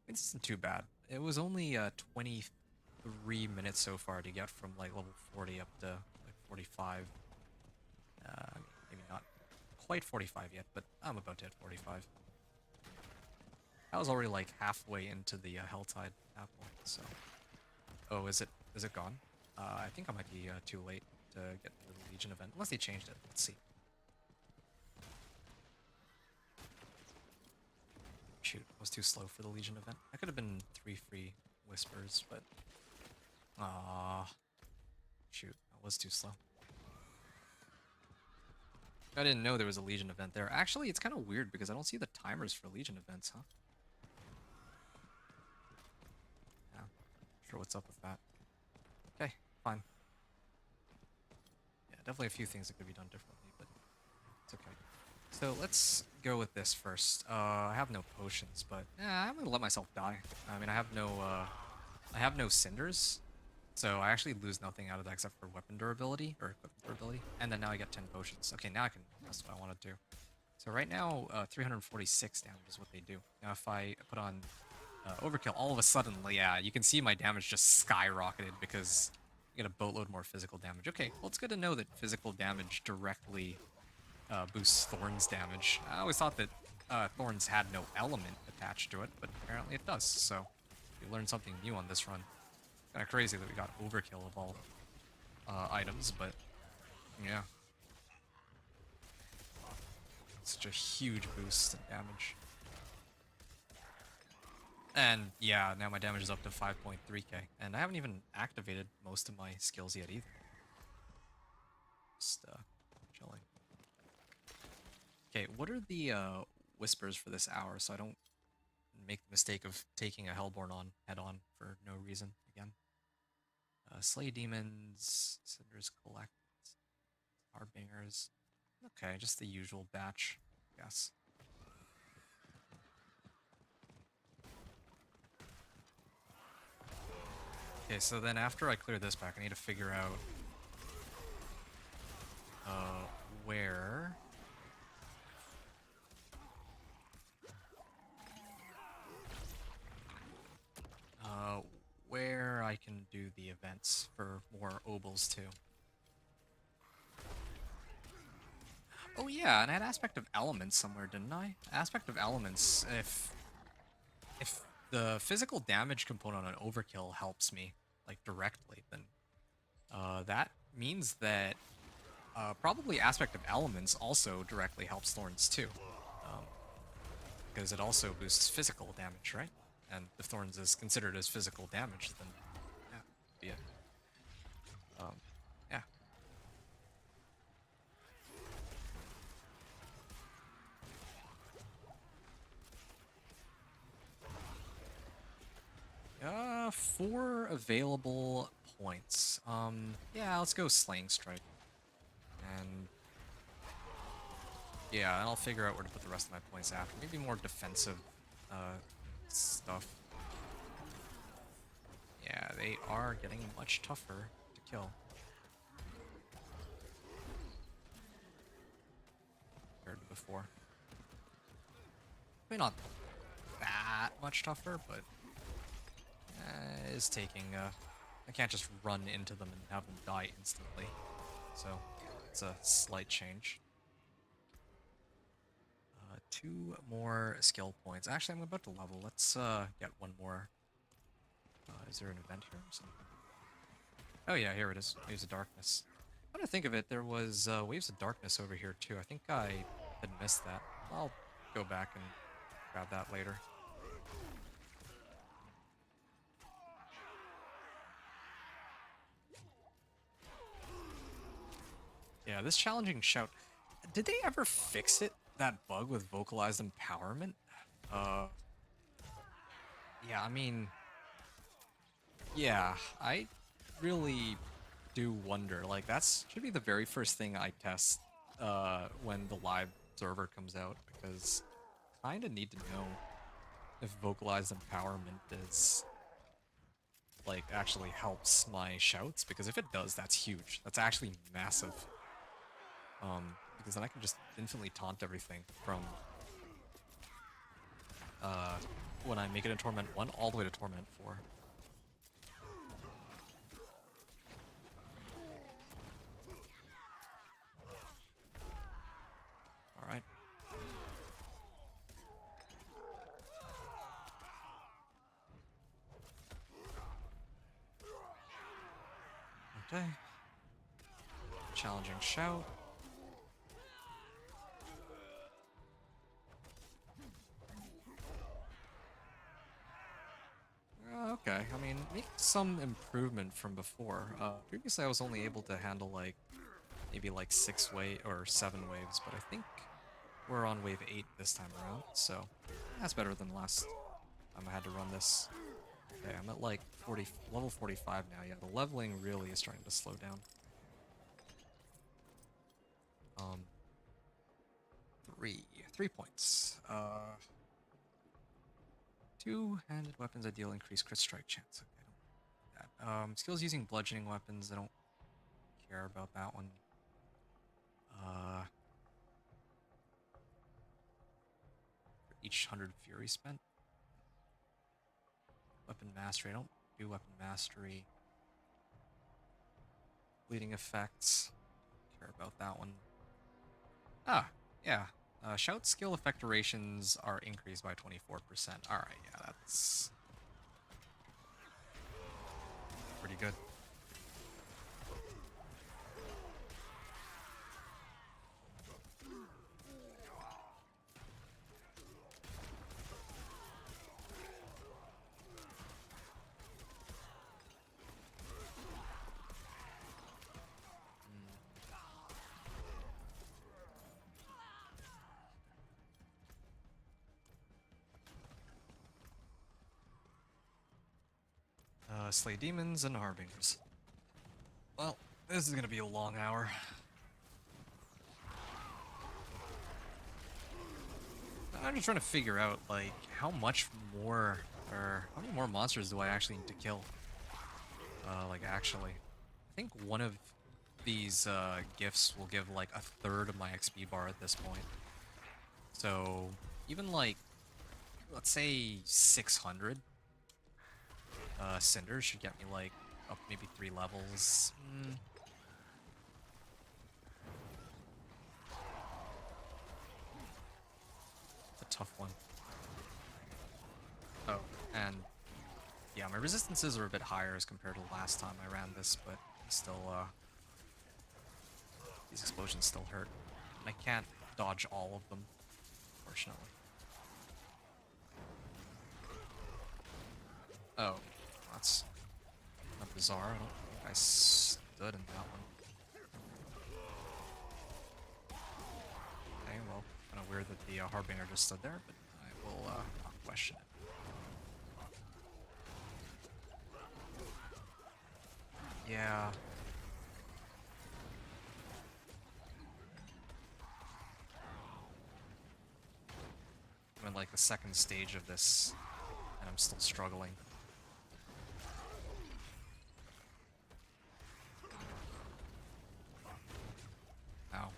Speaker 1: This isn't too bad. It was only 23 minutes so far to get from like level 40 up to like 45. Maybe not quite 45 yet, but I'm about to hit 45. I was already like halfway into the Helltide apple, so... Oh, is it gone? I think I might be too late to get to the Legion event, unless they changed it. Let's see. Shoot, I was too slow for the Legion event. I could have been 3 free whispers, but... Shoot, I was too slow. I didn't know there was a Legion event there. Actually, it's kind of weird because I don't see the timers for Legion events, huh? Yeah, not sure what's up with that. Okay, fine. Yeah, definitely a few things that could be done differently, but it's okay. So let's go with this first. I have no potions, but I'm gonna let myself die. I mean, I have no cinders, so I actually lose nothing out of that except for weapon durability or equipment durability. And then now I get 10 potions. Okay, now I can. That's what I want to do. So right now, 346 damage is what they do. Now if I put on overkill, all of a sudden, yeah, you can see my damage just skyrocketed because you get a boatload more physical damage. Okay, well it's good to know that physical damage directly boosts Thorns damage. I always thought that Thorns had no element attached to it, but apparently it does, so we learned something new on this run. Kind of crazy that we got overkill of all items, but yeah. Such a huge boost in damage. And yeah, now my damage is up to 5.3k, and I haven't even activated most of my skills yet either. Just chilling. Okay, what are the whispers for this hour so I don't make the mistake of taking a Hellborn on head-on for no reason again? Slay demons, cinders collect, harbingers. Okay, just the usual batch, I guess. Okay, so then after I clear this back, I need to figure out where where I can do the events for more obols too. Oh yeah, and I had Aspect of Elements somewhere, didn't I? Aspect of Elements, if the physical damage component on Overkill helps me, like, directly, then that means that probably Aspect of Elements also directly helps Thorns too. Because it also boosts physical damage, right? And if Thorns is considered as physical damage, then yeah, be it. Yeah. Four available points. Yeah, let's go Slaying Strike. And yeah, and I'll figure out where to put the rest of my points after. Maybe more defensive stuff. Yeah, they are getting much tougher to kill. before. Maybe not that much tougher, but is taking. I can't just run into them and have them die instantly, so it's a slight change. 2 more skill points. Actually, I'm about to level. Let's get one more. Is there an event here or something? Oh yeah, here it is. Waves of Darkness. Come to think of it, there was Waves of Darkness over here too. I think I had missed that. I'll go back and grab that later. Yeah, this challenging shout. Did they ever fix it? That bug with vocalized empowerment? Yeah, I mean, yeah, I really do wonder. Like, that's should be the very first thing I test when the live server comes out, because I kind of need to know if vocalized empowerment is like actually helps my shouts, because if it does, that's huge. That's actually massive. Because then I can just infinitely taunt everything from when I make it in Torment 1 all the way to Torment 4. Alright. Okay. Challenging shout. Okay, I mean, make some improvement from before. Previously I was only able to handle like, maybe like 6 or 7 waves, but I think we're on wave 8 this time around, so that's better than last time I had to run this. Okay, I'm at like level 45 now. Yeah, the leveling really is starting to slow down. 3 points. 2-handed weapons I deal increase crit strike chance. Okay, I don't do that. Skills using bludgeoning weapons, I don't care about that one. For each 100 fury spent. Weapon mastery, I don't do weapon mastery. Bleeding effects, care about that one. Ah, yeah. Shout skill effect durations are increased by 24%. Alright, yeah, that's pretty good. Slay demons and harbingers. Well, this is gonna be a long hour. I'm just trying to figure out, like, how much more, or how many more monsters do I actually need to kill? Like, actually. I think one of these, gifts will give, like, 1/3 of my XP bar at this point. So, even, like, let's say 600 cinders should get me, like, up maybe 3 levels. It's a tough one. Oh, and yeah, my resistances are a bit higher as compared to last time I ran this, but still, these explosions still hurt. And I can't dodge all of them, fortunately. Oh, that's not bizarre. I don't think I stood in that one. Okay, well, kind of weird that the Harbinger just stood there, but I will not question it. Yeah. I'm in like the second stage of this, and I'm still struggling. Ow.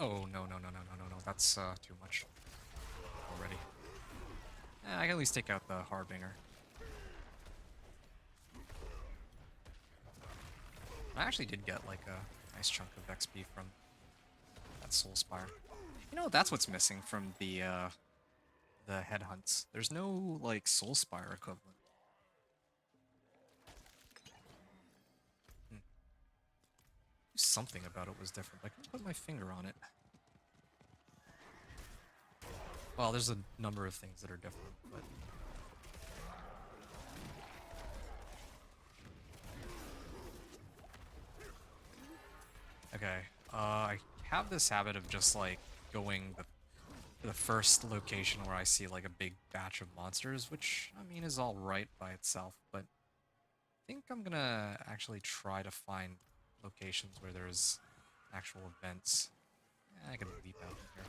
Speaker 1: Oh, no, no, no, no, no, no, no. that's too much already. I can at least take out the Harbinger. I actually did get like a nice chunk of XP from that Soul Spire. You know, that's what's missing from the headhunts. There's no like Soul Spire equivalent. Something about it was different. I can put my finger on it. Well, there's a number of things that are different, but... Okay, I have this habit of just, like, going the first location where I see, like, a big batch of monsters, which, I mean, is alright by itself, but I think I'm gonna actually try to find locations where there's actual events. I can leap out from here.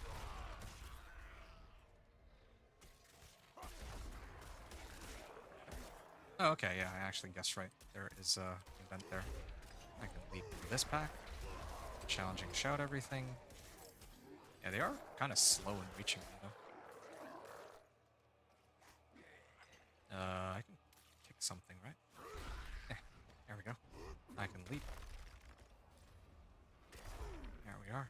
Speaker 1: Oh, okay, yeah, I actually guessed right. There is an event there. I can leap into this pack. Challenging shout everything. Yeah, they are kind of slow in reaching me, though. I can kick something, right? Yeah, there we go. I can leap. There we are.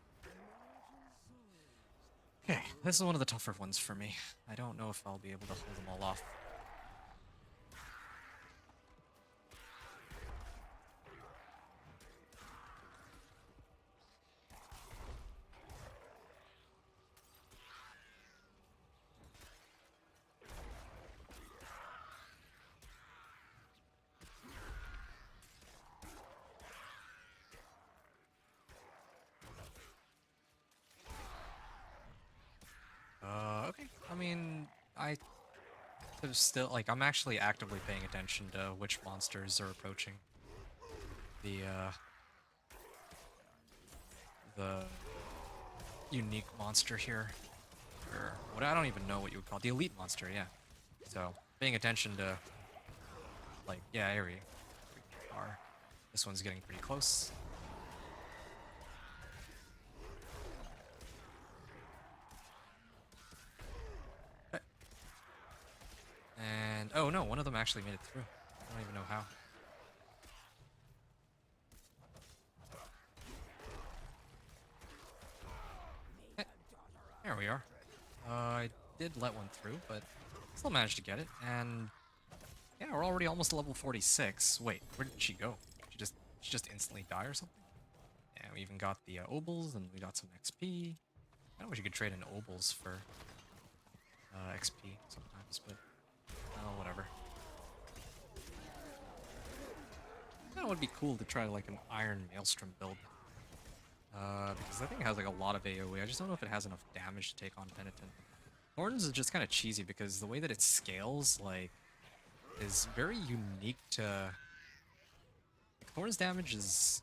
Speaker 1: Okay, this is one of the tougher ones for me. I don't know if I'll be able to hold them all off. Okay. I mean, I have still, like, I'm actually actively paying attention to which monsters are approaching the unique monster here. Or what, I don't even know what you would call it. The elite monster, yeah. So, paying attention to, like, yeah, here we are. This one's getting pretty close. And, oh no, one of them actually made it through. I don't even know how. Hey, there we are. I did let one through, but still managed to get it. And yeah, we're already almost level 46. Wait, where did she go? She just instantly die or something? Yeah, we even got the obols, and we got some XP. I wish you could trade in obols for XP sometimes, but oh, whatever. That would be cool to try like an Iron Maelstrom build. Because I think it has like a lot of AoE. I just don't know if it has enough damage to take on Penitent. Thorns is just kind of cheesy because the way that it scales, like, is very unique to... Like, Thorns damage is...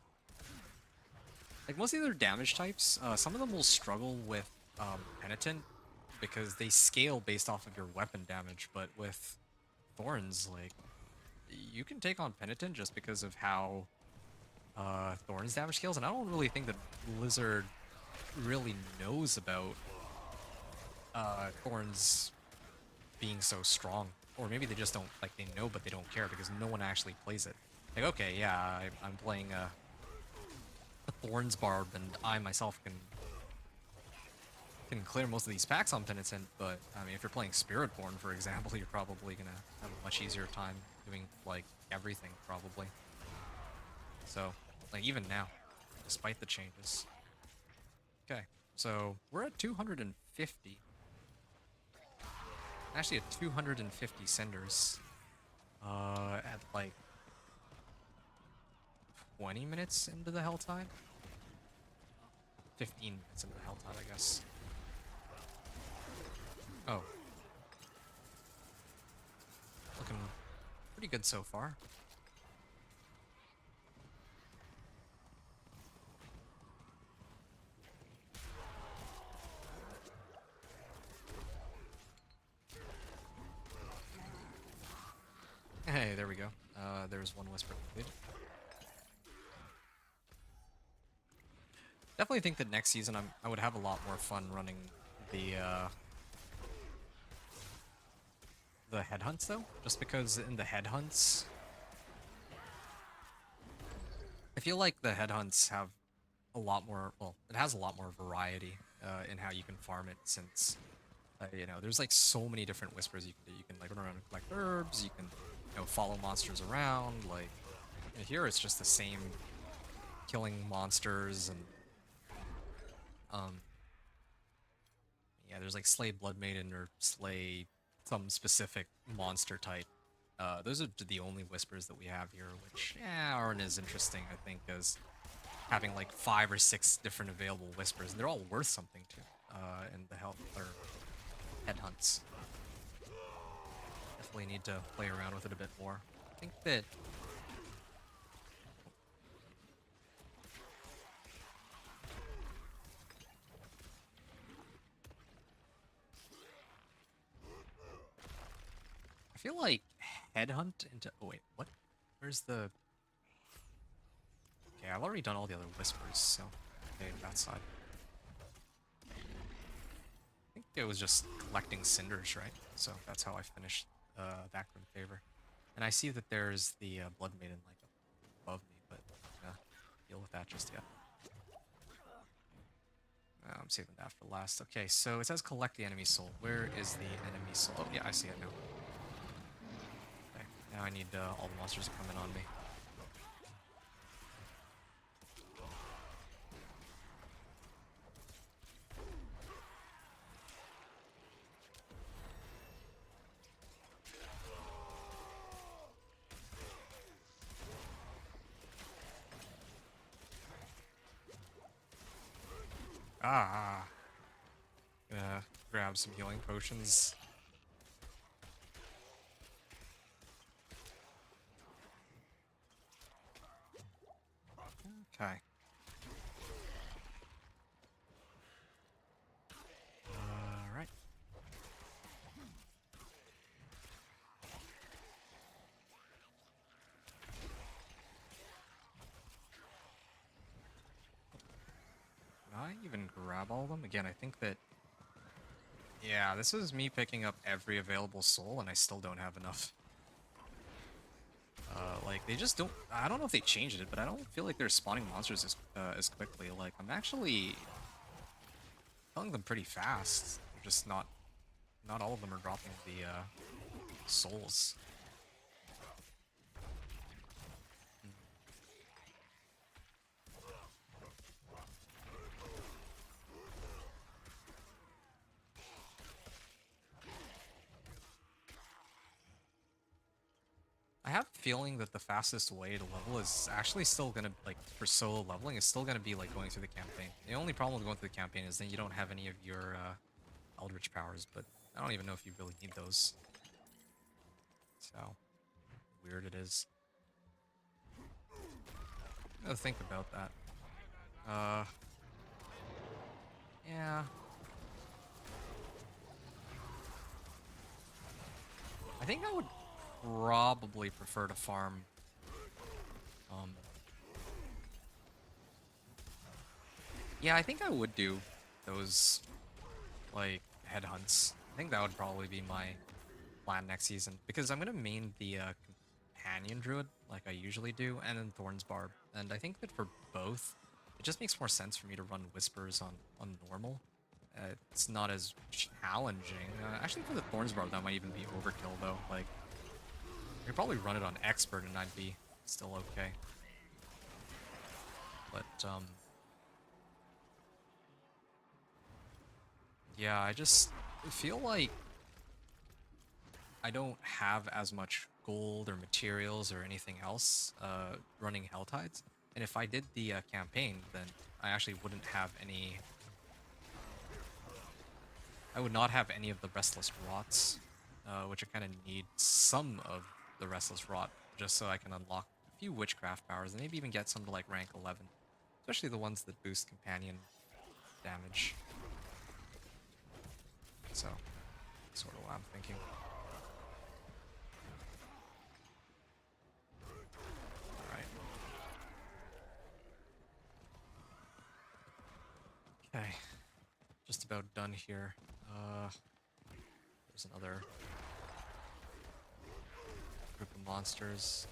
Speaker 1: Like, most of the other damage types, some of them will struggle with Penitent because they scale based off of your weapon damage, but with Thorns, like, you can take on Penitent just because of how Thorns damage scales, and I don't really think that Blizzard really knows about Thorns being so strong. Or maybe they just don't, like, they know but they don't care because no one actually plays it. Like, okay, yeah, I'm playing a Thorns Barb, and I myself can clear most of these packs on Penitent, but, I mean, if you're playing Spiritborn, for example, you're probably gonna have a much easier time doing, like, everything, probably. So, like, even now, despite the changes. Okay, so we're at 250. Actually at 250 cinders. At, like, 20 minutes into the Helltide? 15 minutes into the Helltide, I guess. Oh. Looking pretty good so far. Hey, there we go. There's one whisper completed. Definitely think that next season I would have a lot more fun running the headhunts though, just because in the headhunts, I feel like the headhunts have a lot more. Well, it has a lot more variety in how you can farm it, since you know, there's like so many different whispers you can do. You can like run around and collect herbs. You can, you know, follow monsters around. Like here, it's just the same killing monsters and yeah, there's like slay blood maiden or slay some specific monster type. Those are the only whispers that we have here, which aren't as interesting, I think, as having like 5 or 6 different available whispers, and they're all worth something too. In the health or headhunts, definitely need to play around with it a bit more. I think that I feel like headhunt into. Oh wait, what? Where's the? Okay, I've already done all the other whispers, so okay, that side. I think it was just collecting cinders, right? So that's how I finished Backroom Favor. And I see that there's the Blood Maiden like above me, but deal with that just yet. I'm saving that for last. Okay, so it says collect the enemy soul. Where is the enemy soul? Oh yeah, I see it now. Okay, now I need all the monsters to come in on me. Ah, gonna grab some healing potions. Okay. All right. Can I even grab all of them? Again, I think that. Yeah, this is me picking up every available soul, and I still don't have enough. Like, they just don't. I don't know if they changed it, but I don't feel like they're spawning monsters as quickly. Like, I'm actually killing them pretty fast. They're just not. Not all of them are dropping the souls. I have a feeling that the fastest way to level is actually still gonna, like, for solo leveling, is still gonna be like going through the campaign. The only problem with going through the campaign is then you don't have any of your Eldritch powers, but I don't even know if you really need those. So weird it is. I gotta think about that. Yeah. I think I would probably prefer to farm yeah, I think I would do those like headhunts. I think that would probably be my plan next season, because I'm gonna main the companion druid like I usually do, and then Thorns Barb. And I think that for both, it just makes more sense for me to run whispers on normal. It's not as challenging. Actually, for the Thorns Barb, that might even be overkill though. Like, I could probably run it on expert and I'd be still okay. But yeah, I just feel like I don't have as much gold or materials or anything else running Helltides. And if I did the campaign, then I actually wouldn't have any. I would not have any of the Restless Rots, which I kind of need some of the Restless Rot just so I can unlock a few Witchcraft powers and maybe even get some to like rank 11. Especially the ones that boost companion damage. So, sort of what I'm thinking. Alright. Okay. just about done here. There's another group of monsters.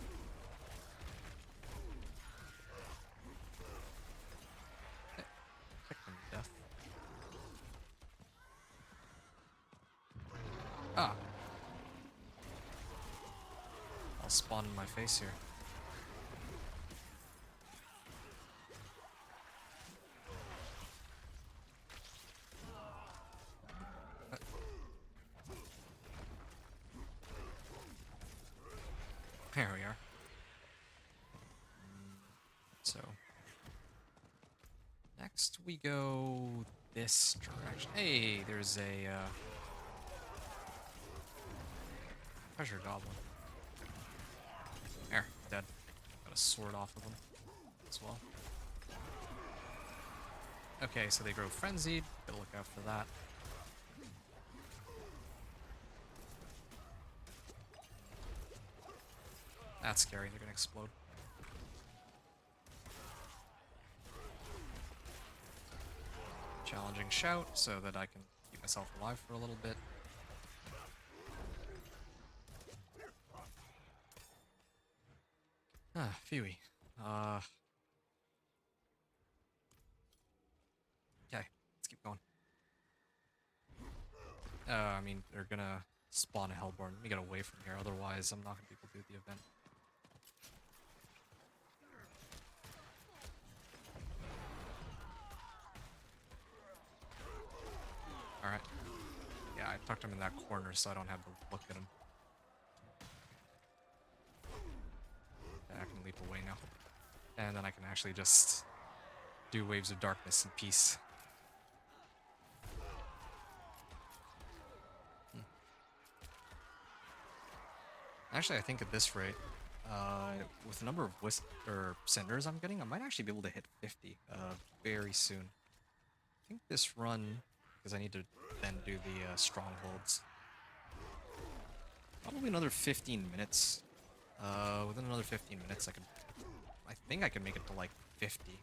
Speaker 1: Okay, pick them to death. Ah! I'll spawn in my face here. There we are. So next we go this direction. Hey, there's a treasure goblin. There, dead. Got a sword off of him as well. Okay, so they grow frenzied. Gotta look out for that. That's scary, they're gonna explode. Challenging shout so that I can keep myself alive for a little bit. Ah, phewie. Okay, let's keep going. I mean, they're gonna spawn a Hellborn. Let me get away from here, otherwise I'm not gonna be able to do the event. Alright. Yeah, I tucked him in that corner so I don't have to look at him. Yeah, I can leap away now. And then I can actually just do Waves of Darkness in peace. Actually, I think at this rate, with the number of cinders I'm getting, I might actually be able to hit 50 very soon. I think this run, because I need to then do the strongholds, probably another 15 minutes. Within another 15 minutes, I think I can make it to like 50.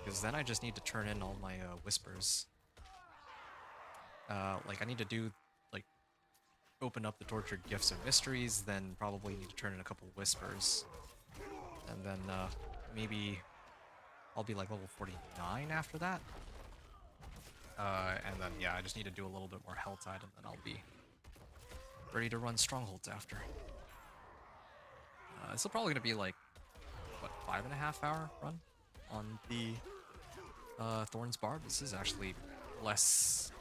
Speaker 1: Because then I just need to turn in all my whispers. Like I need to do, like, open up the Tortured Gifts and Mysteries, then probably need to turn in a couple whispers. And then maybe I'll be like level 49 after that. And then, yeah, I just need to do a little bit more Helltide, and then I'll be ready to run Strongholds after. This is probably going to be like, what, 5.5 hour run on the Thorns Barb. This is actually less...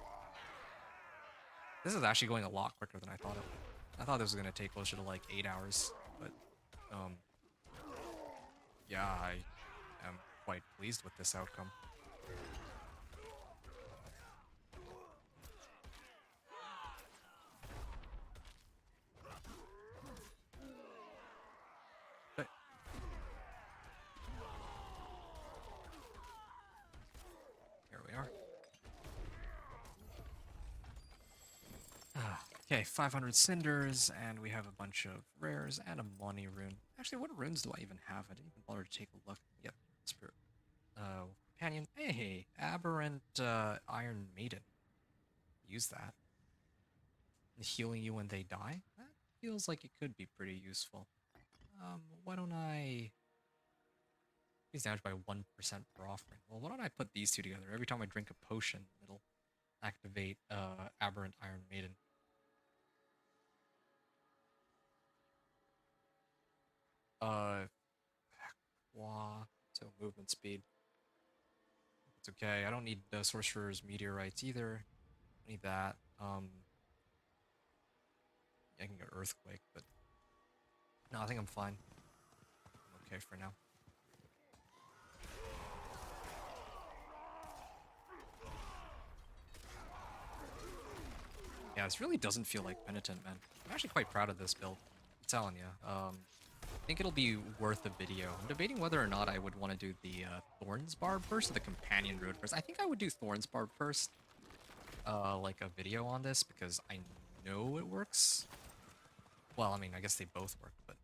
Speaker 1: This is actually going a lot quicker than I thought it would. I thought this was going to take closer to like 8 hours, but yeah, I am quite pleased with this outcome. But here we are. Okay, 500 cinders, and we have a bunch of rares and a money rune. Actually, what runes do I even have? I didn't even bother to take a look. Yep, Spirit. Companion. Hey, Aberrant Iron Maiden. Use that. Healing you when they die? That feels like it could be pretty useful. Why don't I... Increase damage by 1% per offering. Well, why don't I put these two together? Every time I drink a potion, it'll activate Aberrant Iron Maiden. So movement speed. It's okay. I don't need the Sorcerer's Meteorites either. I need that. I can get Earthquake, but no, I think I'm fine. I'm okay for now. Yeah, this really doesn't feel like Penitent, man. I'm actually quite proud of this build. I'm telling you. I think it'll be worth a video. I'm debating whether or not I would want to do the Thorns Barb first or the Companion Road first. I think I would do Thorns Barb first. Like a video on this, because I know it works. Well, I mean, I guess they both work, but...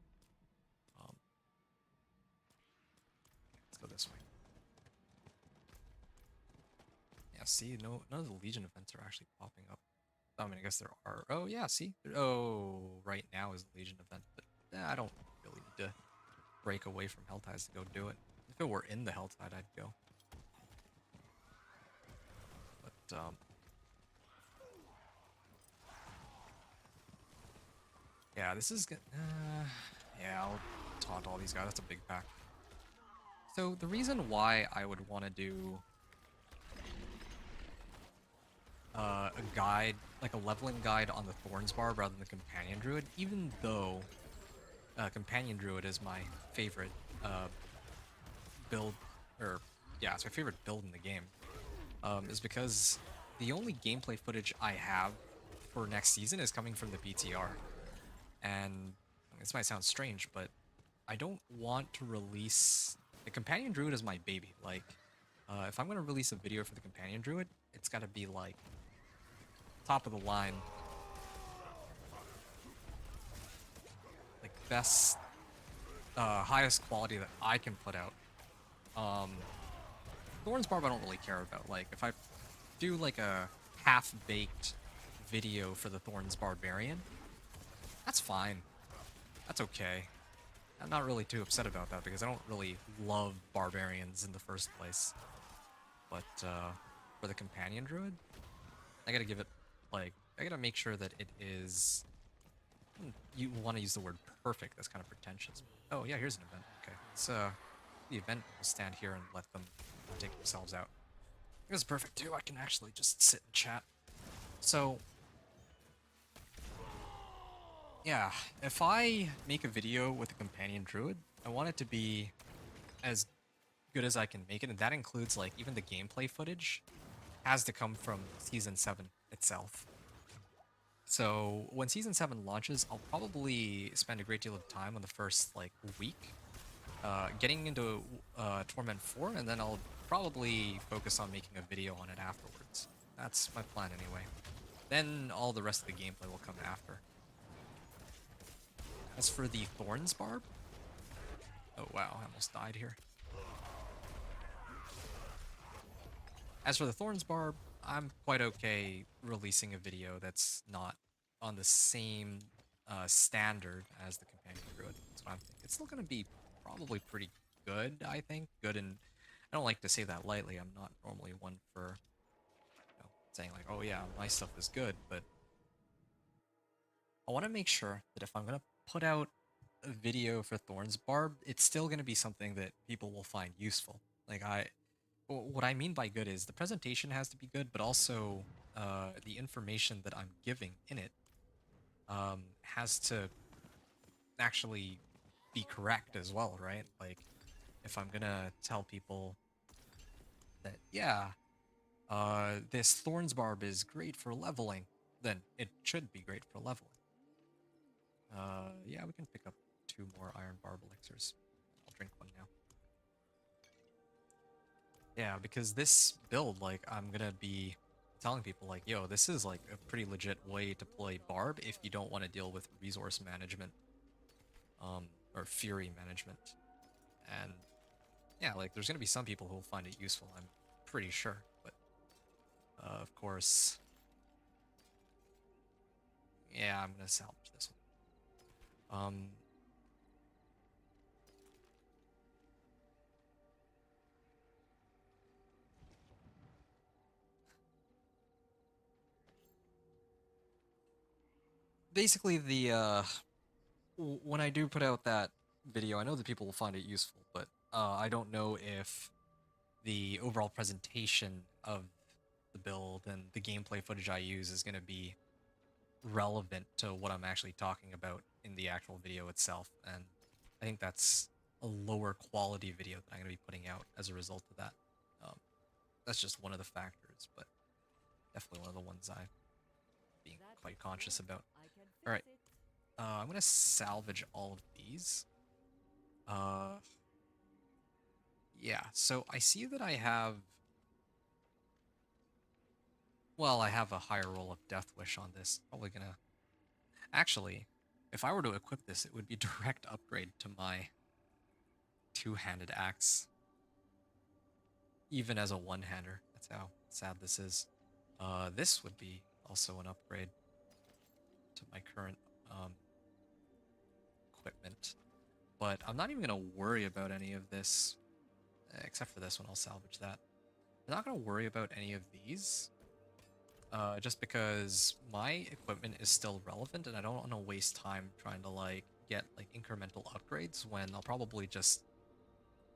Speaker 1: let's go this way. Yeah, see, no, none of the Legion events are actually popping up. I mean, I guess there are. Oh, yeah, see? Oh, right now is the Legion event, but I don't really need to break away from Helltides to go do it. If it were in the Helltide, I'd go. But, yeah, this is good. Yeah, I'll taunt all these guys. That's a big pack. So the reason why I would want to do a guide, like a leveling guide on the Thorns Barb rather than the Companion Druid, even though Companion Druid is my favorite build, or yeah, it's my favorite build in the game, is because the only gameplay footage I have for next season is coming from the PTR. And this might sound strange, but I don't want to release... The Companion Druid is my baby. Like, if I'm going to release a video for the Companion Druid, it's got to be, like, top of the line. Like, best, highest quality that I can put out. Thorns Barb I don't really care about. Like, if I do, like, a half-baked video for the Thorns Barbarian, that's fine. That's okay. I'm not really too upset about that because I don't really love barbarians in the first place. But for the Companion Druid, I gotta give it, like, I gotta make sure that it is... You want to use the word perfect, that's kind of pretentious. Oh yeah, here's an event. Okay, let's, the event will stand here and let them take themselves out. This is perfect too, I can actually just sit and chat. So... yeah, if I make a video with a Companion Druid, I want it to be as good as I can make it, and that includes, like, even the gameplay footage has to come from Season 7 itself. So, when Season 7 launches, I'll probably spend a great deal of time on the first, like, week, getting into Torment 4, and then I'll probably focus on making a video on it afterwards. That's my plan anyway. Then all the rest of the gameplay will come after. As for the Thorns Barb... oh wow, I almost died here. As for the Thorns Barb, I'm quite okay releasing a video that's not on the same standard as the Companion Druid. That's what I'm thinking. It's still going to be probably pretty good, I think. Good, and I don't like to say that lightly. I'm not normally one for, you know, saying like, oh yeah, my stuff is good, but I want to make sure that if I'm going to put out a video for Thorns Barb, it's still going to be something that people will find useful. Like, what I mean by good is the presentation has to be good, but also the information that I'm giving in it has to actually be correct as well, right? Like, if I'm gonna tell people that, yeah, this Thorns Barb is great for leveling, then it should be great for leveling. Yeah, we can pick up 2 more Iron Barb elixirs. I'll drink one now. Yeah, because this build, like, I'm gonna be telling people, like, yo, this is, like, a pretty legit way to play Barb if you don't want to deal with resource management, or Fury management. And, yeah, like, there's gonna be some people who will find it useful, I'm pretty sure, but, of course, yeah, I'm gonna salvage this one. Basically, the when I do put out that video, I know that people will find it useful, but I don't know if the overall presentation of the build and the gameplay footage I use is going to be relevant to what I'm actually talking about in the actual video itself, and I think that's a lower quality video that I'm going to be putting out as a result of that. That's just one of the factors, but definitely one of the ones I'm being quite conscious about. Alright, I'm going to salvage all of these. Yeah, so I see that I have... well, I have a higher roll of Death Wish on this. Probably gonna... actually, if I were to equip this, it would be direct upgrade to my 2-handed axe. Even as a one-hander. That's how sad this is. This would be also an upgrade to my current equipment. But I'm not even going to worry about any of this, except for this one. I'll salvage that. I'm not going to worry about any of these, just because my equipment is still relevant, and I don't want to waste time trying to like get like incremental upgrades when I'll probably just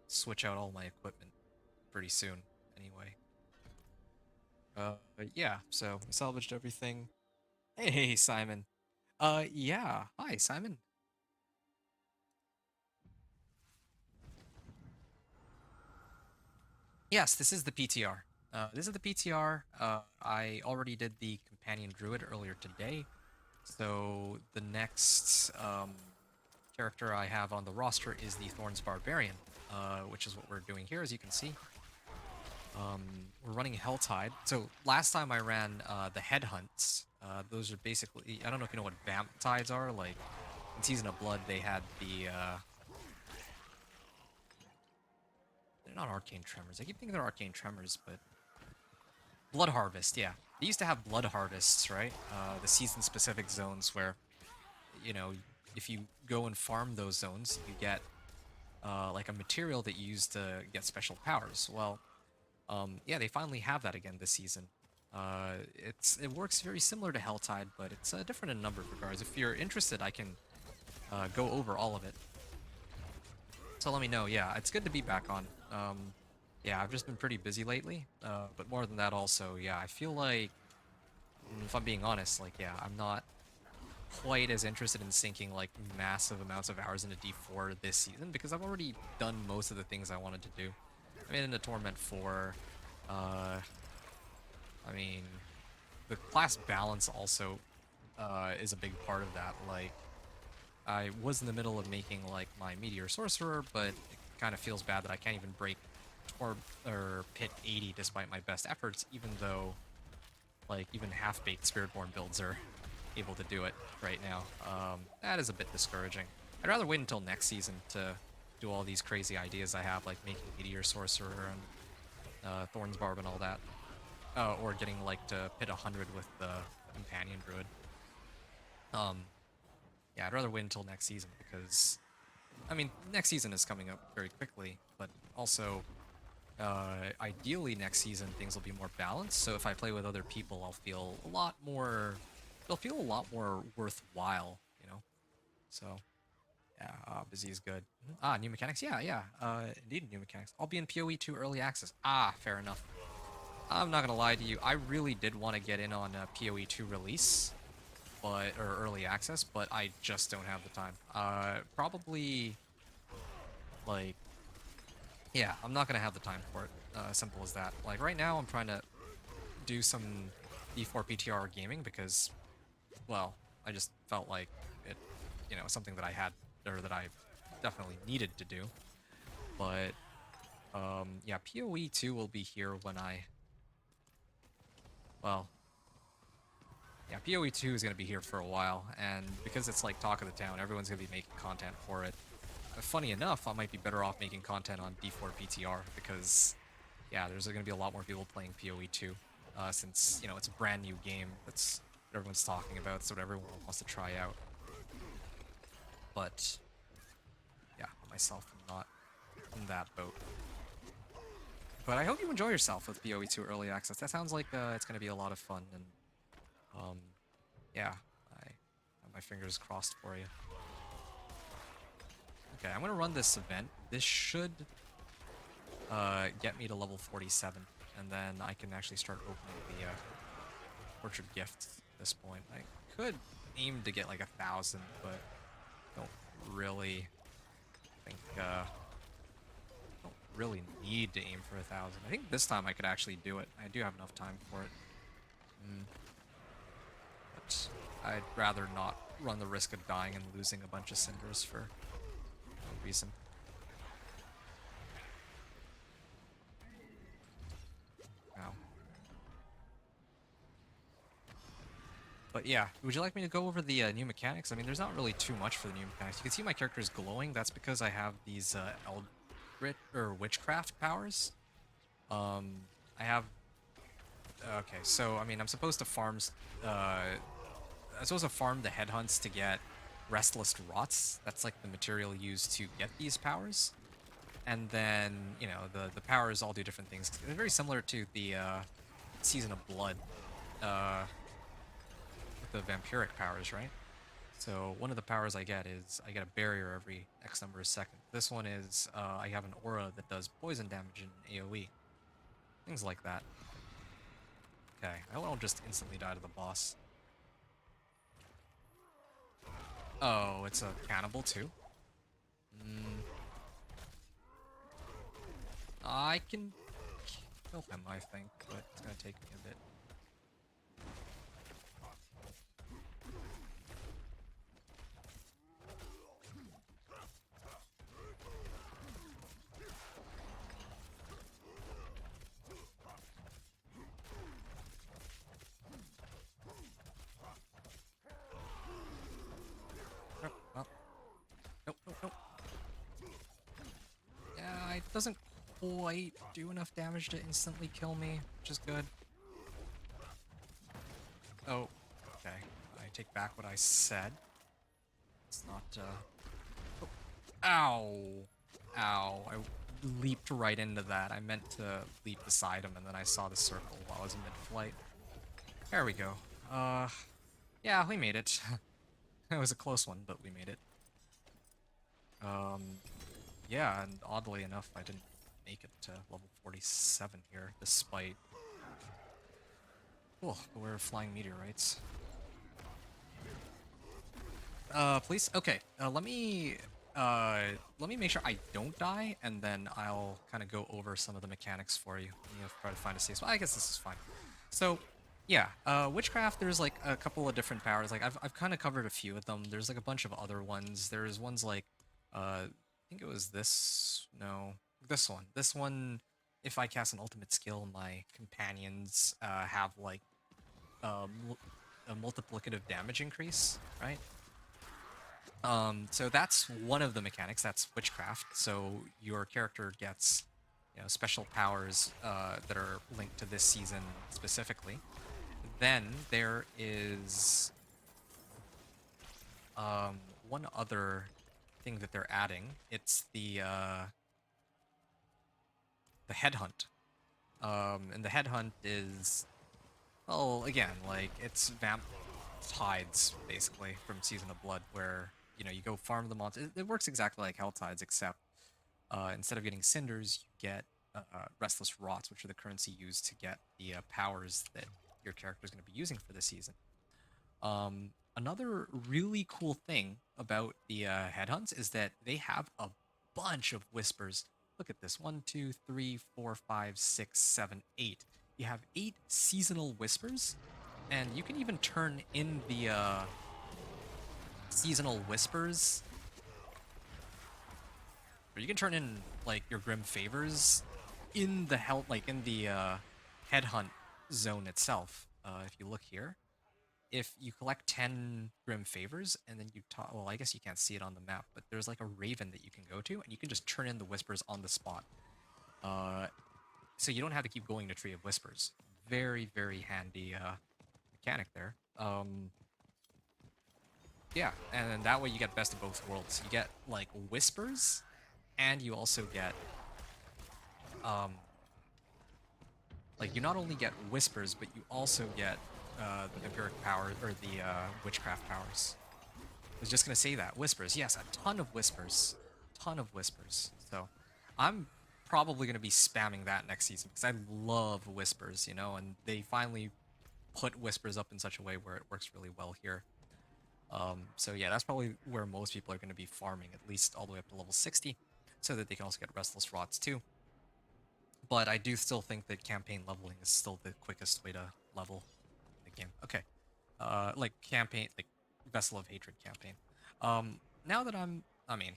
Speaker 1: switch out all my equipment pretty soon anyway. But yeah, so I salvaged everything. Hey, Simon. Yeah. Hi, Simon. Yes, this is the PTR. This is the PTR. I already did the Companion Druid earlier today, so the next character I have on the roster is the Thorns Barbarian, which is what we're doing here, as you can see. We're running Helltide. So last time I ran the Headhunts. Those are basically, I don't know if you know what Vamp Tides are. Like in Season of Blood, they had the they're not Arcane Tremors. I keep thinking they're Arcane Tremors, but Blood Harvest. Yeah, they used to have Blood Harvests, right? The season-specific zones where, you know, if you go and farm those zones, you get like a material that you use to get special powers. Well, yeah, they finally have that again this season. It works very similar to Helltide, but it's different in a number of regards. If you're interested, I can go over all of it. So let me know. Yeah, it's good to be back on. Yeah, I've just been pretty busy lately, but more than that also, yeah, I feel like, if I'm being honest, like, yeah, I'm not quite as interested in sinking, like, massive amounts of hours into D4 this season, because I've already done most of the things I wanted to do. I mean, into Torment 4, I mean, the class balance also is a big part of that. Like, I was in the middle of making, like, my Meteor Sorcerer, but it kind of feels bad that I can't even break or Pit 80 despite my best efforts, even though, like, even half-baked Spiritborn builds are able to do it right now. That is a bit discouraging. I'd rather wait until next season to do all these crazy ideas I have, like making Meteor Sorcerer and Thorns Barb and all that. Or getting, like, to Pit 100 with the Companion Druid. Yeah, I'd rather wait until next season because, I mean, next season is coming up very quickly, but also, ideally next season things will be more balanced, so if I play with other people, I'll feel a lot more, it'll feel a lot more worthwhile, you know? So, yeah, busy is good. Ah, new mechanics? Yeah, indeed new mechanics. I'll be in PoE 2 early access. Ah, fair enough. I'm not gonna lie to you, I really did want to get in on PoE 2 release, or early access, but I just don't have the time. Probably, like, yeah, I'm not gonna have the time for it. Simple as that. Like, right now, I'm trying to do some D4 PTR gaming because, well, I just felt like it, you know, something that I had, or that I definitely needed to do. But, yeah, PoE 2 will be here when well, yeah, PoE 2 is going to be here for a while, and because it's like talk of the town, everyone's going to be making content for it. Funny enough, I might be better off making content on D4 PTR because, yeah, there's going to be a lot more people playing PoE 2, since, you know, it's a brand new game. That's what everyone's talking about. It's what everyone wants to try out. But, yeah, myself, I'm not in that boat. But I hope you enjoy yourself with PoE 2 Early Access. That sounds like it's going to be a lot of fun, and, yeah, I have my fingers crossed for you. Okay, I'm going to run this event. This should get me to level 47, and then I can actually start opening the Orchard Gift at this point. I could aim to get like 1,000, but don't really think, don't really need to aim for 1,000. I think this time I could actually do it. I do have enough time for it. But I'd rather not run the risk of dying and losing a bunch of cinders for no reason. Wow. But yeah, would you like me to go over the new mechanics? I mean, there's not really too much for the new mechanics. You can see my character is glowing. That's because I have these Eldritch or Witchcraft powers. I have Okay, so I mean, I'm supposed to farm. I'm supposed to farm the headhunts to get restless rots. That's like the material used to get these powers. And then, you know, the powers all do different things. They're very similar to the Season of Blood, uh, with the vampiric powers, right? So one of the powers I get is I get a barrier every X number of seconds. This one is I have an aura that does poison damage in AoE. Things like that. Okay, I won't just instantly die to the boss. Oh, it's a cannibal too? I can kill him, I think, but it's gonna take me a bit. Nope, well, nope, nope, nope. Yeah, it doesn't quite do enough damage to instantly kill me, which is good. Oh, okay. I take back what I said. It's not, oh. Ow! Ow. I leaped right into that. I meant to leap beside him, and then I saw the circle while I was in mid-flight. There we go. Yeah, we made it. It was a close one, but we made it. Yeah, and oddly enough, I didn't make it to level 47 here, despite... Cool, we're flying meteorites. Please? Okay, let me make sure I don't die, and then I'll kind of go over some of the mechanics for you. Try to find a safe spot. I guess this is fine. So, yeah, Witchcraft, there's like a couple of different powers. Like, I've kind of covered a few of them. There's like a bunch of other ones. There's ones like, I think it was this, no, this one. This one, if I cast an ultimate skill, my companions, have like, a multiplicative damage increase, right? So that's one of the mechanics. That's Witchcraft. So your character gets, you know, special powers that are linked to this season specifically. Then there is one other thing that they're adding. It's the headhunt. And the headhunt is, well, again, like it's vamp tides basically from Season of Blood, where you know you go farm the monsters. It works exactly like Hell Tides, except instead of getting cinders, you get restless rots, which are the currency used to get the powers that your character is going to be using for this season. Another really cool thing about the headhunts is that they have a bunch of whispers. Look at this: 1, 2, 3, 4, 5, 6, 7, 8. You have 8 seasonal whispers, and you can even turn in the seasonal whispers, or you can turn in like your grim favors in the headhunt zone itself. If you look here, if you collect 10 grim favors and then you well, I guess you can't see it on the map, but there's like a raven that you can go to, and you can just turn in the whispers on the spot. So you don't have to keep going to Tree of Whispers. Very, very handy mechanic there. Yeah, and then that way you get best of both worlds. You get like whispers, and you also get like you not only get whispers, but you also get the vampiric power or the witchcraft powers. I was just gonna say that whispers. Yes, a ton of whispers, ton of whispers. So I'm probably gonna be spamming that next season because I love whispers, you know, and they finally put whispers up in such a way where it works really well here. So yeah, that's probably where most people are going to be farming, at least all the way up to level 60, so that they can also get Restless Rots too. But I do still think that campaign leveling is still the quickest way to level the game. Okay, like campaign, like Vessel of Hatred campaign. Now that I mean,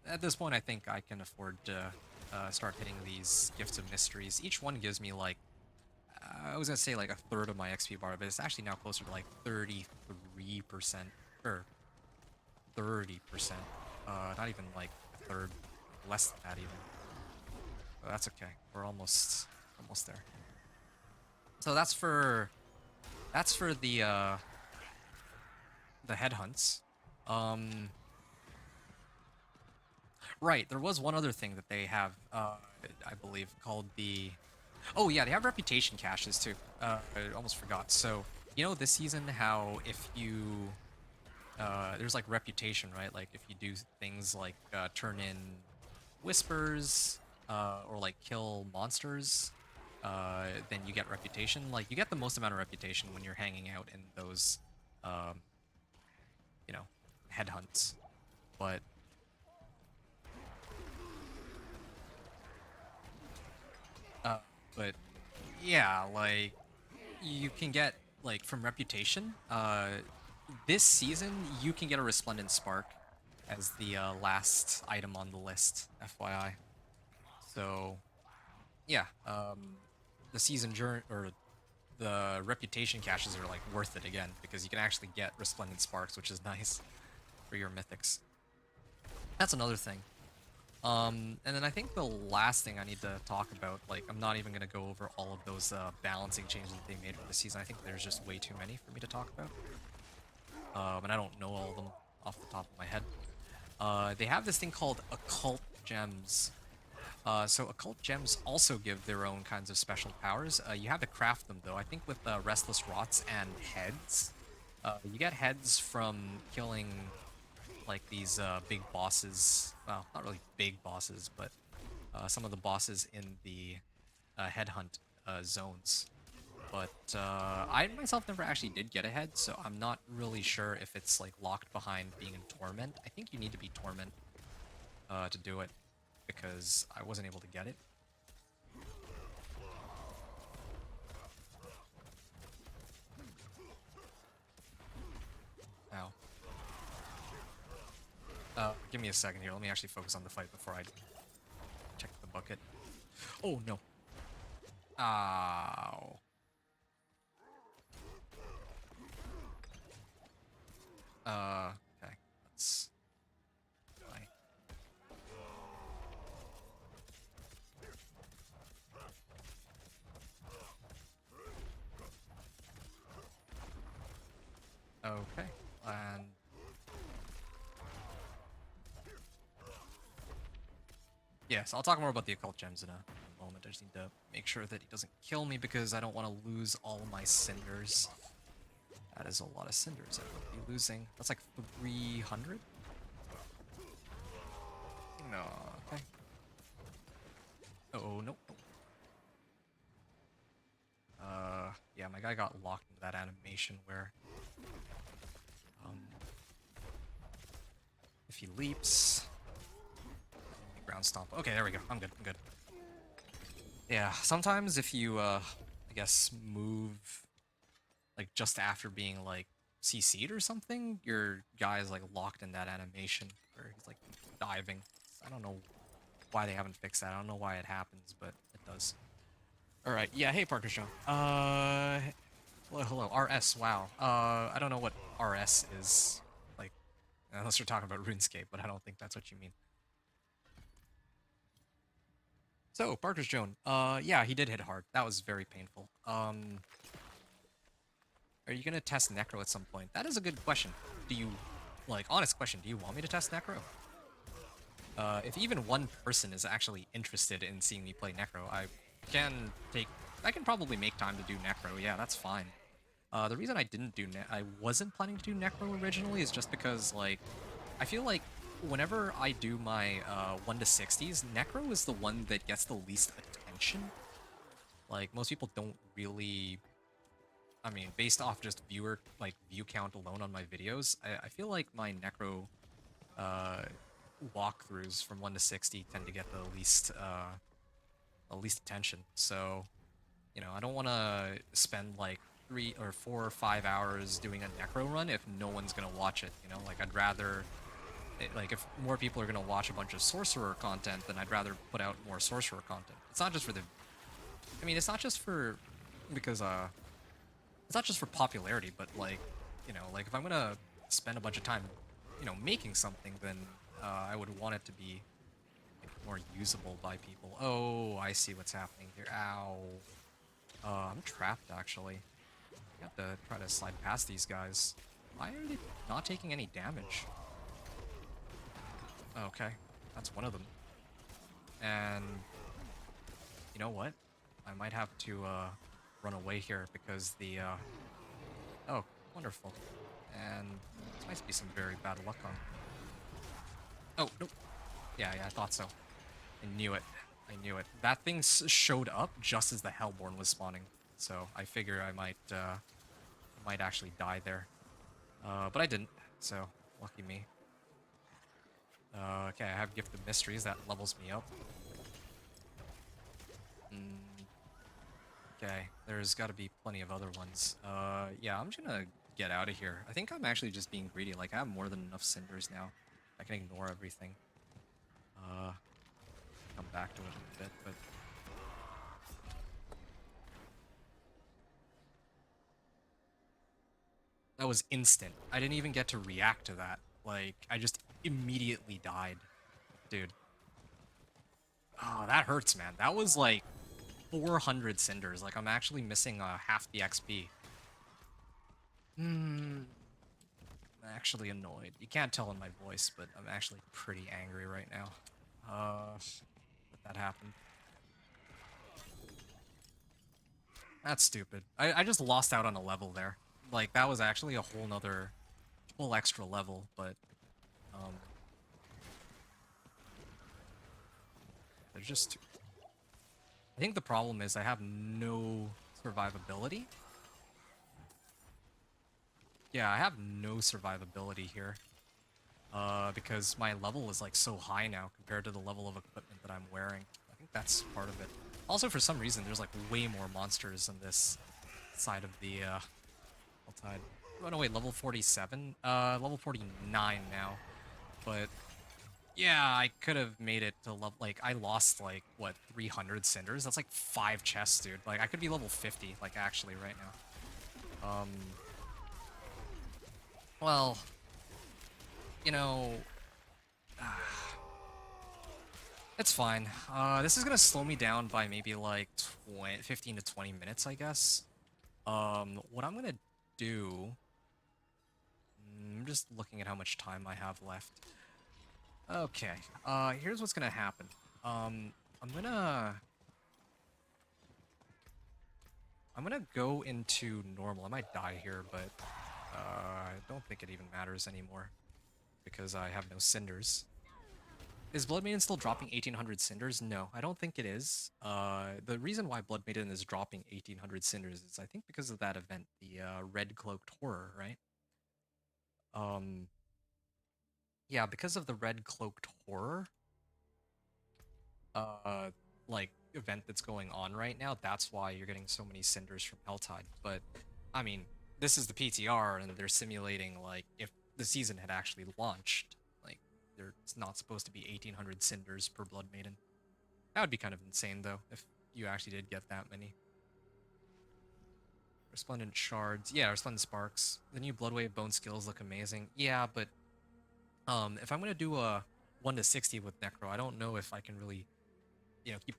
Speaker 1: at this point I think I can afford to start hitting these Gifts of Mysteries. Each one gives me like, I was gonna say like a third of my XP bar, but it's actually now closer to like 33%, or 30%. Not even like a third, less than that even. But that's okay. We're almost there. So that's for the headhunts. Right, there was one other thing that they have, I believe, called the... Oh yeah, they have reputation caches too. I almost forgot. So, you know this season how if you... there's like reputation, right? Like if you do things like turn in whispers, or like kill monsters, then you get reputation. Like you get the most amount of reputation when you're hanging out in those, um, you know, headhunts. But but yeah, like you can get like from reputation. This season you can get a resplendent spark as the last item on the list, FYI. So yeah, the season journey or the reputation caches are like worth it again because you can actually get resplendent sparks, which is nice for your mythics. That's another thing. And then I think the last thing I need to talk about, like, I'm not even going to go over all of those balancing changes that they made for the season. I think there's just way too many for me to talk about. And I don't know all of them off the top of my head. They have this thing called occult gems. So occult gems also give their own kinds of special powers. You have to craft them, though. I think with Restless Rots and Heads, you get heads from killing like these big bosses. Well, not really big bosses, but some of the bosses in the headhunt zones. But I myself never actually did get a head, so I'm not really sure if it's like locked behind being in Torment. I think you need to be Torment to do it, because I wasn't able to get it. Ow. Give me a second here. Let me actually focus on the fight before I check the bucket. Oh, no. Ow. Okay. Let's... Bye. Okay. And... Yes, I'll talk more about the occult gems in a moment. I just need to make sure that he doesn't kill me because I don't want to lose all of my cinders. That is a lot of cinders I would be losing. That's like 300? No, okay. Oh, nope. Yeah, my guy got locked into that animation where... if he leaps... Ground stomp. Okay, there we go. I'm good. Yeah, sometimes if you, I guess, move, like, just after being, like, CC'd or something, your guy is, like, locked in that animation where he's, like, diving. I don't know why they haven't fixed that. I don't know why it happens, but it does. Alright, yeah, hey, Parker Show. Hello, RS, wow. I don't know what RS is, like, unless you're talking about RuneScape, but I don't think that's what you mean. So, Parker's Joan. Yeah, he did hit hard. That was very painful. Are you gonna test Necro at some point? That is a good question. Do you, like, honest question, do you want me to test Necro? If even one person is actually interested in seeing me play Necro, I can probably make time to do Necro. Yeah, that's fine. The reason I didn't do I wasn't planning to do Necro originally is just because, like, I feel like whenever I do my 1 to 60s, Necro is the one that gets the least attention. Like, most people don't really... I mean, based off just view count alone on my videos, I feel like my Necro walkthroughs from 1 to 60 tend to get the least attention. So, you know, I don't want to spend like 3 or 4 or 5 hours doing a Necro run if no one's gonna watch it, you know? Like, I'd rather... Like, if more people are gonna watch a bunch of Sorcerer content, then I'd rather put out more Sorcerer content. It's not just for the... I mean, it's not just for... Because, it's not just for popularity, but, like, you know, like, if I'm gonna spend a bunch of time, you know, making something, then I would want it to be like, more usable by people. Oh, I see what's happening here. Ow. I'm trapped, actually. I have to try to slide past these guys. Why are they not taking any damage? Okay, that's one of them. And you know what? I might have to run away here because the oh, wonderful. And this might be some very bad luck on. Oh, no. Yeah, I thought so. I knew it. I knew it. That thing showed up just as the Hellborn was spawning. So I figure I might actually die there. But I didn't, so lucky me. Okay, I have Gift of Mysteries, that levels me up. Okay, there's gotta be plenty of other ones. Yeah, I'm just gonna get out of here. I think I'm actually just being greedy, like I have more than enough cinders now. I can ignore everything. Come back to it in a bit, but... That was instant. I didn't even get to react to that. Like, I just immediately died. Dude. Oh, that hurts, man. That was like 400 cinders. Like, I'm actually missing half the XP. I'm actually annoyed. You can't tell in my voice, but I'm actually pretty angry right now. That happened. That's stupid. I just lost out on a level there. Like, that was actually a whole extra level, but, there's just... I think the problem is I have no survivability. Yeah, I have no survivability here. Because my level is, like, so high now compared to the level of equipment that I'm wearing. I think that's part of it. Also, for some reason, there's, like, way more monsters on this side of the, Tide. Runaway level 47, level 49 now, but yeah, I could have made it to level, like, I lost, like, what, 300 cinders? That's like 5 chests, dude. Like, I could be level 50, like, actually, right now. Well, you know, it's fine. This is gonna slow me down by maybe, like, 15 to 20 minutes, I guess. What I'm gonna do... I'm just looking at how much time I have left. Okay, here's what's gonna happen. I'm gonna go into normal. I might die here, but I don't think it even matters anymore because I have no cinders. Is Blood Maiden still dropping 1800 cinders? No, I don't think it is. The reason why Blood Maiden is dropping 1800 cinders is I think because of that event, the Red Cloaked Horror, right? Yeah, because of the Red Cloaked Horror, like, event that's going on right now, that's why you're getting so many cinders from Helltide. But, I mean, this is the PTR, and they're simulating, like, if the season had actually launched, like, there's not supposed to be 1800 cinders per Blood Maiden. That would be kind of insane, though, if you actually did get that many. Resplendent Shards. Yeah, Resplendent Sparks. The new Bloodwave Bone skills look amazing. Yeah, but if I'm going to do a 1 to 60 with Necro, I don't know if I can really, you know, keep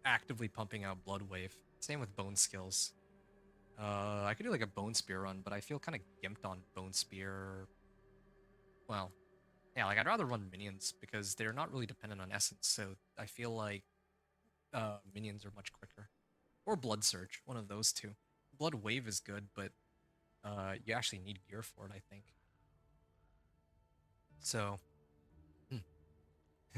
Speaker 1: actively pumping out Bloodwave. Same with Bone skills. I could do like a Bone Spear run, but I feel kind of gimped on Bone Spear. Well, yeah, like I'd rather run minions because they're not really dependent on Essence, so I feel like minions are much quicker. Or Blood Surge, one of those two. Blood Wave is good, but you actually need gear for it, I think. So,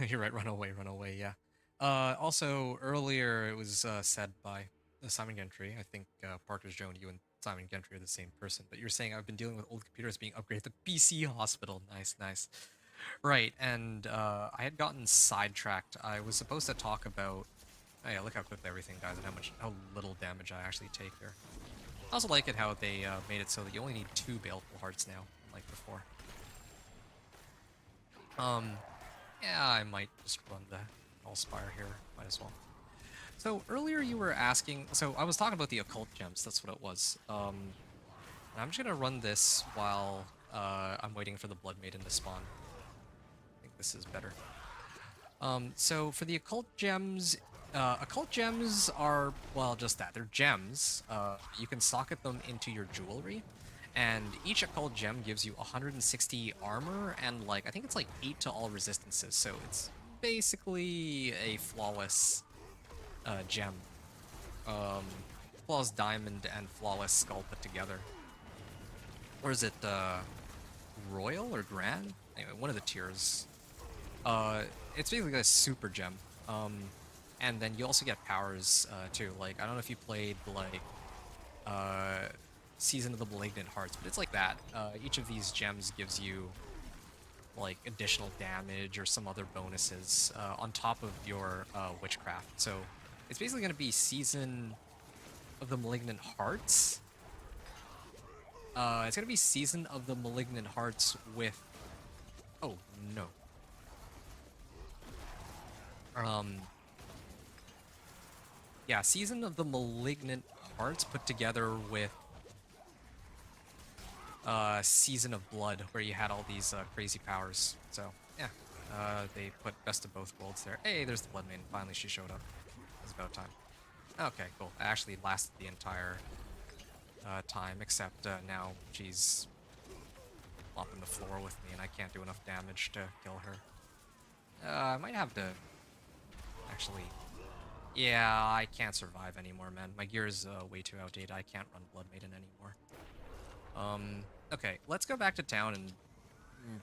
Speaker 1: you're right, run away, yeah. Also, earlier it was said by Simon Gentry, I think Parker's Joan, you and Simon Gentry are the same person, but you're saying I've been dealing with old computers being upgraded to PC hospital. Nice, nice. Right, and I had gotten sidetracked. I was supposed to talk about... Oh yeah, look how quickly everything dies and how little damage I actually take here. I also like it how they made it so that you only need 2 Baleful Hearts now, like before. Yeah, I might just run the Allspire here. Might as well. So earlier you were asking... So I was talking about the Occult Gems. That's what it was. And I'm just going to run this while I'm waiting for the Blood Maiden to spawn. I think this is better. So for the Occult Gems, Occult gems are, well, just that. They're gems. You can socket them into your jewelry, and each occult gem gives you 160 armor and, like, I think it's like 8 to all resistances, so it's basically a flawless gem. Flawless diamond and flawless skull put together. Or is it royal or grand? Anyway, one of the tiers. It's basically a super gem. And then you also get powers too. Like, I don't know if you played like Season of the Malignant Hearts, but it's like that. Each of these gems gives you like additional damage or some other bonuses on top of your witchcraft. So it's basically going to be Season of the Malignant Hearts. It's going to be Season of the Malignant Hearts with... Oh, no. Yeah, Season of the Malignant Hearts put together with Season of Blood, where you had all these crazy powers. So, yeah, they put best of both worlds there. Hey, there's the Blood Maiden. Finally, she showed up. It was about time. Okay, cool. It actually lasted the entire time, except now she's flopping the floor with me, and I can't do enough damage to kill her. I might have to... Actually... Yeah, I can't survive anymore, man. My gear is way too outdated. I can't run Blood Maiden anymore. Okay, let's go back to town and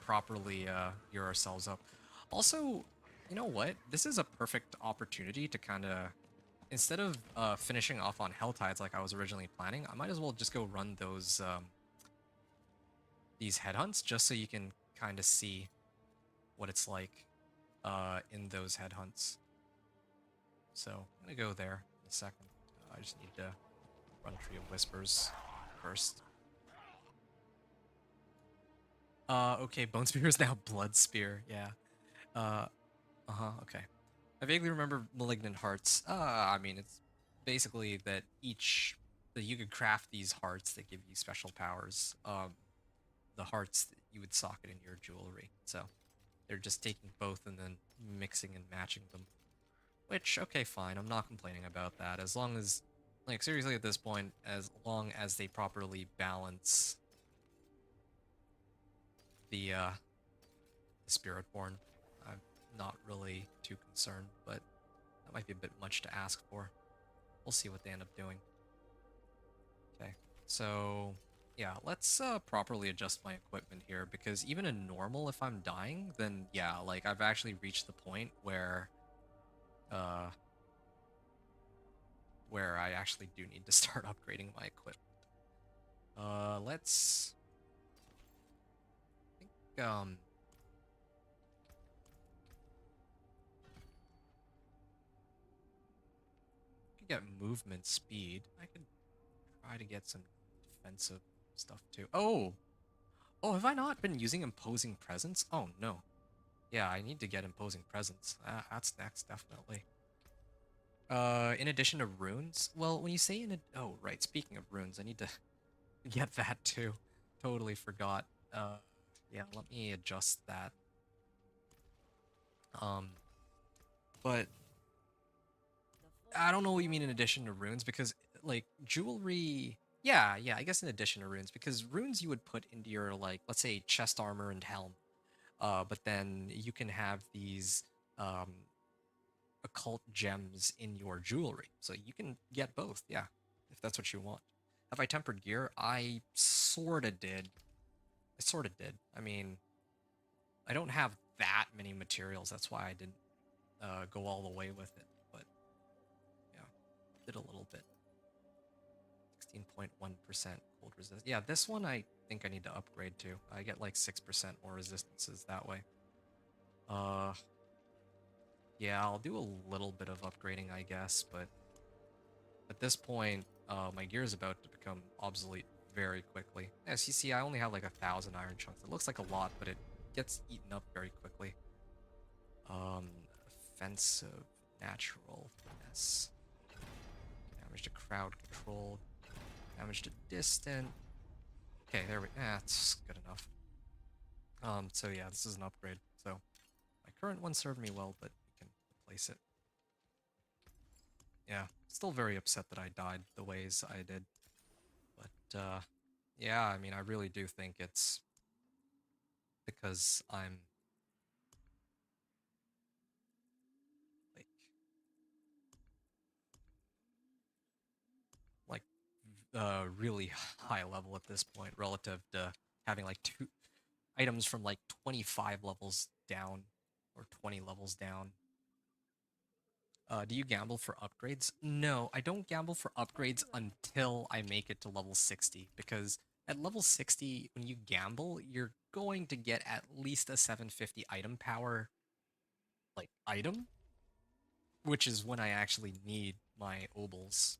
Speaker 1: properly gear ourselves up. Also, you know what? This is a perfect opportunity to kind of... Instead of finishing off on Hell Tides like I was originally planning, I might as well just go run those these headhunts just so you can kind of see what it's like in those headhunts. So I'm gonna go there in a second. I just need to run Tree of Whispers first. Okay, Bone Spear is now Blood Spear, yeah. Okay. I vaguely remember Malignant Hearts. I mean, it's basically that that you could craft these hearts that give you special powers. The hearts that you would socket in your jewelry. So they're just taking both and then mixing and matching them. Which, okay, fine, I'm not complaining about that. As long as, like, seriously at this point, as long as they properly balance the Spiritborn, I'm not really too concerned, but that might be a bit much to ask for. We'll see what they end up doing. Okay, so, yeah, let's properly adjust my equipment here, because even in normal, if I'm dying, then, yeah, like, I've actually reached the point where I actually do need to start upgrading my equipment. Let's... I think, could get movement speed. I could try to get some defensive stuff too. Oh! Oh, have I not been using Imposing Presence? Oh, no. Yeah, I need to get Imposing Presence. That's next, definitely. In addition to runes? Well, when you say oh, right, speaking of runes, I need to get that too. Totally forgot. Yeah, let me adjust that. But I don't know what you mean in addition to runes, because, like, jewelry... Yeah, I guess in addition to runes, because runes you would put into your, like, let's say chest armor and helm. But then you can have these, occult gems in your jewelry. So you can get both, yeah, if that's what you want. Have I tempered gear? I sorta did. I mean, I don't have that many materials, that's why I didn't go all the way with it, but yeah, did a little bit. 16.1% cold resist. Yeah, this one I think I need to upgrade to. I get like 6% more resistances that way. Yeah, I'll do a little bit of upgrading, I guess, but at this point, my gear is about to become obsolete very quickly. As you see, I only have like 1,000 iron chunks. It looks like a lot, but it gets eaten up very quickly. Offensive, natural, finesse. Damage to crowd control. Damage to distant. Okay, there we... that's good enough. So yeah, this is an upgrade. So my current one served me well, but we can replace it. yeah, still very upset that I died the ways I did. But yeah, I mean, I really do think it's because I'm like like really high level at this point relative to having like two items from like 25 levels down or 20 levels down. Do you gamble for upgrades? No, I don't gamble for upgrades until I make it to level 60, because at level 60, when you gamble, you're going to get at least a 750 item power, like, item, which is when I actually need my obols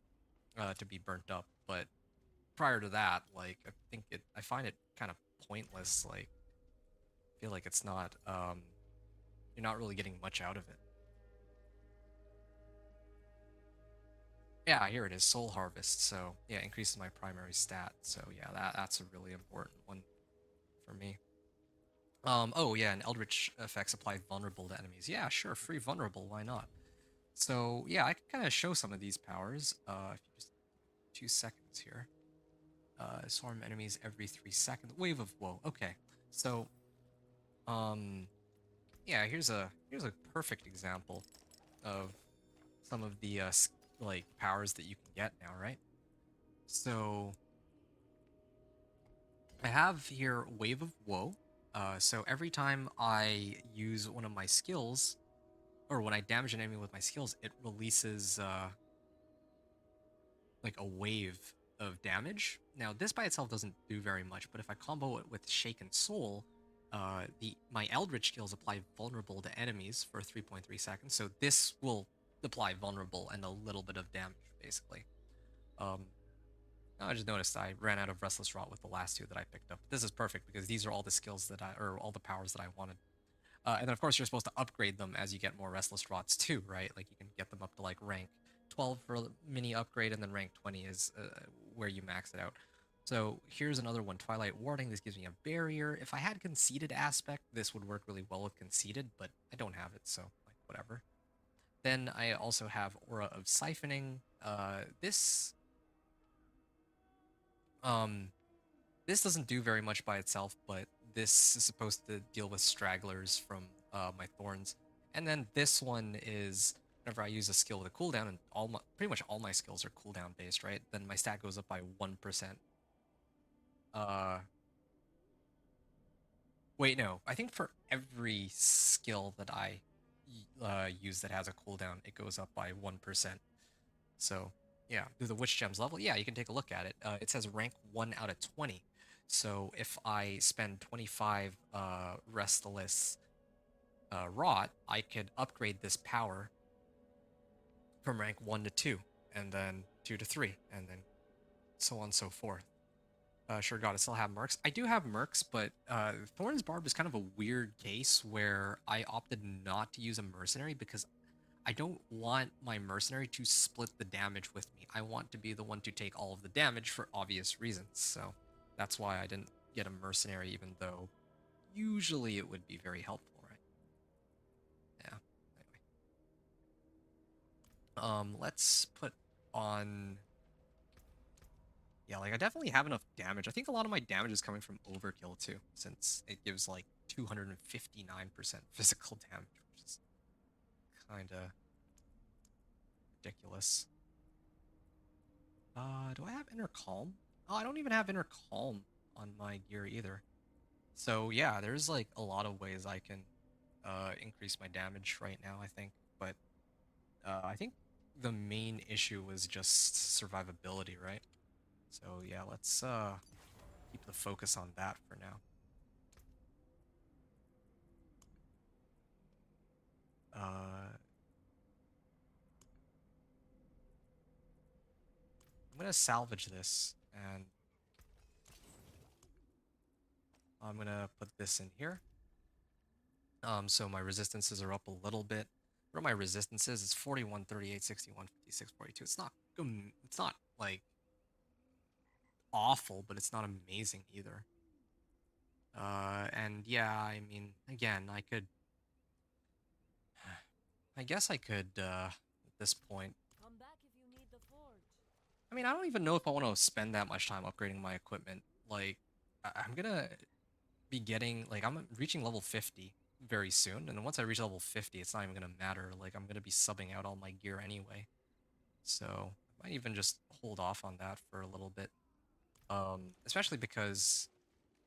Speaker 1: to be burnt up. But prior to that, like, I find it kind of pointless. Like, I feel like it's not, you're not really getting much out of it. Yeah, here it is, Soul Harvest. So yeah, increases my primary stat. So yeah, that's a really important one for me. Oh yeah, and Eldritch effects apply vulnerable to enemies. Yeah, sure, free vulnerable, why not? So yeah, I can kind of show some of these powers. If you just 2 seconds here. Swarm enemies every 3 seconds. Wave of woe. Okay, so yeah, here's a perfect example of some of the like powers that you can get now, right? So I have here Wave of Woe. So every time I use one of my skills, or when I damage an enemy with my skills, it releases like a wave of damage. Now this by itself doesn't do very much, but if I combo it with Shaken Soul, my Eldritch skills apply vulnerable to enemies for 3.3 seconds. So this will apply vulnerable and a little bit of damage, basically. Um, I just noticed I ran out of Restless Rot with the last two that I picked up. This is perfect because these are all the skills or all the powers that I wanted. And then of course you're supposed to upgrade them as you get more Restless Rots too, right? Like you can get them up to like rank 12 for a mini upgrade, and then rank 20 is where you max it out. So here's another one, Twilight Warding. This gives me a barrier. If I had Conceited Aspect, this would work really well with Conceited, but I don't have it, so like whatever. Then I also have Aura of Siphoning. Um, this doesn't do very much by itself, but this is supposed to deal with stragglers from my thorns. And then this one is whenever I use a skill with a cooldown, and pretty much all my skills are cooldown based, right? Then my stat goes up by 1%. Uh, Wait, no. I think for every skill that I use that has a cooldown, it goes up by 1%. So yeah, do the Witch Gems level? Yeah, you can take a look at it. It says rank 1 out of 20. So if I spend 25 Restless Rot, I could upgrade this power from rank 1 to 2, and then 2 to 3, and then so on and so forth. Sure, God, I still have Mercs. I do have Mercs, but Thorns Barb is kind of a weird case where I opted not to use a mercenary because I don't want my mercenary to split the damage with me. I want to be the one to take all of the damage for obvious reasons. So that's why I didn't get a mercenary, even though usually it would be very helpful, right? Yeah. Anyway. Let's put on... Yeah, like I definitely have enough damage. I think a lot of my damage is coming from overkill too, since it gives like 259% physical damage, which is kind of ridiculous. Do I have Inner Calm? Oh, I don't even have Inner Calm on my gear either. So yeah, there's like a lot of ways I can increase my damage right now, I think. But I think the main issue was just survivability, right? So yeah, let's keep the focus on that for now. I'm gonna salvage this, and I'm gonna put this in here. So my resistances are up a little bit. What are my resistances? It's 41, 38, 61, 56, 42. It's not like awful, but it's not amazing either. And yeah, I mean, again, I guess I could, at this point,
Speaker 5: Come back
Speaker 1: I mean, I don't even know if I want to spend that much time upgrading my equipment. Like, I'm gonna be getting, like, I'm reaching level 50 very soon, and then once I reach level 50, it's not even gonna matter. Like, I'm gonna be subbing out all my gear anyway. So, I might even just hold off on that for a little bit. Especially because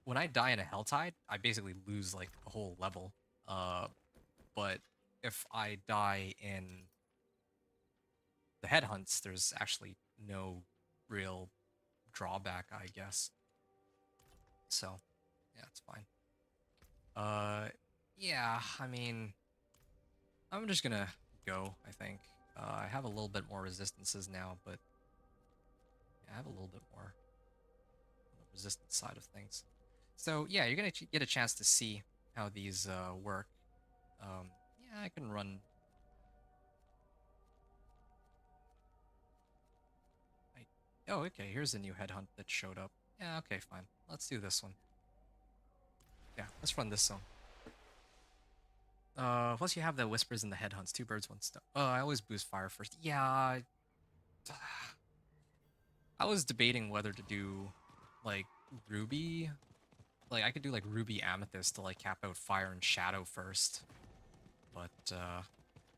Speaker 1: when I die in a Helltide, I basically lose, like, a whole level. Uh, but if I die in the headhunts, there's actually no real drawback, I guess. So, yeah, it's fine. Uh, yeah, I mean, I'm just gonna go, I think. I have a little bit more resistances now, but yeah, I have a little bit more on the resistance side of things. So, yeah, you're gonna get a chance to see how these work. Yeah, I can run. I, oh, okay, here's a new headhunt that showed up. Yeah, okay, fine. Let's do this one. Yeah, let's run this zone. Plus you have the whispers and the headhunts. Two birds, one stone. Oh, I always boost fire first. Yeah, I was debating whether to do, like, ruby. Like, I could do, like, ruby amethyst to, like, cap out fire and shadow first. But,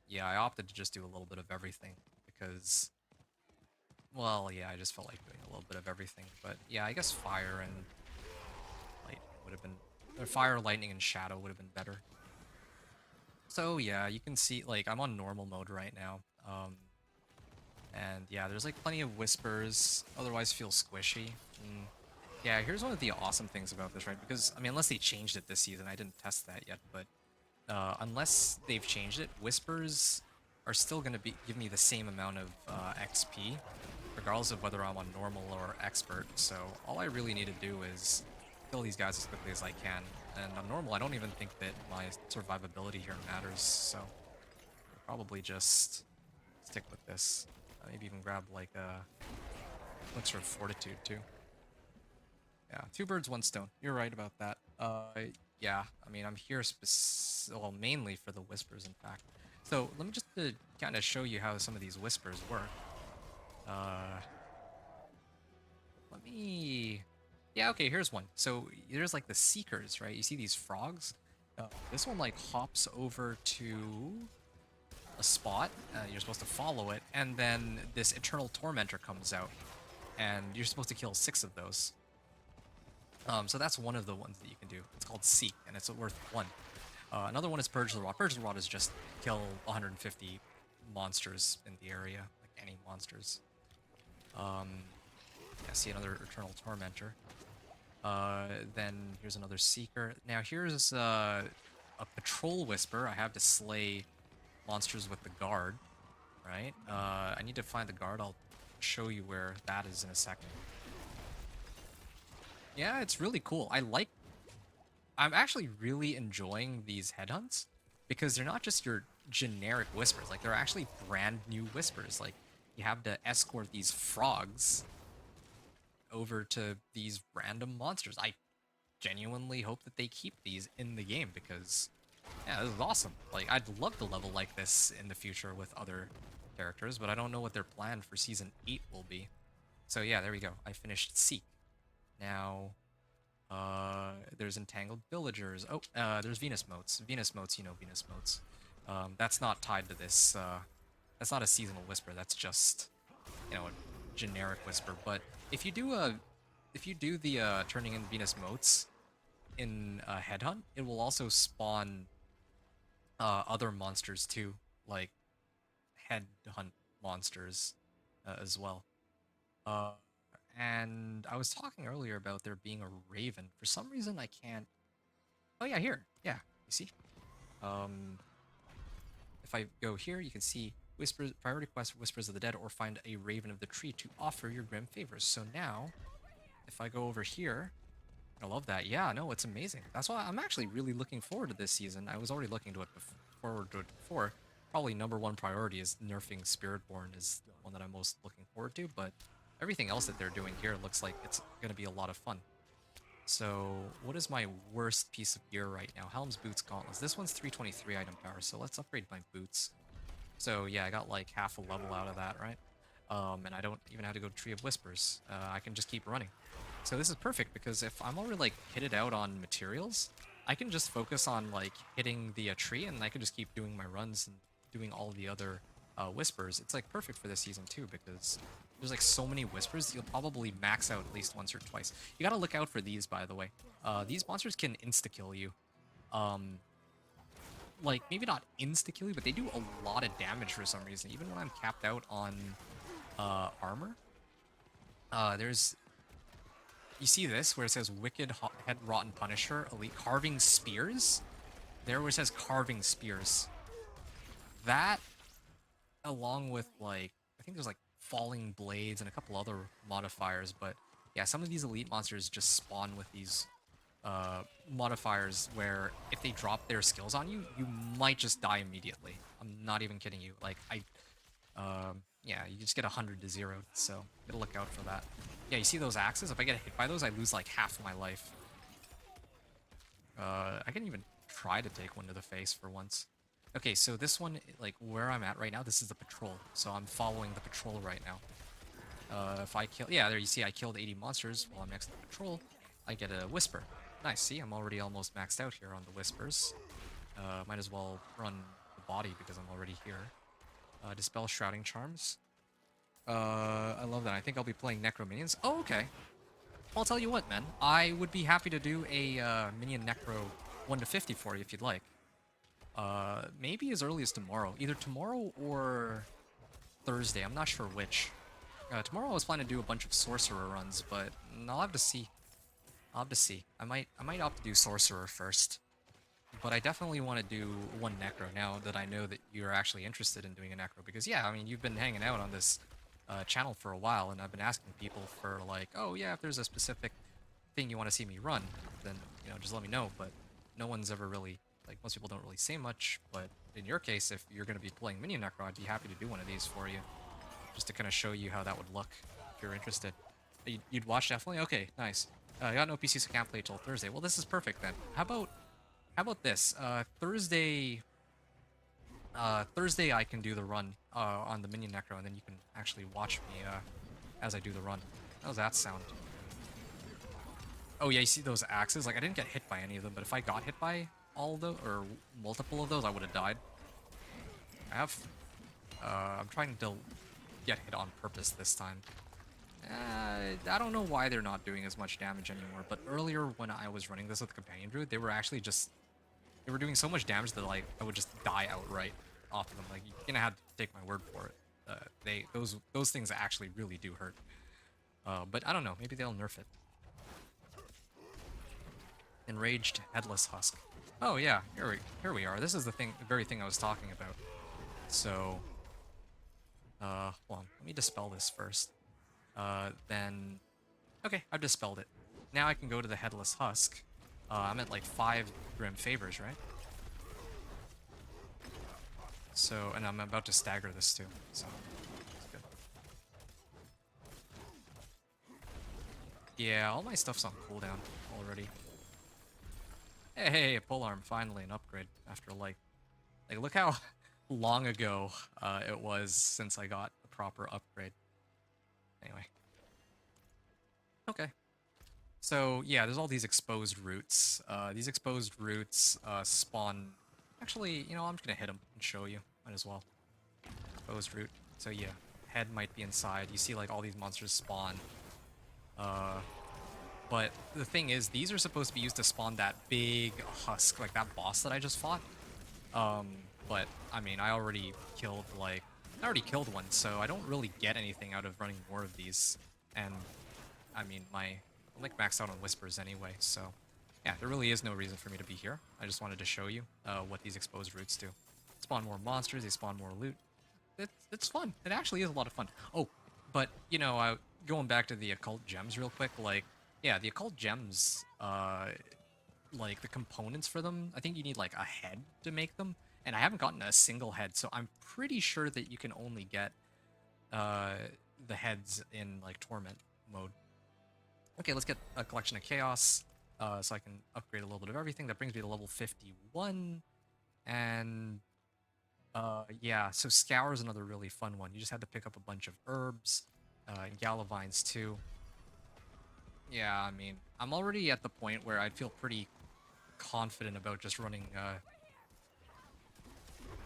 Speaker 1: yeah, I opted to just do a little bit of everything because, well, yeah, I just felt like doing a little bit of everything. But, yeah, I guess fire and lightning would have been, or fire, lightning, and shadow would have been better. So yeah, you can see, like, I'm on normal mode right now. And yeah, there's like plenty of whispers, otherwise feel squishy. And yeah, here's one of the awesome things about this, right? Because, I mean, unless they changed it this season, I didn't test that yet, but unless they've changed it, whispers are still going to be give me the same amount of XP, regardless of whether I'm on normal or expert. So all I really need to do is kill these guys as quickly as I can. And on normal, I don't even think that my survivability here matters, so I'll probably just stick with this. Maybe even grab, like, a elixir of fortitude, too. Yeah, two birds, one stone. You're right about that. Yeah, I mean, I'm here well, mainly for the whispers, in fact. So, let me just kind of show you how some of these whispers work. Let me... Yeah, okay, here's one. So there's like the seekers, right? You see these frogs? This one like hops over to a spot. You're supposed to follow it, and then this eternal tormentor comes out, and you're supposed to kill 6 of those. So that's one of the ones that you can do. It's called Seek, and it's worth 1. Another one is Purge the Rod. Purge the Rod is just kill 150 monsters in the area, like any monsters. Yeah, see another eternal tormentor. Then here's another seeker. Now here's a patrol whisper. I have to slay monsters with the guard, right? I need to find the guard. I'll show you where that is in a second. Yeah, it's really cool. I'm actually really enjoying these headhunts because they're not just your generic whispers. Like, they're actually brand new whispers. Like, you have to escort these frogs over to these random monsters. I genuinely hope that they keep these in the game because, yeah, this is awesome. Like, I'd love to level like this in the future with other characters, but I don't know what their plan for Season 8 will be. So yeah, there we go. I finished Seek. Now, there's Entangled Villagers. Oh, there's Venus Motes. Venus Motes, you know Venus Motes. That's not tied to this, that's not a seasonal whisper, that's just, you know, a generic whisper. But if you do the turning in Venus Motes in Headhunt, it will also spawn other monsters too, like Headhunt monsters as well. And I was talking earlier about there being a raven. For some reason, I can't... Oh yeah, here. Yeah, you see? If I go here, you can see Whispers, priority quest Whispers of the Dead, or find a raven of the tree to offer your grim favors. So now, if I go over here, I love that. Yeah, no, it's amazing. That's why I'm actually really looking forward to this season. I was already looking to it forward to it before. Probably #1 priority is nerfing Spiritborn is the one that I'm most looking forward to, but everything else that they're doing here looks like it's going to be a lot of fun. So, what is my worst piece of gear right now? Helm's Boots Gauntlets. This one's 323 item power, so let's upgrade my boots. So, yeah, I got like half a level out of that, right? And I don't even have to go to Tree of Whispers. I can just keep running. So this is perfect because if I'm already like kitted out on materials, I can just focus on like hitting the tree, and I can just keep doing my runs and doing all the other whispers. It's like perfect for this season too because there's like so many whispers that you'll probably max out at least once or twice. You gotta look out for these, by the way. These monsters can insta-kill you. Like maybe not insta-kill you, but they do a lot of damage for some reason. Even when I'm capped out on armor, there's, you see this where it says Wicked Head Rotten Punisher Elite Carving Spears? There where it says Carving Spears. That, along with like, I think there's like Falling Blades and a couple other modifiers, but yeah, some of these elite monsters just spawn with these modifiers where if they drop their skills on you, you might just die immediately. I'm not even kidding you. Like, yeah, you just get 100 to 0, so gotta look out for that. Yeah, you see those axes? If I get hit by those, I lose like half of my life. I can even try to take one to the face for once. Okay, so this one, like where I'm at right now, this is the patrol. So I'm following the patrol right now. If I kill, yeah, there you see I killed 80 monsters while I'm next to the patrol. I get a whisper. Nice, see, I'm already almost maxed out here on the whispers. Might as well run the body because I'm already here. Dispel Shrouding Charms. I love that. I think I'll be playing Necro Minions. Oh, okay. I'll tell you what, man. I would be happy to do a Minion Necro 1 to 50 for you if you'd like. Maybe as early as tomorrow. Either tomorrow or Thursday. I'm not sure which. Tomorrow I was planning to do a bunch of Sorcerer runs, but I'll have to see. I'll have to see. I might opt to do Sorcerer first. But I definitely want to do one Necro now that I know that you're actually interested in doing a Necro. Because, yeah, I mean, you've been hanging out on this channel for a while, and I've been asking people for, like, oh, yeah, if there's a specific thing you want to see me run, then, you know, just let me know. But no one's ever really, like, most people don't really say much. But in your case, if you're going to be playing Minion Necro, I'd be happy to do one of these for you. Just to kind of show you how that would look, if you're interested. You'd watch, definitely? Okay, nice. I got no PC, so can't play till Thursday. Well, this is perfect, then. How about this? Thursday I can do the run on the Minion Necro, and then you can actually watch me as I do the run. How's that sound? Oh yeah, you see those axes? Like, I didn't get hit by any of them, but if I got hit by all of those, or multiple of those, I would have died. I'm trying to get hit on purpose this time. I don't know why they're not doing as much damage anymore, but earlier when I was running this with the Companion Druid, they were actually just... They were doing so much damage that, like, I would just die outright off of them. Like, you're gonna have to take my word for it. Those things actually really do hurt. But I don't know. Maybe they'll nerf it. Enraged Headless Husk. Oh yeah, here we are. This is the very thing I was talking about. So, hold on. Let me dispel this first. Then, okay, I've dispelled it. Now I can go to the Headless Husk. I'm at like 5 Grim Favors, right? So, and I'm about to stagger this too, so that's good. Yeah, all my stuff's on cooldown already. Hey, polearm, finally an upgrade after like look how long ago it was since I got a proper upgrade. Anyway. Okay. So, yeah, there's all these exposed roots. These exposed roots spawn... Actually, you know, I'm just gonna hit them and show you. Might as well. Exposed root. So, yeah, head might be inside. You see, like, all these monsters spawn. But the thing is, these are supposed to be used to spawn that big husk, like that boss that I just fought. But, I mean, I already killed one, so I don't really get anything out of running more of these. And, I mean, I'm like maxed out on Whispers anyway, so... Yeah, there really is no reason for me to be here. I just wanted to show you what these exposed roots do. Spawn more monsters, they spawn more loot. It's fun. It actually is a lot of fun. Oh, but, you know, going back to the occult gems real quick, like, yeah, the occult gems, like, the components for them, I think you need, like, a head to make them. And I haven't gotten a single head, so I'm pretty sure that you can only get the heads in, like, Torment mode. Okay, let's get a collection of Chaos, so I can upgrade a little bit of everything. That brings me to level 51, and Yeah, so Scour is another really fun one. You just had to pick up a bunch of herbs, and Galavines too. Yeah, I mean, I'm already at the point where I feel pretty confident about just running,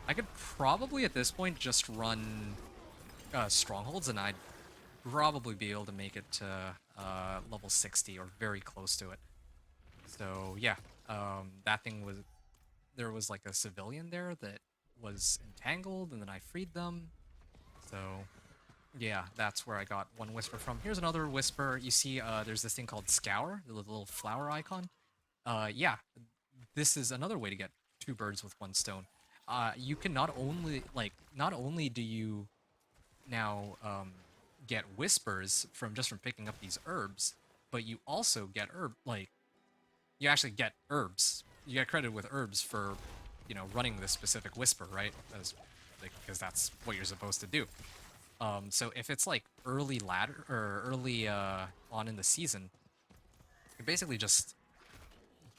Speaker 1: I could probably at this point just run strongholds, and I'd probably be able to make it to level 60 or very close to it. So yeah, that thing was, there was like a civilian there that was entangled, and then I freed them. So yeah, that's where I got one whisper from. Here's another whisper. You see, there's this thing called Scour, the little flower icon. Yeah, this is another way to get two birds with one stone. You can not only do you now get whispers from just from picking up these herbs, but you also get you actually get herbs. You get credited with herbs for, running this specific whisper, right? Because that's what you're supposed to do. So if it's like early ladder or early on in the season, you're basically just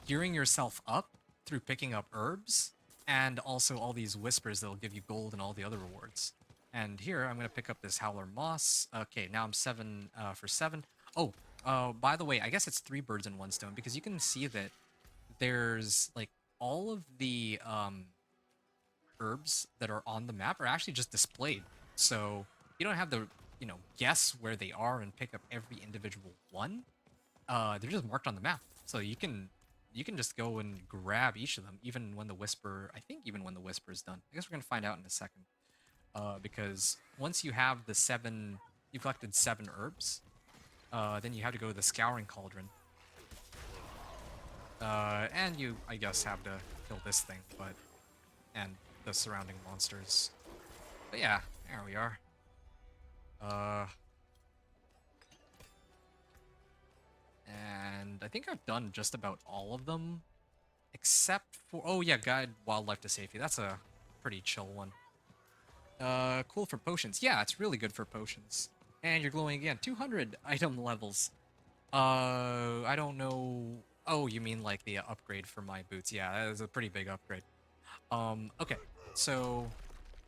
Speaker 1: gearing yourself up through picking up herbs and also all these whispers that'll give you gold and all the other rewards. And here I'm gonna pick up this Howler Moss. Okay, now I'm 7 for 7. Oh, by the way, I guess it's 3 birds in 1 stone because you can see that there's like all of the herbs that are on the map are actually just displayed. So you don't have to, guess where they are and pick up every individual one. They're just marked on the map. So you can just go and grab each of them, even when the whisper, I think even when the whisper is done. I guess we're gonna find out in a second. Because once you have you collected 7 herbs, then you have to go to the Scouring Cauldron. And you, I guess, have to kill this thing, and the surrounding monsters. But yeah, there we are. And I think I've done just about all of them, except for, oh yeah, Guide Wildlife to Safety. That's a pretty chill one. Cool for potions. Yeah, it's really good for potions. And you're glowing again. 200 item levels. I don't know. Oh, you mean like the upgrade for my boots? Yeah, that is a pretty big upgrade. Okay, so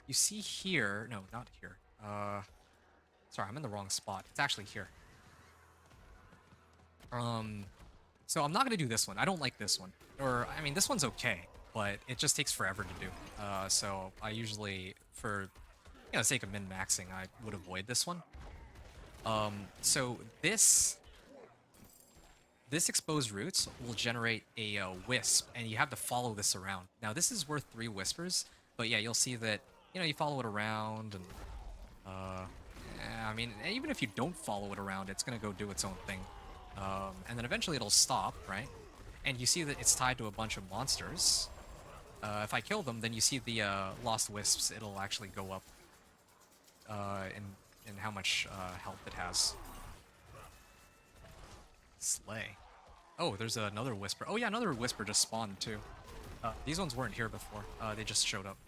Speaker 1: you see here. No, not here. Sorry, I'm in the wrong spot. It's actually here. So I'm not gonna do this one. I don't like this one. Or, I mean, this one's okay, but it just takes forever to do. So I usually, for the sake of min-maxing, I would avoid this one. So this exposed roots will generate a wisp, and you have to follow this around. Now this is worth 3 whispers, but yeah, you'll see that you follow it around, and I mean, even if you don't follow it around, it's gonna go do its own thing, and then eventually it'll stop, right? And you see that it's tied to a bunch of monsters. If I kill them, then you see the lost wisps. It'll actually go up in how much health it has. Slay. Oh, there's another whisper. Oh yeah, another whisper just spawned too. These ones weren't here before. They just showed up.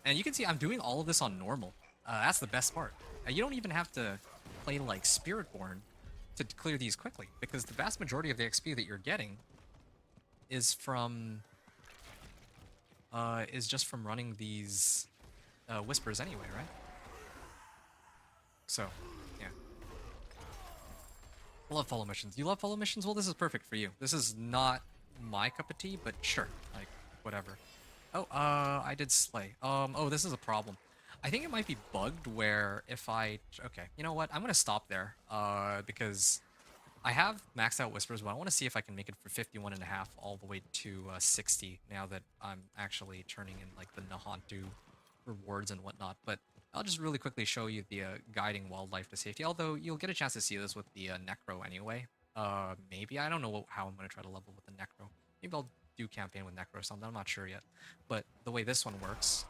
Speaker 1: And you can see I'm doing all of this on normal. That's the best part. You don't even have to play like Spiritborn to clear these quickly, because the vast majority of the XP that you're getting is just from running these whispers anyway, right? So, yeah. I love follow missions. You love follow missions? Well, this is perfect for you. This is not my cup of tea, but sure, like, whatever. Oh, I did slay. Oh, this is a problem. I think it might be bugged where if I... Okay, you know what? I'm gonna stop there, because I have maxed out whispers, but I want to see if I can make it for 51.5 all the way to 60 now that I'm actually turning in, like, the Nahantu rewards and whatnot. But I'll just really quickly show you the guiding wildlife to safety, although you'll get a chance to see this with the Necro anyway. Maybe. I don't know how I'm going to try to level with the Necro. Maybe I'll do campaign with Necro or something. I'm not sure yet. But the way this one works,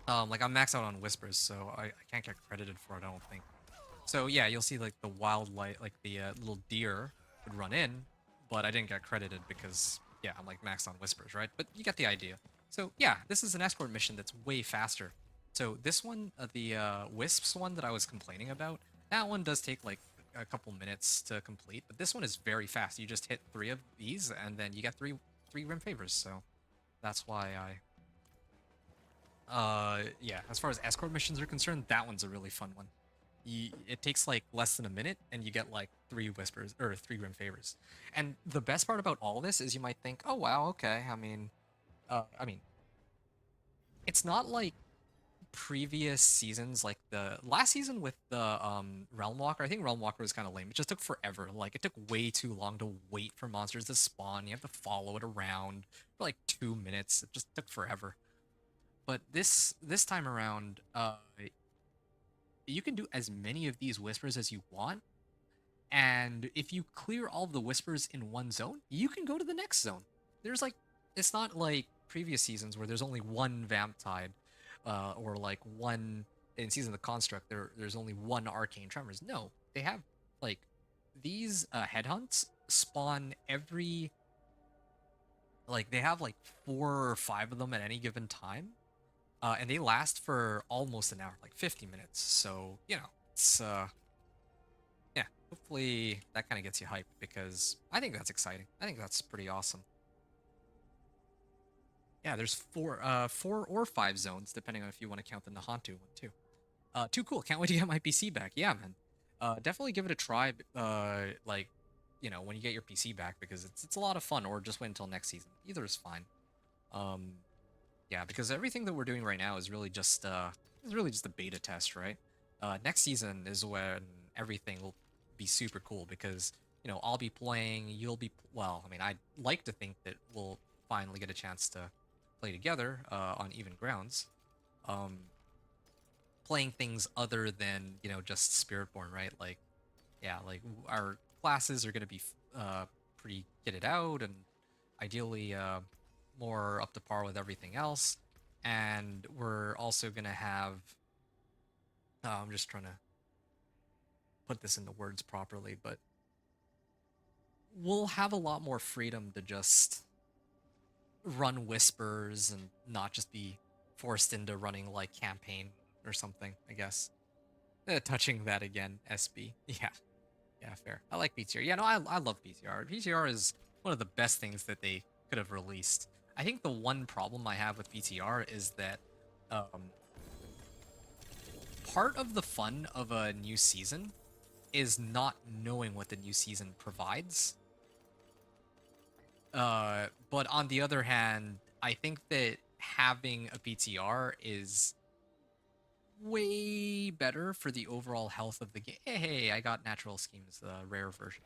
Speaker 1: like, I'm maxed out on whispers, so I can't get credited for it, I don't think. So yeah, you'll see like the wildlife, like the little deer would run in, but I didn't get credited because, yeah, I'm like maxed on whispers, right? But you get the idea. So yeah, this is an escort mission that's way faster. So this one, the wisps one that I was complaining about, that one does take like a couple minutes to complete, but this one is very fast. You just hit 3 of these, and then you get three rim favors. So That's why yeah, as far as escort missions are concerned, that one's a really fun one. It takes like less than a minute, and you get like 3 whispers or 3 grim favors. And the best part about all of this is you might think, oh wow, okay. I mean, it's not like previous seasons, like the last season with the Realm Walker. I think Realm Walker was kind of lame. It just took forever. Like it took way too long to wait for monsters to spawn. You have to follow it around for like 2 minutes. It just took forever. But this time around, you can do as many of these whispers as you want, and if you clear all of the whispers in one zone, you can go to the next zone. There's like, it's not like previous seasons where there's only one Vamp Tide, or like one in Season of the Construct. There's only one Arcane Tremors. No, they have like these headhunts spawn every, like they have like 4 or 5 of them at any given time, and they last for almost an hour, like 50 minutes. So you know, it's yeah. Hopefully that kind of gets you hyped because I think that's exciting. I think that's pretty awesome. Yeah, there's 4 or 5 zones depending on if you want to count the Nahantu one too. Too cool. Can't wait to get my PC back. Yeah, man. Definitely give it a try. Like, you know, when you get your PC back because it's a lot of fun. Or just wait until next season. Either is fine. Yeah, because everything that we're doing right now is really just a beta test, right? Next season is when everything will be super cool because you know I'll be playing, you'll be well. I mean, I'd like to think that we'll finally get a chance to play together on even grounds, playing things other than you know just Spiritborn, right? Like, yeah, like our classes are gonna be pretty kitted out and ideally more up to par with everything else. And we're also gonna have. I'm just trying to put this into words properly, but we'll have a lot more freedom to just run whispers and not just be forced into running like campaign or something, I guess. Touching that again, SB. Yeah, yeah, fair. I like PTR. Yeah, no, I love PTR. PTR is one of the best things that they could have released. I think the one problem I have with PTR is that part of the fun of a new season is not knowing what the new season provides. But on the other hand, I think that having a PTR is way better for the overall health of the game. Hey, I got Natural Schemes, the rare version.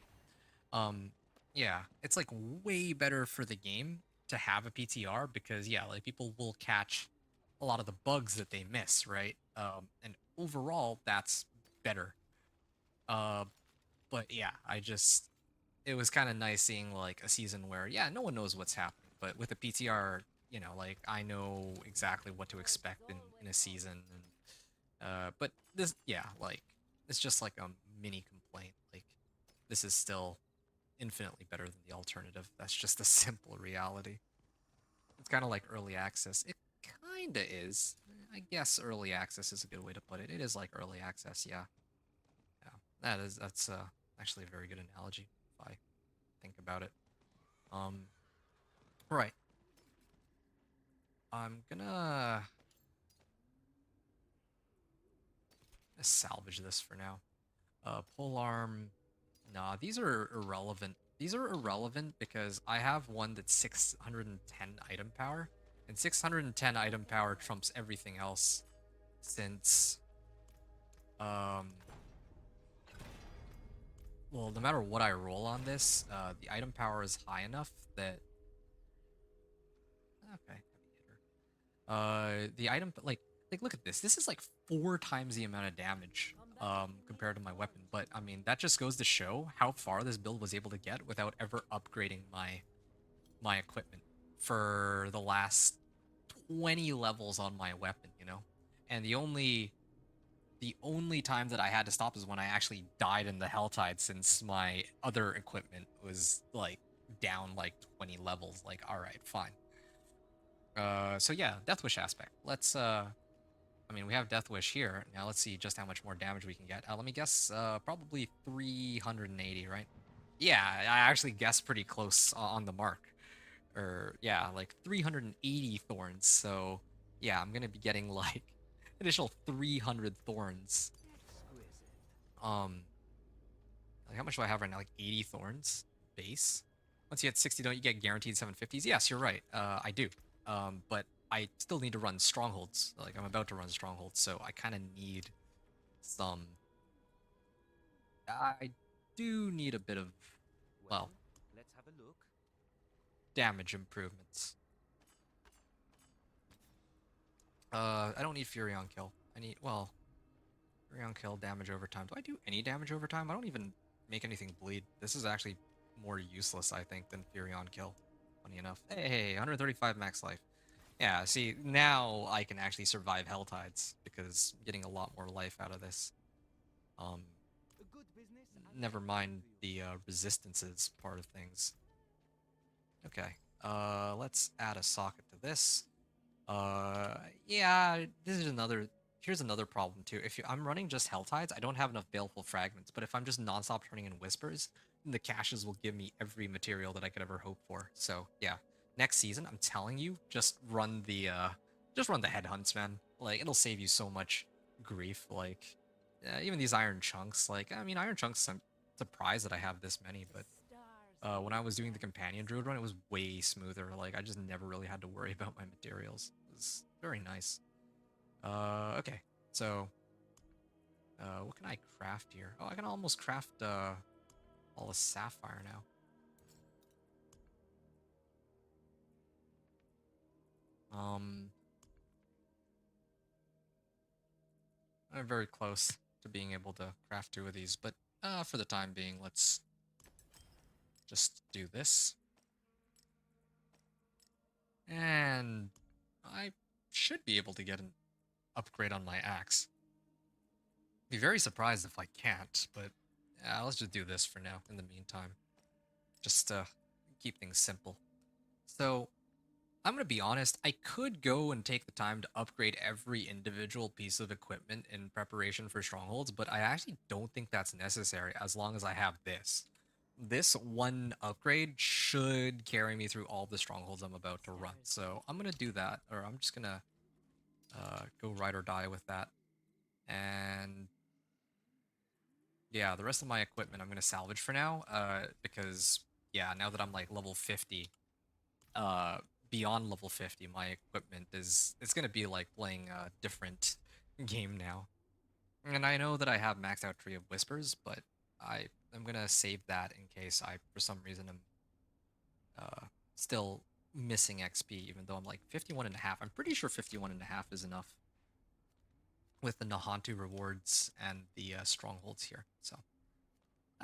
Speaker 1: Yeah, it's like way better for the game to have a PTR because yeah, like people will catch a lot of the bugs that they miss, right? And overall, that's better. Uh, but yeah, it was kind of nice seeing like a season where yeah, no one knows what's happening, but with a PTR, you know, like I know exactly what to expect in a season. And but this, yeah, like it's just like a mini complaint. Like this is still infinitely better than the alternative. That's just a simple reality. It's kind of like early access. It kind of is. I guess early access is a good way to put it. It is like early access, yeah. Yeah, that's actually a very good analogy if I think about it. Um, right. I'm gonna salvage this for now. Polearm. Nah, these are irrelevant. These are irrelevant because I have one that's 610 item power, and 610 item power trumps everything else since, well, no matter what I roll on this, the item power is high enough that, okay, heavy hitter. The item, like look at this. This is like 4 times the amount of damage compared to my weapon. But I mean, that just goes to show how far this build was able to get without ever upgrading my equipment for the last 20 levels on my weapon, you know? And the only time that I had to stop is when I actually died in the Helltide since my other equipment was like down like 20 levels. Like, all right, fine. So yeah, Death Wish aspect. Let's I mean, we have Death Wish here. Now let's see just how much more damage we can get. Let me guess, probably 380, right? Yeah, I actually guessed pretty close on the mark. or yeah, like 380 thorns. So yeah, I'm gonna be getting like additional 300 thorns. Like how much do I have right now? Like 80 thorns base. Once you get 60, don't you get guaranteed 750s? Yes, you're right. I do. But I still need to run strongholds. Like I'm about to run strongholds, so I kind of need some. I do need a bit of, well,
Speaker 2: let's have a look.
Speaker 1: damage improvements. I don't need Fury on kill. I need, well, Fury on kill, damage over time. Do I do any damage over time? I don't even make anything bleed. This is actually more useless, I think, than Fury on kill. Funny enough. Hey, 135 max life. Yeah, see, now I can actually survive Hell Tides because I'm getting a lot more life out of this.
Speaker 2: A good business.
Speaker 1: Never mind the resistances part of things. Okay, let's add a socket to this. Yeah, this is another. Here's another problem too. If I'm running just Hell Tides, I don't have enough baleful fragments. But if I'm just nonstop turning in whispers, then the caches will give me every material that I could ever hope for. So yeah, next season, I'm telling you, just run the headhunts, man. Like it'll save you so much grief. Like even these iron chunks. Like I mean, iron chunks. I'm surprised that I have this many, but when I was doing the companion druid run, it was way smoother. Like I just never really had to worry about my materials. It was very nice. Okay, so what can I craft here? Oh, I can almost craft all the sapphire now. I'm very close to being able to craft 2 of these, but for the time being, let's just do this. And I should be able to get an upgrade on my axe. Be very surprised if I can't, but let's just do this for now in the meantime. Just to keep things simple. So, I'm going to be honest, I could go and take the time to upgrade every individual piece of equipment in preparation for strongholds, but I actually don't think that's necessary as long as I have this. This one upgrade should carry me through all the strongholds I'm about to run. So I'm going to do that, or I'm just going to go ride or die with that. And yeah, the rest of my equipment I'm going to salvage for now, because yeah, now that I'm like level 50, beyond level 50, my equipment it's going to be like playing a different game now. And I know that I have maxed out Tree of Whispers, but I'm going to save that in case I, for some reason, am still missing XP, even though I'm like 51.5. I'm pretty sure 51.5 is enough with the Nahantu rewards and the strongholds here. So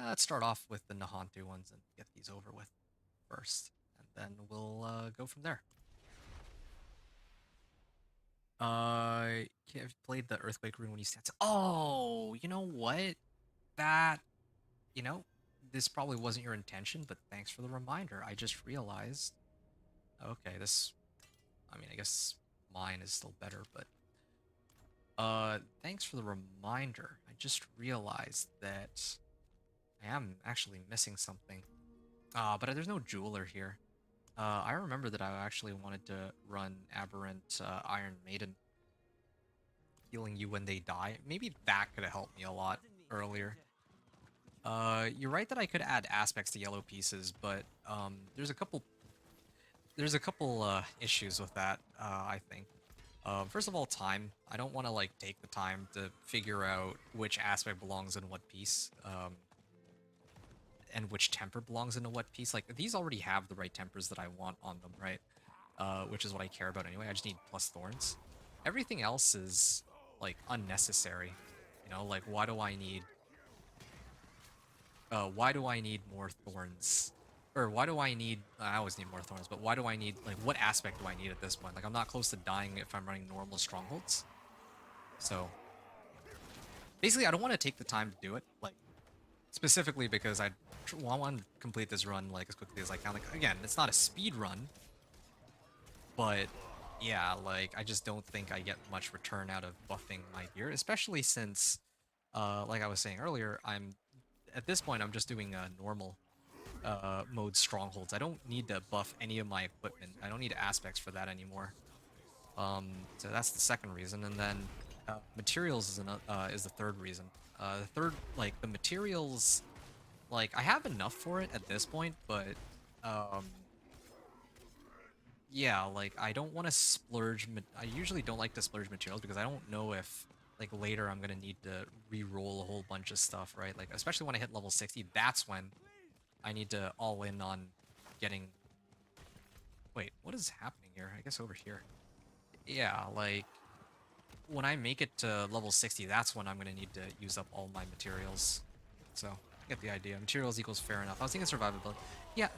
Speaker 1: let's start off with the Nahantu ones and get these over with first, and then we'll go from there. I've played the Earthquake rune when you stand. Oh, you know what? That, you know, this probably wasn't your intention, but thanks for the reminder. I just realized. Okay, this. I mean, I guess mine is still better, but. Thanks for the reminder. I just realized that I am actually missing something. But there's no jeweler here. I remember that I actually wanted to run Aberrant Iron Maiden, healing you when they die. Maybe that could have helped me a lot earlier. You're right that I could add aspects to yellow pieces, but there's a couple issues with that. I think. First of all, time. I don't want to like take the time to figure out which aspect belongs in what piece. And which temper belongs into what piece. Like, these already have the right tempers that I want on them, right? Which is what I care about anyway. I just need plus thorns. Everything else is, like, unnecessary. You know, like, why do I need more thorns? Or why do I need... I always need more thorns, but why do I need... Like, what aspect do I need at this point? Like, I'm not close to dying if I'm running normal strongholds. So, basically, I don't want to take the time to do it. Like, specifically because I want to complete this run like as quickly as I can. Like again, it's not a speed run, but yeah, like I just don't think I get much return out of buffing my gear, especially since, like I was saying earlier, at this point I'm just doing normal, mode strongholds. I don't need to buff any of my equipment. I don't need aspects for that anymore. So that's the second reason, and then materials is the third reason. The third, like the materials, like I have enough for it at this point, but um, yeah, like I don't want to splurge. I usually don't like to splurge materials because I don't know if like later I'm gonna need to re-roll a whole bunch of stuff, right? Like especially when I hit level 60, that's when I need to all in on getting. Wait, what is happening here? I guess over here. Yeah, like when I make it to level 60, that's when I'm gonna need to use up all my materials. So, get the idea. Materials equals fair enough. I was thinking survivability. Yeah,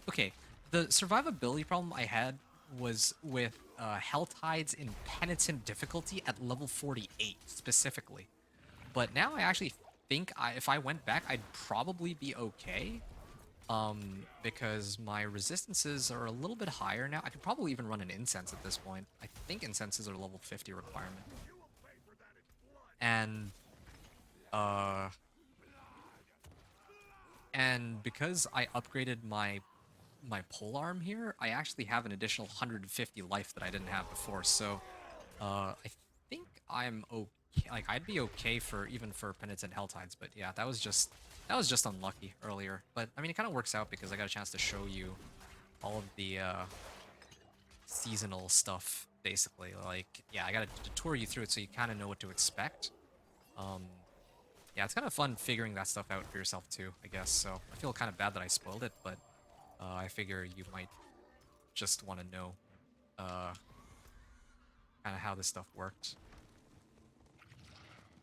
Speaker 1: okay. The survivability problem I had was with Health Hides in Penitent difficulty at level 48, specifically. But now I actually think if I went back, I'd probably be okay. Because my resistances are a little bit higher now. I could probably even run an incense at this point. I think incenses are level 50 requirement. And, because I upgraded my polearm here, I actually have an additional 150 life that I didn't have before. So, I think I'm okay. Like I'd be okay for even for Penitent Helltides, but yeah, that was just unlucky earlier. But I mean, it kind of works out because I got a chance to show you all of the seasonal stuff, basically. Like, yeah, I got to tour you through it so you kind of know what to expect. Yeah, it's kind of fun figuring that stuff out for yourself too, I guess. So I feel kind of bad that I spoiled it, but I figure you might just want to know kind of how this stuff worked.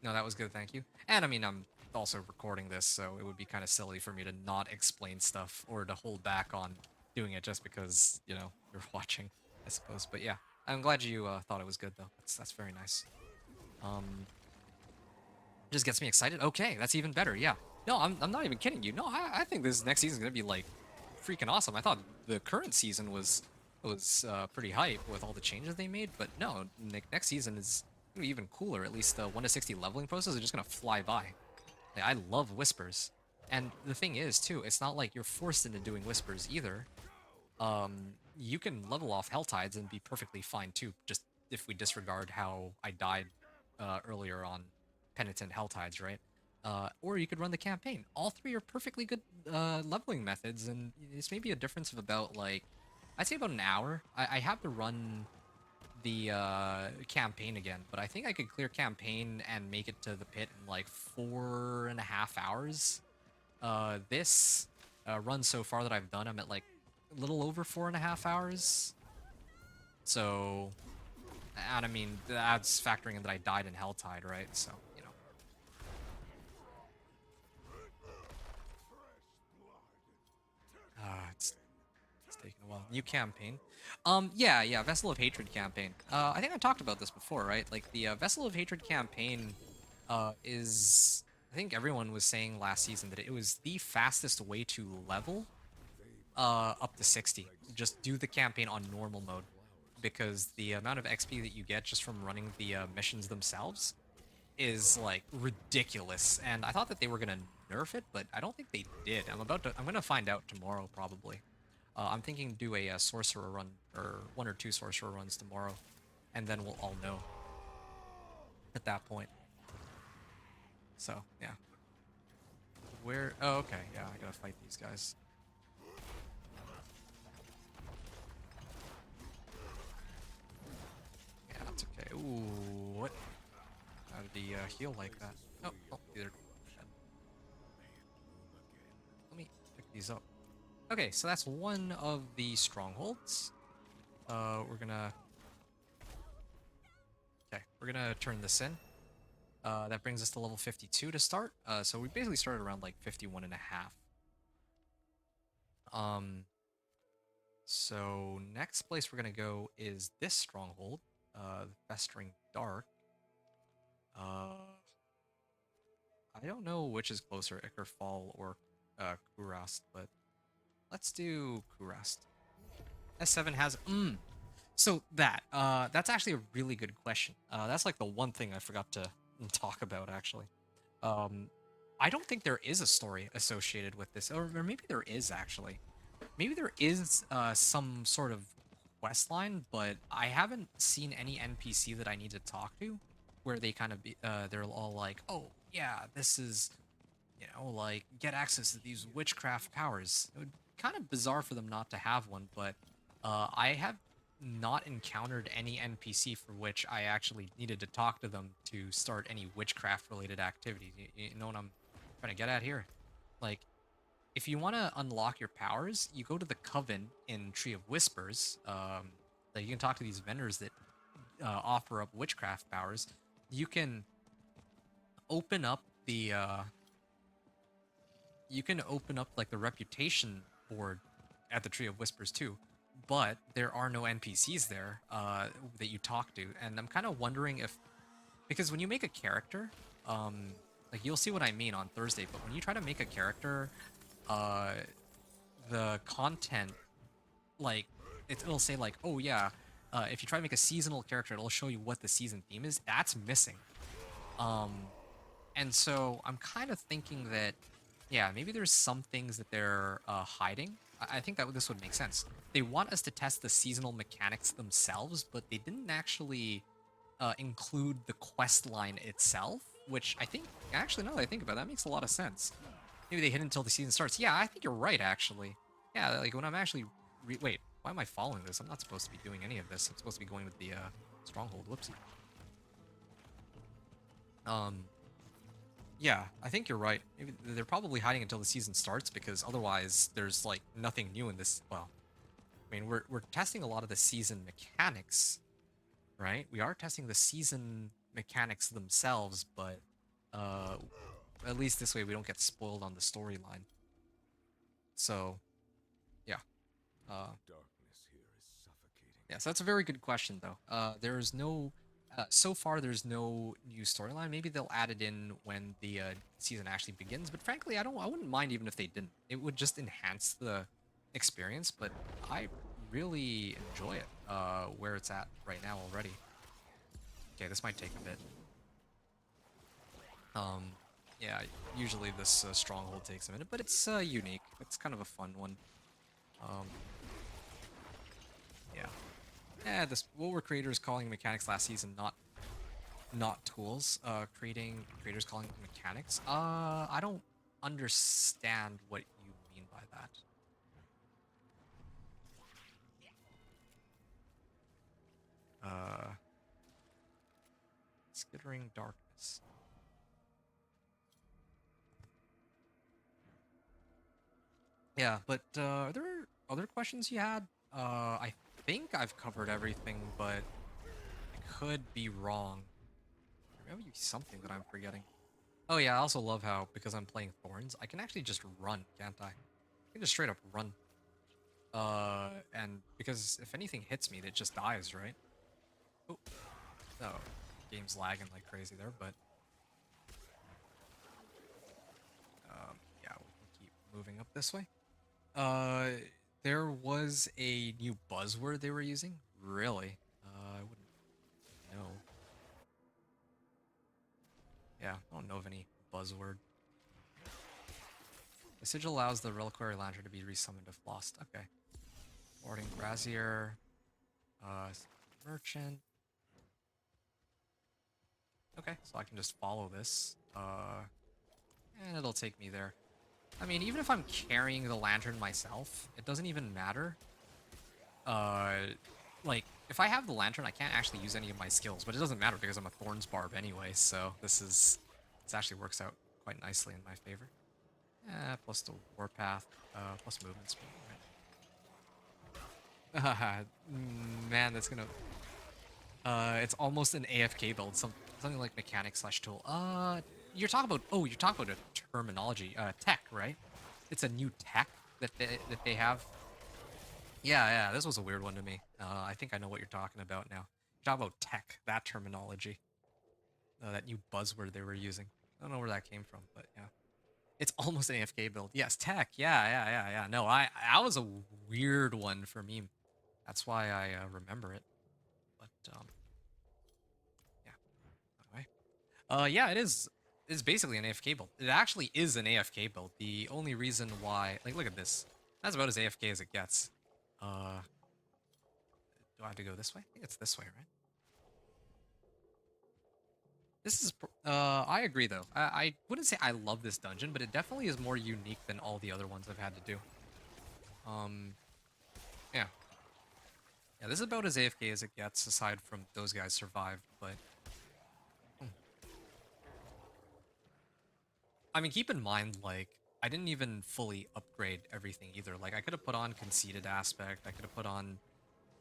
Speaker 1: No, that was good, thank you. And I mean, I'm also recording this, so it would be kind of silly for me to not explain stuff or to hold back on doing it just because, you know, you're watching, I suppose. But yeah, I'm glad you thought it was good, though. That's very nice. Just gets me excited. Okay, that's even better, yeah. No, I'm not even kidding you. No, I think this next season is going to be, like, freaking awesome. I thought the current season was pretty hype with all the changes they made, but no, next season is gonna be even cooler. At least the 1 to 60 leveling process is just gonna fly by. Like, I love whispers, and the thing is too, it's not like you're forced into doing whispers either. You can level off Helltides and be perfectly fine too. Just if we disregard how I died earlier on Penitent Helltides, right? Or you could run the campaign. All three are perfectly good leveling methods, and it's maybe a difference of about like, I'd say about an hour. I have to run the campaign again, but I think I could clear campaign and make it to the pit in like 4.5 hours. This run so far that I've done, I'm at like a little over 4.5 hours. So, and I mean, that's factoring in that I died in Helltide, right? So, you know. It's taking a while. New campaign. Yeah, Vessel of Hatred campaign. I think I talked about this before, right? Like, the Vessel of Hatred campaign is... I think everyone was saying last season that it was the fastest way to level up to 60. Just do the campaign on normal mode. Because the amount of XP that you get just from running the missions themselves is, like, ridiculous. And I thought that they were gonna nerf it, but I don't think they did. I'm gonna find out tomorrow, probably. I'm thinking do a sorcerer run, or 1 or 2 sorcerer runs tomorrow, and then we'll all know at that point. So, yeah. Where? Oh, okay. Yeah, I gotta fight these guys. Yeah, that's okay. Ooh, what? How did he heal like that? Oh, they're dead. Let me pick these up. Okay, so that's one of the strongholds. We're gonna turn this in. That brings us to level 52 to start. So we basically started around like 51 and a half. So next place we're gonna go is this stronghold, Festering Dark. I don't know which is closer, Ickerfall or Kurast, but let's do Kurast. S7 has so that's actually a really good question. That's like the one thing I forgot to talk about, actually. I don't think there is a story associated with this, or maybe there is actually. Maybe there is some sort of quest line, but I haven't seen any NPC that I need to talk to where they kind of they're all like, oh yeah, this is, like get access to these witchcraft powers. It would be kind of bizarre for them not to have one, but I have not encountered any NPC for which I actually needed to talk to them to start any witchcraft related activities. You know what I'm trying to get at here? Like, if you want to unlock your powers, you go to the Coven in Tree of Whispers. Like you can talk to these vendors that offer up witchcraft powers. You can open up the like the reputation board at the Tree of Whispers too, but there are no NPCs there that you talk to, and I'm kind of wondering if, because when you make a character, like you'll see what I mean on Thursday, but when you try to make a character, the content, like it'll say like, oh yeah, if you try to make a seasonal character, it'll show you what the season theme is. That's missing. And so I'm kind of thinking that, yeah, maybe there's some things that they're hiding. I think that this would make sense. They want us to test the seasonal mechanics themselves, but they didn't actually include the quest line itself, which I think, actually, now that I think about it, that makes a lot of sense. Maybe they hit until the season starts. Yeah, I think you're right, actually. Yeah, like when I'm actually... Wait, why am I following this? I'm not supposed to be doing any of this. I'm supposed to be going with the stronghold. Whoopsie. Yeah, I think you're right. Maybe they're probably hiding until the season starts because otherwise there's like nothing new in this. Well, I mean, we're testing a lot of the season mechanics, right? We are testing the season mechanics themselves, but at least this way we don't get spoiled on the storyline. So, yeah.
Speaker 4: Darkness here is suffocating.
Speaker 1: Yeah, so that's a very good question, though. There's no... so far, there's no new storyline. Maybe they'll add it in when the season actually begins. But frankly, I wouldn't mind even if they didn't. It would just enhance the experience. But I really enjoy it where it's at right now already. Okay, this might take a bit. Yeah, usually this stronghold takes a minute, but it's unique. It's kind of a fun one. Yeah. Yeah, this what were creators calling mechanics last season, not tools. Creators calling it mechanics. I don't understand what you mean by that. Skittering darkness. Yeah, but are there other questions you had? I think I've covered everything, but I could be wrong. There may be something that I'm forgetting. Oh yeah, I also love how, because I'm playing Thorns, I can actually just run, can't I? I can just straight up run. And because if anything hits me, it just dies, right? Oh, no. Game's lagging like crazy there, but... yeah, we can keep moving up this way. There was a new buzzword they were using? Really? I wouldn't know. Yeah, I don't know of any buzzword. The sigil allows the reliquary lantern to be resummoned if lost. Okay. Warding Brazier. Merchant. Okay, so I can just follow this. And it'll take me there. I mean, even if I'm carrying the lantern myself, it doesn't even matter. Like, if I have the lantern, I can't actually use any of my skills, but it doesn't matter because I'm a Thorns Barb anyway, so this actually works out quite nicely in my favor. Plus the warpath, plus movement speed, right? Man, that's gonna... it's almost an AFK build, something like mechanic/tool. You're talking about a terminology, tech, right? It's a new tech that they have. Yeah, this was a weird one to me. I think I know what you're talking about now. You're talking about tech, that terminology. That new buzzword they were using. I don't know where that came from, but yeah. It's almost an AFK build. Yes, tech. Yeah. No, that was a weird one for me. That's why I remember it. But yeah. Anyway. Yeah, it is is basically an AFK build. It actually is an AFK build. The only reason why, like, look at this. That's about as AFK as it gets. Do I have to go this way? I think it's this way, right? This is, I agree though. I wouldn't say I love this dungeon, but it definitely is more unique than all the other ones I've had to do. Yeah. Yeah, this is about as AFK as it gets, aside from those guys survived, but... I mean, keep in mind, like, I didn't even fully upgrade everything either. Like, I could have put on Conceited Aspect, I could have put on,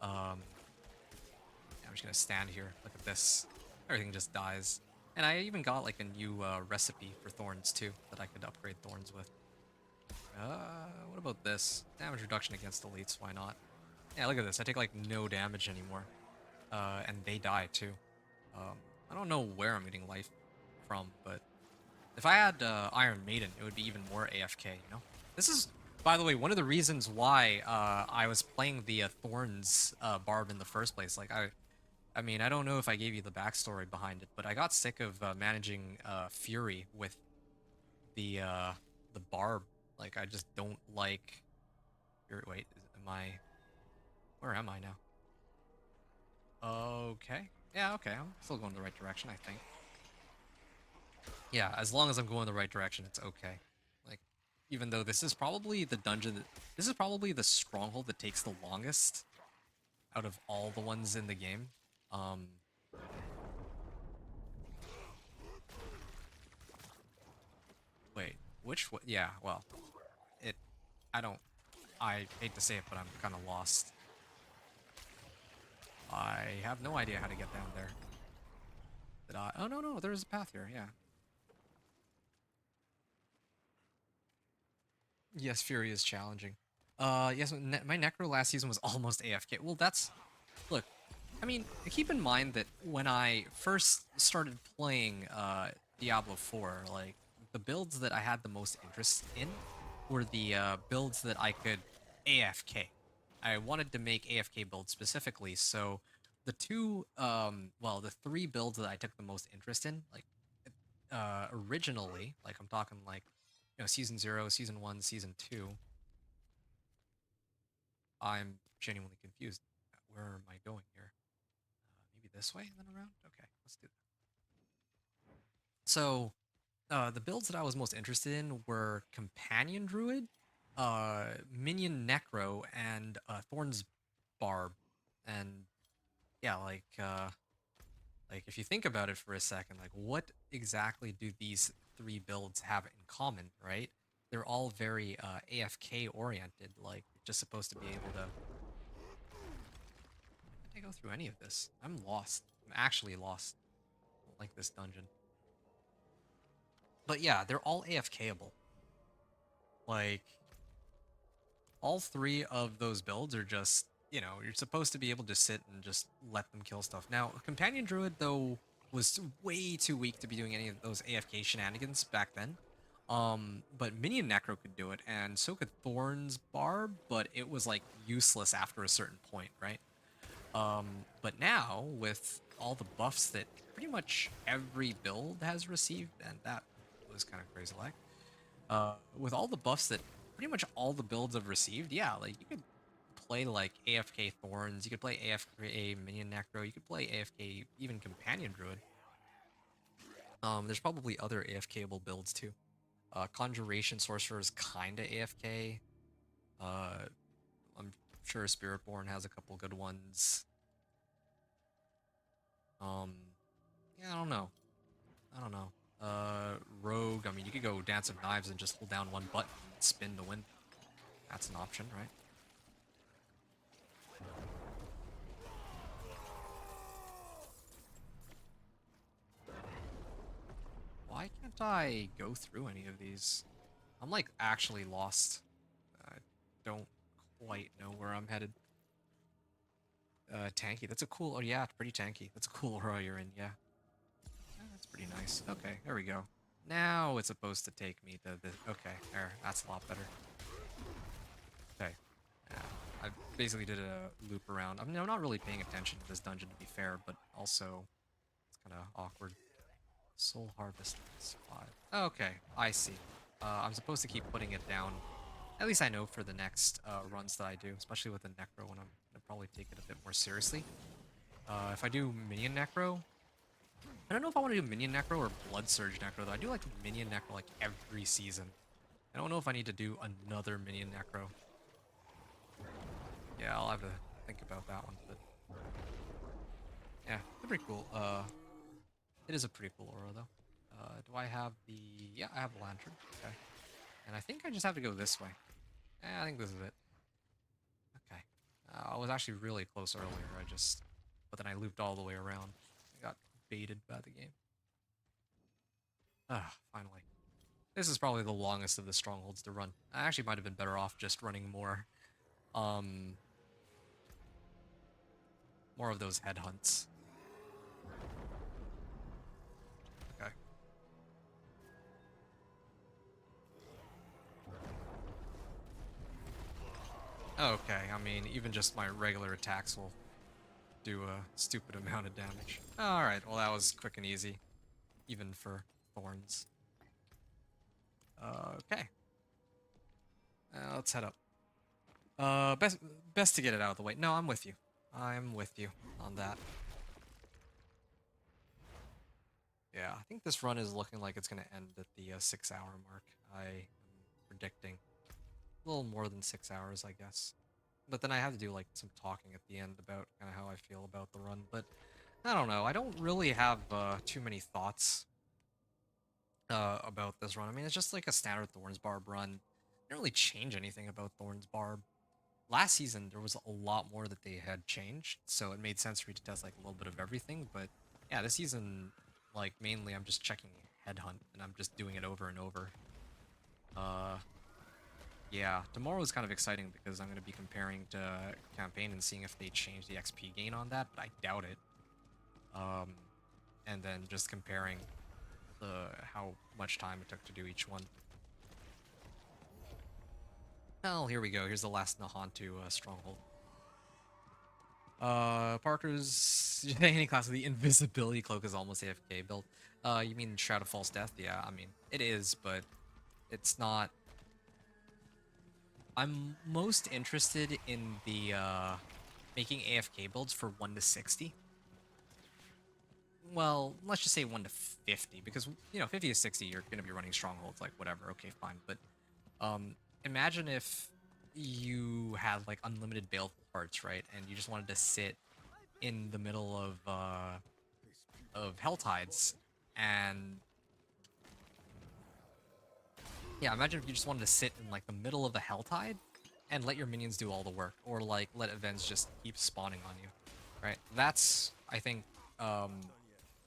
Speaker 1: yeah, I'm just gonna stand here, look at this. Everything just dies. And I even got, like, a new recipe for Thorns, too, that I could upgrade Thorns with. What about this? Damage reduction against elites, why not? Yeah, look at this, I take, like, no damage anymore. And they die, too. I don't know where I'm getting life from, but... If I had Iron Maiden, it would be even more AFK, you know? This is, by the way, one of the reasons why I was playing the Thorns Barb in the first place. Like, I mean, I don't know if I gave you the backstory behind it, but I got sick of managing Fury with the Barb. Like, I just don't like... Wait, am I... Where am I now? Okay. Yeah, okay, I'm still going the right direction, I think. Yeah, as long as I'm going the right direction, it's okay. Like, even though this is probably the dungeon that... This is probably the stronghold that takes the longest out of all the ones in the game. Wait, which one? Yeah, well, I hate to say it, but I'm kind of lost. I have no idea how to get down there. Oh, no, there's a path here, yeah. Yes, Fury is challenging. Yes, my Necro last season was almost AFK. Well, that's... Look, I mean, keep in mind that when I first started playing Diablo 4, like, the builds that I had the most interest in were the builds that I could AFK. I wanted to make AFK builds specifically, so the the three builds that I took the most interest in, like, originally, like, I'm talking, like, you know, Season 0, Season 1, Season 2, I'm genuinely confused. Where am I going here? Maybe this way and then around? Okay, let's do that. So, the builds that I was most interested in were Companion Druid, Minion Necro, and Thorns Barb. And yeah, like if you think about it for a second, like what exactly do these three builds have in common, right? They're all very AFK oriented, like you're just supposed to be able to... How did I go through any of this? I'm lost. I'm actually lost. I don't like this dungeon. But yeah, they're all AFKable. Like, all three of those builds are just, you know, you're supposed to be able to sit and just let them kill stuff. Now, Companion Druid, though, was way too weak to be doing any of those AFK shenanigans back then. But Minion Necro could do it, and so could Thorns Barb, but it was, like, useless after a certain point, right? But now, with all the buffs that pretty much every build has received, and that was kind of crazy like, with all the buffs that pretty much all the builds have received, yeah, like, you could play, like, AFK Thorns, you could play AFK Minion Necro, you could play AFK even Companion Druid. There's probably other AFKable builds, too. Conjuration Sorcerer is kinda AFK. I'm sure Spiritborn has a couple good ones. Yeah, I don't know. Rogue, I mean, you could go Dance of Knives and just hold down one button and spin to win. That's an option, right? Why can't I go through any of these? I'm, like, actually lost. I don't quite know where I'm headed. Tanky, that's a cool... Oh, yeah, it's pretty tanky. That's a cool aura you're in, yeah. That's pretty nice. Okay, there we go. Now it's supposed to take me to the... Okay, there. That's a lot better. Okay. Yeah, I basically did a loop around. I'm not really paying attention to this dungeon, to be fair, but also it's kind of awkward. Soul Harvest is 5. Okay, I see. I'm supposed to keep putting it down. At least I know for the next runs that I do, especially with the Necro, when I'm gonna probably take it a bit more seriously. If I do Minion Necro, I don't know if I want to do Minion Necro or Blood Surge Necro, though. I do like Minion Necro like every season. I don't know if I need to do another Minion Necro. Yeah, I'll have to think about that one, but yeah, they're pretty cool. It is a pretty cool aura, though. Do I have the... Yeah, I have the Lantern. Okay. And I think I just have to go this way. I think this is it. Okay. I was actually really close earlier. But then I looped all the way around. I got baited by the game. Finally. This is probably the longest of the strongholds to run. I actually might have been better off just running more of those headhunts. Okay. Okay, I mean, even just my regular attacks will do a stupid amount of damage. Alright, well that was quick and easy. Even for Thorns. Okay. Let's head up. Best to get it out of the way. No, I'm with you. I'm with you on that. Yeah, I think this run is looking like it's going to end at the 6-hour mark. I am predicting a little more than 6 hours, I guess. But then I have to do like some talking at the end about kind of how I feel about the run. But I don't know. I don't really have too many thoughts about this run. I mean, it's just like a standard Thorns Barb run. Didn't really change anything about Thorns Barb. Last season, there was a lot more that they had changed, so it made sense for me to test like a little bit of everything. But yeah, this season, like mainly, I'm just checking Headhunt, and I'm just doing it over and over. Yeah, tomorrow is kind of exciting because I'm going to be comparing to campaign and seeing if they change the XP gain on that, but I doubt it. And then just comparing how much time it took to do each one. Well, here we go. Here's the last Nahantu stronghold. Parker's any class of the invisibility cloak is almost AFK build. You mean Shroud of False Death? Yeah, I mean it is, but it's not. I'm most interested in the making AFK builds for 1 to 60. Well, let's just say 1 to 50, because, you know, 50 to 60, you're going to be running strongholds, like, whatever, okay, fine. But imagine if you had, like, unlimited baleful parts, right? And you just wanted to sit in the middle of Helltides, and... yeah, imagine if you just wanted to sit in, like, the middle of the Helltide and let your minions do all the work, or, like, let events just keep spawning on you, right? That's, I think,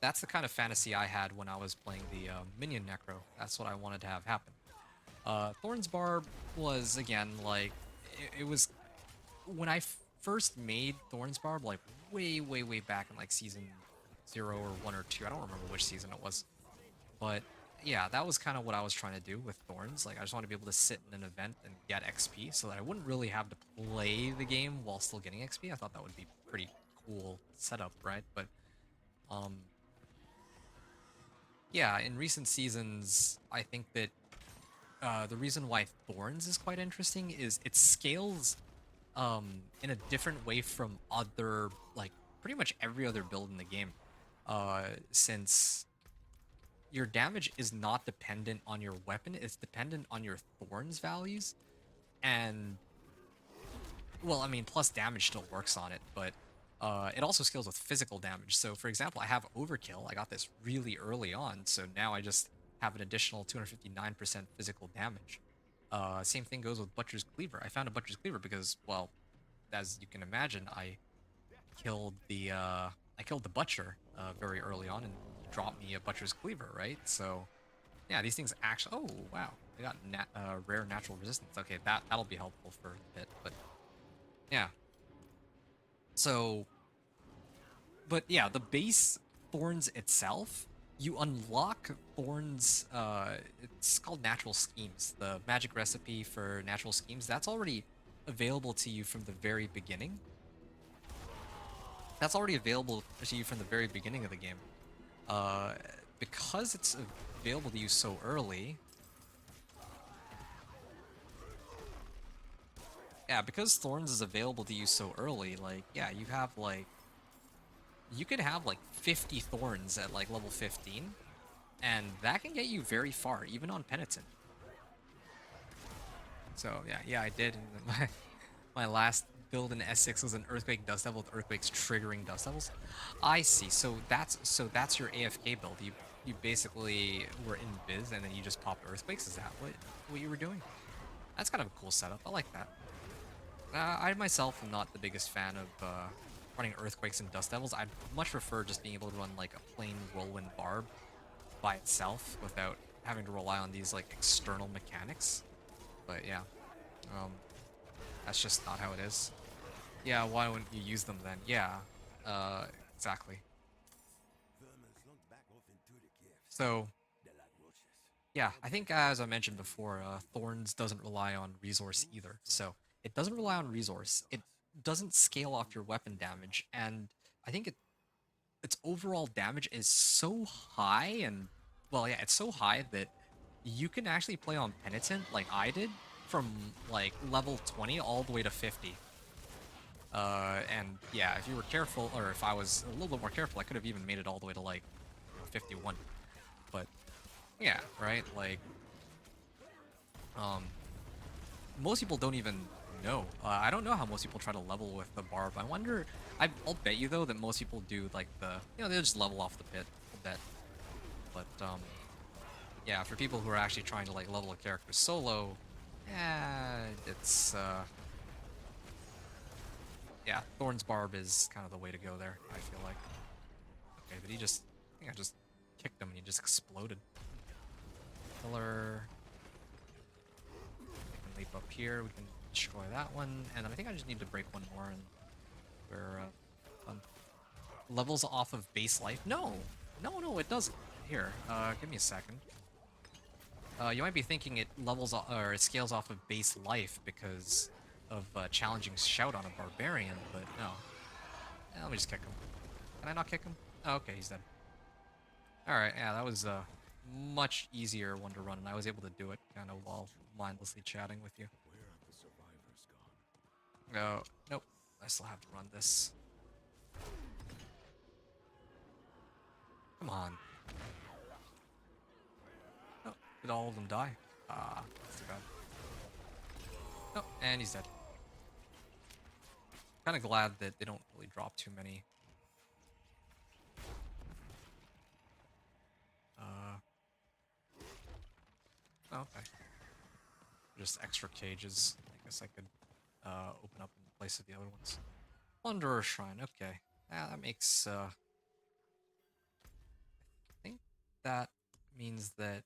Speaker 1: that's the kind of fantasy I had when I was playing the Minion Necro. That's what I wanted to have happen. Thorns Barb was, again, like, it was... when I first made Thorns Barb, like, way back in, like, season 0 or 1 or 2. I don't remember which season it was. But, yeah, that was kind of what I was trying to do with Thorns. Like, I just wanted to be able to sit in an event and get XP so that I wouldn't really have to play the game while still getting XP. I thought that would be pretty cool setup, right? But, yeah, in recent seasons, I think that the reason why Thorns is quite interesting is it scales in a different way from other, like, pretty much every other build in the game. Since your damage is not dependent on your weapon, it's dependent on your Thorns values. And, well, I mean, plus damage still works on it, but it also scales with physical damage. So, for example, I have Overkill. I got this really early on, so now I just have an additional 259% physical damage. Same thing goes with Butcher's Cleaver. I found a Butcher's Cleaver because, well, as you can imagine, I killed the Butcher very early on and dropped me a Butcher's Cleaver, right? So, yeah, these things actually... oh, wow. I got rare natural resistance. Okay, that'll be helpful for a bit, but... yeah. So... but, yeah, the base Thorns itself, you unlock Thorns... it's called Natural Schemes. The magic recipe for Natural Schemes, that's already available to you from the very beginning. That's already available to you from the very beginning of the game. because it's available to use so early. Yeah, because Thorns is available to use so early, like, yeah, you have, like... You can have, like, 50 Thorns at, like, level 15, and that can get you very far, even on Penitent. So, yeah, I did. My last build in S6 was an Earthquake Dust Devil with Earthquakes triggering Dust Devils. I see, so that's your AFK build. You basically were in Biz, and then you just popped Earthquakes? Is that what you were doing? That's kind of a cool setup. I like that. I myself am not the biggest fan of running Earthquakes and Dust Devils. I'd much prefer just being able to run like a plain Whirlwind Barb by itself without having to rely on these like external mechanics. But yeah, that's just not how it is. Yeah, why wouldn't you use them then? Yeah, exactly. So, yeah, I think as I mentioned before, Thorns doesn't rely on resource either. So it doesn't rely on resource. It doesn't scale off your weapon damage, and I think its overall damage is so high, and well, yeah, it's so high that you can actually play on Penitent like I did from like level 20 all the way to 50. And yeah, if you were careful, or if I was a little bit more careful, I could have even made it all the way to like 51. But yeah, right? Like, most people don't even know. I don't know how most people try to level with the Barb. I wonder. I'll bet you though that most people do like they just level off the pit. I'll bet. But yeah, for people who are actually trying to like level a character solo, it's yeah, Thorns Barb is kind of the way to go there. I feel like. Okay, did he just? I think I just kicked him and he just exploded. Killer. We can leap up here. We can destroy that one, and then I think I just need to break one more, and we're done. Levels off of base life? No, it doesn't. Here, give me a second. You might be thinking it levels or it scales off of base life because of challenging shout on a barbarian, but no. Let me just kick him. Can I not kick him? Oh, okay, he's dead. Alright, yeah, that was a much easier one to run, and I was able to do it kind of while mindlessly chatting with you.
Speaker 4: Where have the survivors gone?
Speaker 1: Oh, nope. I still have to run this. Come on. Oh, did all of them die? Ah, that's too bad. Oh, and he's dead. Kind of glad that they don't really drop too many. Oh, okay. Just extra cages. I guess I could open up in place of the other ones. Wanderer Shrine. Okay. Yeah, that makes. I think that means that.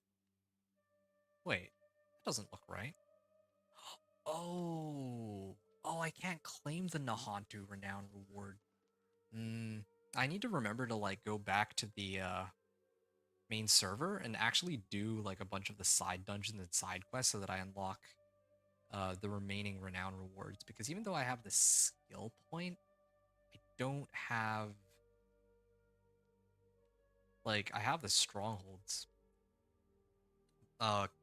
Speaker 1: Wait, that doesn't look right. Oh, I can't claim the Nahantu Renown reward. I need to remember to like go back to the main server and actually do like a bunch of the side dungeons and side quests so that I unlock the remaining renown rewards, because even though I have the skill point, I don't have like I have the strongholds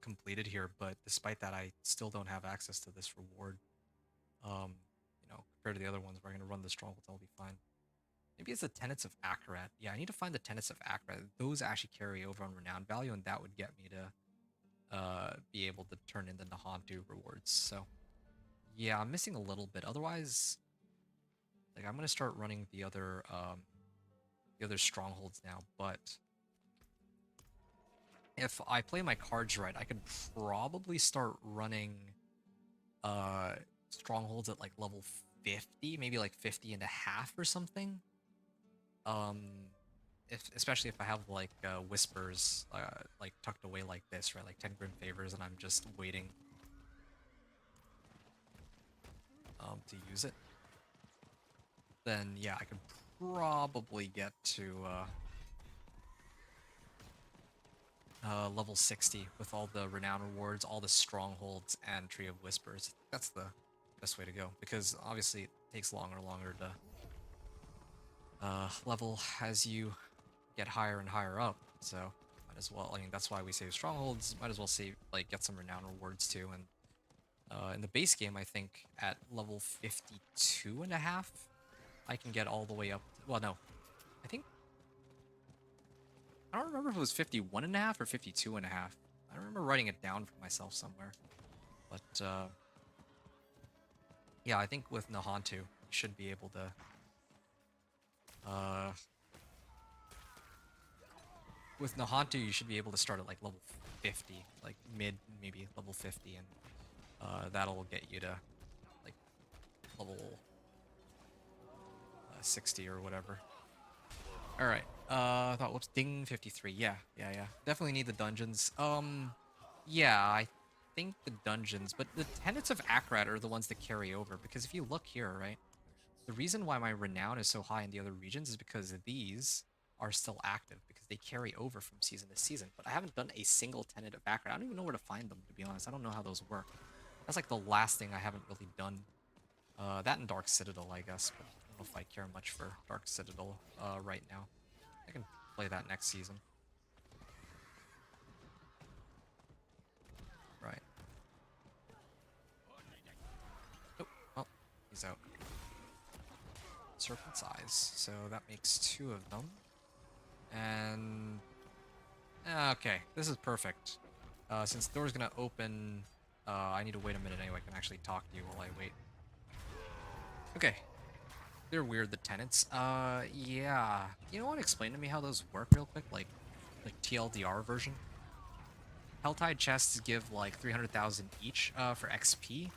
Speaker 1: completed here, but despite that I still don't have access to this reward. Compared to the other ones where I'm going to run the strongholds, I'll be fine. Maybe it's the Tenets of Akarat. Yeah, I need to find the Tenets of Akarat. Those actually carry over on renown value, and that would get me to be able to turn in the Nahantu rewards. So, yeah, I'm missing a little bit. Otherwise, like I'm gonna start running the other strongholds now. But if I play my cards right, I could probably start running strongholds at like level 50, maybe like 50 and a half or something. Especially if I have like whispers like tucked away like this, right? Like 10 grim favors, and I'm just waiting to use it. Then yeah, I could probably get to level 60 with all the renown rewards, all the strongholds, and Tree of Whispers. That's the best way to go, because obviously it takes longer and longer to level as you get higher and higher up. So Might as well. I mean, that's why we save strongholds. Might as well save, like, get some renown rewards too. And in the base game, I think at level 52 and a half, I can get all the way up. Well, no, I think I don't remember if it was 51 and a half or 52 and a half. I remember writing it down for myself somewhere. But yeah, I think with Nahantu, you should be able to with Nahantu, you should be able to start at like level 50, like mid, maybe level 50, and that'll get you to like level 60 or whatever. All right. I thought, whoops, ding 53. Yeah. Definitely need the dungeons. Yeah, I think the dungeons, but the tenets of Akrat are the ones that carry over, because if you look here, right, the reason why my renown is so high in the other regions is because these are still active, because they carry over from season to season. But I haven't done a single tenet of Akrat. I don't even know where to find them, to be honest. I don't know how those work. That's like the last thing I haven't really done. That and Dark Citadel, I guess, but I don't know if I care much for Dark Citadel right now. I can play that next season. Right. Oh, well, he's out. Serpent's Eyes, so that makes 2 of them. And okay, this is perfect. Since the door's gonna open, I need to wait a minute anyway. I can actually talk to you while I wait. Okay, they're weird, the tenants. Yeah. You know what? Explain to me how those work real quick, like TLDR version. Helltide chests give like 300,000 each for XP.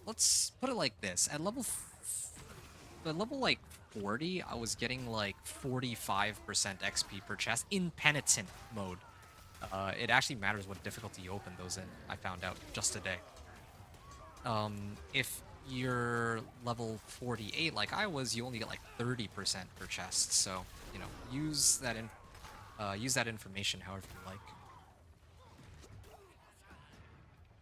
Speaker 1: Let's put it like this: at level like 40, I was getting like 45% XP per chest in penitent mode. It actually matters what difficulty you open those in. I found out just today. If you're level 48 like I was, you only get like 30% per chest. So, you know, use that information however you like.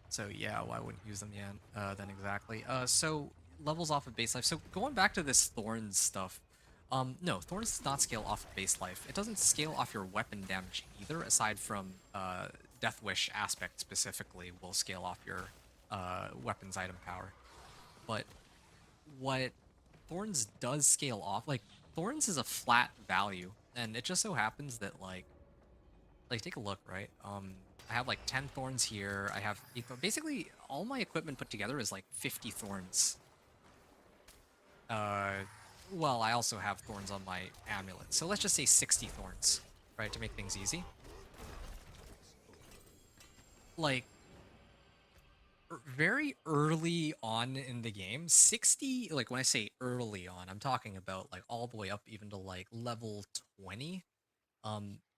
Speaker 1: So yeah, why wouldn't use them yet? Then exactly. So levels off of base life. So going back to this Thorns stuff, no, Thorns does not scale off of base life. It doesn't scale off your weapon damage either, aside from Death Wish aspect specifically will scale off your weapons item power. But what Thorns does scale off, like Thorns is a flat value, and it just so happens that like take a look, right? I have like 10 thorns here. I have basically all my equipment put together is like 50 thorns. Well, I also have thorns on my amulet, so let's just say 60 thorns, right, to make things easy. Like very early on in the game, 60, like when I say early on, I'm talking about like all the way up even to like level 20.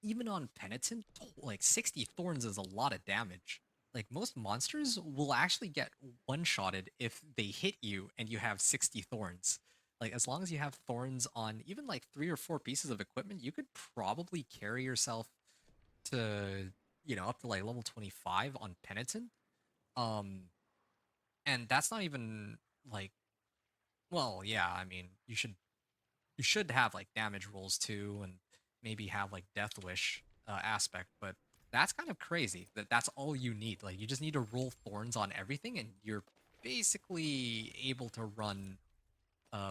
Speaker 1: Even on Penitent, like 60 thorns is a lot of damage. Like most monsters will actually get one-shotted if they hit you and you have 60 thorns. Like as long as you have thorns on even like 3 or 4 pieces of equipment, you could probably carry yourself to, you know, up to like level 25 on Penitent. And that's not even like, well, yeah, I mean, you should have like damage rolls too, and maybe have like Death Wish aspect, but that's kind of crazy that that's all you need. Like you just need to roll thorns on everything, and you're basically able to run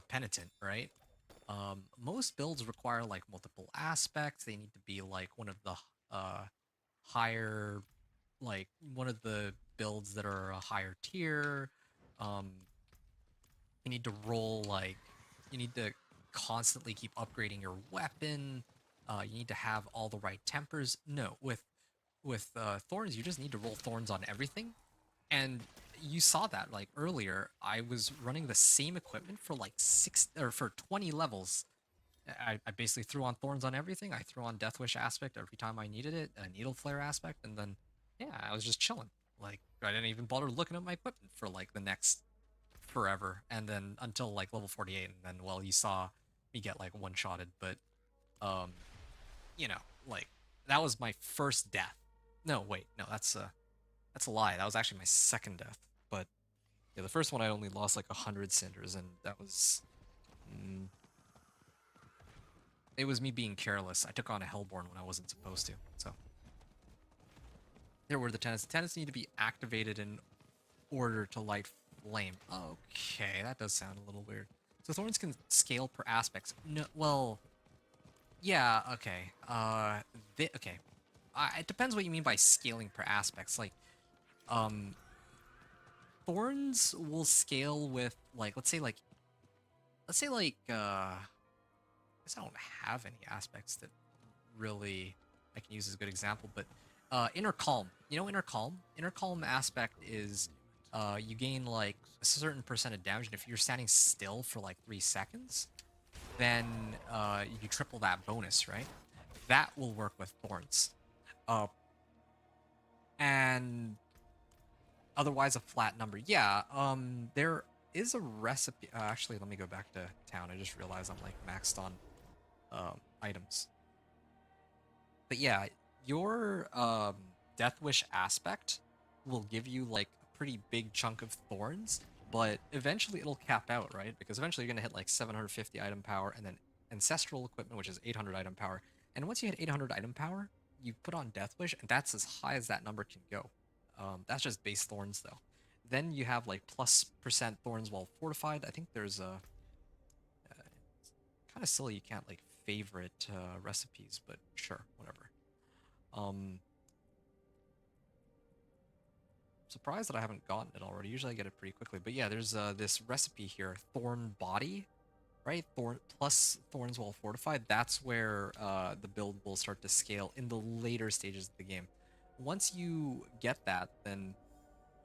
Speaker 1: Penitent, right? Most builds require like multiple aspects. They need to be like one of the higher, like one of the builds that are a higher tier. You need to roll like you need to constantly keep upgrading your weapon. You need to have all the right tempers. No, with thorns, you just need to roll thorns on everything. And you saw that like earlier. I was running the same equipment for like 20 levels. I basically threw on thorns on everything. I threw on Death Wish aspect every time I needed it, a Needle Flare aspect, and then yeah, I was just chilling. Like I didn't even bother looking at my equipment for like the next forever, and then until like level 48, and then well, you saw me get like one-shotted, but you know, like that was my first death. No, wait, no, that's a lie. That was actually my second death. But yeah, the first one I only lost like 100 cinders, and that was It was me being careless. I took on a Hellborn when I wasn't supposed to. So there were the tenants. The tenants need to be activated in order to light flame. Okay, that does sound a little weird. So thorns can scale per aspects. No, well, yeah, okay. Okay. It depends what you mean by scaling per aspects. Like, um, thorns will scale with like, let's say like, I guess I don't have any aspects that really I can use as a good example, but inner calm. You know, inner calm. Inner calm aspect is you gain like a certain percent of damage, and if you're standing still for like 3 seconds, then you triple that bonus, right? That will work with thorns. And otherwise a flat number. Yeah, there is a recipe. Actually, let me go back to town. I just realized I'm like maxed on items. But yeah, your Death Wish aspect will give you like a pretty big chunk of thorns, but eventually it'll cap out, right? Because eventually you're gonna hit like 750 item power, and then ancestral equipment, which is 800 item power. And once you hit 800 item power, you put on Death Wish, and that's as high as that number can go. That's just base thorns though. Then you have like plus percent thorns while fortified. I think there's a kind of silly you can't like favorite recipes, but sure, whatever. Surprised that I haven't gotten it already. Usually I get it pretty quickly, but yeah, there's this recipe here, Thorn Body, right? Thorn plus thorns while fortified. That's where the build will start to scale in the later stages of the game. Once you get that, then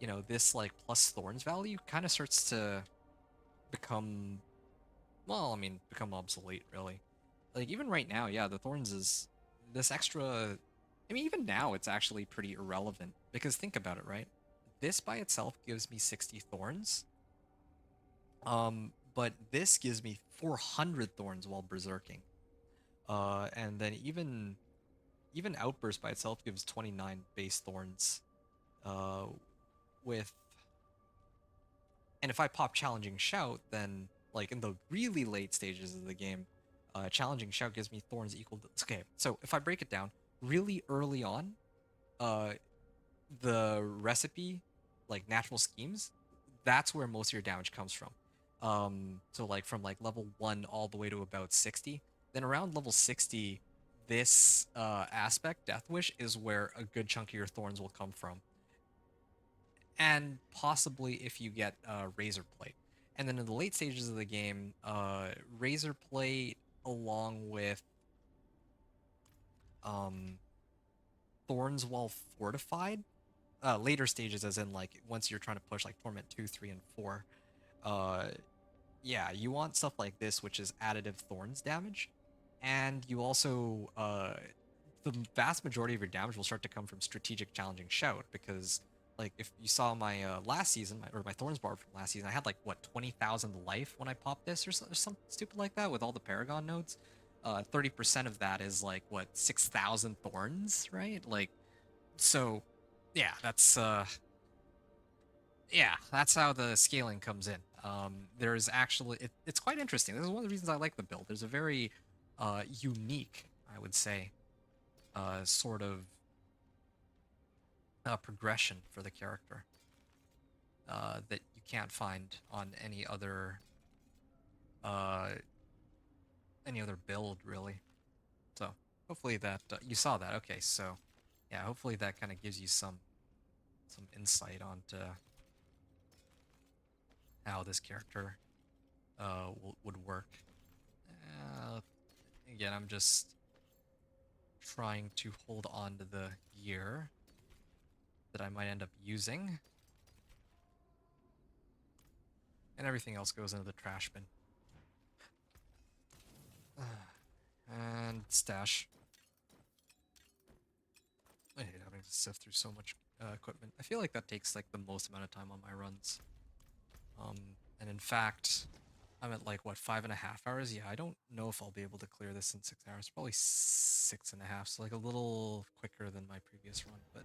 Speaker 1: you know this like plus thorns value kind of starts to become, well, I mean, become obsolete really. Like even right now, yeah, the thorns is this extra. I mean, even now it's actually pretty irrelevant because think about it, right? This by itself gives me 60 thorns. But this gives me 400 thorns while berserking. And then even outburst by itself gives 29 base thorns. With and if I pop challenging shout, then like in the really late stages of the game, challenging shout gives me thorns equal to, okay. So if I break it down, really early on, the recipe, like natural schemes, that's where most of your damage comes from. So like from like level 1 all the way to about 60. Then around level 60, this aspect, Death Wish, is where a good chunk of your thorns will come from. And possibly if you get Razor Plate. And then in the late stages of the game, Razor Plate along with Thorns while fortified, later stages as in like once you're trying to push like Torment 2, 3, and 4, yeah, you want stuff like this, which is additive thorns damage. And you also, the vast majority of your damage will start to come from strategic challenging shout, because like if you saw my last season, my Thorns Barb from last season, I had like what 20,000 life when I popped this or something stupid like that with all the Paragon nodes. 30% of that is like what 6,000 thorns, right? Like, so yeah, that's how the scaling comes in. There's actually it's quite interesting. This is one of the reasons I like the build. There's a very unique, I would say, sort of progression for the character that you can't find on any other build really. So hopefully that you saw that. Okay, so yeah, hopefully that kind of gives you some insight onto how this character would work. Again, I'm just trying to hold on to the gear that I might end up using. And everything else goes into the trash bin. And stash. I hate having to sift through so much equipment. I feel like that takes like the most amount of time on my runs. And in fact, I'm at like what 5.5 hours. Yeah, I don't know if I'll be able to clear this in 6 hours. Probably 6.5. So like a little quicker than my previous run, but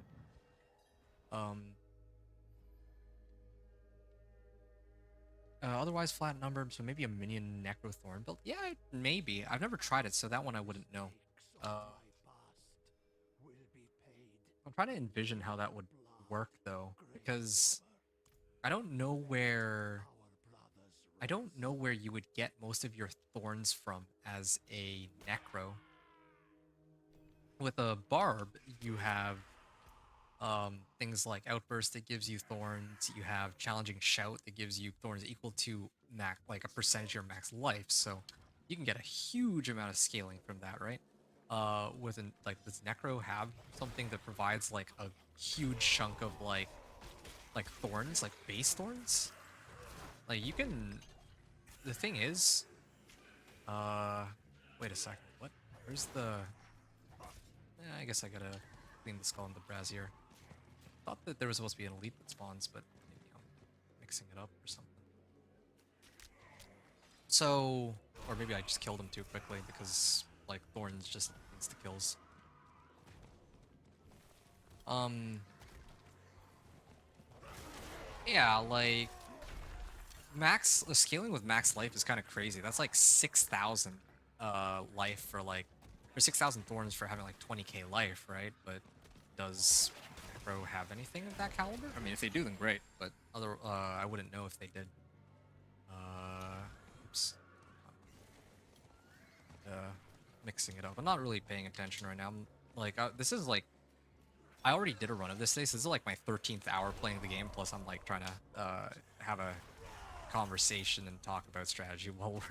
Speaker 1: Otherwise flat numbered, so maybe a minion Necrothorn build. Yeah, maybe. I've never tried it, so that one I wouldn't know. I'm trying to envision how that would work though, because I don't know where you would get most of your thorns from as a Necro. With a Barb, you have things like Outburst that gives you thorns. You have Challenging Shout that gives you thorns equal to max, like a percentage of your max life. So you can get a huge amount of scaling from that, right? With an like does Necro have something that provides like a huge chunk of like thorns, like base thorns? Like you can. The thing is, wait a second. What? Where's the? I guess I gotta clean the skull and the brazier. Thought that there was supposed to be an elite that spawns, but maybe I'm mixing it up or something. So, or maybe I just killed him too quickly because like thorns just insta kills. Yeah, like max scaling with max life is kind of crazy. That's like 6,000 life for like, or 6,000 thorns for having like 20k life, right? But does Necro have anything of that caliber? I mean, if they do, then great. But I wouldn't know if they did. Oops. Mixing it up. I'm not really paying attention right now. I'm like, this is like, I already did a run of this today, so this is like my 13th hour playing the game. Plus, I'm like trying to have a conversation and talk about strategy while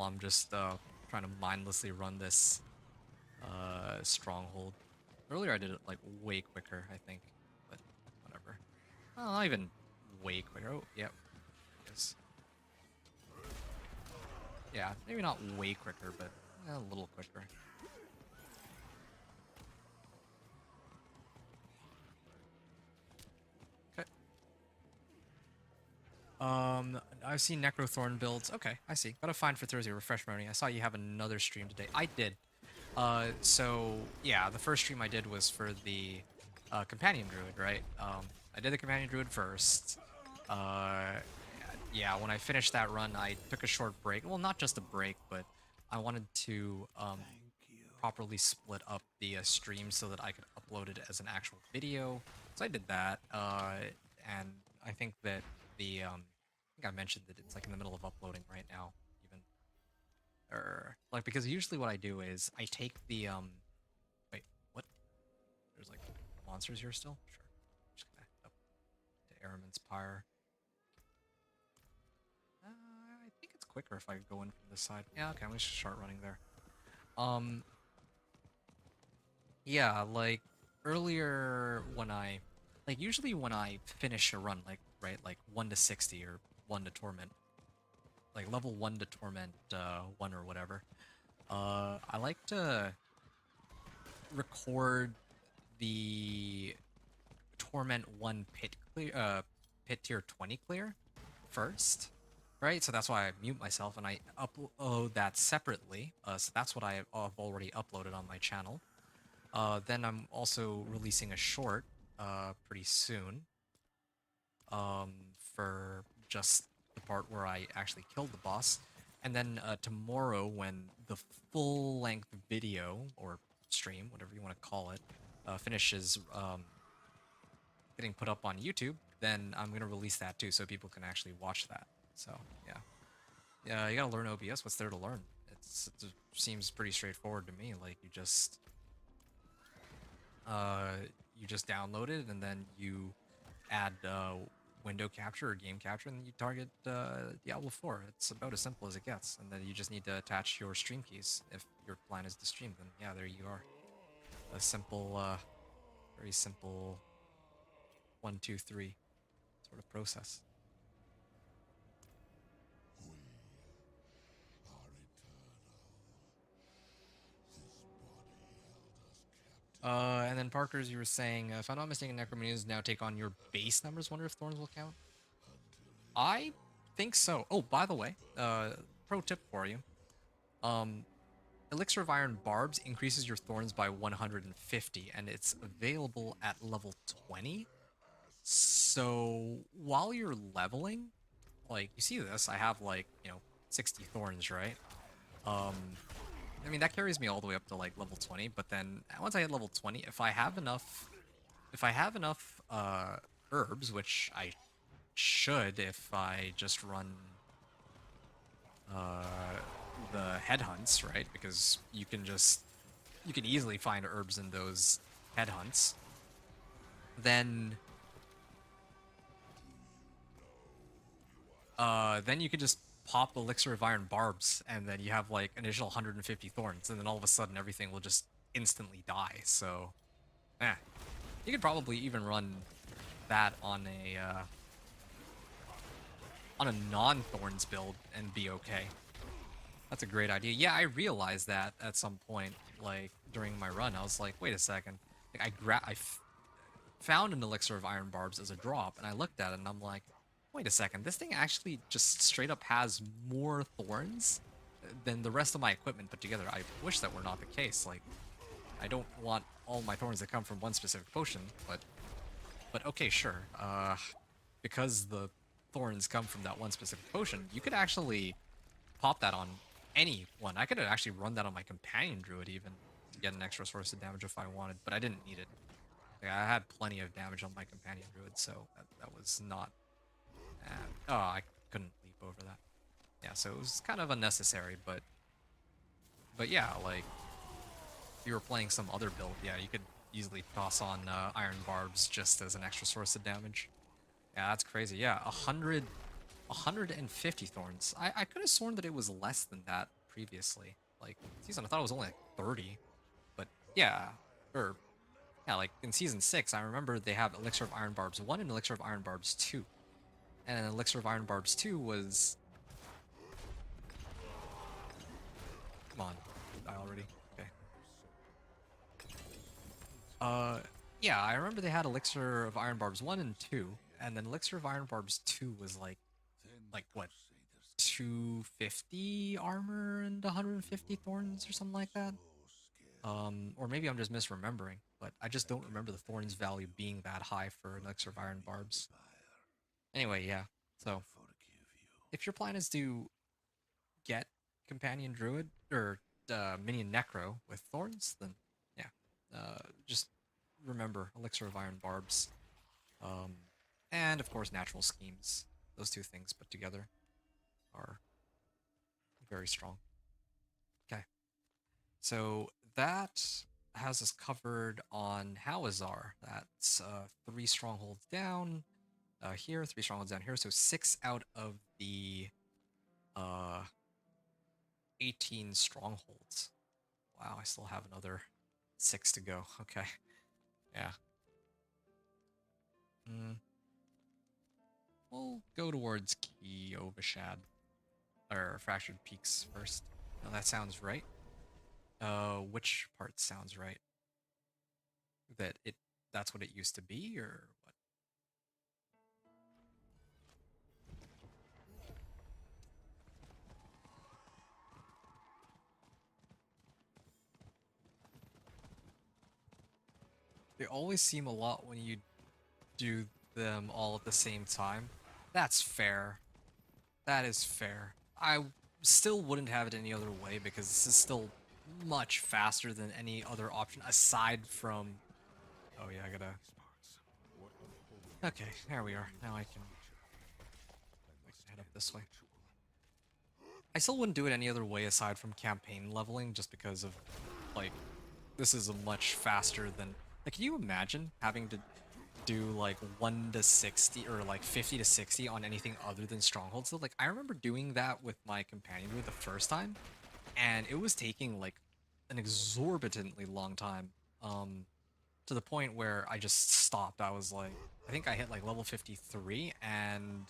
Speaker 1: I'm just trying to mindlessly run this stronghold. Earlier I did it like way quicker, I think, but whatever. Well, not even way quicker. Oh, yep. Yes. Yeah, maybe not way quicker, but a little quicker. Okay. I've seen Necrothorn builds. Okay, I see. Gotta find for Thursday. Refresh Maroni. I saw you have another stream today. I did. So yeah, the first stream I did was for the Companion Druid, right? I did the Companion Druid first. Yeah, when I finished that run, I took a short break. Well, not just a break, but I wanted to properly split up the stream so that I could upload it as an actual video. So I did that, and I think that the I think I mentioned that it's like in the middle of uploading right now, even. Or like because usually what I do is I take the wait, what? There's like monsters here still? Sure. Just gonna head up to Aramin's Pyre. I think it's quicker if I go in from this side. Yeah, okay, I'm just start running there. Yeah, like earlier when I like usually when I finish a run, like right, like 1 to 60 or 1 to Torment, like level 1 to Torment 1 or whatever. I like to record the Torment 1 pit clear, pit tier 20 clear first, right? So that's why I mute myself and I upload that separately. So that's what I've already uploaded on my channel. Then I'm also releasing a short pretty soon for just the part where I actually killed the boss. And then tomorrow, when the full-length video, or stream, whatever you want to call it, finishes getting put up on YouTube, then I'm going to release that too, so people can actually watch that. So, yeah. Yeah, you gotta learn OBS. What's there to learn? It seems pretty straightforward to me. Like, you just download it, and then you add window capture or game capture, and you target Diablo 4. It's about as simple as it gets. And then you just need to attach your stream keys. If your plan is to stream, then yeah, there you are. A simple, very simple 1, 2, 3 sort of process. And then Parker's, you were saying, if I'm not mistaken, Necromanias now take on your base numbers. Wonder if Thorns will count. I think so. Oh, by the way, pro tip for you. Elixir of Iron Barbs increases your Thorns by 150, and it's available at level 20. So while you're leveling, like, you see this, I have, like, 60 thorns, right? Um, I mean, that carries me all the way up to, like, level 20, but then once I hit level 20, if I have enough, herbs, which I should if I just run, uh, the headhunts, right? Because you can easily find herbs in those headhunts. Then you could just pop Elixir of Iron Barbs, and then you have like initial 150 thorns, and then all of a sudden everything will just instantly die. So, you could probably even run that on a non-thorns build and be okay. That's a great idea. Yeah, I realized that at some point, like during my run, I was like, wait a second. Like I found an Elixir of Iron Barbs as a drop, and I looked at it and I'm like, wait a second, this thing actually just straight up has more thorns than the rest of my equipment put together. I wish that were not the case. Like, I don't want all my thorns to come from one specific potion, but okay, sure. Because the thorns come from that one specific potion, you could actually pop that on any one. I could actually run that on my companion druid even to get an extra source of damage if I wanted, but I didn't need it. Like, I had plenty of damage on my companion druid, so that was not. Oh, I couldn't leap over that. Yeah, so it was kind of unnecessary, but yeah, like if you were playing some other build, yeah, you could easily toss on Iron Barbs just as an extra source of damage. Yeah, that's crazy. Yeah, 150 thorns. I could have sworn that it was less than that previously. Like, season, I thought it was only like 30. But yeah, or yeah, like in season 6, I remember they have Elixir of Iron Barbs 1 and Elixir of Iron Barbs 2. And Elixir of Iron Barbs 2 was... Come on, die already. Okay. Yeah, I remember they had Elixir of Iron Barbs 1 and 2, and then Elixir of Iron Barbs 2 was like what, 250 armor and 150 thorns or something like that. Or maybe I'm just misremembering, but I just don't remember the thorns value being that high for an Elixir of Iron Barbs. Anyway, yeah. So, if your plan is to get Companion Druid or Minion Necro with thorns, then yeah, just remember Elixir of Iron Barbs, and of course Natural Schemes. Those two things put together are very strong. Okay, so that has us covered on Hawazar. That's 3 strongholds down here, 3 strongholds down here. So 6 out of the 18 strongholds. Wow, I still have another 6 to go. Okay, yeah. We'll go towards Kiovashad, or Fractured Peaks first. No, that sounds right. Which part sounds right? That's what it used to be, or what? They always seem a lot when you do them all at the same time. That's fair. That is fair. I still wouldn't have it any other way because this is still much faster than any other option aside from... Oh yeah, I gotta... Okay, there we are. Now I can head up this way. I still wouldn't do it any other way aside from campaign leveling just because of, like, this is a much faster than... Like, can you imagine having to do like 1 to 60 or like 50 to 60 on anything other than strongholds? So like, I remember doing that with my companion the first time, and it was taking like an exorbitantly long time, to the point where I just stopped. I was like, I think I hit like level 53 and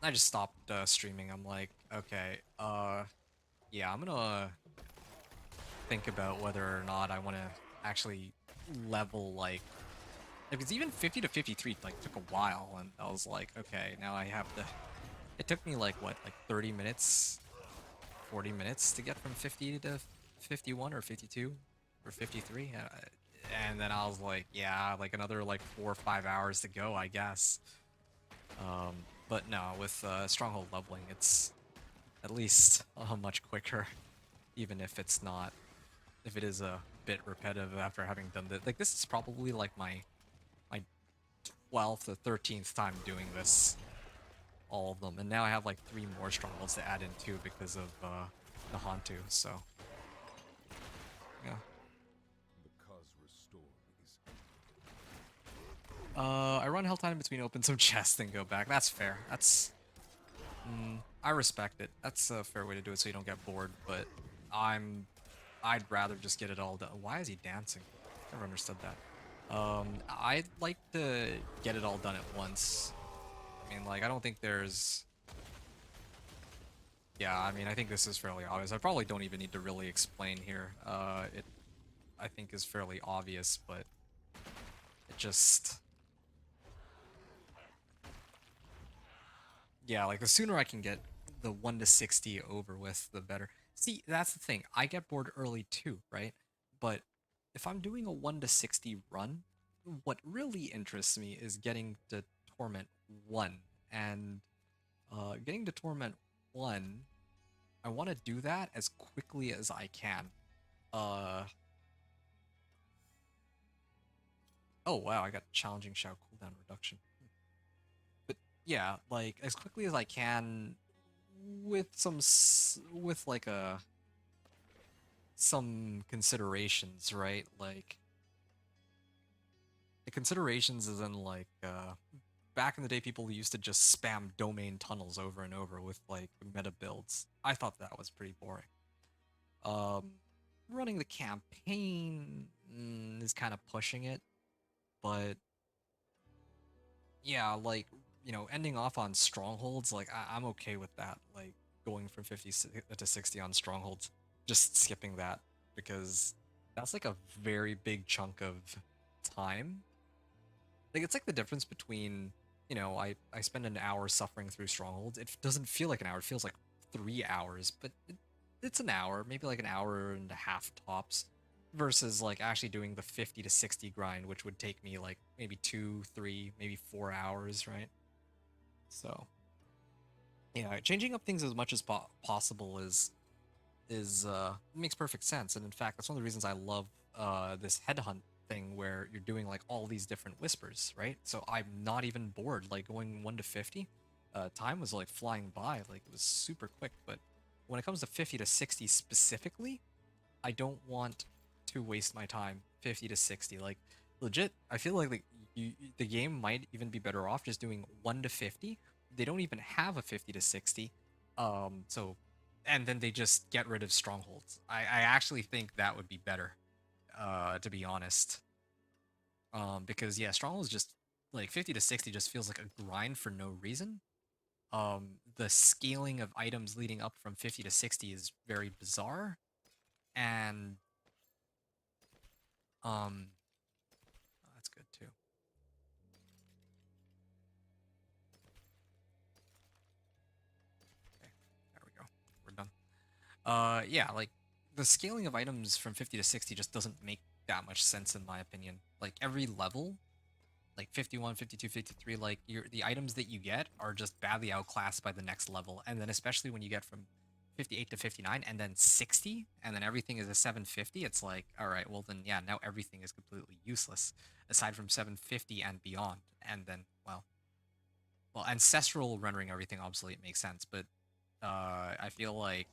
Speaker 1: I just stopped streaming. I'm like, okay, yeah, I'm gonna think about whether or not I want to actually level like... If it's even 50 to 53, like, took a while, and I was like, okay, now I have to... It took me, like, what, like 30 minutes? 40 minutes to get from 50 to 51 or 52 or 53? And then I was like, yeah, like another, like, 4 or 5 hours to go, I guess. But no, with Stronghold leveling, it's at least much quicker, even if it's not, if it is a bit repetitive after having done this. Like, this is probably like my 12th or 13th time doing this, all of them. And now I have like 3 more Strongholds to add in too because of the Hantu, so yeah.
Speaker 4: Because restored is
Speaker 1: I run Hell Time between open some chests and go back. That's fair. That's I respect it. That's a fair way to do it so you don't get bored, but I'd rather just get it all done. Why is he dancing? Never understood that. I'd like to get it all done at once. I mean, like, I don't think there's... Yeah, I mean, I think this is fairly obvious. I probably don't even need to really explain here. It, I think, is fairly obvious, but it just... Yeah, like, the sooner I can get the 1 to 60 over with, the better. See, that's the thing. I get bored early too, right? But if I'm doing a 1 to 60 run, what really interests me is getting to Torment 1. And getting to Torment 1, I want to do that as quickly as I can. Oh wow, I got challenging shout cooldown reduction. But yeah, like as quickly as I can with with like some considerations, right? Like the considerations is in like back in the day people used to just spam domain tunnels over and over with like meta builds. I thought that was pretty boring. Running the campaign is kind of pushing it, but yeah, like, you know, ending off on strongholds, like I'm okay with that. Like going from 50 to 60 on strongholds, just skipping that because that's like a very big chunk of time. Like it's like the difference between, you know, I spend an hour suffering through strongholds. It doesn't feel like an hour. It feels like 3 hours, but it's an hour, maybe like an hour and a half tops, versus like actually doing the 50 to 60 grind, which would take me like maybe 2, 3, maybe 4 hours, right? So yeah, changing up things as much as possible is makes perfect sense. And in fact, that's one of the reasons I love this headhunt thing where you're doing like all these different whispers, right? So I'm not even bored. Like going 1 to 50, time was like flying by. Like it was super quick. But when it comes to 50 to 60 specifically, I don't want to waste my time 50 to 60. Like legit, I feel like the game might even be better off just doing 1 to 50. They don't even have a 50 to 60. So and then they just get rid of strongholds. I actually think that would be better, to be honest. Because yeah, strongholds just like 50 to 60 just feels like a grind for no reason. The scaling of items leading up from 50 to 60 is very bizarre, and um, that's good too. Okay, there we go. We're done. Yeah, like the scaling of items from 50 to 60 just doesn't make that much sense in my opinion. Like every level, like 51, 52, 53, like the items that you get are just badly outclassed by the next level. And then especially when you get from 58 to 59 and then 60 and then everything is a 750, it's like, all right, well then yeah, now everything is completely useless aside from 750 and beyond. And then well, ancestral rendering everything obsolete makes sense, but I feel like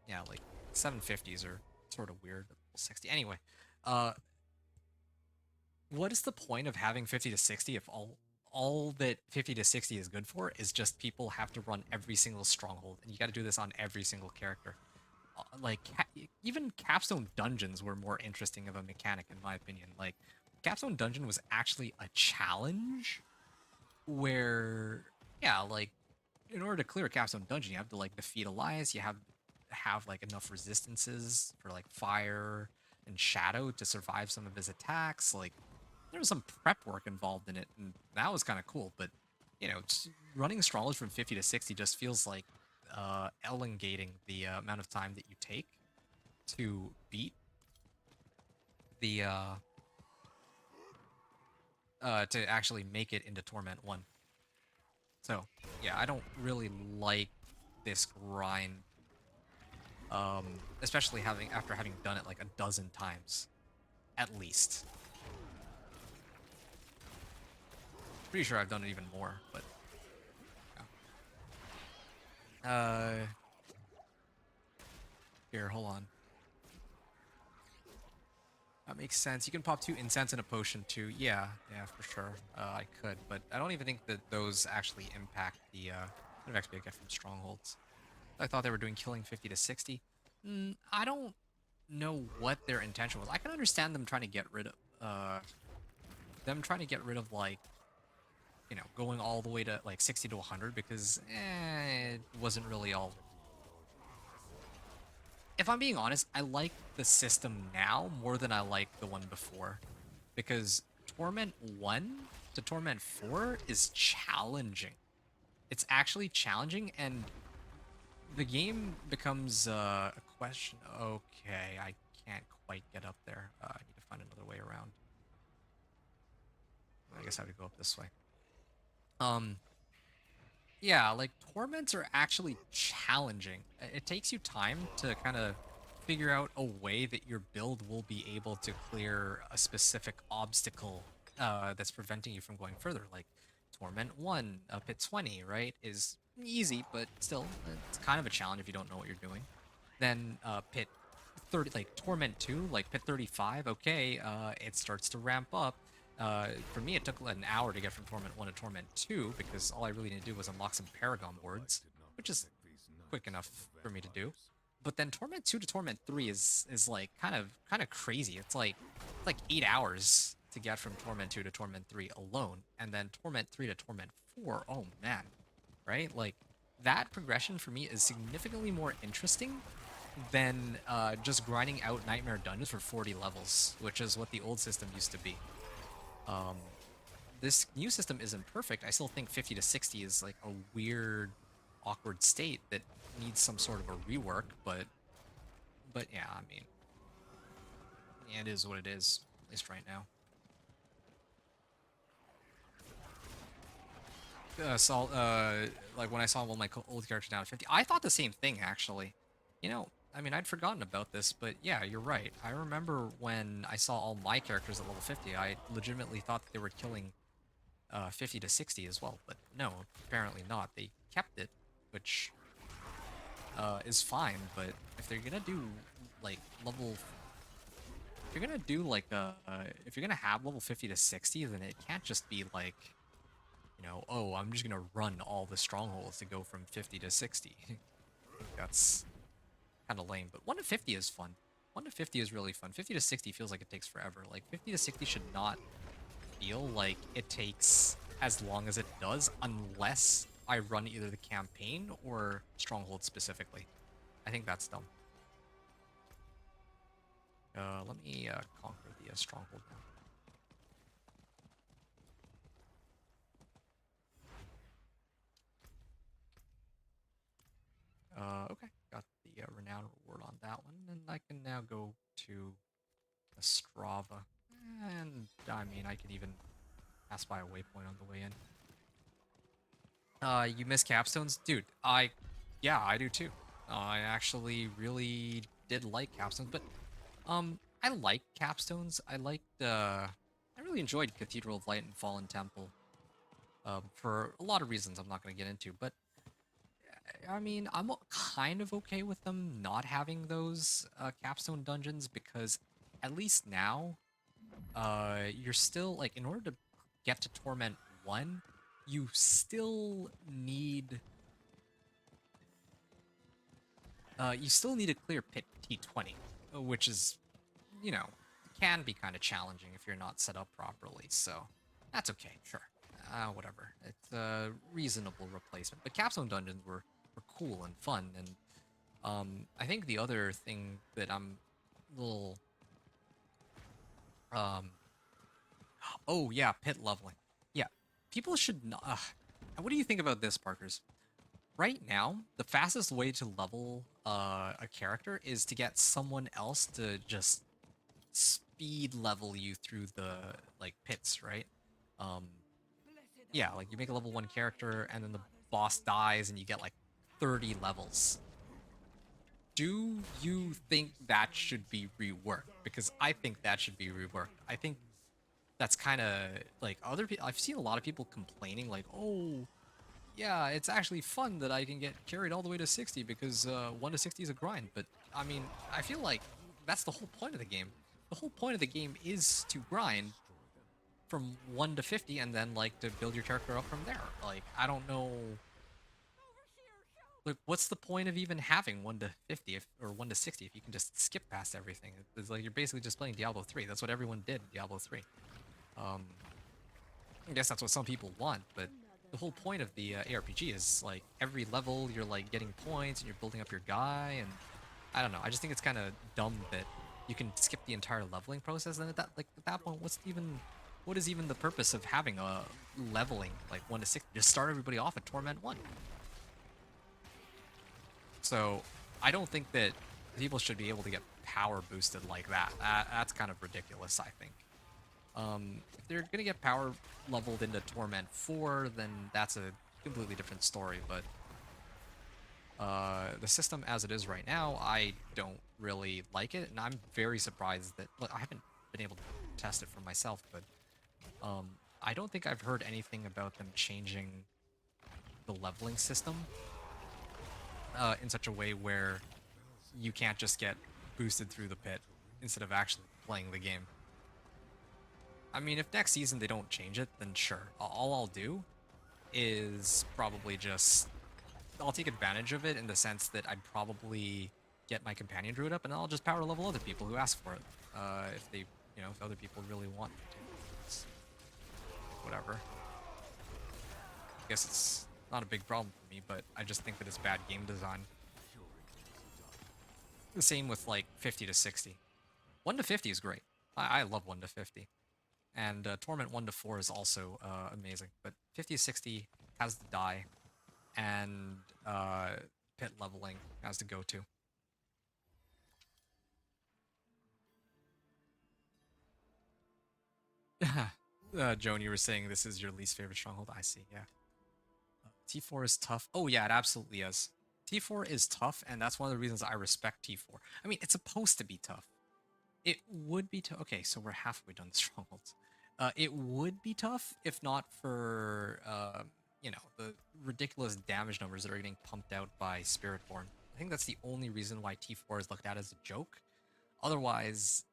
Speaker 1: yeah, like 750s are sort of weird. 60 anyway. Uh, what is the point of having 50 to 60 if all that 50 to 60 is good for is just people have to run every single stronghold and you got to do this on every single character? Like even capstone dungeons were more interesting of a mechanic in my opinion. Like capstone dungeon was actually a challenge where yeah, like in order to clear a capstone dungeon, you have to like defeat Elias. You have like enough resistances for like fire and shadow to survive some of his attacks. Like there was some prep work involved in it, and that was kind of cool. But you know, running strongholds from 50 to 60 just feels like elongating the amount of time that you take to beat the to actually make it into Torment 1. So, yeah, I don't really like this grind. Especially after having done it like a dozen times, at least. Pretty sure I've done it even more, but yeah. Here, hold on. That makes sense. You can pop 2 incense and a potion too. Yeah, for sure. I could, but I don't even think that those actually impact the kind of XP I get from strongholds. I thought they were doing killing 50 to 60. I don't know what their intention was. I can understand them trying to get rid of like, you know, going all the way to like 60 to 100 because it wasn't really all. If I'm being honest, I like the system now more than I like the one before, because Torment 1 to Torment 4 is challenging. It's actually challenging, and the game becomes a question. Okay, I can't quite get up there. I need to find another way around. I guess I have to go up this way. Yeah, like torments are actually challenging. It takes you time to kind of figure out a way that your build will be able to clear a specific obstacle that's preventing you from going further. Like Torment 1 up at 20, right, is easy, but still, it's kind of a challenge if you don't know what you're doing. Then Pit 30, like Torment 2, like Pit 35, okay, it starts to ramp up. For me, it took an hour to get from Torment 1 to Torment 2 because all I really needed to do was unlock some Paragon wards, which is quick enough for me to do. But then Torment 2 to Torment 3 is like kind of crazy. It's like 8 hours to get from Torment 2 to Torment 3 alone, and then Torment 3 to Torment 4. Oh man, right? Like that progression for me is significantly more interesting than just grinding out Nightmare Dungeons for 40 levels, which is what the old system used to be. This new system isn't perfect. I still think 50 to 60 is like a weird, awkward state that needs some sort of a rework, but yeah, I mean, yeah, it is what it is, at least right now. Like when I saw all my old characters down at 50, I thought the same thing actually. You know, I mean, I'd forgotten about this, but yeah, you're right. I remember when I saw all my characters at level 50, I legitimately thought that they were killing 50 to 60 as well, but no, apparently not. They kept it, which is fine, but if they're gonna do like level, if you're gonna do like if you're gonna have level 50 to 60, then it can't just be like, you know, oh, I'm just gonna run all the strongholds to go from 50 to 60. I think that's kind of lame, but 1 to 50 is fun. 1 to 50 is really fun. 50 to 60 feels like it takes forever. Like 50 to 60 should not feel like it takes as long as it does unless I run either the campaign or stronghold specifically. I think that's dumb. Let me conquer the stronghold now. Okay, got the renown reward on that one, and I can now go to Strava. And I mean, I could even pass by a waypoint on the way in. You miss capstones? Dude, yeah, I do too. I actually really did like capstones, but I like capstones. I really enjoyed Cathedral of Light and Fallen Temple. For a lot of reasons I'm not going to get into, but I mean, I'm kind of okay with them not having those capstone dungeons because at least now, you're still, like, in order to get to Torment 1, you still need to clear Pit T20, which is, you know, can be kind of challenging if you're not set up properly, so that's okay, sure. Whatever. It's a reasonable replacement. But capstone dungeons were cool and fun, and I think the other thing that I'm a little oh yeah, pit leveling. Yeah, people should not. What do you think about this, Parkers? Right now, the fastest way to level a character is to get someone else to just speed level you through the like pits, right? yeah, like you make a level 1 character and then the boss dies and you get like 30 levels. Do you think that should be reworked? Because I think that should be reworked. I think that's kind of like other people. I've seen a lot of people complaining like, "Oh, yeah, it's actually fun that I can get carried all the way to 60 because 1 to 60 is a grind." But I mean, I feel like that's the whole point of the game. The whole point of the game is to grind from 1 to 50 and then like to build your character up from there. Like, I don't know. Like, what's the point of even having 1 to 50 or 1 to 60 if you can just skip past everything? It's like you're basically just playing Diablo 3. That's what everyone did in Diablo 3. I guess that's what some people want, but the whole point of the ARPG is like every level you're like getting points and you're building up your guy, and I don't know. I just think it's kind of dumb that you can skip the entire leveling process. And at that point, what is even the purpose of having a leveling like 1 to 60? Just start everybody off at Torment 1. So I don't think that people should be able to get power boosted like that. That's kind of ridiculous, I think. If they're gonna get power leveled into Torment 4, then that's a completely different story, but the system as it is right now, I don't really like it, and I'm very surprised that, look, I haven't been able to test it for myself, but I don't think I've heard anything about them changing the leveling system in such a way where you can't just get boosted through the pit instead of actually playing the game. I mean, if next season they don't change it, then sure. All I'll do is probably just... I'll take advantage of it in the sense that I'd probably get my companion druid up and I'll just power level other people who ask for it. If they, if other people really want me to. It's whatever. I guess it's not a big problem for me, but I just think that it's bad game design. The same with like 50 to 60. 1 to 50 is great. I love 1 to 50. And Torment 1 to 4 is also amazing. But 50 to 60 has the die, and pit leveling has the go-to. Joan, you were saying this is your least favorite stronghold. I see, yeah. T4 is tough. Oh, yeah, it absolutely is. T4 is tough, and that's one of the reasons I respect T4. I mean, it's supposed to be tough. It would be tough. Okay, so we're halfway done the strongholds. It would be tough if not for, the ridiculous damage numbers that are getting pumped out by Spiritborn. I think that's the only reason why T4 is looked at as a joke. Otherwise,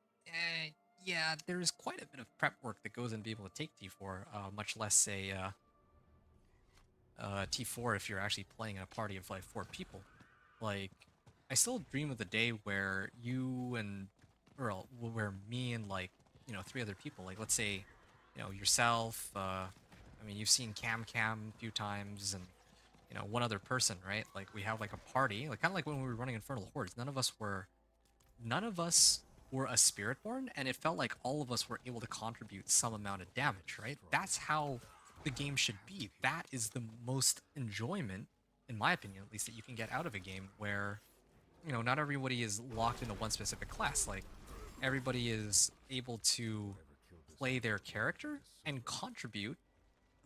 Speaker 1: yeah, there's quite a bit of prep work that goes into being able to take T4, much less, say, T4 if you're actually playing in a party of, like, 4 people. Like, I still dream of the day where where me and, like, 3 other people, like, let's say, yourself, I mean, you've seen Cam a few times, and, one other person, right? Like, we have, like, a party, like, kind of like when we were running Infernal Hordes. None of us were a Spiritborn, and it felt like all of us were able to contribute some amount of damage, right? That's how the game should be. That is the most enjoyment, in my opinion, at least, that you can get out of a game where, not everybody is locked into one specific class. Like, everybody is able to play their character and contribute.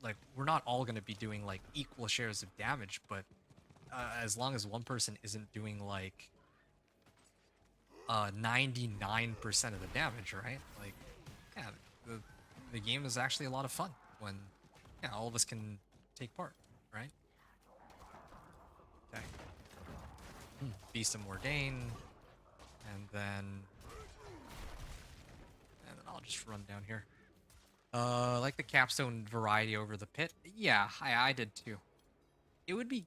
Speaker 1: Like, we're not all going to be doing, like, equal shares of damage, but as long as one person isn't doing, like, 99% of the damage, right? Like, yeah, the game is actually a lot of fun when, yeah, all of us can take part, right? Okay. Beast of Mordain, and then I'll just run down here. Like the capstone variety over the pit. Yeah, I did too. It would be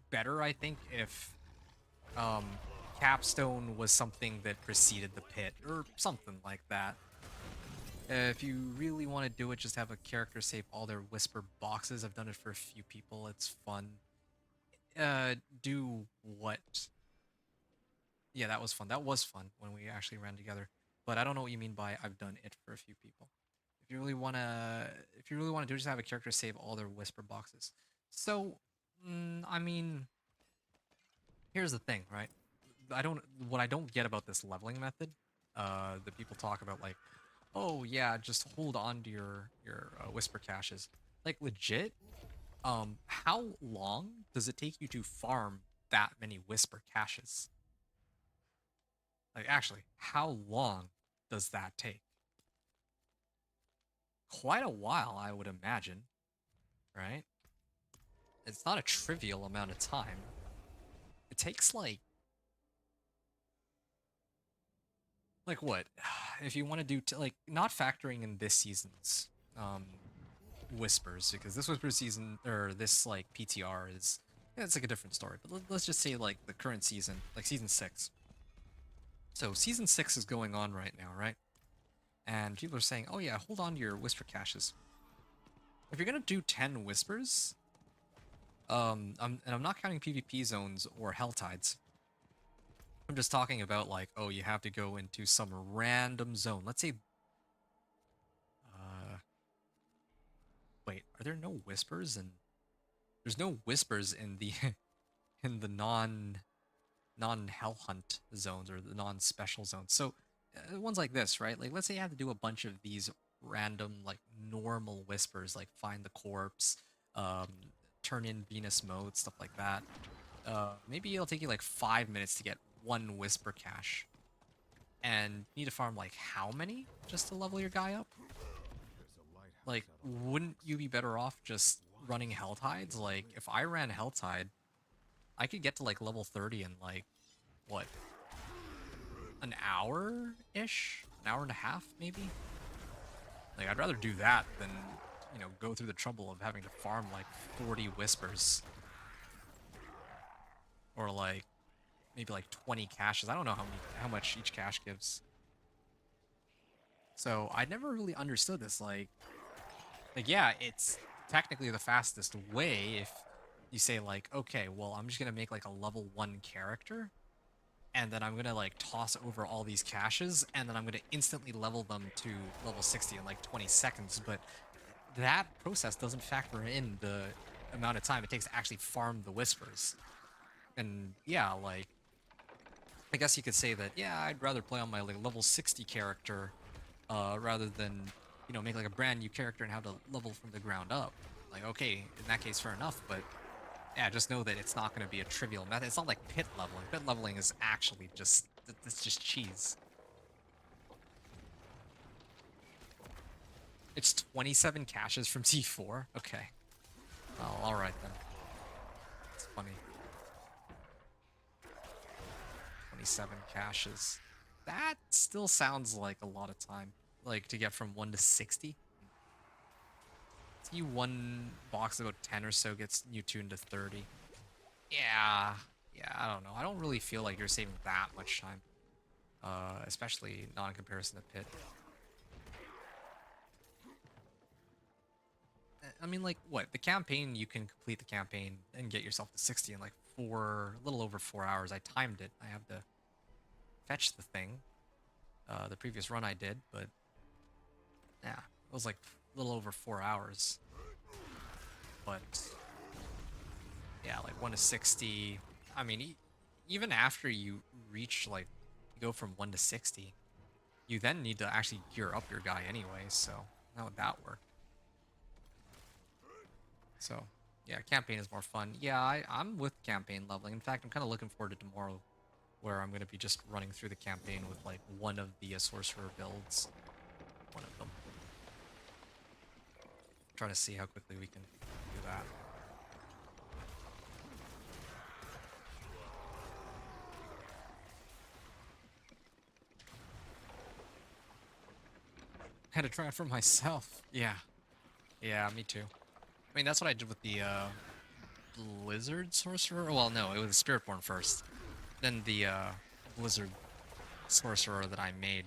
Speaker 1: better, I think, if capstone was something that preceded the pit or something like that. If you really want to do it, just have a character save all their whisper boxes. I've done it for a few people. It's fun. Do what? Yeah, that was fun. That was fun when we actually ran together. But I don't know what you mean by I've done it for a few people. If you really wanna do, just have a character save all their whisper boxes. So, I mean, here's the thing, right? What I don't get about this leveling method, that people talk about, like, oh yeah, just hold on to your whisper caches. Like legit, how long does it take you to farm that many whisper caches? Like actually, how long does that take? Quite a while, I would imagine, right? It's not a trivial amount of time. It takes like what? If you want to do like not factoring in this season's whispers, because this whisper season or this like PTR is, yeah, it's like a different story. But let's just say like the current season, like season 6. So season 6 is going on right now, right? And people are saying, oh yeah, hold on to your whisper caches. If you're gonna do 10 whispers, and I'm not counting PvP zones or hell tides. I'm just talking about like, oh, you have to go into some random zone. Let's say, wait, are there no whispers? And there's no whispers in the in the non hell hunt zones or the non special zones. So ones like this, right? Like, let's say you have to do a bunch of these random like normal whispers, like find the corpse, um, turn in Venus mode, stuff like that. Maybe it'll take you like 5 minutes to get one whisper cache, and you need to farm like how many just to level your guy up? Like, wouldn't you be better off just running Hell Tides? Like, if I ran Hell Tide, I could get to like level 30 in like, what, an hour-ish? An hour and a half, maybe? Like, I'd rather do that than, you know, go through the trouble of having to farm like 40 whispers. Or like, maybe like 20 caches. I don't know how much each cache gives. So I never really understood this. Like yeah, it's technically the fastest way if you say like, okay, well, I'm just gonna make like a level 1 character, and then I'm gonna like toss over all these caches, and then I'm gonna instantly level them to level 60 in like 20 seconds. But that process doesn't factor in the amount of time it takes to actually farm the whispers. And yeah, like, I guess you could say that, yeah, I'd rather play on my like level 60 character rather than, you know, make like a brand new character and have to level from the ground up. Like, okay, in that case, fair enough, but yeah, just know that it's not going to be a trivial method. It's not like pit leveling. Pit leveling is actually just, it's just cheese. It's 27 caches from T4? Okay. Oh, alright then. It's funny. 27 caches. That still sounds like a lot of time. Like, to get from 1 to 60? See, one box about 10 or so gets you tuned to 30. Yeah, I don't know. I don't really feel like you're saving that much time. Especially not in comparison to Pit. I mean, like, what? The campaign, you can complete the campaign and get yourself to 60 in like a little over 4 hours. I timed it. I have to fetch the thing. The previous run I did, but yeah, it was like a little over 4 hours. But yeah, like 1 to 60. I mean, even after you reach like, you go from 1 to 60, you then need to actually gear up your guy anyway. So how would that work? So yeah, campaign is more fun. Yeah, I'm with campaign leveling. In fact, I'm kind of looking forward to tomorrow, where I'm going to be just running through the campaign with like one of the sorcerer builds. One of them. Try to see how quickly we can do that. Had to try it for myself. Yeah. Yeah, me too. I mean, that's what I did with the Blizzard Sorcerer. Well, no, it was Spiritborn first. Then the Blizzard Sorcerer that I made.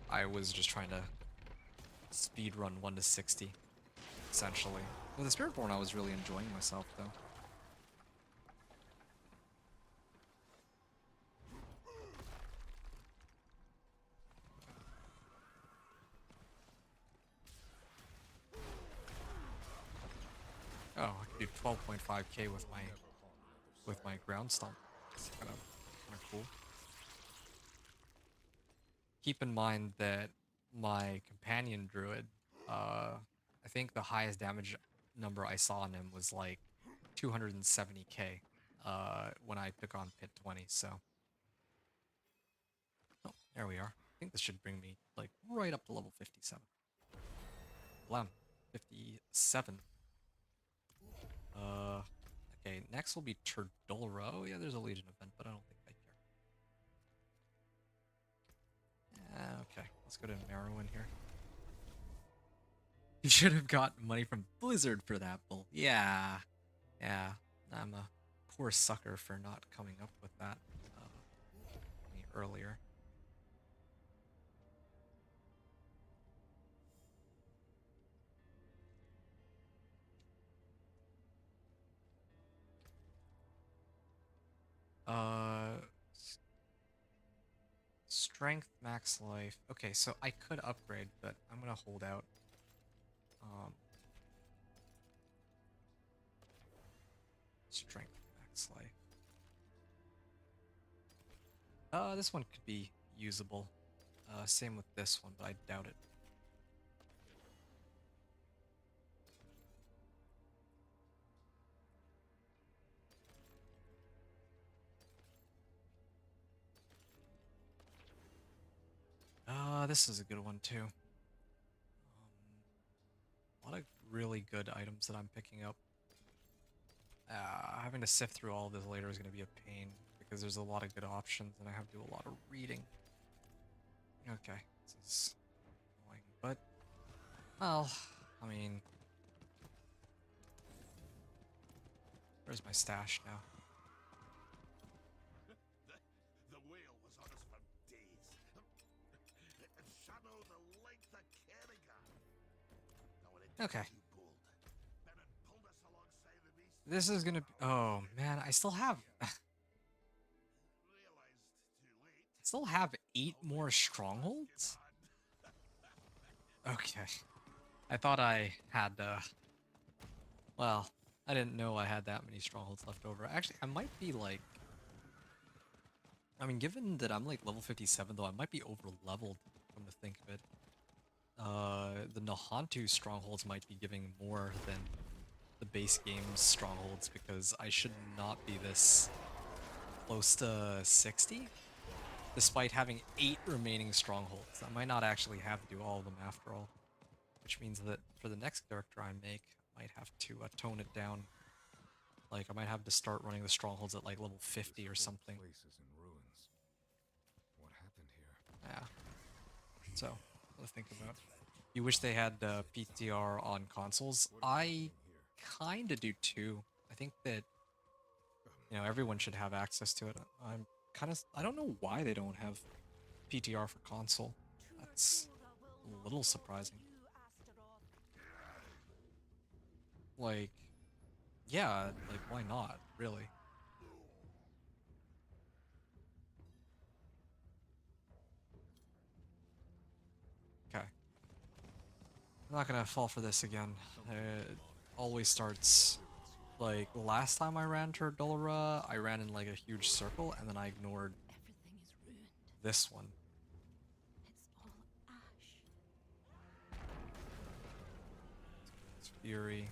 Speaker 1: I was just trying to speed run 1 to 60, essentially. With the Spiritborn, I was really enjoying myself, though. Oh, I can do 12.5k with my ground stomp. It's kind of cool. Keep in mind that my companion druid I think the highest damage number I saw on him was like 270k when I took on Pit 20, so. Oh, there we are. I think this should bring me like right up to level 57. Blam. 57. Okay, next will be Turdolra. Oh yeah, there's a Legion event, but I don't think I care. Okay, let's go to Merowyn here. You should have gotten money from Blizzard for that bull. Yeah. Yeah. I'm a poor sucker for not coming up with that any earlier. Strength, max life. Okay, so I could upgrade, but I'm gonna hold out. Strength, max life. This one could be usable. Same with this one, but I doubt it. This is a good one too. A lot of really good items that I'm picking up. Having to sift through all of this later is going to be a pain because there's a lot of good options and I have to do a lot of reading. Okay, this is annoying, but well, I mean, where's my stash now?
Speaker 4: The whale was on us for days. And shadow the length of Kerrigan. Now when it
Speaker 1: Okay.
Speaker 4: too bold, Bennett pulled us alongside the beast.
Speaker 1: This is gonna be. Oh man, I still have.
Speaker 4: Realized too late.
Speaker 1: I still have 8 more strongholds. Okay, I thought I had. Well, I didn't know I had that many strongholds left over. Actually, I might be like. I mean, given that I'm like level 57, though, I might be over leveled. Come to think of it. The Nahantu strongholds might be giving more than the base game's strongholds because I should not be this close to 60, despite having 8 remaining strongholds. I might not actually have to do all of them after all, which means that for the next character I make, I might have to tone it down. Like, I might have to start running the strongholds at like level 50 or something.
Speaker 6: Place is in ruins. What happened here?
Speaker 1: Yeah. So, what to think about. You wish they had PTR on consoles? I kinda do too. I think that, you know, everyone should have access to it. I'm kind of, I don't know why they don't have PTR for console. That's a little surprising. Like, yeah, like why not, really? Okay. I'm not gonna fall for this again. It always starts like last time I ran Turdolra, I ran in like a huge circle and then I ignored
Speaker 5: Everything is ruined.
Speaker 1: this one.
Speaker 5: It's all ash.
Speaker 1: It's Fury.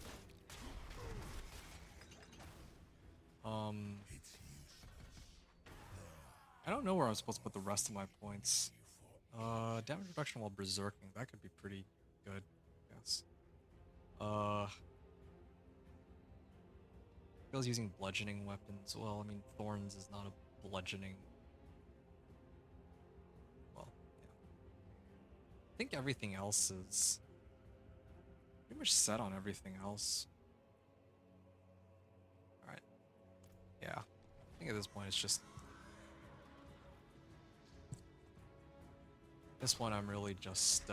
Speaker 1: I don't know where I'm supposed to put the rest of my points. Damage reduction while berserking, that could be pretty good, I guess. Feels using bludgeoning weapons. Well, I mean, Thorns is not a bludgeoning. Well, yeah. I think everything else is pretty much set on everything else. Alright. Yeah. I think at this point it's just. This one I'm really just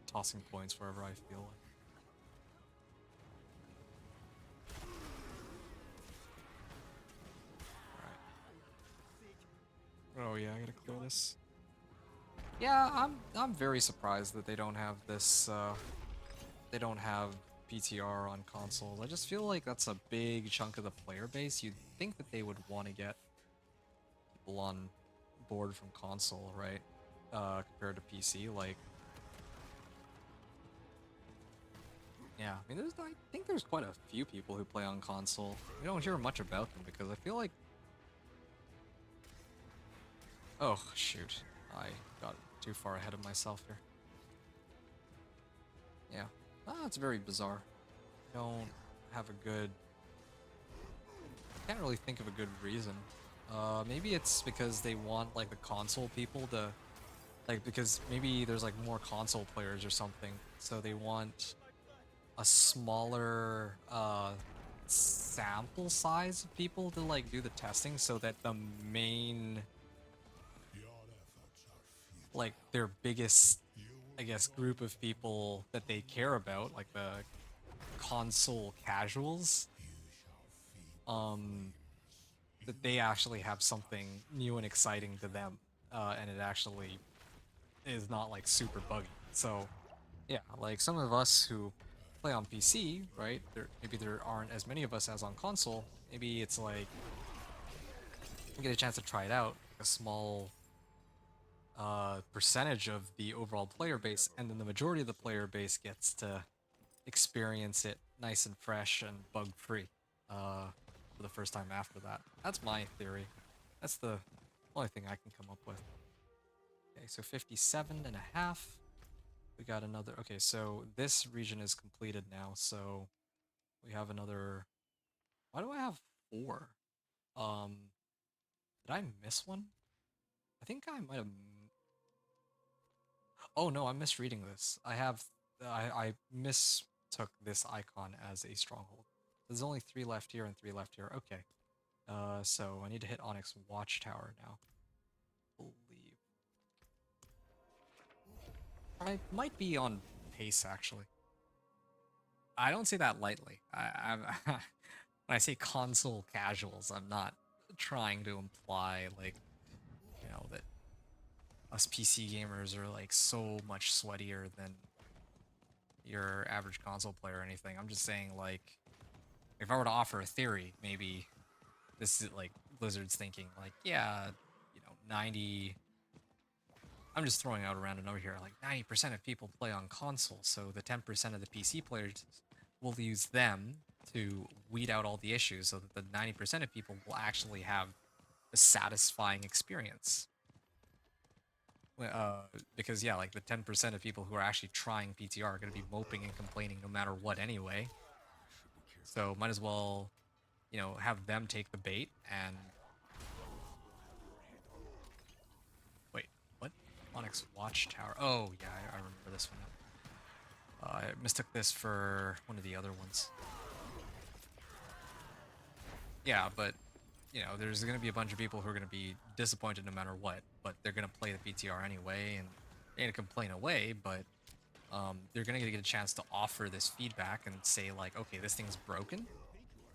Speaker 1: tossing points wherever I feel like. Oh yeah, I gotta clear this. Yeah, I'm very surprised that they don't have this. They don't have PTR on consoles. I just feel like that's a big chunk of the player base. You'd think that they would want to get people on board from console, right? Compared to PC, like Yeah, I mean, I think there's quite a few people who play on console. We don't hear much about them because I feel like... Oh, shoot. I got too far ahead of myself here. Yeah. It's very bizarre. Don't have a good... Can't really think of a good reason. Maybe it's because they want, like, the console people to... Like, because maybe there's, like, more console players or something. So they want a smaller, sample size of people to, like, do the testing so that the main... Like, their biggest, I guess, group of people that they care about, like the console casuals, that they actually have something new and exciting to them, and it actually is not like super buggy. So yeah, like some of us who play on PC, right? Maybe there aren't as many of us as on console. Maybe it's like you get a chance to try it out, a small percentage of the overall player base, and then the majority of the player base gets to experience it nice and fresh and bug-free for the first time after that. That's my theory. That's the only thing I can come up with. Okay, so 57.5. We got another... Okay, so this region is completed now, so we have another... Why do I have 4? Did I miss one? I think I might have... Oh no, I'm misreading this. I mistook this icon as a stronghold. There's only 3 left here and 3 left here. Okay. So I need to hit Onyx Watchtower now. Believe. I might be on pace actually. I don't say that lightly. I'm when I say console casuals, I'm not trying to imply like, you know, that us PC gamers are like so much sweatier than your average console player or anything. I'm just saying, like, if I were to offer a theory, maybe this is like Blizzard's thinking, like, yeah, you know, 90. I'm just throwing out a random number here. Like 90% of people play on console, so the 10% of the PC players will use them to weed out all the issues, so that the 90% of people will actually have a satisfying experience. Because yeah, like the 10% of people who are actually trying PTR are going to be moping and complaining no matter what anyway. So might as well, you know, have them take the bait and... Wait, what? Onyx Watchtower. Oh yeah, I remember this one. I mistook this for one of the other ones. Yeah, but you know, there's going to be a bunch of people who are going to be disappointed no matter what, but they're going to play the PTR anyway, and they're going to complain away, but they're going to get a chance to offer this feedback and say, like, okay, this thing's broken,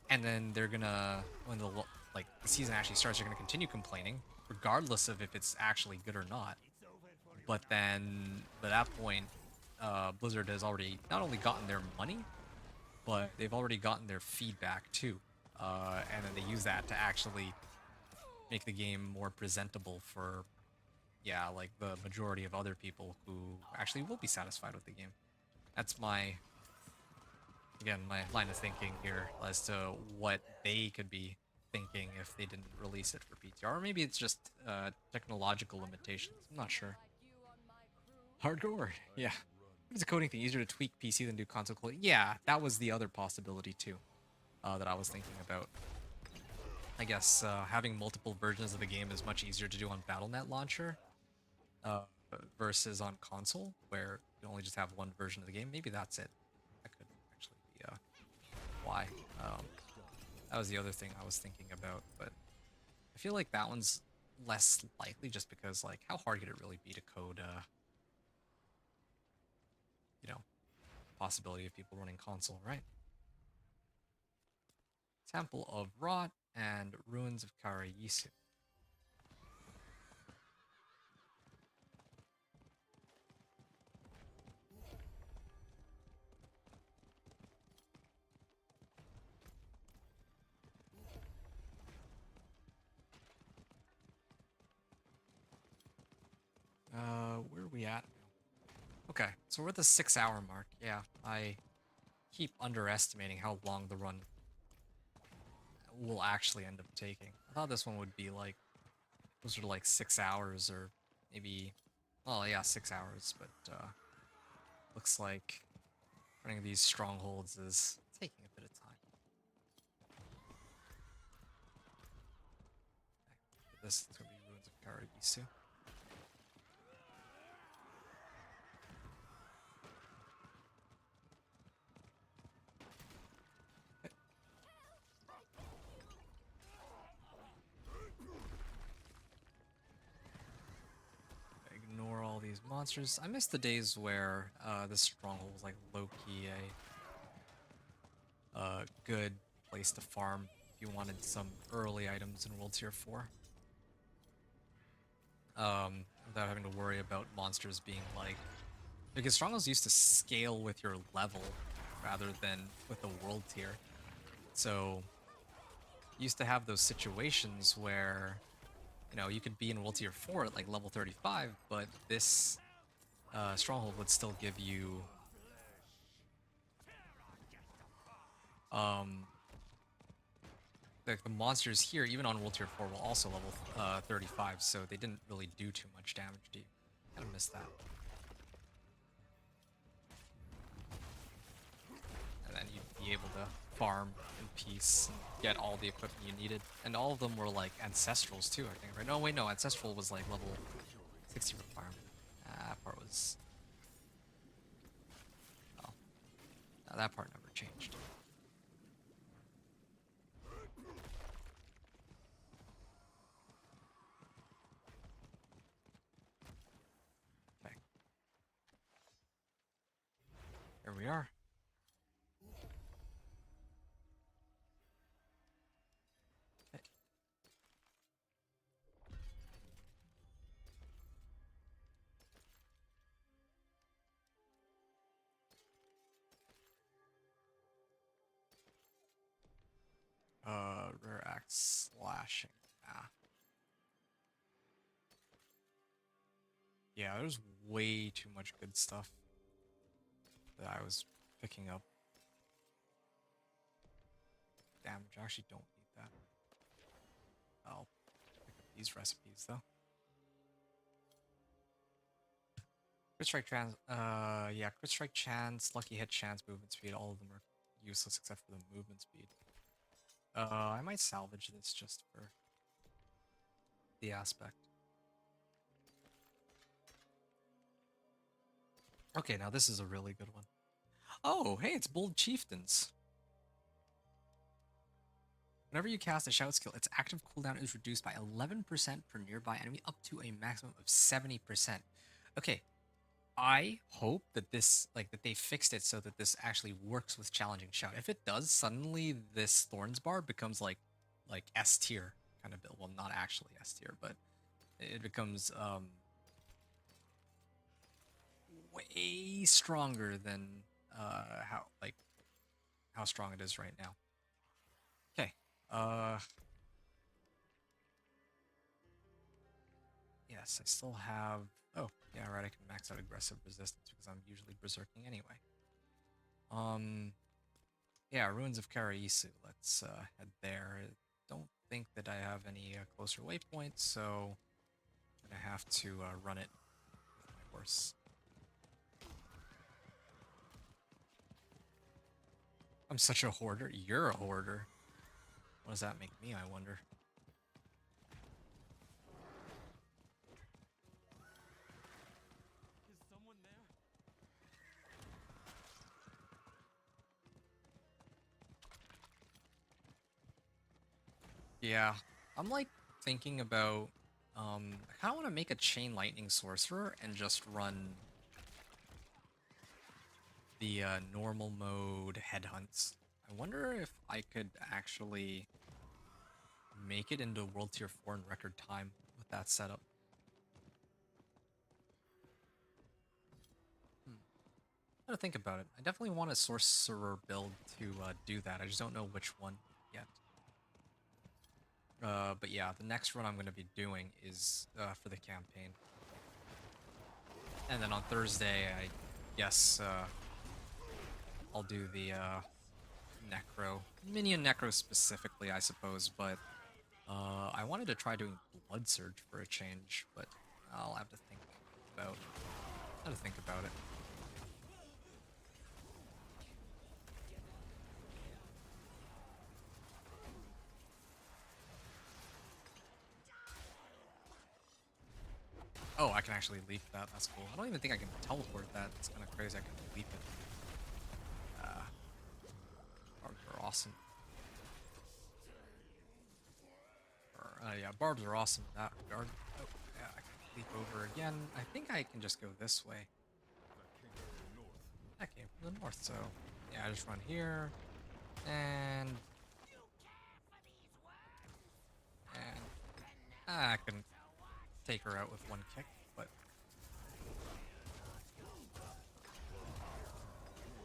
Speaker 1: and then they're going to, when the season actually starts, they're going to continue complaining, regardless of if it's actually good or not. But then, by that point, Blizzard has already not only gotten their money, but they've already gotten their feedback too. And then they use that to actually make the game more presentable for, yeah, like the majority of other people who actually will be satisfied with the game. That's my, again, my line of thinking here as to what they could be thinking if they didn't release it for PTR. Or maybe it's just technological limitations. I'm not sure. Hardcore, yeah. If it's a coding thing, easier to tweak PC than do console coding. Yeah, that was the other possibility too. That I was thinking about. I guess having multiple versions of the game is much easier to do on Battle.net launcher versus on console, where you only just have one version of the game. Maybe that's it. That could actually be why. That was the other thing I was thinking about, but I feel like that one's less likely just because, like, how hard could it really be to code, you know, possibility of people running console, right? Temple of Rot and Ruins of Karayisu. Where are we at now? Okay, so we're at the 6-hour mark. Yeah, I keep underestimating how long the run will actually end up taking. I thought this one would be like closer to like 6 hours or maybe, well, yeah, 6 hours, but looks like running these strongholds is taking a bit of time. Okay, this is gonna be Ruins of Karagisu. Ignore all these monsters. I miss the days where this stronghold was like low-key a good place to farm if you wanted some early items in World Tier 4. Without having to worry about monsters being like... Because strongholds used to scale with your level rather than with the World Tier. So you used to have those situations where, you know, you could be in World Tier 4 at like level 35, but this stronghold would still give you the monsters here, even on World Tier 4, will also level 35, so they didn't really do too much damage to you. Kind of missed that. And then you'd be able to farm in peace and get all the equipment you needed. And all of them were like ancestrals too, I think, right? No, wait, no, ancestral was like level 60 requirement. That part was... well, no, that part never changed. Okay. Here we are. Rare axe slashing. Ah. Yeah, there's way too much good stuff that I was picking up. Damage, I actually don't need that. I'll pick up these recipes though. Crit strike chance, yeah, crit strike chance, lucky hit chance, movement speed, all of them are useless except for the movement speed. I might salvage this just for the aspect. Okay, now this is a really good one. Oh, hey, it's Bold Chieftains. Whenever you cast a shout skill, its active cooldown is reduced by 11% per nearby enemy up to a maximum of 70%. Okay, I hope that this, like, that they fixed it so that this actually works with challenging shout. If it does, suddenly this Thorns Barb becomes like S tier kind of build. Well, not actually S tier, but it becomes way stronger than how strong it is right now. Okay. Yes, I still have... Oh, yeah, right, I can max out aggressive resistance because I'm usually berserking anyway. Yeah, Ruins of Karaisu. Let's head there. I don't think that I have any closer waypoints, so I'm gonna have to run it with my horse. I'm such a hoarder. You're a hoarder. What does that make me, I wonder?
Speaker 2: Is someone there?
Speaker 1: Yeah, I'm like thinking about, I kind of want to make a Chain Lightning Sorcerer and just run the normal mode headhunts. I wonder if I could actually make it into World Tier 4 in record time with that setup. I gotta think about it. I definitely want a sorcerer build to do that. I just don't know which one yet. But yeah, the next run I'm going to be doing is for the campaign. And then on Thursday, I guess I'll do the Necro. Minion Necro specifically, I suppose, but I wanted to try doing Blood Surge for a change, but I'll have to think about it. Oh, I can actually leap that. That's cool. I don't even think I can teleport that. It's kind of crazy. I can leap it. Barbs are awesome. Yeah, barbs are awesome in that regard. Oh, yeah, I can leap over again. I think I can just go this way. That came from the north, so yeah, I just run here, and I couldn't take her out with one kick, but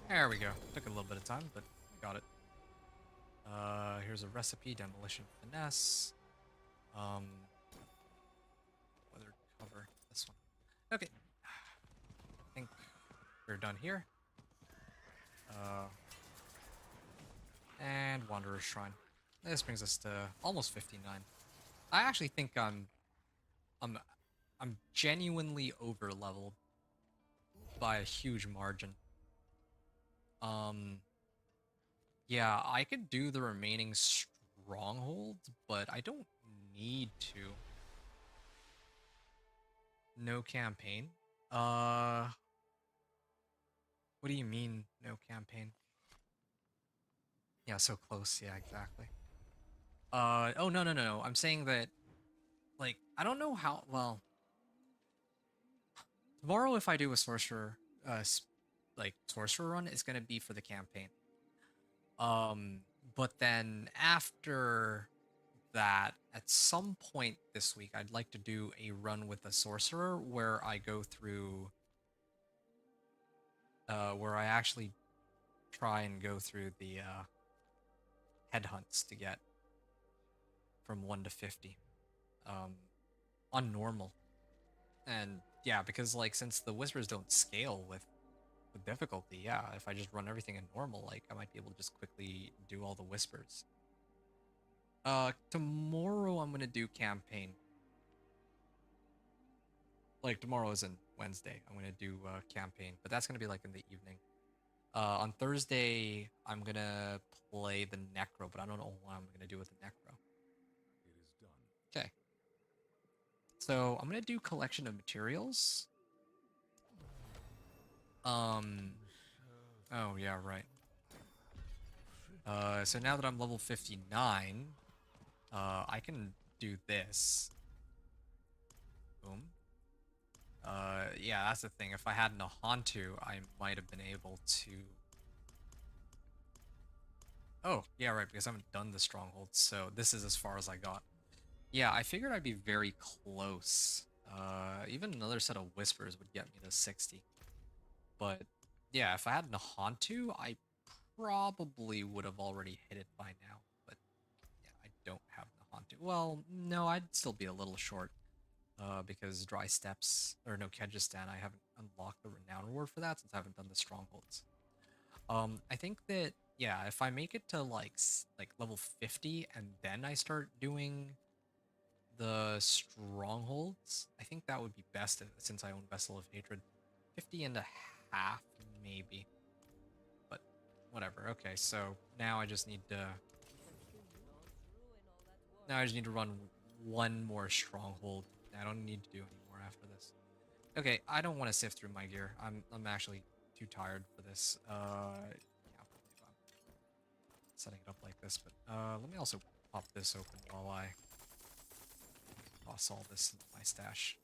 Speaker 1: there we go. Took a little bit of time, but got it. Here's a recipe: demolition, finesse. Weather cover. This one. Okay. I think we're done here. And Wanderer's Shrine. This brings us to almost 59. I actually think I'm genuinely over leveled by a huge margin. Yeah, I could do the remaining strongholds, but I don't need to. No campaign? What do you mean, no campaign? Yeah, so close. Yeah, exactly. Oh, no. I'm saying that, like, I don't know how, well, tomorrow if I do a sorcerer, sorcerer run, it's gonna be for the campaign. But then after that, at some point this week, I'd like to do a run with a sorcerer where I go through, where I actually try and go through the, headhunts to get from 1 to 50, on normal. And yeah, because like since the whispers don't scale with difficulty, yeah, if I just run everything in normal, like I might be able to just quickly do all the whispers. Tomorrow I'm gonna do campaign. Like tomorrow isn't Wednesday. I'm gonna do campaign, but that's gonna be like in the evening. On Thursday I'm gonna play the Necro, but I don't know what I'm gonna do with the Necro.
Speaker 6: It is done.
Speaker 1: Okay. So I'm gonna do collection of materials. Oh yeah, right. So now that I'm level 59, I can do this. Boom. Yeah, that's the thing. If I had Nahantu, I might have been able to. Oh, yeah, right, because I haven't done the strongholds, so this is as far as I got. Yeah, I figured I'd be very close. Even another set of whispers would get me to 60. But yeah, if I had Nahantu, I probably would have already hit it by now. But yeah, I don't have Nahantu. Well, no, I'd still be a little short. Because Dry Steps, or no, Kyrgyzstan, I haven't unlocked the Renown Reward for that since I haven't done the Strongholds. I think that, yeah, if I make it to like level 50 and then I start doing the Strongholds, I think that would be best since I own Vessel of Hatred. 50 and a half, maybe. But whatever. Okay, so now I just need to... Now I just need to run one more Stronghold. I don't need to do any more after this. Okay, I don't want to sift through my gear. I'm actually too tired for this. Yeah, I'll believe I'm setting it up like this, but let me also pop this open while I toss all this into my stash.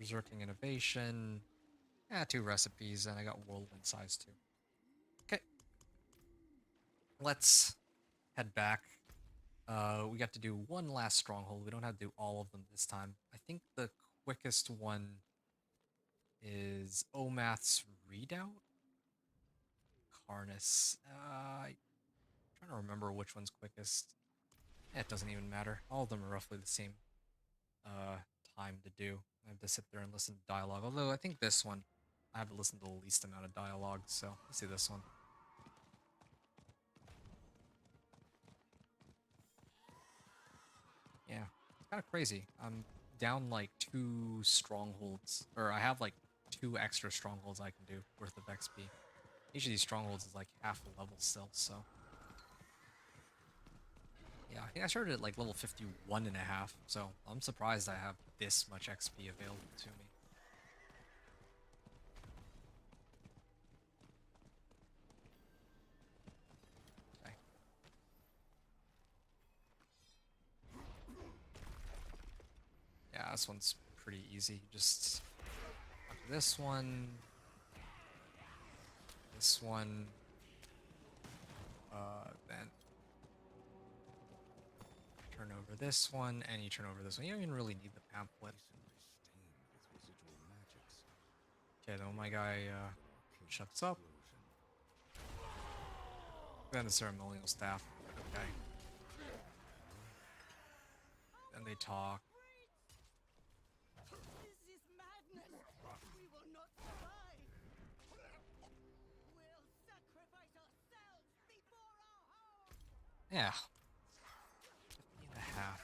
Speaker 1: Berserking Innovation. Yeah, 2 recipes, and I got Whirlwind Size 2. Okay. Let's head back. We got to do one last stronghold. We don't have to do all of them this time. I think the quickest one is Omath's Redoubt? Karnas. I'm trying to remember which one's quickest. It doesn't even matter. All of them are roughly the same time to do. I have to sit there and listen to dialogue. Although I think this one, I have to listen to the least amount of dialogue, so let's do this one. kind of crazy. I'm down like 2 strongholds, or I have like 2 extra strongholds I can do worth of XP. Each of these strongholds is like half a level still, so. Yeah, I think I started at like level 51 and a half, so I'm surprised I have this much XP available to me. Okay. Yeah, this one's pretty easy. Just after this one, then turn over this one, and you turn over this one. You don't even really need the pamphlet.
Speaker 6: Recently stained with residual magics.
Speaker 1: Okay, then when my guy shuts up, then the ceremonial staff. Okay. Then they talk.
Speaker 7: This is madness! We will not survive! We'll sacrifice ourselves before our home!
Speaker 1: Yeah. 50 and a half.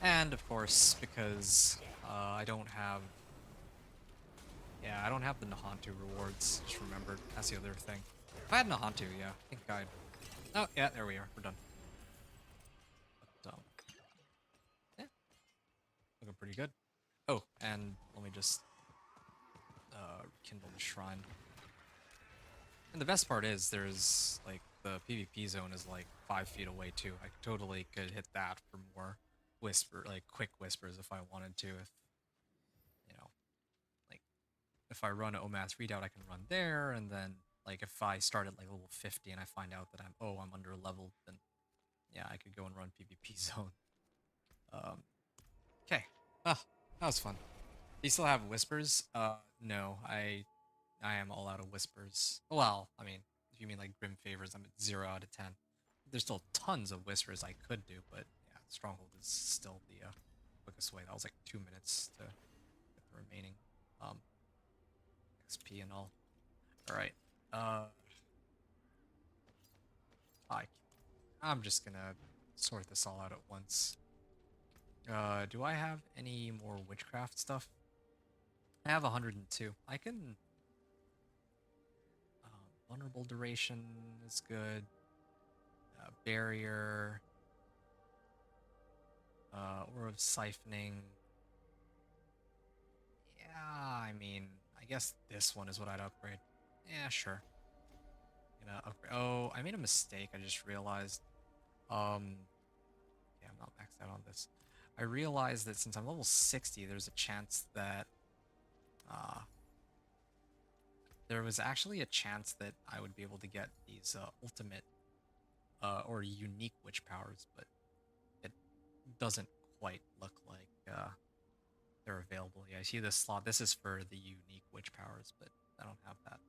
Speaker 1: And of course, because I don't have... Yeah, I don't have the Nahantu rewards. Just remembered. That's the other thing. If I had Nahantu, yeah, I think I'd... Oh, yeah, there we are. We're done. But, yeah. Looking pretty good. Oh, and let me just kindle the shrine. And the best part is there's, like, the PvP zone is, like, 5 feet away, too. I totally could hit that for more quick whispers if I wanted to. If, you know, like, if I run an OMAS readout, I can run there, and then, like, if I start at, like, level 50 and I find out that I'm under leveled, then, yeah, I could go and run PvP zone. Okay. Ah, that was fun. Do you still have whispers? No, I am all out of whispers. Well, I mean, if you mean like Grim Favors, I'm at 0 out of 10. There's still tons of whispers I could do, but yeah, Stronghold is still the quickest way. That was like 2 minutes to get the remaining XP and all. All right. I'm just gonna sort this all out at once. Do I have any more witchcraft stuff? I have 102. I can... vulnerable duration is good. Barrier. Aura of siphoning. Yeah, I mean, I guess this one is what I'd upgrade. Yeah, sure. Gonna upgrade. Oh, I made a mistake. I just realized. Yeah, I'm not maxed out on this. I realized that since I'm level 60, there's a chance that there was actually a chance that I would be able to get these ultimate or unique witch powers, but it doesn't quite look like they're available. Yeah, I see this slot. This is for the unique witch powers, but I don't have that.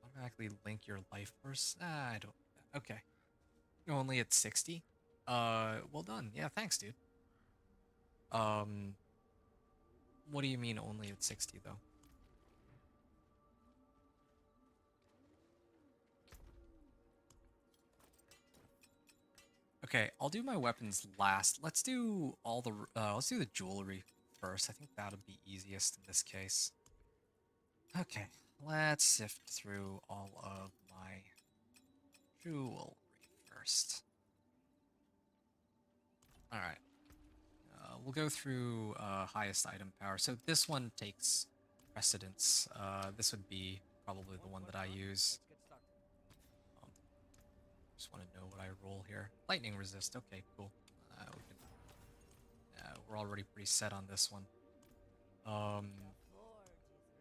Speaker 1: Automatically link your life force. I don't need that. Okay. Only at 60? Well done. Yeah, thanks, dude. What do you mean only at 60, though? Okay, I'll do my weapons last. Let's do all the let's do the jewelry first. I think that'll be easiest in this case. Okay, let's sift through all of my jewelry first. All right. We'll go through highest item power. So this one takes precedence. This would be probably the one that I use.
Speaker 2: Let's get started.
Speaker 1: Just want to know what I roll here. Lightning resist. Okay, cool. We're already pretty set on this one.
Speaker 5: Forge is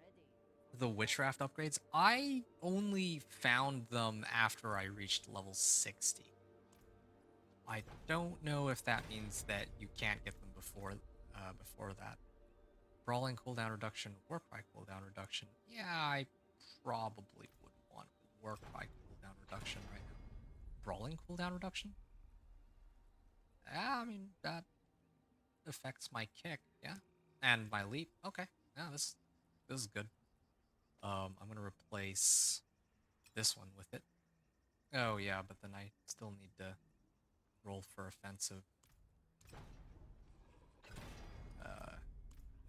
Speaker 5: ready.
Speaker 1: The witchcraft upgrades. I only found them after I reached level 60. I don't know if that means that you can't get them before that. Brawling cooldown reduction, work by cooldown reduction. Yeah, I probably would want work by cooldown reduction right now. Brawling cooldown reduction? Yeah, I mean, that affects my kick, yeah? And my leap. Okay. Yeah, this is good. I'm gonna replace this one with it. Oh yeah, but then I still need to roll for offensive.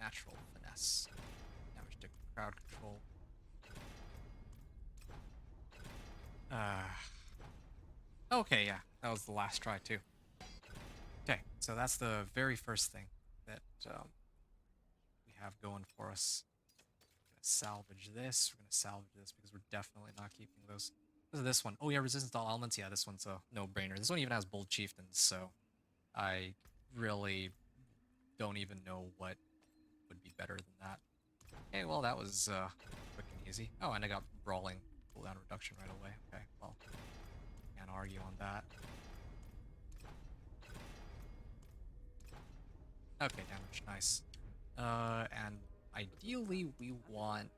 Speaker 1: Natural finesse. Damage to crowd control. Okay, yeah, that was the last try too. Okay, so that's the very first thing that we have going for us. We're gonna salvage this. We're gonna salvage this because we're definitely not keeping those. What is this one? Oh yeah, resistance to all elements. Yeah, this one's a no-brainer. This one even has bold chieftains, so I really don't even know what would be better than that. Okay, well that was quick and easy. Oh, and I got brawling cooldown reduction right away. Okay, well, can't argue on that. Okay, damage, nice. And ideally we want,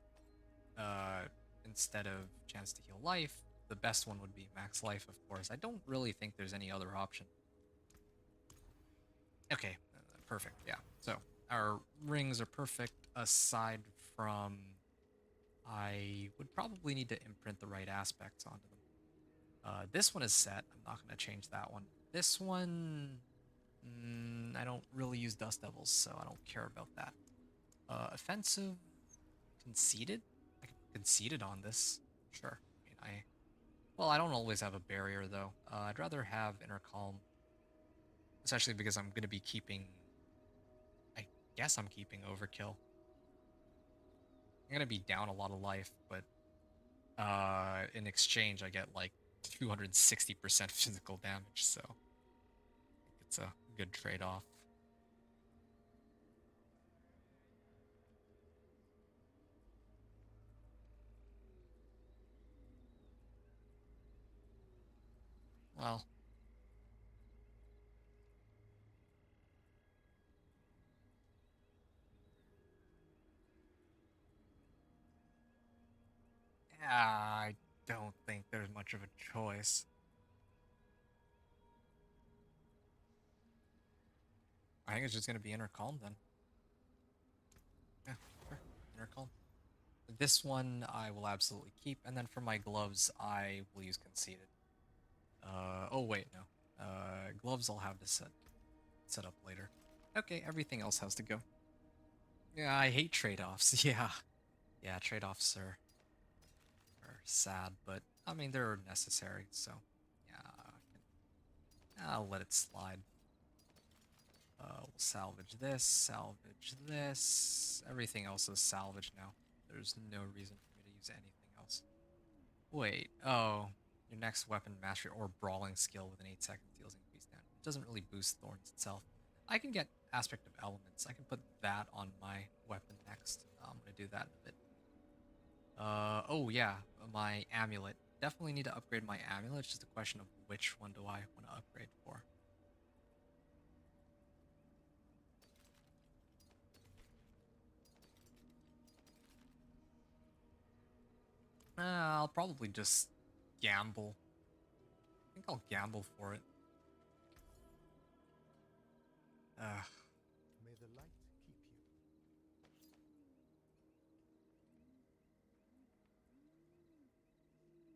Speaker 1: instead of chance to heal life, the best one would be max life, of course. I don't really think there's any other option. Okay, perfect, yeah. So, our rings are perfect, aside from I would probably need to imprint the right aspects onto them. This one is set. I'm not going to change that one. This one, I don't really use Dust Devils, so I don't care about that. Offensive, conceded? I can conceded on this. Sure. I mean, well, I don't always have a barrier, though. I'd rather have Inner Calm, especially because I'm going to be keeping... I guess I'm keeping Overkill. I'm going to be down a lot of life, but in exchange, I get, like, 260% physical damage, so I think it's a good trade-off. Well... yeah, I don't think there's much of a choice. I think it's just gonna be Inner Calm then. Yeah, sure. Inner Calm. This one I will absolutely keep, and then for my gloves I will use Conceited. Oh wait, no. Gloves I'll have to set up later. Okay, everything else has to go. Yeah, I hate trade-offs. Yeah. Yeah, trade-offs are sad, but I mean they're necessary, so yeah, I'll let it slide. We'll salvage this. Everything else is salvaged now. There's no reason for me to use anything else. Wait, oh, your next weapon mastery or brawling skill within 8 seconds deals increased damage. It doesn't really boost Thorns itself. I can get Aspect of Elements. I can put that on my weapon next. I'm gonna do that in a bit. Oh yeah, my amulet. Definitely need to upgrade my amulet. It's just a question of which one do I want to upgrade for. I'll probably just gamble. I think I'll gamble for it.
Speaker 2: May the light keep you.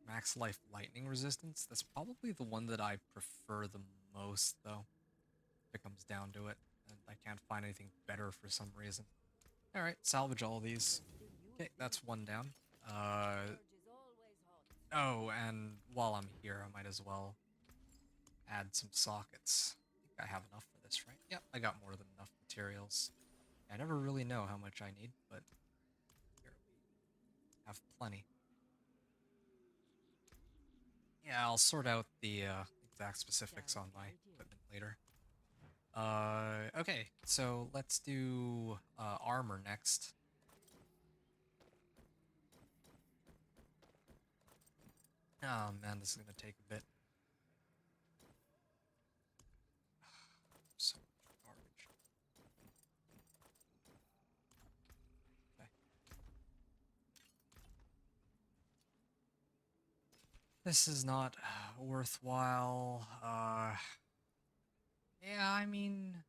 Speaker 1: Max life lightning resistance. That's probably the one that I prefer the most, though. If it comes down to it, and I can't find anything better for some reason. All right, salvage all these. Okay, that's one down.
Speaker 5: Surge is always hot.
Speaker 1: Oh, and while I'm here, I might as well add some sockets. I think I have enough for this, right? Yep, I got more than enough materials. I never really know how much I need, but here we have plenty. Yeah, I'll sort out the exact specifics on my equipment later. Okay, so let's do armor next. Oh man, this is gonna take a bit. So much garbage. Okay. This is not worthwhile. Yeah, I mean...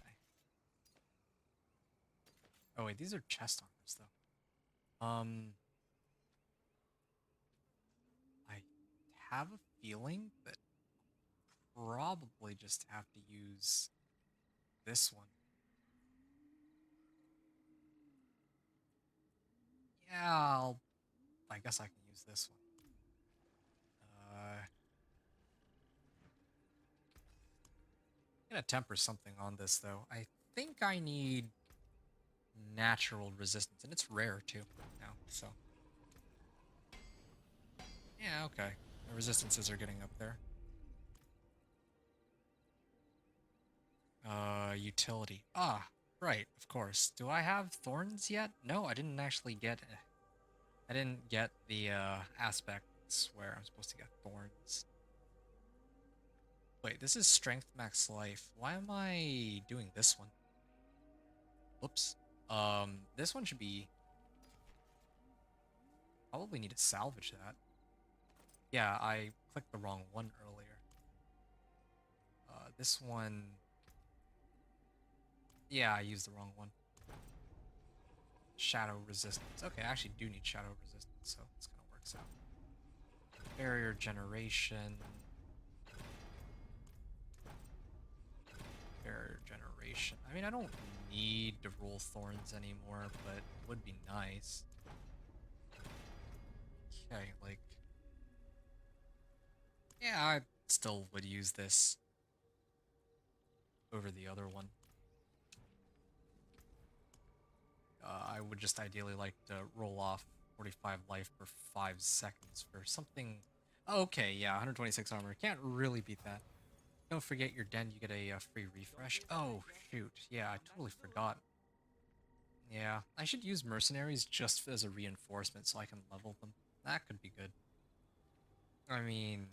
Speaker 1: Okay. Oh wait, these are chest armors though. I have a feeling that probably just have to use this one. Yeah, I guess I can use this one. I'm gonna temper something on this though. I think I need natural resistance, and it's rare too now, so. Yeah, okay. The resistances are getting up there. Utility. Ah, right, of course. Do I have thorns yet? No, I didn't actually get... I didn't get the, aspects where I'm supposed to get thorns. Wait, this is strength max life. Why am I doing this one? Whoops. This one should be... Probably need to salvage that. Yeah, I clicked the wrong one earlier. This one... Yeah, I used the wrong one. Shadow resistance. Okay, I actually do need shadow resistance, so this kind of works out. Barrier generation. Barrier generation. I mean, I don't need to roll thorns anymore, but it would be nice. Okay, like... Yeah, I still would use this over the other one. I would just ideally like to roll off 45 life for 5 seconds for something... Okay, yeah, 126 armor. Can't really beat that. Don't forget your den, you get a free refresh. Oh, shoot. Yeah, I totally forgot. Yeah, I should use mercenaries just as a reinforcement so I can level them. That could be good. I mean...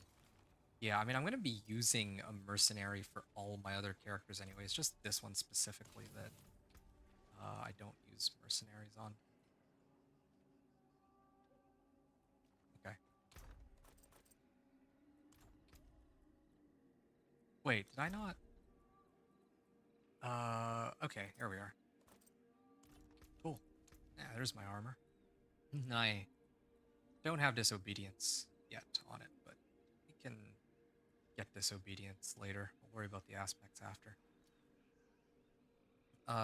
Speaker 1: Yeah, I mean, I'm going to be using a mercenary for all my other characters anyways. Just this one specifically that I don't use mercenaries on. Okay. Wait, did I not? Okay, here we are. Cool. Yeah, there's my armor. I don't have disobedience yet on it, but we can get disobedience later. We'll worry about the aspects after.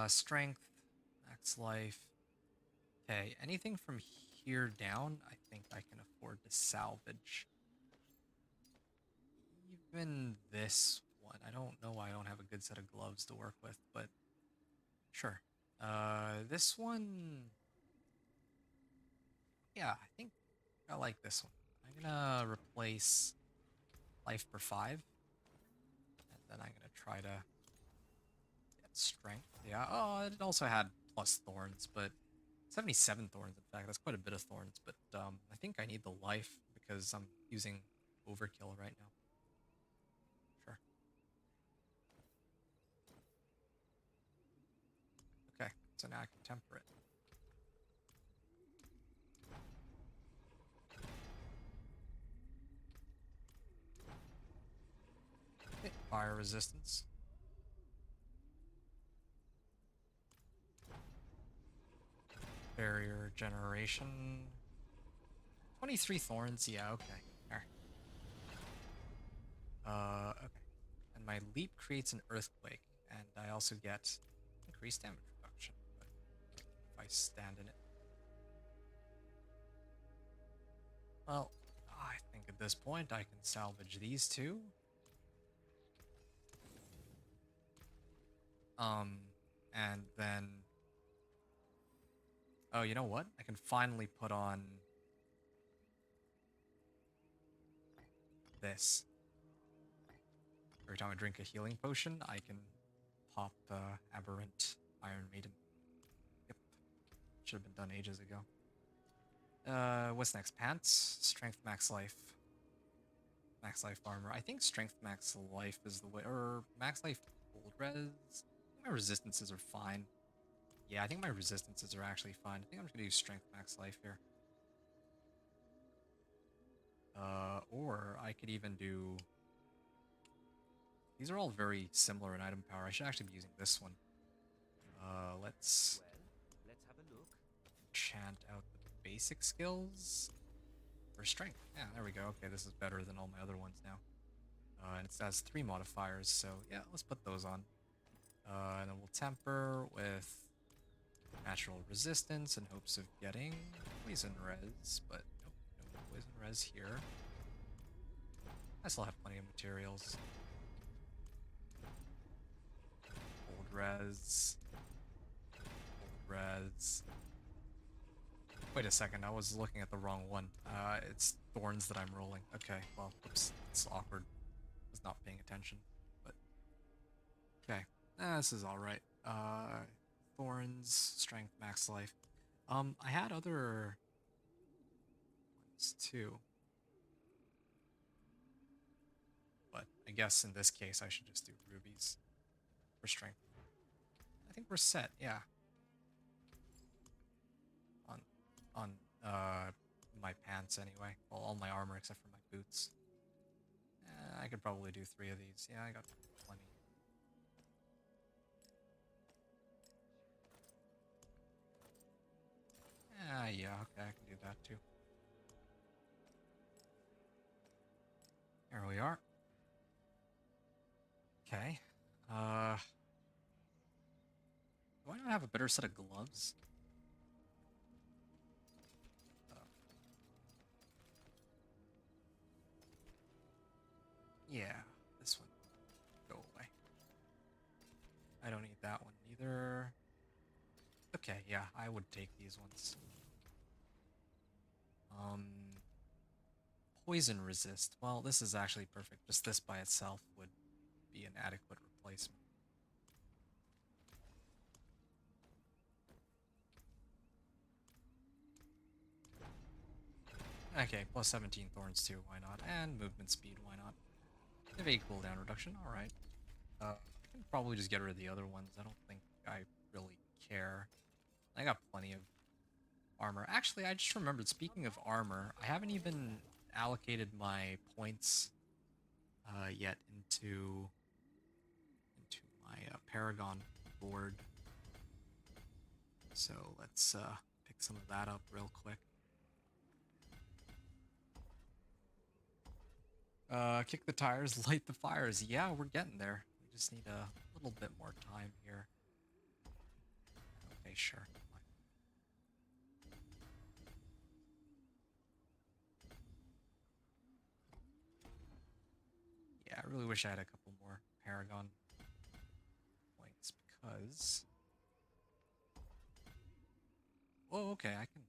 Speaker 1: Strength, max life. Okay, anything from here down, I think I can afford to salvage. Even this one. I don't know why I don't have a good set of gloves to work with, but sure. This one... Yeah, I think I like this one. I'm gonna replace life per 5. And then I'm gonna try to get strength. Yeah, oh, it also had plus thorns, but 77 thorns, in fact. That's quite a bit of thorns, but I think I need the life because I'm using overkill right now. Sure. Okay, so now I can temper it. Hit fire resistance. Barrier generation. 23 thorns, yeah, okay. Alright. Okay. And my leap creates an earthquake, and I also get increased damage reduction, but if I stand in it. Well, I think at this point I can salvage these two. And then... Oh, you know what? I can finally put on... this. Every time I drink a healing potion, I can pop Aberrant Iron Maiden. Yep. Should have been done ages ago. What's next? Pants? Strength max life. Max life armor. I think strength max life is the way, or max life gold res. I think my resistances are fine. Yeah, I think my resistances are actually fine. I think I'm just gonna use strength max life here. Or I could even do... These are all very similar in item power. I should actually be using this one. Let's chant out the basic skills for strength. Yeah, there we go. Okay, this is better than all my other ones now. And it has 3 modifiers, so yeah, let's put those on. And then we'll temper with natural resistance in hopes of getting poison res, but nope, no poison res here. I still have plenty of materials. Old res. Old res. Wait a second, I was looking at the wrong one. It's thorns that I'm rolling. Okay, well, oops, it's awkward. I was not paying attention, but okay. This is alright. Thorns, strength, max life. I had other ones too. But I guess in this case I should just do rubies for strength. I think we're set, yeah. On my pants anyway. Well, all my armor except for my boots. I could probably do 3 of these. Yeah, I got plenty. Yeah, okay, I can do that too. Here we are. Okay. Do I not have a better set of gloves? Yeah, this one. Go away. I don't need that one either. Okay, yeah, I would take these ones. Poison resist. Well, this is actually perfect. Just this by itself would be an adequate replacement. Okay, plus 17 thorns too, why not? And movement speed, why not? Evade cooldown reduction, alright. I can probably just get rid of the other ones. I don't think I really care. I got plenty of armor. Actually, I just remembered, speaking of armor, I haven't even allocated my points yet into my Paragon board. So let's pick some of that up real quick. Kick the tires, light the fires. Yeah, we're getting there. We just need a little bit more time here. Okay, sure. Yeah, I really wish I had a couple more Paragon points because... Oh, okay, I can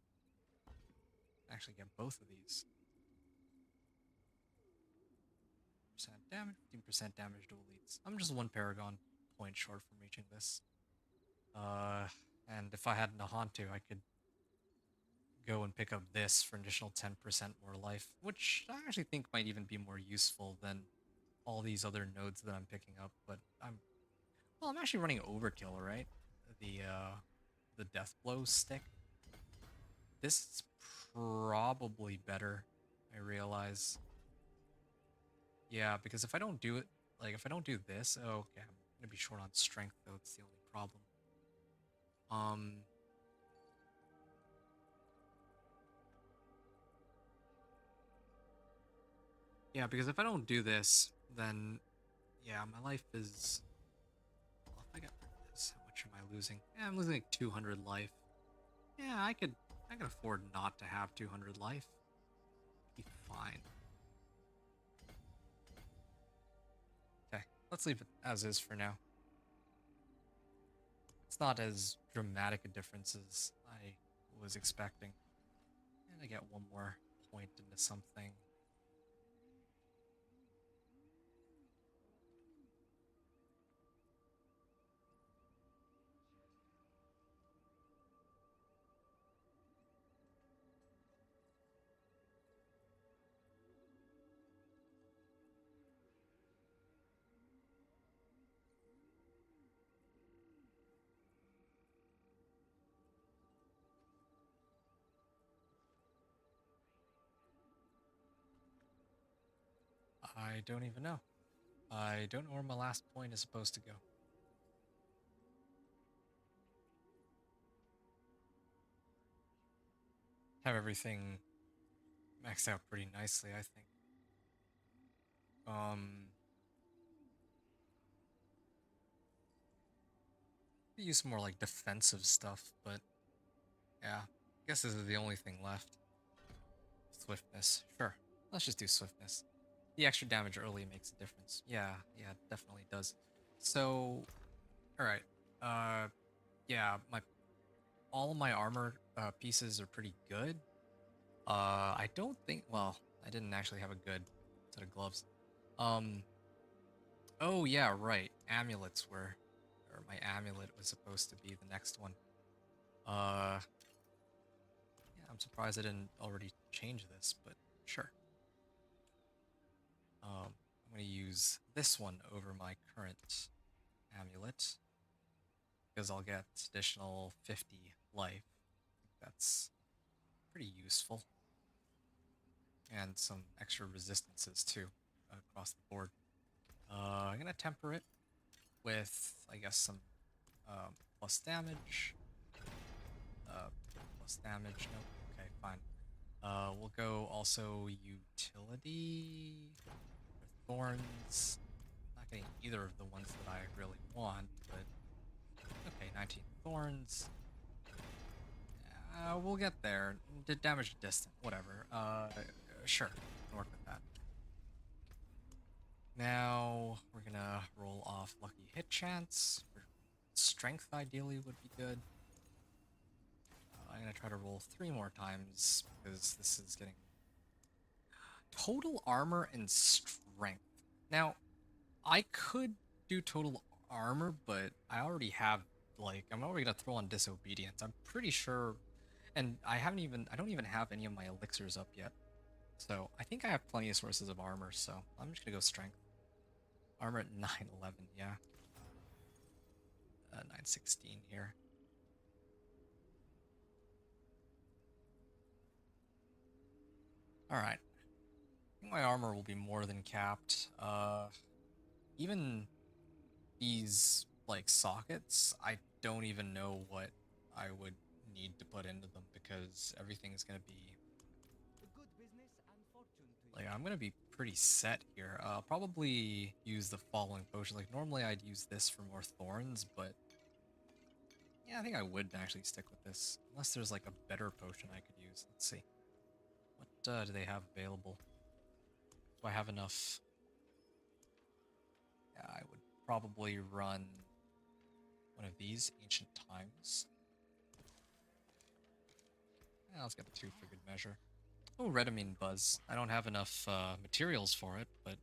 Speaker 1: actually get both of these. % damage, 15% damage to elites. I'm just 1 Paragon point short from reaching this. And if I had Nahantu, I could go and pick up this for an additional 10% more life, which I actually think might even be more useful than all these other nodes that I'm picking up. But I'm actually running Overkill, right? The Death Blow stick. This is probably better, I realize. Yeah, because if I don't do it, like if I don't do this, oh, okay, I'm gonna be short on strength though. It's the only problem. Yeah, because if I don't do this, then yeah, my life is. Well, if I got rid of this, how much am I losing? Yeah, I'm losing like 200 life. Yeah, I could afford not to have 200 life. Be fine. Okay, let's leave it as is for now. It's not as dramatic a difference as I was expecting. And I get 1 more point into something. I don't even know. I don't know where my last point is supposed to go. have everything maxed out pretty nicely, I think. Use some more like defensive stuff, but yeah, I guess this is the only thing left. Swiftness, sure. Let's just do swiftness. The extra damage early makes a difference. Yeah, yeah, it definitely does. So, all right. Yeah, all of my armor pieces are pretty good. I don't think. Well, I didn't actually have a good set of gloves. Um. Oh yeah, right. Amulets were, or my amulet was supposed to be the next one. Yeah, I'm surprised I didn't already change this, but sure. I'm gonna use this one over my current amulet because I'll get additional 50 life. That's pretty useful. And some extra resistances too across the board. I'm gonna temper it with, I guess, some plus damage. Plus damage. Nope. Okay, fine. We'll go also utility for thorns. Not getting either of the ones that I really want, but okay, 19 thorns. We'll get there. Did damage distant, whatever. Sure, can work with that. Now we're gonna roll off lucky hit chance. Strength ideally would be good. I'm gonna try to roll 3 more times because this is getting total armor and strength. Now, I could do total armor, but I already have I'm already gonna throw on disobedience. I'm pretty sure, and I don't even have any of my elixirs up yet. So I think I have plenty of sources of armor. So I'm just gonna go strength. Armor at 911, yeah. 916 here. All right. I think my armor will be more than capped. Even these like sockets, I don't even know what I would need to put into them because everything's gonna be
Speaker 2: Good business and fortune to
Speaker 1: like
Speaker 2: you.
Speaker 1: I'm gonna be pretty set here. I'll probably use the following potion. Like normally I'd use this for more thorns, but yeah, I think I would actually stick with this unless there's like a better potion I could use. Let's see. What do they have available? Do I have enough? Yeah, I would probably run one of these Ancient Times. Yeah, let's get the 2 for good measure. Oh, Redamine Buzz. I don't have enough materials for it, but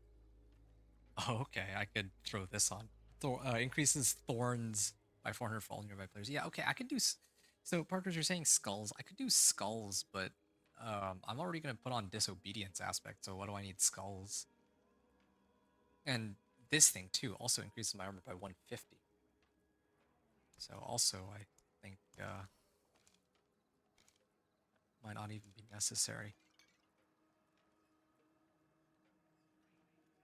Speaker 1: oh, okay, I could throw this on. Increases thorns by 400 for all nearby players. Yeah, okay, I could do. So, Parker's, you're saying skulls. I could do skulls, but I'm already gonna put on disobedience aspect. So, what do I need skulls? And this thing too also increases my armor by 150. So, also, I think might not even be necessary.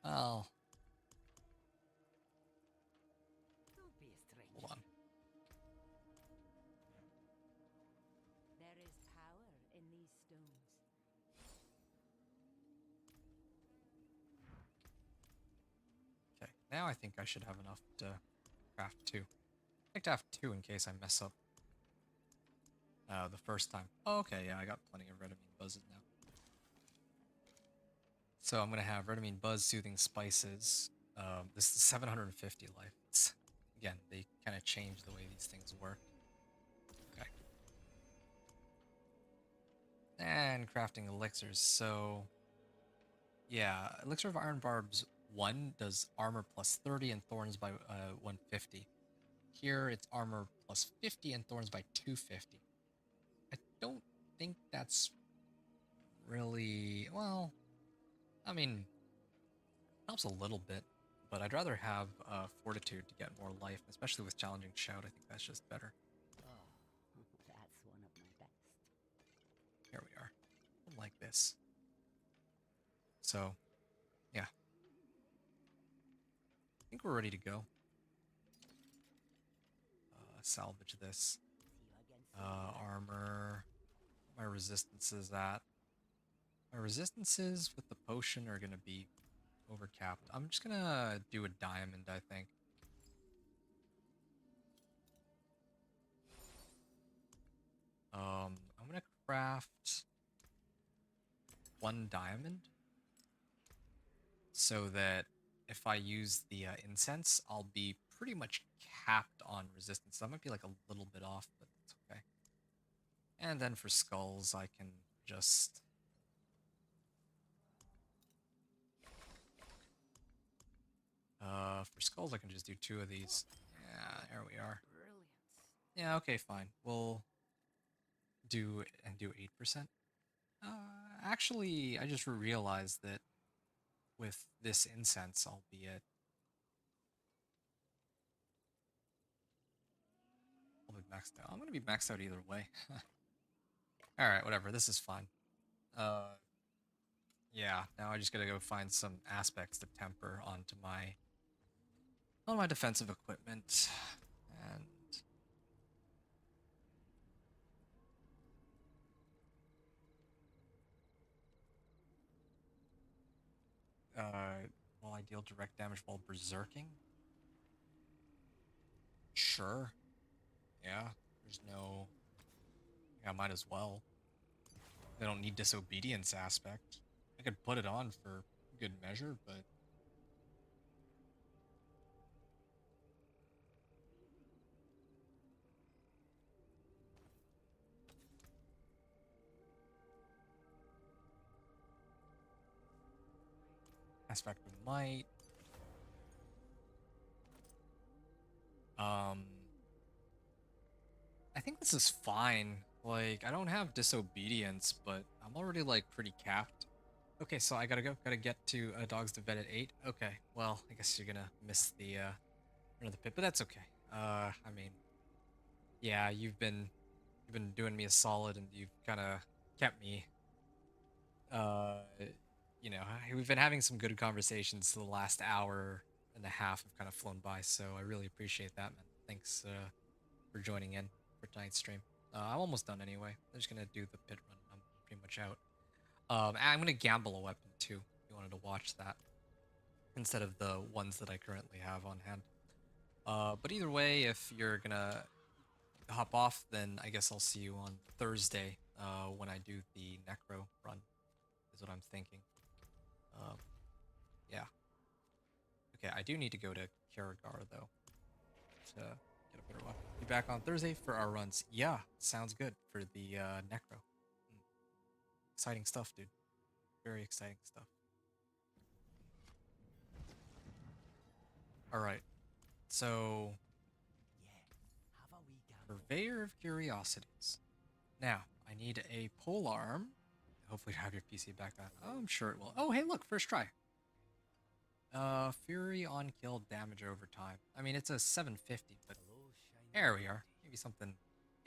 Speaker 1: Oh,
Speaker 5: Don't be a stranger.
Speaker 1: hold on.
Speaker 5: There is power in these stones.
Speaker 1: Okay, now I think I should have enough to craft 2. I like to have 2 in case I mess up the first time. Oh, okay, yeah, I got plenty of Redamine Buzzes now. So I'm gonna have Redamine Buzz, Soothing Spices. This is 750 life. Again, they kind of change the way these things work. Okay. And crafting elixirs. So yeah, Elixir of Iron Barbs 1 does armor plus 30 and thorns by 150. Here it's armor plus 50 and thorns by 250. I don't think that's really, well, I mean, helps a little bit, but I'd rather have Fortitude to get more life, especially with Challenging Shout. I think that's just better.
Speaker 5: Oh, that's one of my best.
Speaker 1: Here we are. Like this. So, yeah. I think we're ready to go. Salvage this.
Speaker 5: See you again soon.
Speaker 1: Armor. my resistances at. My resistances with the potion are gonna be overcapped. I'm just gonna do a diamond, I think. I'm gonna craft one diamond so that if I use the incense, I'll be pretty much capped on resistance. That might be like a little bit off, but it's okay. And then for skulls, I can just... for skulls, I can just do 2 of these. Yeah, there we are.
Speaker 5: Brilliant.
Speaker 1: Yeah, okay, fine. We'll do 8%. Actually, I just realized that with this incense, I'll be maxed out. I'm gonna be maxed out either way. All right, whatever. This is fine. Yeah. Now I just gotta go find some aspects to temper onto my defensive equipment, and will I deal direct damage while berserking? Sure. Yeah. There's no. Yeah, I might as well. They don't need disobedience aspect. I could put it on for good measure, but aspect of might. I think this is fine. Like, I don't have disobedience, but I'm already like pretty capped. Okay, so I gotta go. Gotta get to Dogs to Vet at 8. Okay, well, I guess you're gonna miss the run of the pit, but that's okay. I mean, yeah, you've been doing me a solid, and you've kind of kept me. Uh, we've been having some good conversations. The last hour and a half have kind of flown by, so I really appreciate that, man. Thanks for joining in for tonight's stream. I'm almost done anyway. I'm just gonna do the pit run. I'm pretty much out. I'm gonna gamble a weapon too. If you wanted to watch that instead of the ones that I currently have on hand. But either way, if you're gonna hop off, then I guess I'll see you on Thursday when I do the Necro run, is what I'm thinking. Yeah. Okay, I do need to go to Karagar, though, to get a better weapon. Be back on Thursday for our runs. Yeah, sounds good for the Necro. Exciting stuff, dude. Very exciting stuff. Alright, so...
Speaker 2: Have a wee gamble.
Speaker 1: Purveyor of Curiosities. Now, I need a pole arm. Hopefully you have your PC back on. Oh, I'm sure it will. Oh, hey, look, first try. Fury on kill damage over time. I mean, it's a 750, but
Speaker 2: Hello, shiny
Speaker 1: there we are. Maybe something.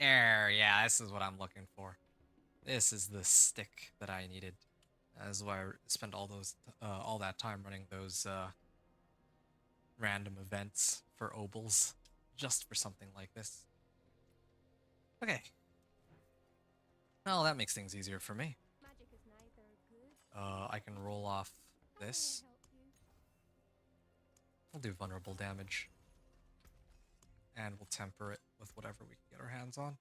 Speaker 1: There, yeah, this is what I'm looking for. This is the stick that I needed. That's why I spent all that time running those random events for obols, just for something like this. Okay. Well, that makes things easier for me.
Speaker 3: Magic is neither good.
Speaker 1: I can roll off
Speaker 3: How may I
Speaker 1: this.
Speaker 3: help you?
Speaker 1: We'll do vulnerable damage. And we'll temper it with whatever we can get our hands on.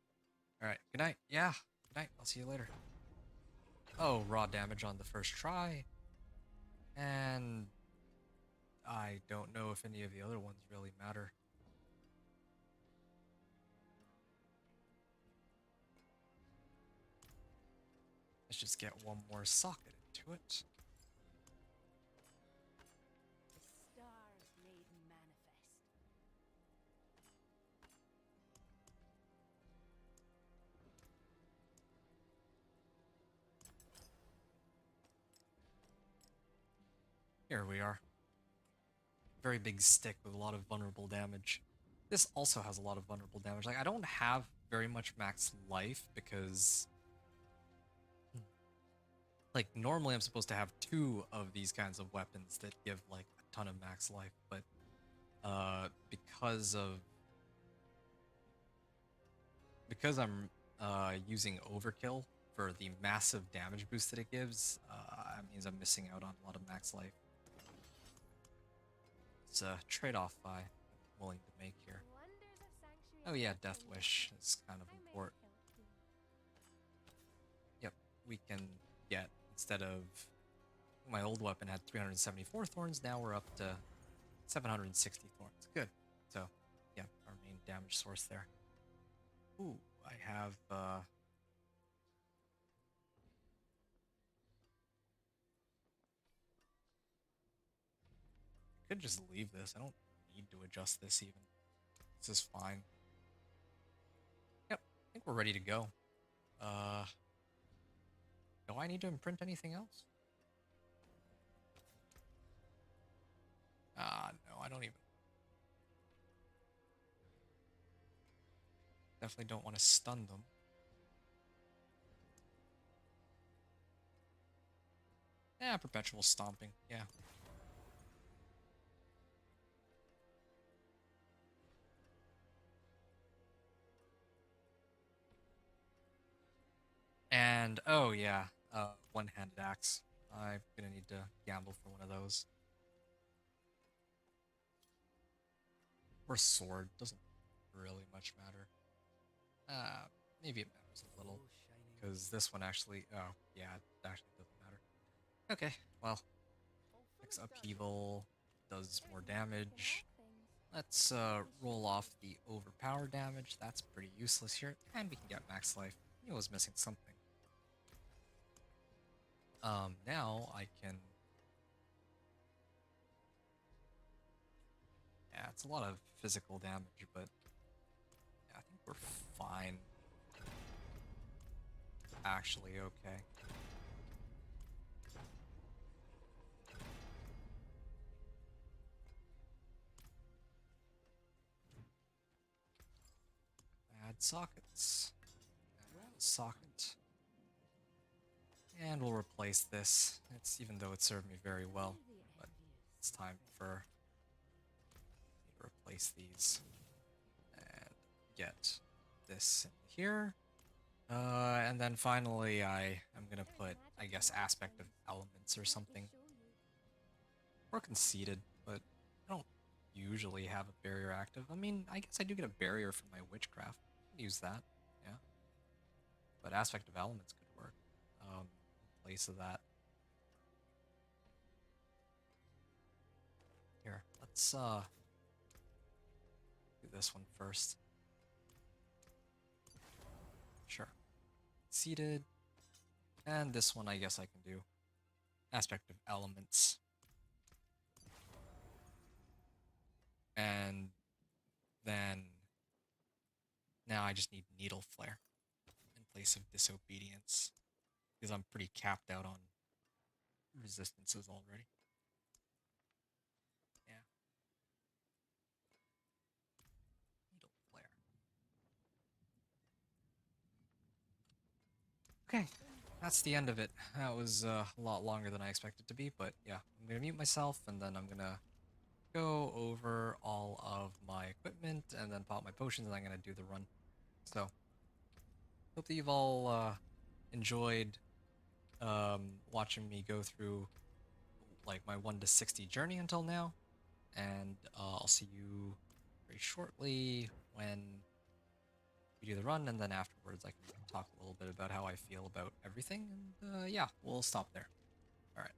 Speaker 1: Alright, good night. Yeah, good night. I'll see you later. Oh, raw damage on the first try. And I don't know if any of the other ones really matter. Let's just get one more socket into it.
Speaker 5: The stars made manifest.
Speaker 1: Here we are. Very big stick with a lot of vulnerable damage. This also has a lot of vulnerable damage. Like, I don't have very much max life because... Like, normally I'm supposed to have 2 of these kinds of weapons that give, like, a ton of max life, but because I'm using overkill for the massive damage boost that it gives, that means I'm missing out on a lot of max life. It's a trade-off I'm willing to make here.
Speaker 3: Wonders of sanctuary
Speaker 1: Oh yeah,
Speaker 3: life
Speaker 1: Death
Speaker 3: in
Speaker 1: Wish
Speaker 3: nature.
Speaker 1: is kind of
Speaker 3: I may
Speaker 1: important.
Speaker 3: help you.
Speaker 1: Yep, we can get, instead of, my old weapon had 374 thorns, now we're up to 760 thorns. Good. So, yeah, our main damage source there. Ooh, I have, could just leave this. I don't need to adjust this even. This is fine. Yep, I think we're ready to go. Do I need to imprint anything else? No, I don't even. Definitely don't want to stun them. Yeah, perpetual stomping. Yeah. And oh yeah, one-handed axe. I'm gonna need to gamble for one of those. Or sword, doesn't really much matter. Maybe it matters a little, because this one actually, oh yeah, it actually doesn't matter. Okay, well, next upheaval does more damage. Let's roll off the overpower damage. That's pretty useless here, and we can get max life. I was missing something. Now I can. Yeah, it's a lot of physical damage, but yeah, I think we're fine. Actually, okay. Add sockets. Add socket. And we'll replace this. It's, even though it served me very well, but it's time for me to replace these and get this in here. And then finally I'm gonna put, I guess, aspect of elements or something. Or conceited, but I don't usually have a barrier active. I mean, I guess I do get a barrier from my witchcraft. Use that, yeah. But aspect of elements could work. In place of that. Here, let's do this one first. Sure. Seated. And this one I guess I can do. Aspect of elements. And then now I just need needle flare in place of disobedience, because I'm pretty capped out on resistances already. Yeah. Needle flare. Okay, that's the end of it. That was a lot longer than I expected to be, but yeah, I'm gonna mute myself and then I'm gonna go over all of my equipment and then pop my potions and I'm gonna do the run. So, hope that you've all enjoyed watching me go through like my 1 to 60 journey until now, and I'll see you very shortly when we do the run, and then afterwards I can talk a little bit about how I feel about everything, and yeah, we'll stop there. Alright.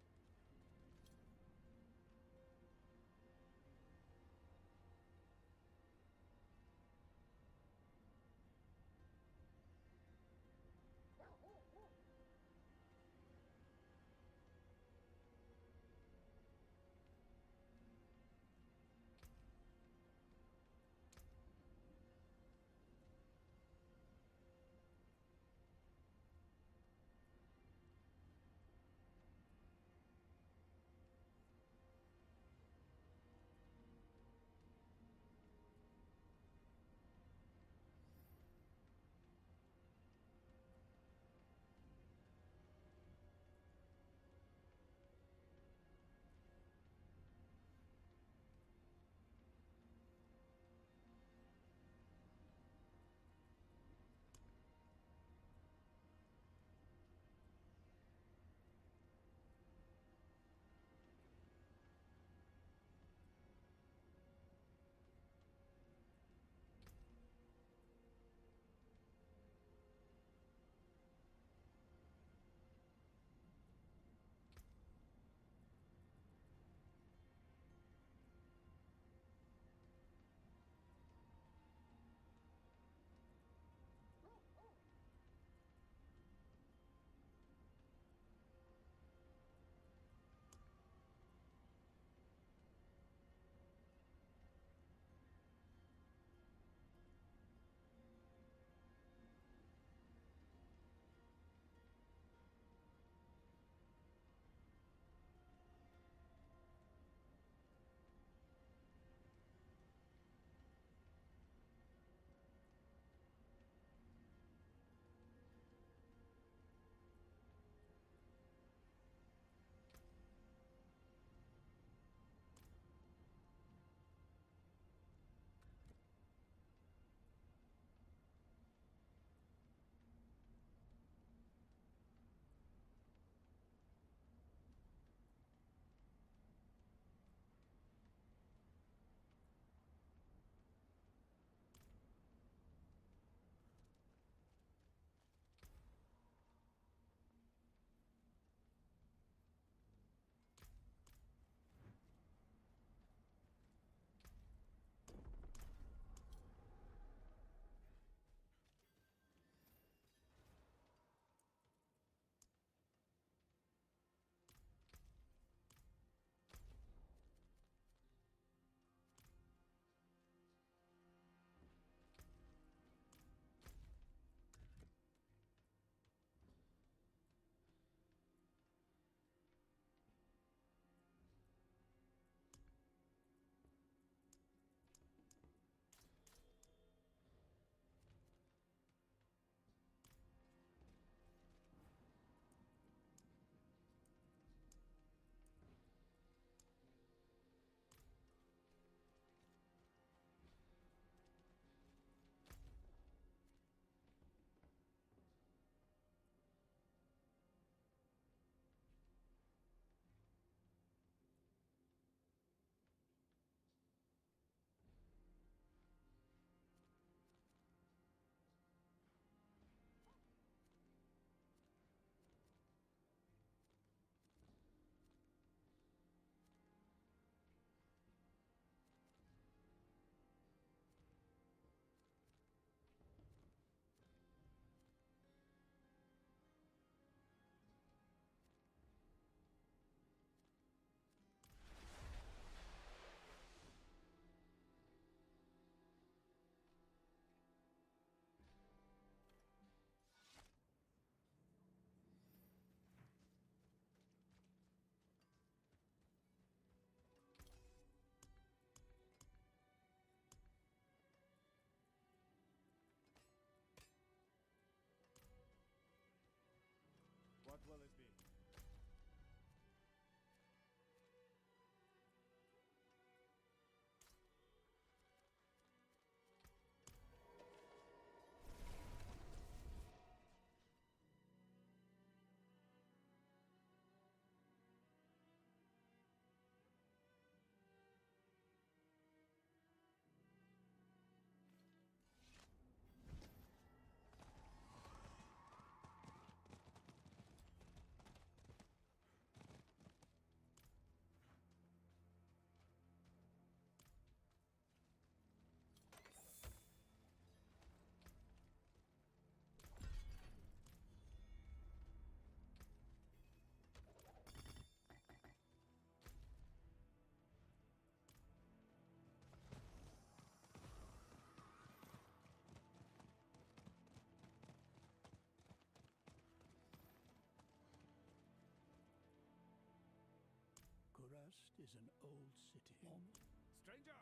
Speaker 2: is an old city.
Speaker 8: Stranger!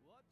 Speaker 8: What?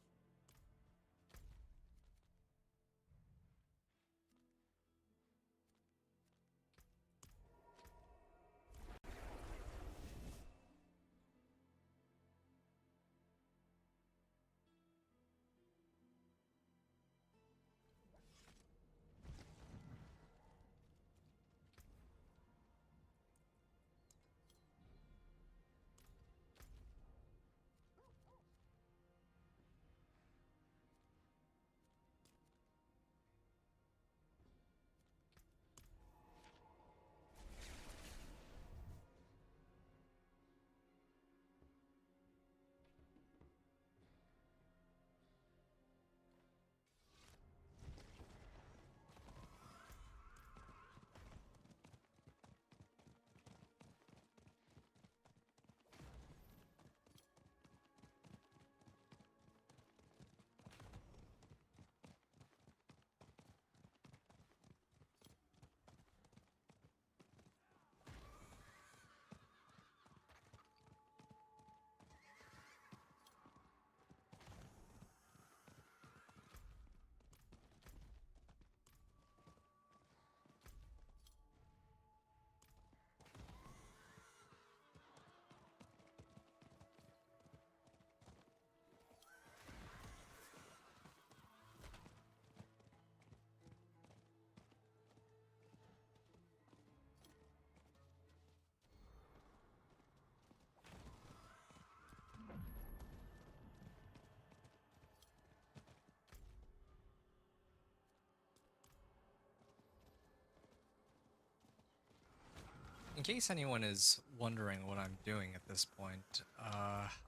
Speaker 1: In case anyone is wondering what I'm doing at this point,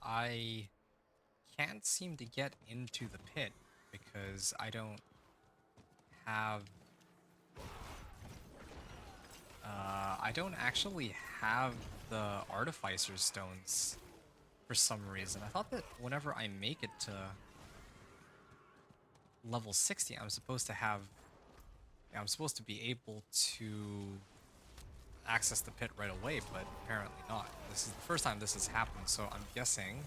Speaker 1: I can't seem to get into the pit because have, I don't actually have the Artificer Stones for some reason. I thought that whenever I make it to level 60, I'm supposed to be able to access the pit right away, but apparently not. This is the first time this has happened, so I'm guessing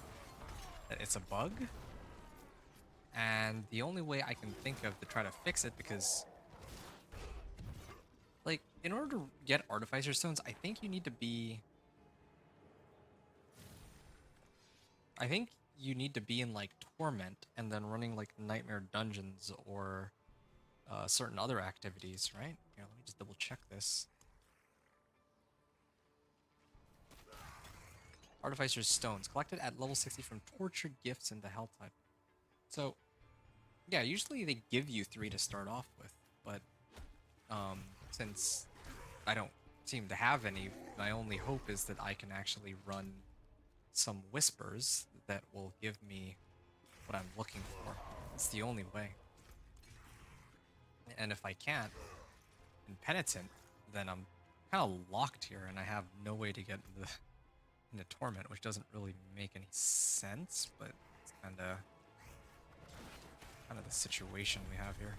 Speaker 1: that it's a bug. And the only way I can think of to try to fix it, because like in order to get Artificer Stones, I think you need to be in like Torment and then running like Nightmare Dungeons or certain other activities, right? Here, let me just double check this. Artificer's Stones, collected at level 60 from tortured gifts in the Hell type. So, yeah, usually they give you 3 to start off with, but since I don't seem to have any, my only hope is that I can actually run some Whispers that will give me what I'm looking for. It's the only way. And if I can't, in Penitent, then I'm kind of locked here and I have no way to get into Torment, which doesn't really make any sense, but it's kind of the situation we have here.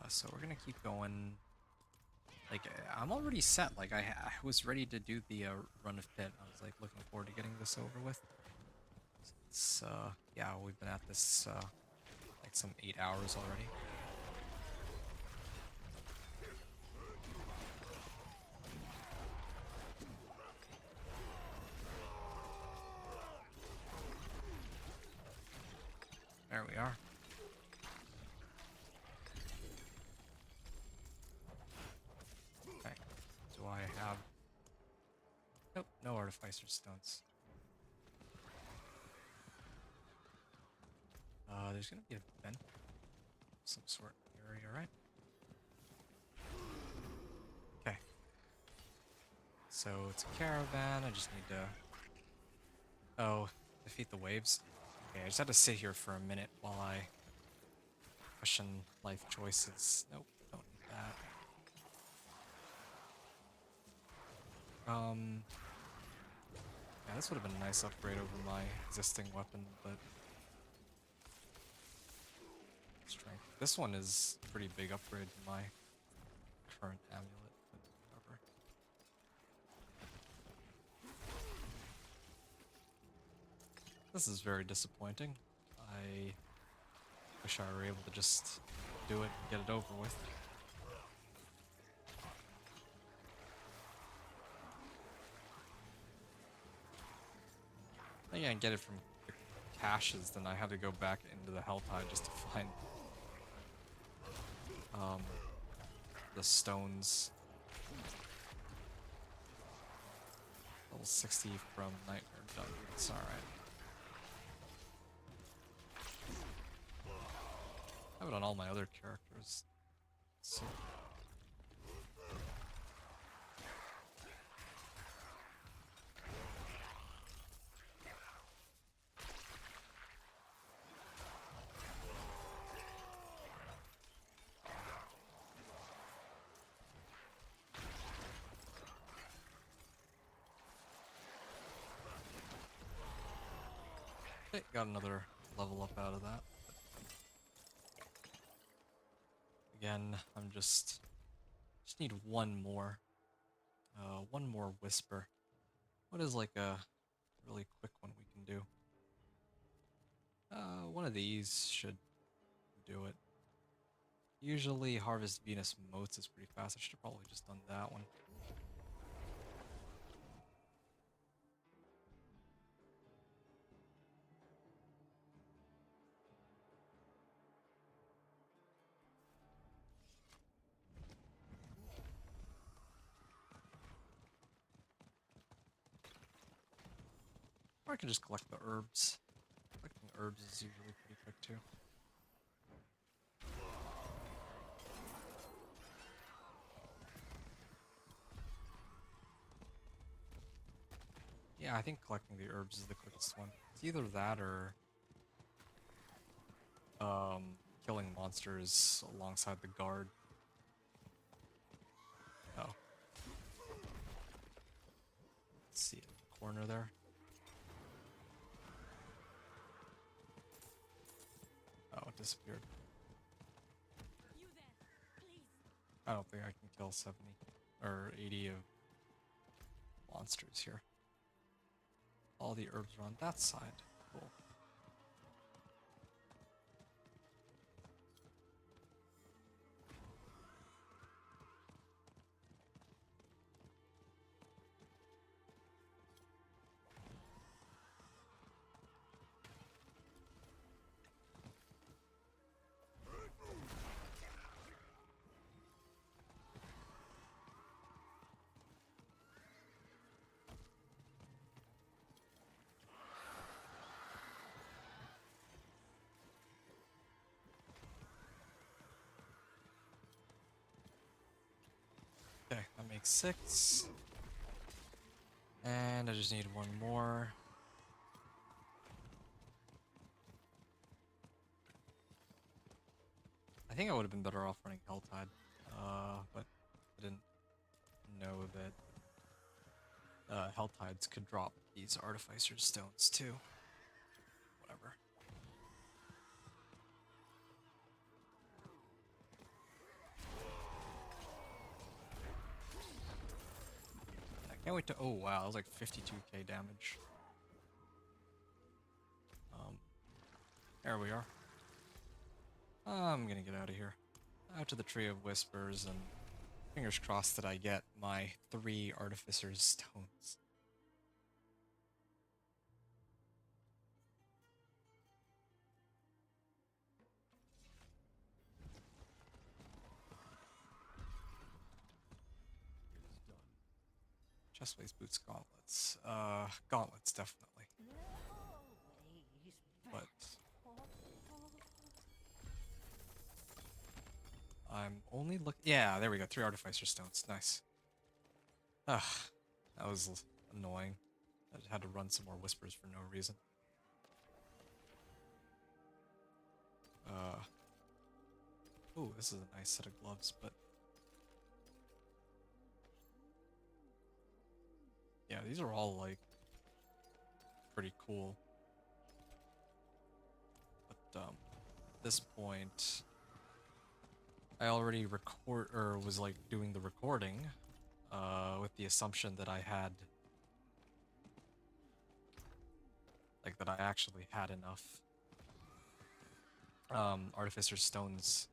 Speaker 1: So we're gonna keep going. Like, I'm already set. Like, I was ready to do the run of pit. I was like looking forward to getting this over with. It's yeah, we've been at this like some 8 hours already. There we are. Okay. Do I have... Nope, no Artificer Stones. There's gonna be a vent of some sort in the area, right? Okay. So it's a caravan, I just need to... Oh, defeat the waves. Okay, I just had to sit here for a minute while I question life choices. Nope, don't need that. Yeah, this would have been a nice upgrade over my existing weapon, but strength. This one is a pretty big upgrade to my current amulet, but whatever. This is very disappointing. I wish I were able to just do it and get it over with. I think I can get it from the caches, then I had to go back into the Helltide just to find the stones. Level 60 from Nightmare Dungeons, alright. I have it on all my other characters. So. Got another level up out of that. Again, I'm just need one more whisper. What is like a really quick one we can do? One of these should do it. Usually Harvest Venus Motes is pretty fast. I should have probably just done that one. Or I can just collect the herbs. Collecting herbs is usually pretty quick too. Yeah, I think collecting the herbs is the quickest one. It's either that or killing monsters alongside the guard. Oh. Let's see it in the corner there. Oh, it disappeared.
Speaker 7: You there, please.
Speaker 1: I don't think I can kill 70 or 80 of monsters here. All the herbs are on that side. Cool. Okay, that makes 6. And I just need one more. I think I would have been better off running Helltide, but I didn't know that Helltides could drop these Artificer Stones too. Whatever. I can't wait to. Oh wow, that was like 52k damage. There we are. I'm gonna get out of here. Out to the Tree of Whispers, and fingers crossed that I get my 3 Artificer's Stones. Chestplates, boots, gauntlets. Gauntlets, definitely. But I'm only looking. Yeah, there we go. 3 Artificer Stones. Nice. Ugh, that was annoying. I just had to run some more Whispers for no reason. Oh, this is a nice set of gloves, but yeah, these are all like pretty cool. But at this point, I already was like doing the recording with the assumption that I had like that I actually had enough Artificer Stones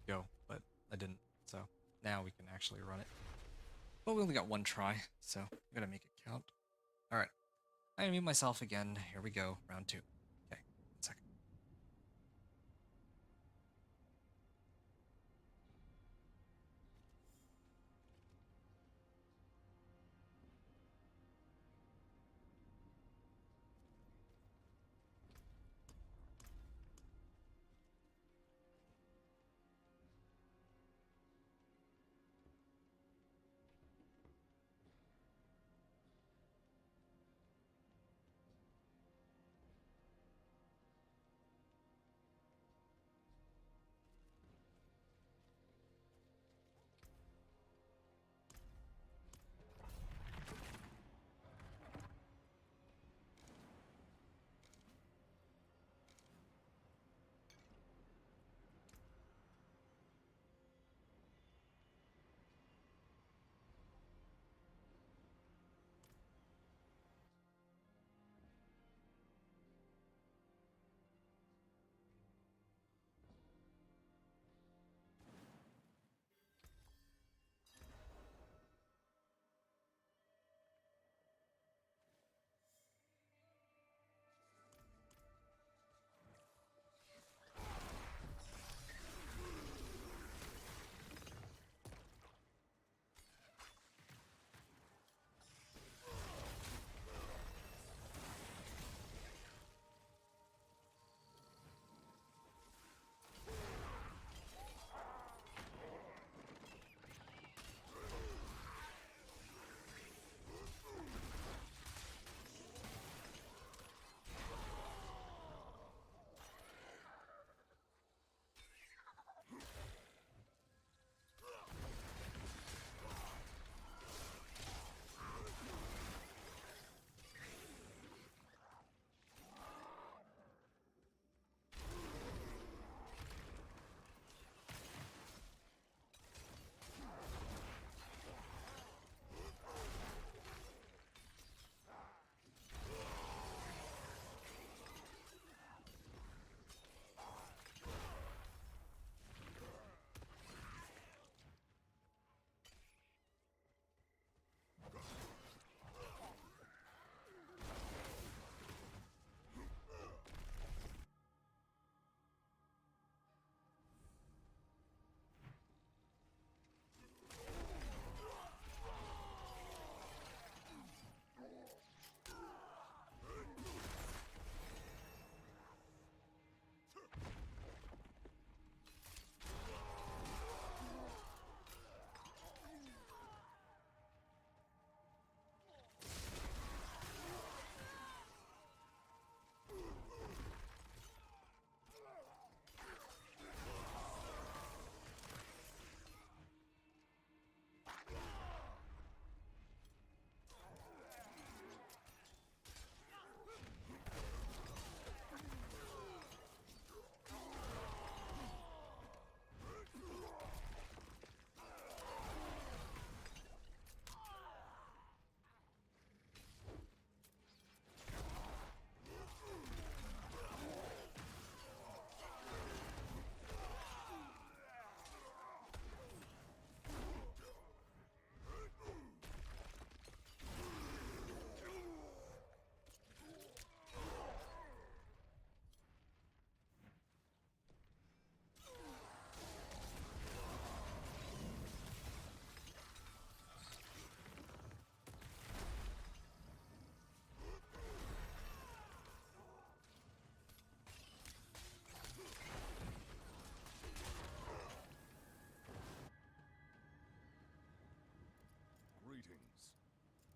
Speaker 1: go, but I didn't. So now we can actually run it. But we only got one try, so I'm gonna make it count. Alright. I mute myself again. Here we go. Round 2. Okay, 1 second.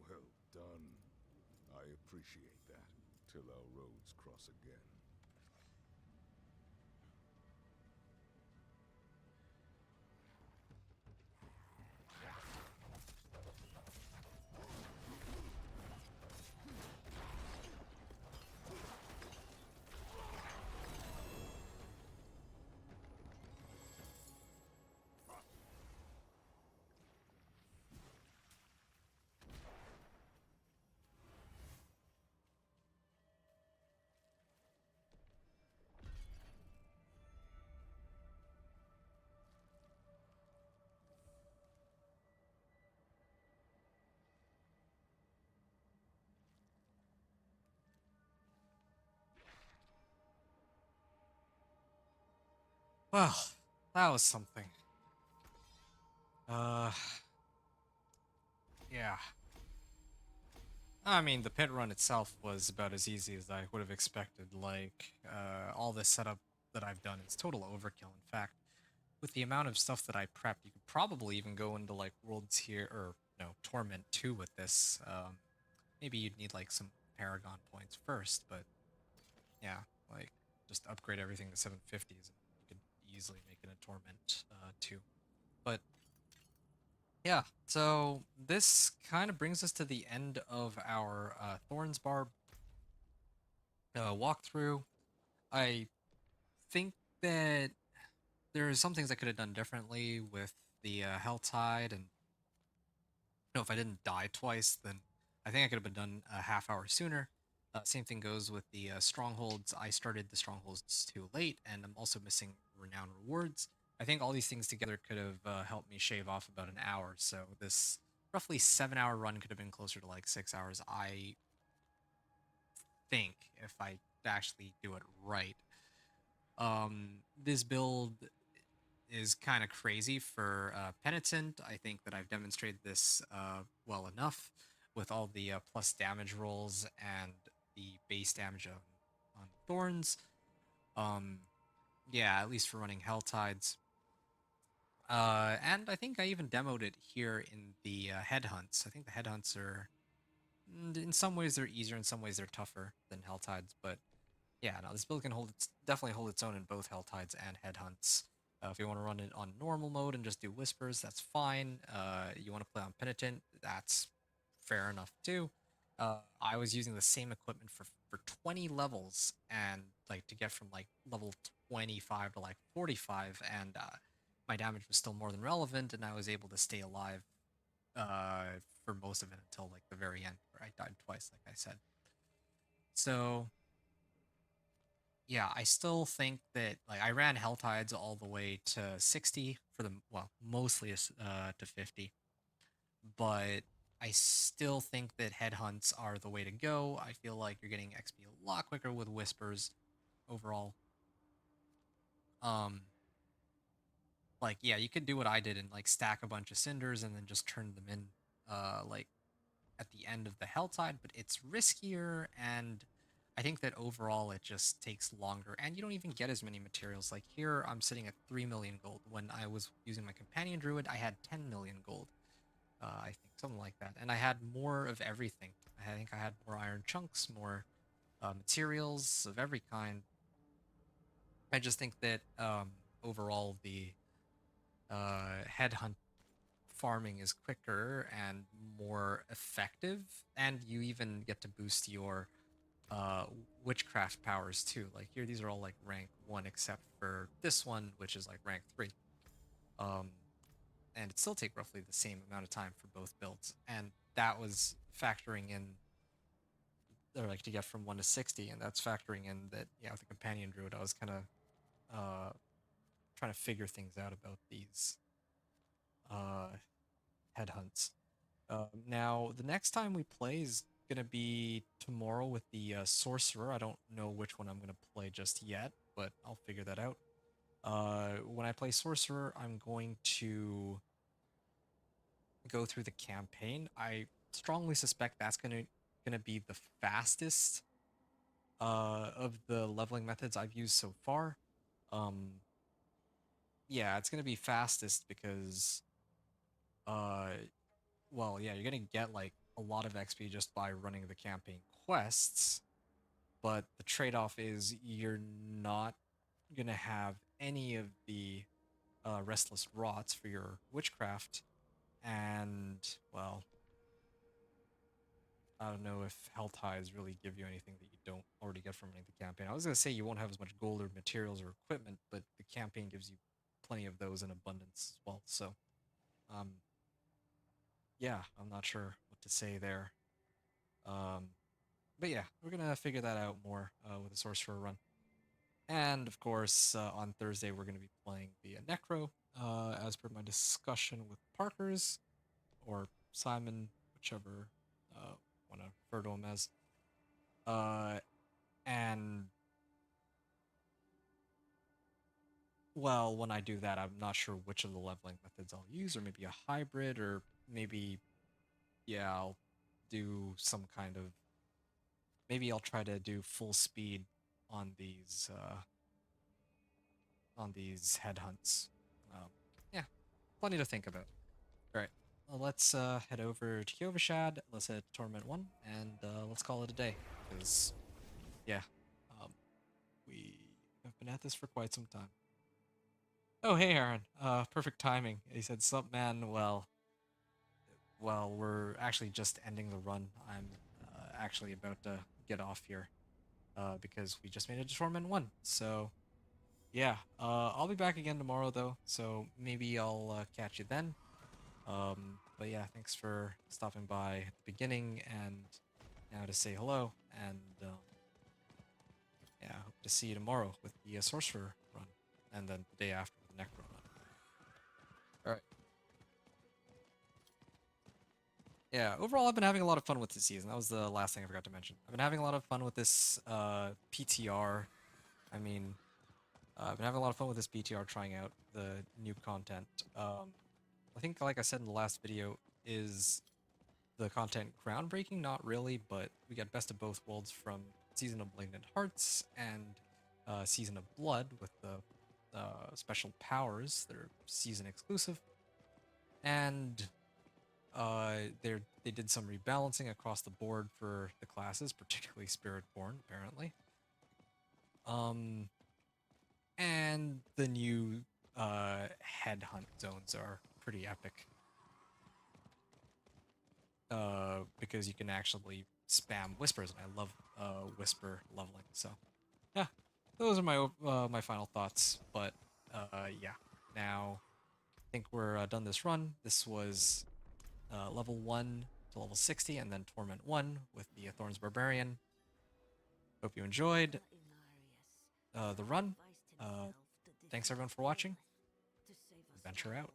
Speaker 6: Well done. I appreciate that, till our roads cross again.
Speaker 1: Well, that was something. Uh, yeah. I mean, the pit run itself was about as easy as I would have expected. Like, all this setup that I've done is total overkill. In fact, with the amount of stuff that I prepped, you could probably even go into like Worlds here, or no, Torment 2 with this. Maybe you'd need like some Paragon points first, but yeah, like just upgrade everything to 750s and you could easily make it a Torment 2. But yeah, so this kind of brings us to the end of our Thorns Barb walkthrough. I think that there's some things I could have done differently with the Hell Tide, and if I didn't die twice, then I think I could have been done a half hour sooner. Same thing goes with the strongholds. I started the strongholds too late, and I'm also missing renown rewards. I think all these things together could have helped me shave off about an hour. So this roughly 7 hour run could have been closer to like 6 hours. I think if I actually do it right. This build is kind of crazy for Penitent. I think that I've demonstrated this well enough with all the plus damage rolls and the base damage on Thorns. Um, yeah, at least for running Hell Tides. And I think I even demoed it here in the headhunts. I think the headhunts are, in some ways they're easier, in some ways they're tougher than Hell Tides, but yeah, no, this build can definitely hold its own in both Hell Tides and Headhunts. If you want to run it on normal mode and just do Whispers, that's fine. You want to play on Penitent, that's fair enough too. I was using the same equipment for 20 levels, and like to get from like level 25 to like 45, and my damage was still more than relevant, and I was able to stay alive for most of it until like the very end, where I died twice, like I said. So yeah, I still think that like I ran Hell Tides all the way to 60 for the well, mostly to 50, but I still think that headhunts are the way to go. I feel like you're getting XP a lot quicker with whispers overall. Um, like yeah, you could do what I did and like stack a bunch of cinders and then just turn them in, like at the end of the Helltide, but it's riskier, and I think that overall it just takes longer, and you don't even get as many materials. Like here, I'm sitting at 3 million gold. When I was using my companion druid, I had 10 million gold. I think something like that, and I had more of everything. I think I had more iron chunks, more materials of every kind. I just think that overall the headhunt farming is quicker and more effective, and you even get to boost your uh witchcraft powers too. Like here, these are all like rank 1 except for this one, which is like rank 3. um and it still take roughly the same amount of time for both builds, and that was factoring in, or like to get from 1 to 60, and that's factoring in that yeah, with the companion druid I was kind of uh trying to figure things out about these uh headhunts. Now, the next time we play is going to be tomorrow with the Sorcerer. I don't know which one I'm going to play just yet, but I'll figure that out. When I play Sorcerer, I'm going to go through the campaign. I strongly suspect that's gonna be the fastest of the leveling methods I've used so far. Um, yeah, it's gonna be fastest because uh well, yeah, you're gonna get like a lot of XP just by running the campaign quests, but the trade-off is you're not gonna have any of the restless rots for your witchcraft, and well, I don't know if Hell Ties really give you anything that you don't already get from running the campaign. I was gonna say you won't have as much gold or materials or equipment, but the campaign gives you plenty of those in abundance as well. So, um, yeah, I'm not sure what to say there. Um, but yeah, we're gonna figure that out more with the Sorcerer run. And of course, on Thursday we're gonna be playing via Necro, as per my discussion with Parker's or Simon, whichever want to refer to him as. Uh, and well, when I do that, I'm not sure which of the leveling methods I'll use, or maybe a hybrid, or maybe, yeah, I'll do some kind of, maybe I'll try to do full speed on these headhunts. Yeah, plenty to think about. All right, well, let's head over to Kyovashad. Let's head to Torment 1, and let's call it a day. Because, yeah, um, we have been at this for quite some time. Oh, hey, Aaron. Perfect timing. He said, "Sup, man? Well, we're actually just ending the run. I'm actually about to get off here because we just made it to Torment 1. So, yeah, I'll be back again tomorrow, though. So maybe I'll catch you then. But yeah, thanks for stopping by at the beginning and now to say hello. And yeah, hope to see you tomorrow with the Sorcerer run, and then the day after the Necro run. All right. Yeah, overall, I've been having a lot of fun with this season. That was the last thing I forgot to mention. I've been having a lot of fun with this PTR. I mean, I've been having a lot of fun with this PTR, trying out the new content. I think, like I said in the last video, is the content groundbreaking? Not really, but we got Best of Both Worlds from Season of Malignant Hearts and Season of Blood with the special powers that are season exclusive. And they did some rebalancing across the board for the classes, particularly Spiritborn, apparently. And the new headhunt zones are pretty epic. Because you can actually spam whispers, and I love whisper leveling. So, yeah, those are my my final thoughts. But yeah, now I think we're done this run. This was level 1 to level 60, and then Torment 1 with the Thorns Barbarian. Hope you enjoyed the run. Thanks everyone for watching. Adventure out.